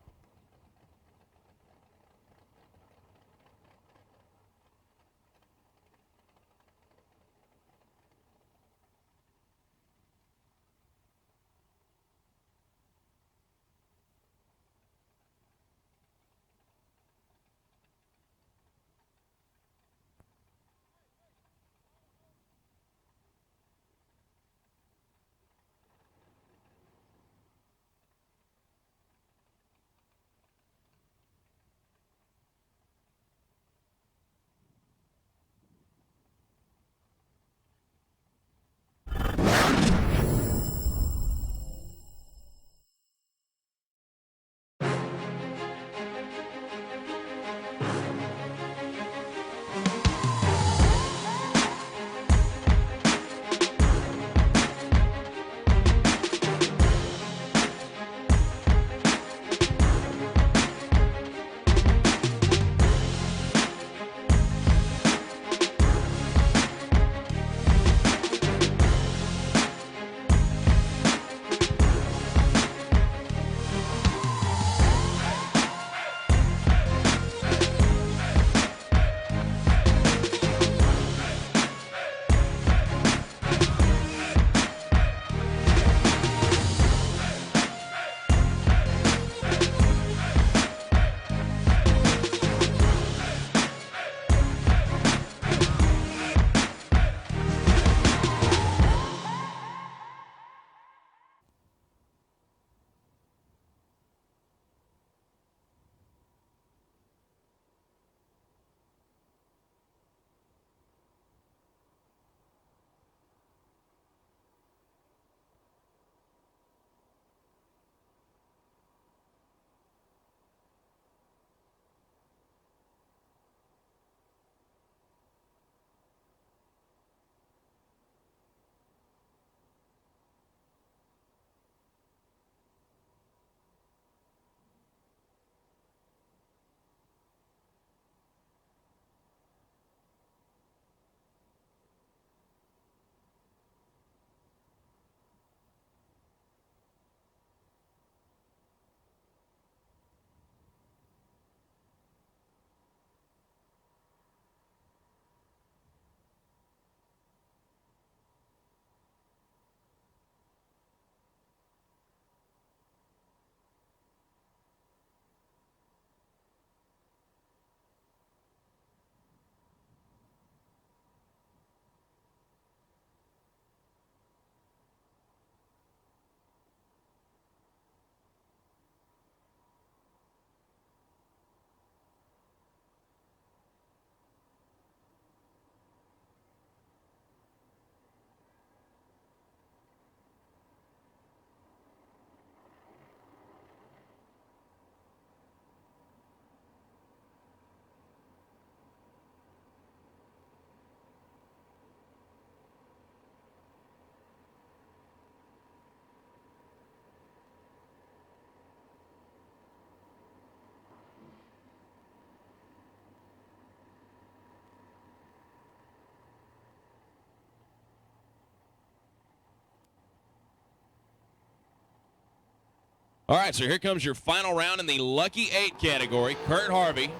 All right, so here comes your final round in the Lucky 8 category. Kurt Harvey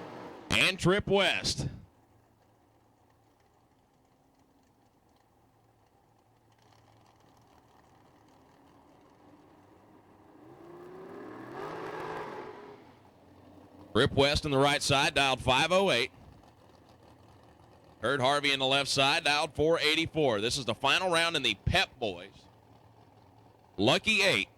and Trip West. Trip West on the right side, dialed 508. Kurt Harvey on the left side, dialed 484. This is the final round in the Pep Boys Lucky 8.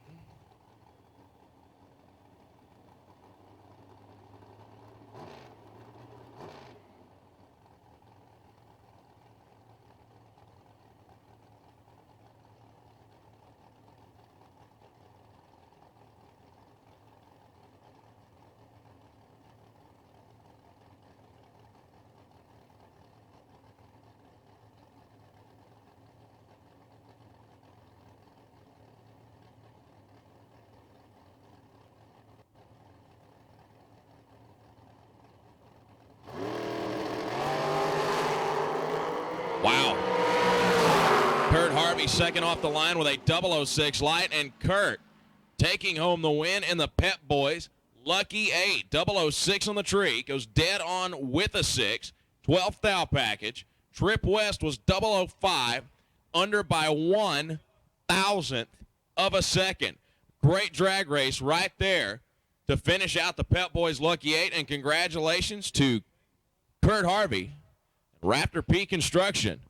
Wow. Kurt Harvey second off the line with a 006 light, and Kurt taking home the win in the Pep Boys Lucky 8. 006 on the tree, goes dead on with a 6. 12th thou package. Trip West was 005, under by 1,000th of a second. Great drag race right there to finish out the Pep Boys Lucky 8, and congratulations to Kurt Harvey, Raptor P Construction.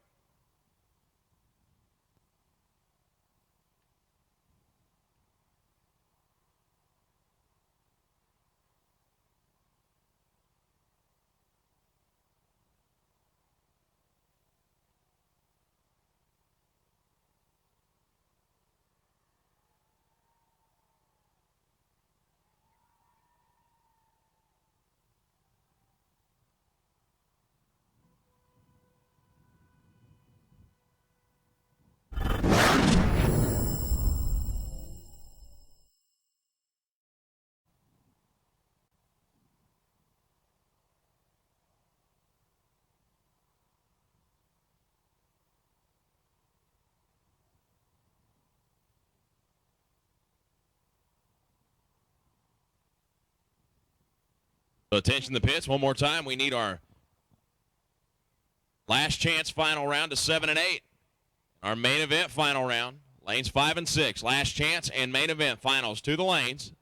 So attention the pits one more time. We need our last chance final round to 7 and 8. Our main event final round, lanes 5 and 6. Last chance and main event finals to the lanes.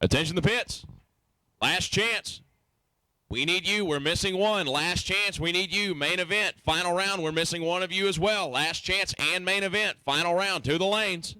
Attention the pits. Last chance. We need you. We're missing one. Last chance. We need you. Main event. Final round. We're missing one of you as well. Last chance and main event. Final round to the lanes.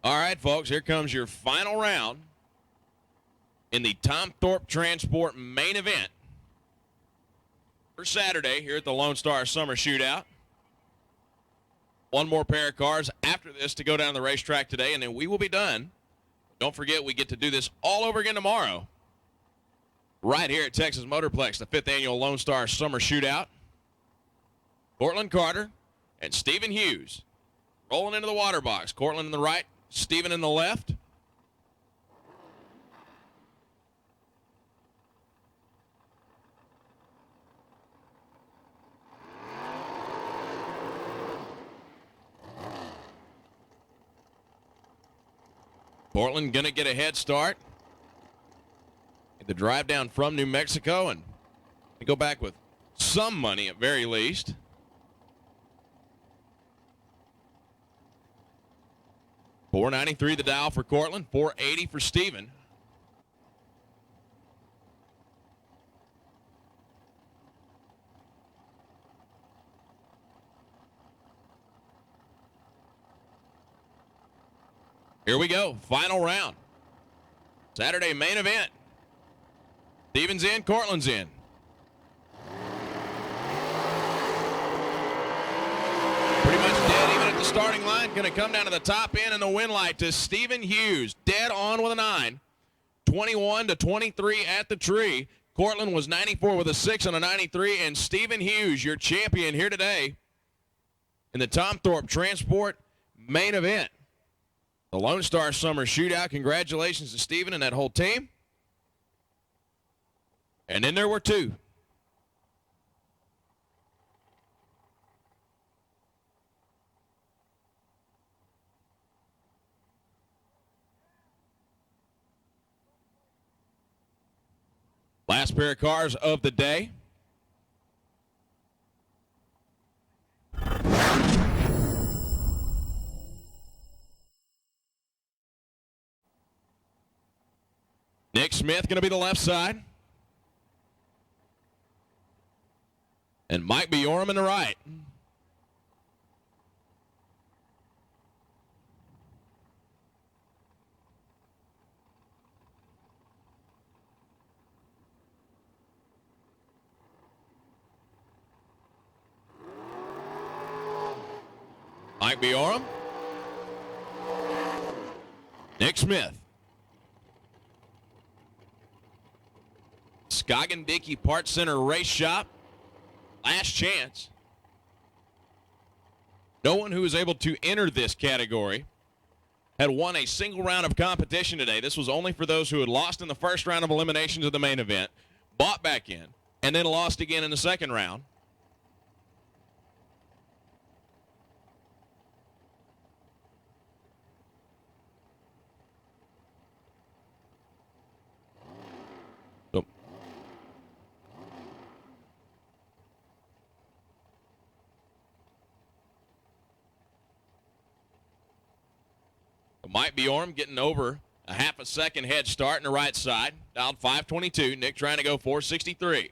All right, folks, here comes your final round in the Tom Thorpe Transport main event for Saturday here at the Lone Star Summer Shootout. One more pair of cars after this to go down the racetrack today, and then we will be done. Don't forget, we get to do this all over again tomorrow, right here at Texas Motorplex, the 5th annual Lone Star Summer Shootout. Cortland Carter and Stephen Hughes rolling into the water box. Cortland in the right, Stephen in the left. Portland going to get a head start. The drive down from New Mexico and go back with some money at very least. $493 the dial for Cortland, $480 for Stephen. Here we go, final round. Saturday main event. Stephen's in, Cortland's in. Pretty much dead even at the starting line. Going to come down to the top end in the win light to Stephen Hughes. Dead on with a 9. 21 to 23 at the tree. Cortland was 94 with a 6 on a 93. And Stephen Hughes, your champion here today in the Tom Thorpe Transport main event. The Lone Star Summer Shootout. Congratulations to Stephen and that whole team. And then there were 2. Last pair of cars of the day. Nick Smith going to be the left side. And Mike Bjorm in the right. Mike Bjorm. Nick Smith. Scoggin Dickey Parts Center Race Shop. Last chance. No one who was able to enter this category had won a single round of competition today. This was only for those who had lost in the first round of eliminations of the main event, bought back in, and then lost again in the second round. Mike Bjorm getting over a half a second head start in the right side. Dialed 522. Nick trying to go 463.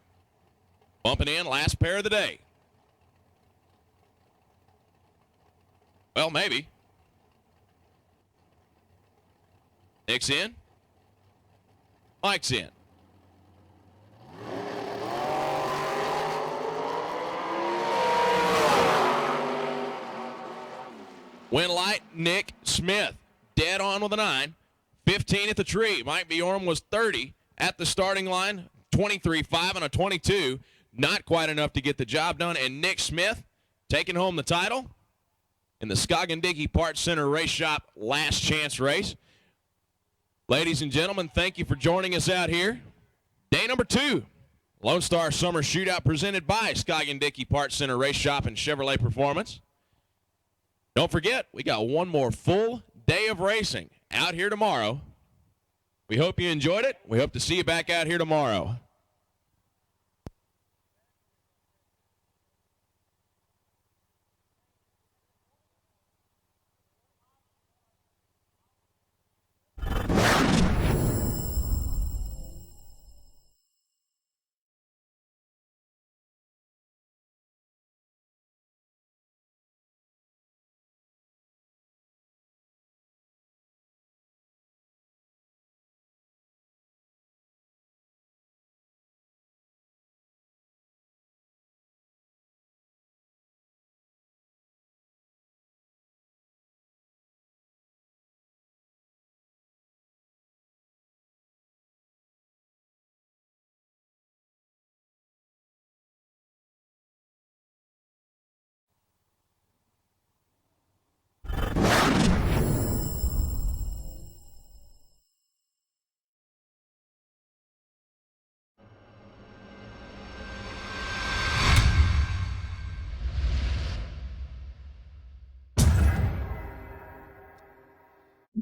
Bumping in, last pair of the day. Well, maybe. Nick's in. Mike's in. Win light, Nick Smith. Dead on with a 9. 15 at the tree. Mike Bjorm was 30 at the starting line. 23-5 on a 22. Not quite enough to get the job done. And Nick Smith taking home the title in the Scoggin Dickey Parts Center Race Shop last chance race. Ladies and gentlemen, thank you for joining us out here. Day number 2. Lone Star Summer Shootout presented by Scoggin Dickey Parts Center Race Shop and Chevrolet Performance. Don't forget, we got one more full day of racing out here tomorrow. We hope you enjoyed it. We hope to see you back out here tomorrow.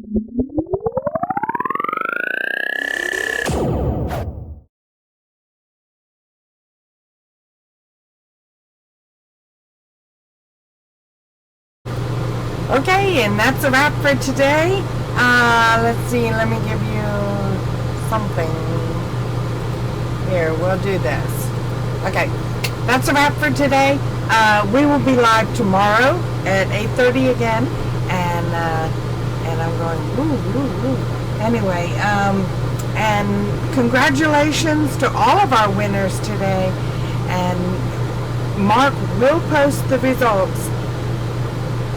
Okay, and that's a wrap for today. Let's see, let me give you something. Here, we'll do this. Okay, that's a wrap for today. We will be live tomorrow at 8:30 again, and I'm going, ooh. Anyway, and congratulations to all of our winners today, and Mark will post the results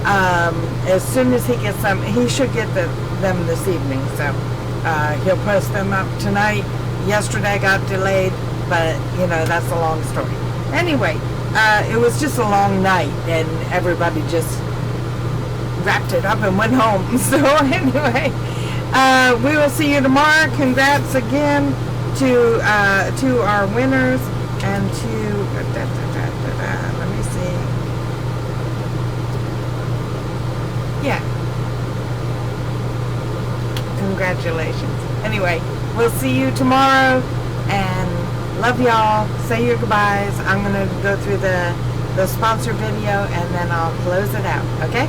as soon as he gets them. He should get them this evening, so he'll post them up tonight. Yesterday got delayed, but you know, that's a long story. Anyway, it was just a long night, and everybody just wrapped it up and went home. So anyway, we will see you tomorrow. Congrats again to our winners and to let me see. Yeah. Congratulations. Anyway, we'll see you tomorrow, and love y'all. Say your goodbyes. I'm going to go through the sponsor video, and then I'll close it out. Okay?